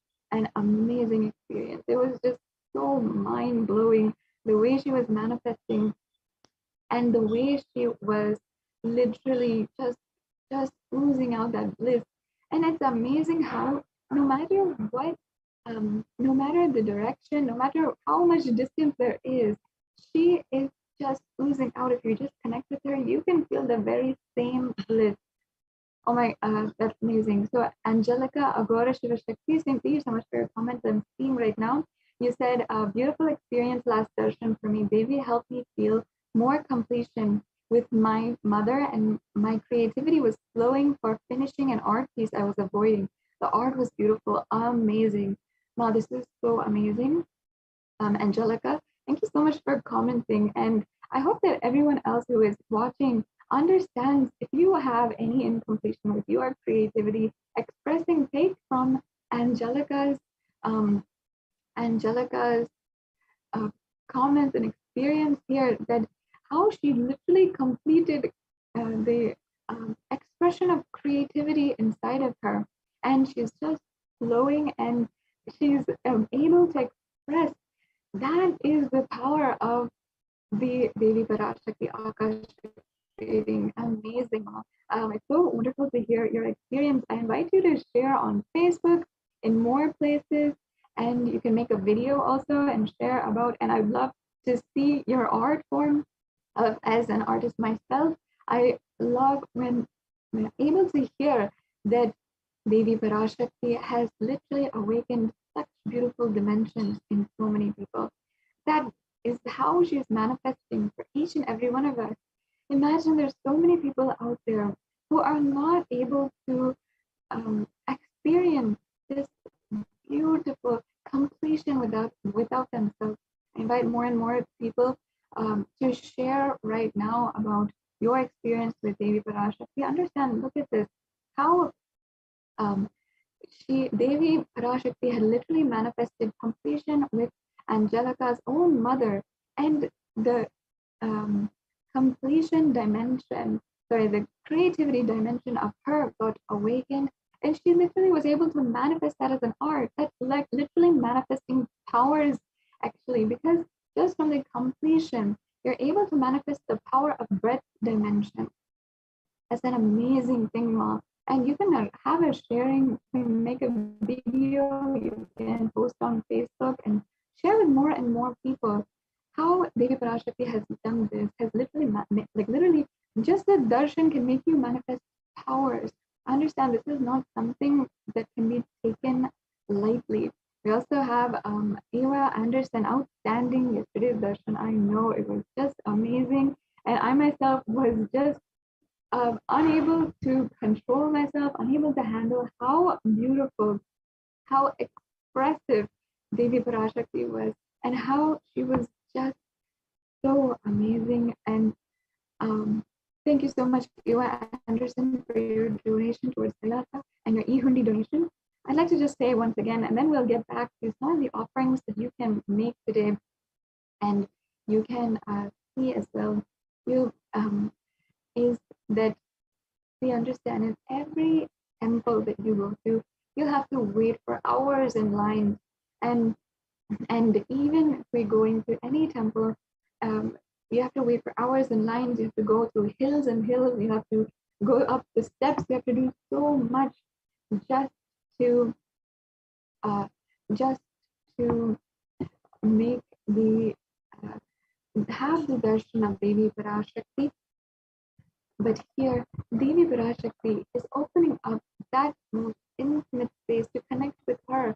manifesting and the way she was literally just oozing out that bliss. And it's amazing how no matter what, no matter the direction, no matter how much distance there is, she is just oozing out. If you just connect with her, you can feel the very same bliss. Oh my, that's amazing. So Angelica, Agora Shiva Shakti, thank you so much for your comment. I'm seeing right now. You said, beautiful experience last darshan for me. Devi helped me feel more completion with my mother, and my creativity was flowing for finishing an art piece I was avoiding. The art was beautiful, amazing. Wow, this is so amazing. Angelica, thank you so much for commenting. And I hope that everyone else who is watching understands if you have any incompletion with your creativity, expressing, take from Angelica's comments and experience here, that how she literally completed the expression of creativity inside of her, and she's just flowing, and she's able to express. That is the power of the Devi Parashakti Akashic creating. Amazing. It's so wonderful to hear your experience. I invite you to share on Facebook, in more places, and you can make a video also and share about, and I'd love to see your art form. As an artist myself, I love when I'm able to hear that Devi Parashakti has literally awakened such beautiful dimensions in so many people. That is how she's manifesting for each and every one of us. Imagine there's so many people out there who are not able to experience this beautiful completion without themselves. I invite more and more people to share right now about your experience with Devi Parashakti. Understand, look at this, how Devi Parashakti had literally manifested completion with Angelica's own mother, and the completion dimension, the creativity dimension of her got awakened, and she literally was able to manifest that as an art. That's like literally manifesting powers, actually, because just from the completion, you're able to manifest the power of breadth dimension. That's an amazing thing, Ma. And you can have a sharing, you can make a video, you can post on Facebook and share with more and more people how Devi Parashakti has done this, has literally, just the darshan can make you manifest powers. Understand, this is not something that can be taken lightly. We also have Eva Anderson, outstanding yesterday's darshan. I know it was just amazing. And I myself was just unable to control myself, unable to handle how beautiful, how expressive Devi Parashakti was, and how she was just so amazing. And thank you so much, Eva Anderson, for your donation towards Kailasa and your e-hundi donation. I'd like to just say once again, and then we'll get back to some of the offerings that you can make today, and you can see as well. Is that we understand in every temple that you go to, you have to wait for hours in line, and even if we go into any temple, you have to wait for hours in lines. You have to go through hills and hills. You have to go up the steps. You have to do so much just to make the have the darshan of Devi Parashakti. But here, Devi Parashakti is opening up that most intimate space to connect with her,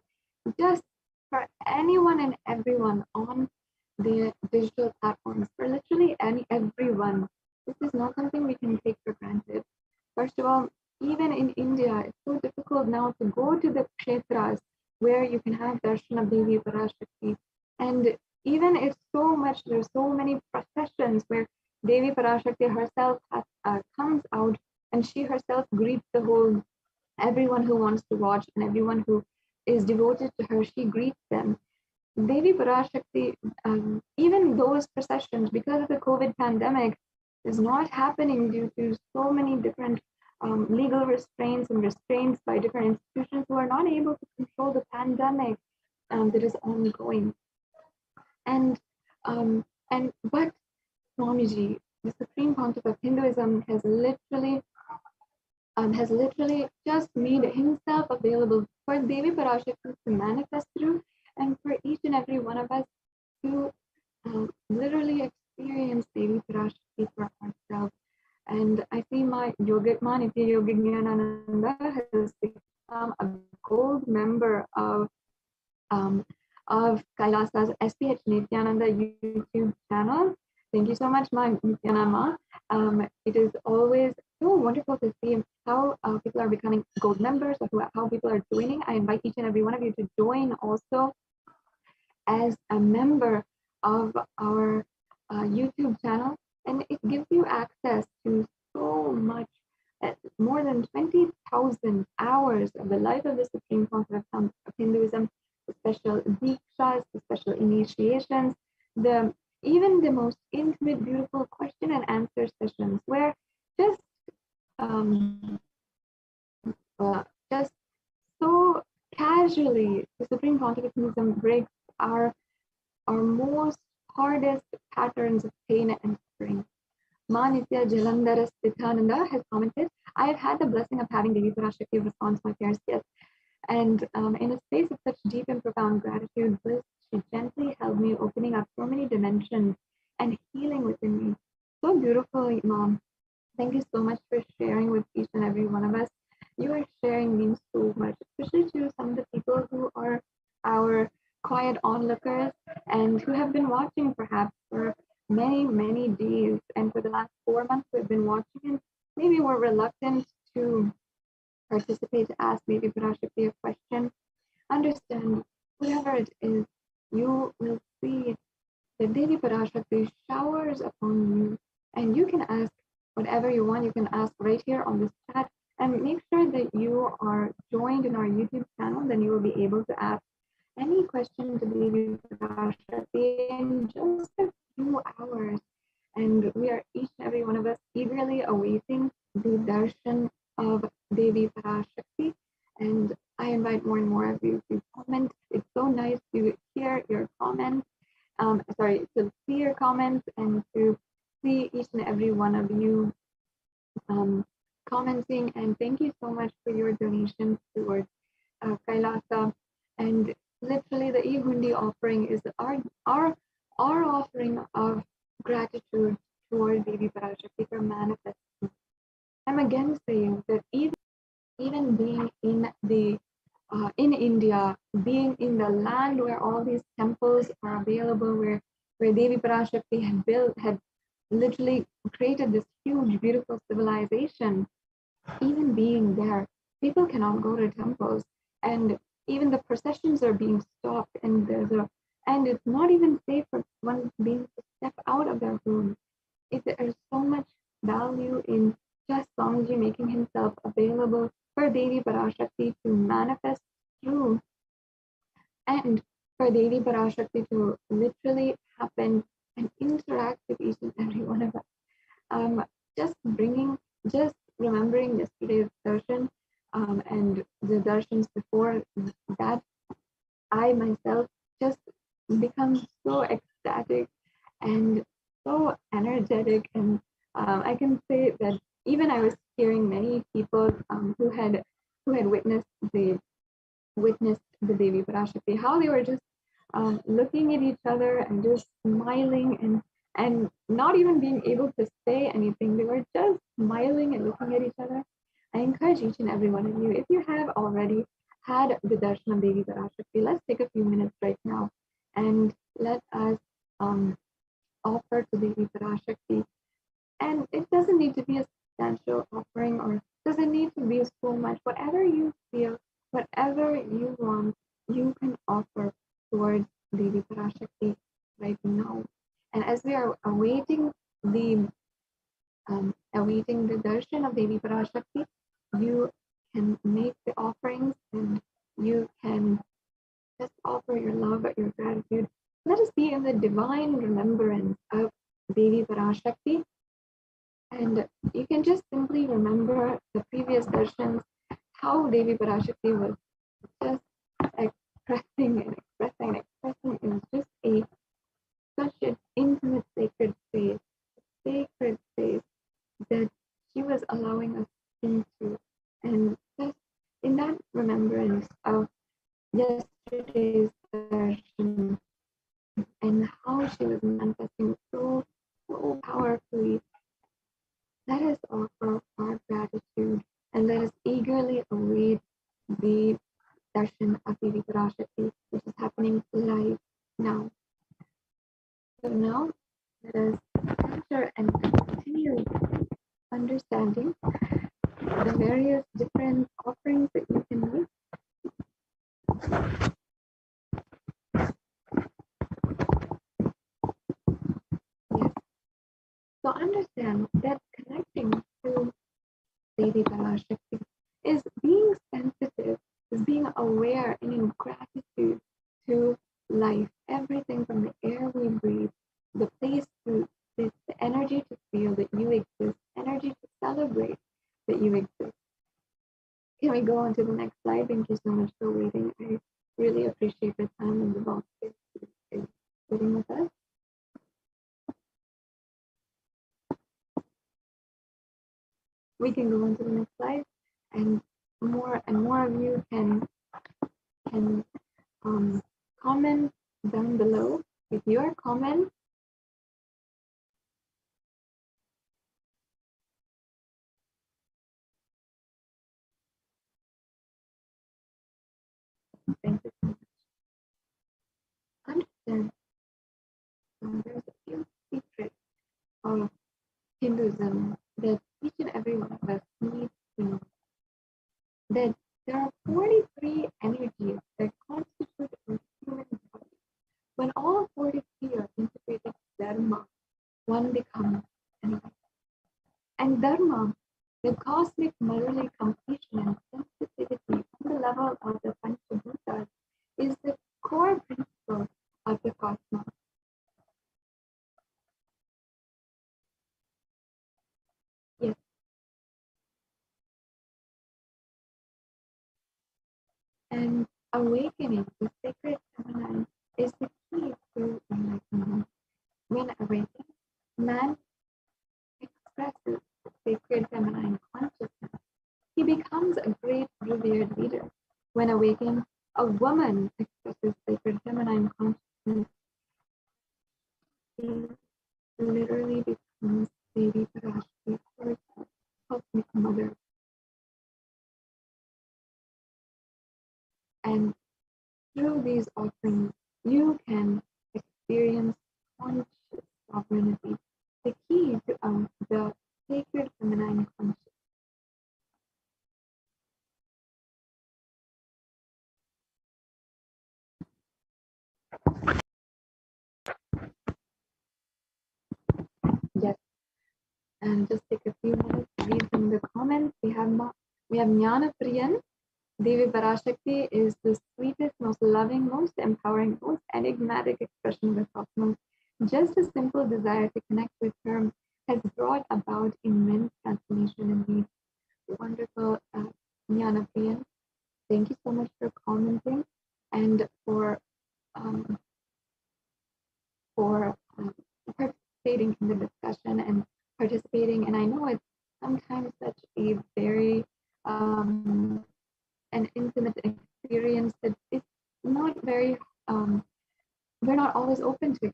just for anyone and everyone on the digital platforms, for literally everyone. This is not something we can take for granted. First of all, even in India, it's so difficult now to go to the kshetras where you can have darshan of Devi Parashakti. And even if there's so many processions where Devi Parashakti herself comes out, and she herself greets everyone who wants to watch, and everyone who is devoted to her, she greets them. Devi Parashakti, even those processions, because of the COVID pandemic, is not happening due to so many different legal restraints and restraints by different institutions who are not able to control the pandemic that is ongoing. And But Swamiji, the Supreme Pontiff of Hinduism, has literally just made himself available for Devi Parashakti to manifest through, and for each and every one of us to literally experience Devi Parashakti for ourselves. And I see my yogic man, Nitya Yogi Nithyananda, has become a gold member of Kailasa's HDH Nithyananda YouTube channel. Thank you so much, my Nithyanama. It is always so wonderful to see how people are becoming gold members, or how people are joining. I invite each and every one of you to join also as a member of our YouTube channel, and it gives you access to so much, more than 20,000 hours of the life of the Supreme Pontiff of Hinduism, the special dikshas, the special initiations, even the most intimate, beautiful question and answer sessions, where just so casually the Supreme Pontiff of Hinduism breaks our most hardest patterns of pain and suffering. Manitya Jalandhara Nithyananda has commented, I have had the blessing of having Devi Parashakti respond to my parents' gifts. And in a space of such deep and profound gratitude, bliss, she gently held me, opening up so many dimensions and healing within me. So beautiful, Mom. Thank you so much for sharing with each and every one of us. Your sharing means so much, especially to some of the people who are our quiet onlookers and who have been watching perhaps for many, many days. And for the last 4 months, we've been watching, and maybe we're reluctant to participate, to ask Devi Parashakti a question. Understand, whatever it is, you will see that Devi Parashakti showers upon you, and you can ask whatever you want. You can ask right here on this chat, and make sure that you are joined in our YouTube channel. Then you will be able to ask any question to Devi Parashakti in just a few hours. And we are, each and every one of us, eagerly awaiting the darshan of Devi Parashakti. And I invite more and more of you to comment. It's so nice to hear your comments. To see your comments and to see each and every one of you commenting. And thank you so much for your donations towards Kailasa. And literally, the e-hundi offering is our offering of gratitude toward Devi Parashakti for manifesting. I'm again saying that even being in India, being in the land where all these temples are available, where Devi Parashakti had literally created this huge, beautiful civilization, even being there, people cannot go to temples, and even the processions are being stopped, and it's not even safe for one being to step out of their room. There's so much value in just Swamiji making himself available for Devi Parashakti to manifest through, and for Devi Parashakti to literally happen and interact with each and every one of us. Just remembering yesterday's darshan and the darshans before that, I myself just become so ecstatic and so energetic. And I can say that even I was hearing many people who had witnessed the Devi Parashakti, how they were just looking at each other and just smiling and not even being able to say anything. They were just smiling and looking at each other. I encourage each and every one of you, if you have already had the darshan of Devi Parashakti, let's take a few minutes right now and let us offer to Devi Parashakti. And it doesn't need to be a substantial offering, or doesn't need to be so much. Whatever you feel, whatever you want, you can offer towards Devi Parashakti right now. And as we are awaiting the darshan of Devi Parashakti, you can make the offerings and you can just offer your love, your gratitude. Let us be in the divine remembrance of Devi Parashakti. And you can just simply remember the previous darshans, how Devi Parashakti was just expressing and expressing and expressing. It was just such a intimate sacred space that she was allowing us into. And just in that remembrance of yesterday's session and how she was manifesting so powerfully, let us offer our gratitude and let us eagerly await the session of Devi Parashakti, which is happening live now. So now, let us enter and continue understanding the various different offerings that you can make. Yes. So understand that connecting to Devi Parashakti is being sensitive, is being aware and in gratitude to life, everything from the air we breathe, the place to sit, the energy to feel that you exist, energy to celebrate that you exist. Can we go on to the next slide? Thank you so much for waiting. I really appreciate the time and the box sitting with us. We can go on to the next slide, and more of you can comment down below with your comment. Thank you so much. Understand there's a few secrets of Hinduism that each and every one of us needs to know. That there are 43 energies that constitute a human body. When all 43 are integrated to Dharma, one becomes enlightened. And Dharma, the cosmic motherly completion and sensitivity on the level of the Panchabhutas, is the core principle of the cosmos. Yes. And awakening the sacred feminine is the key to enlightenment. When awakened, man expresses sacred feminine consciousness. He becomes a great revered leader. When awakened, a woman expresses sacred feminine consciousness. She literally becomes Devi Parashakti herself, cosmic mother. And through these offerings, you can experience conscious sovereignty, the key to the sacred feminine consciousness. Yes, and just take a few minutes to read from the comments. We have Jnana Priyan. Devi Parashakti is the sweetest, most loving, most empowering, most enigmatic expression of the cosmos. Just a simple desire to connect with her has brought about immense transformation in me. Wonderful, Jnana Priyan. Thank you so much for commenting and for participating in the discussion and participating. And I know it's sometimes such a very an intimate experience that it's not very we're not always open to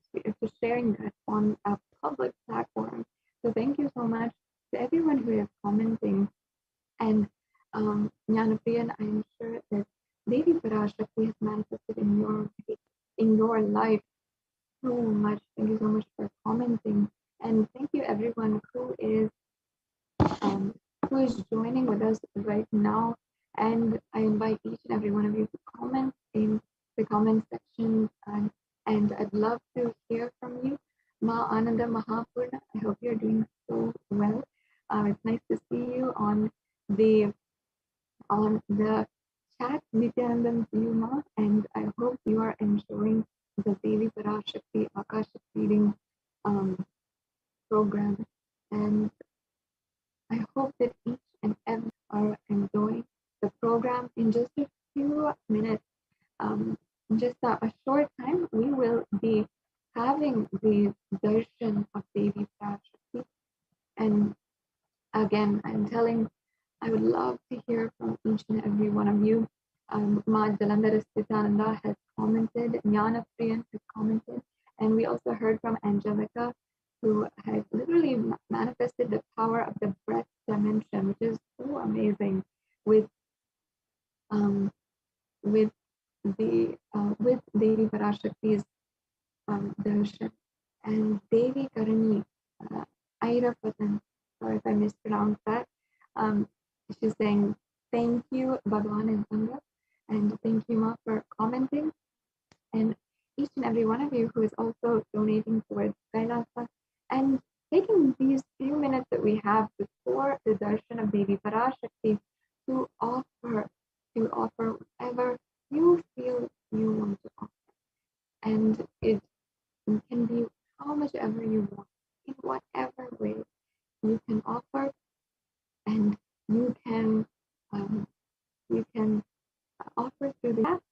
sharing that on a public platform. So thank you so much to everyone who is commenting. And Jnanapriyan, I'm sure that Devi Parashakti has manifested in your life so much. Thank you so much for commenting. And thank you everyone who is joining with us right now. And I invite each and every one of you to comment in the comment section, and I'd love to hear from you. Ma Ananda Mahapurna, I hope you're doing so well. It's nice to see you on the chat, Nithyananda Ma, and I hope you are enjoying the Devi Parashakti Akashic reading program. And I hope that each and every are enjoying the program. In just a few minutes, just a short time, we will be having the and I'm telling, I would love to hear from each and every one of you. Ma Jalandhar Nithyananda has commented, Jnana Priyan has commented, and we also heard from Angelica, who has literally manifested the power of the breath dimension, which is so amazing with with Devi Parashakti's darshan. And Devi Karani, Airapatan, sorry if I mispronounced that. She's saying, thank you, Bhagwan and Sangha, and thank you, Ma, for commenting. And each and every one of you who is also donating towards Kailasa and taking these few minutes that we have before the darshan of Devi Parashakti to offer whatever you feel you want to offer. And it can be how much ever you want, in whatever way you can offer, and you can offer through the app.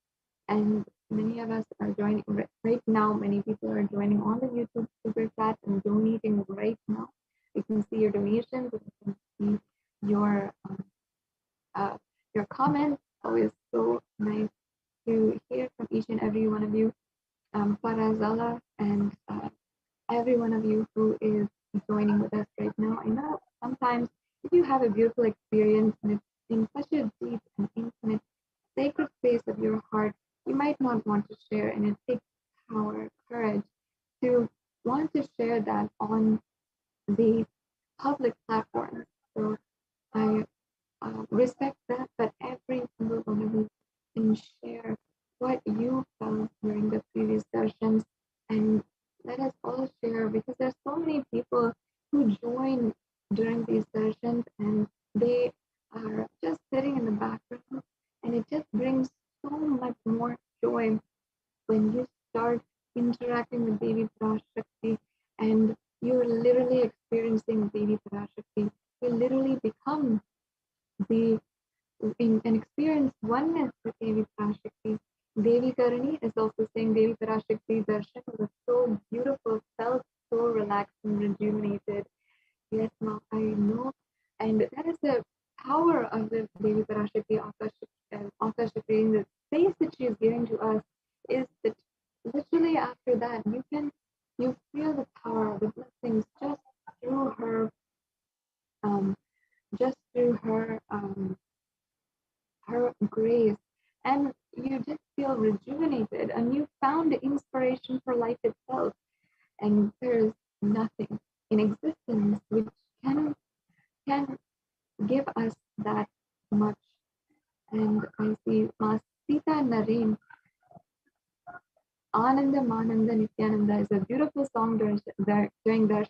And many of us are joining right now. Many people are joining on the YouTube super chat and donating right now. You can see your donations. You can see your comments. Always so nice to hear from each and every one of you. Farazala and every one of you who is joining with us right now. I know sometimes if you have a beautiful experience and it's in such a deep and intimate, sacred space of your heart, you might not want to share, and it takes power, courage to want to share that on the public platforms. So I respect that, but every single one of you can share what you felt during the previous sessions, and let us all share, because there's so many people who join during these sessions and they are just sitting in the background, and it just brings so much more joy when you start interacting with Devi Parashakti and you're literally experiencing Devi Parashakti. You literally become and experience oneness with Devi Parashakti. Devi Karani is also saying Devi Parashakti darshan was so beautiful, felt so relaxed and rejuvenated. Yes, Ma, I know. And that is the power of the Devi Parashakti Akashic reading. The space that she is giving to us is that literally after that you feel the power of the blessings just through her her grace, and you just feel rejuvenated, and you found inspiration for life itself. And there's nothing in existence which can give us that much. And I see Masita Naren, Ananda Mananda Nithyananda is a beautiful song during darshan.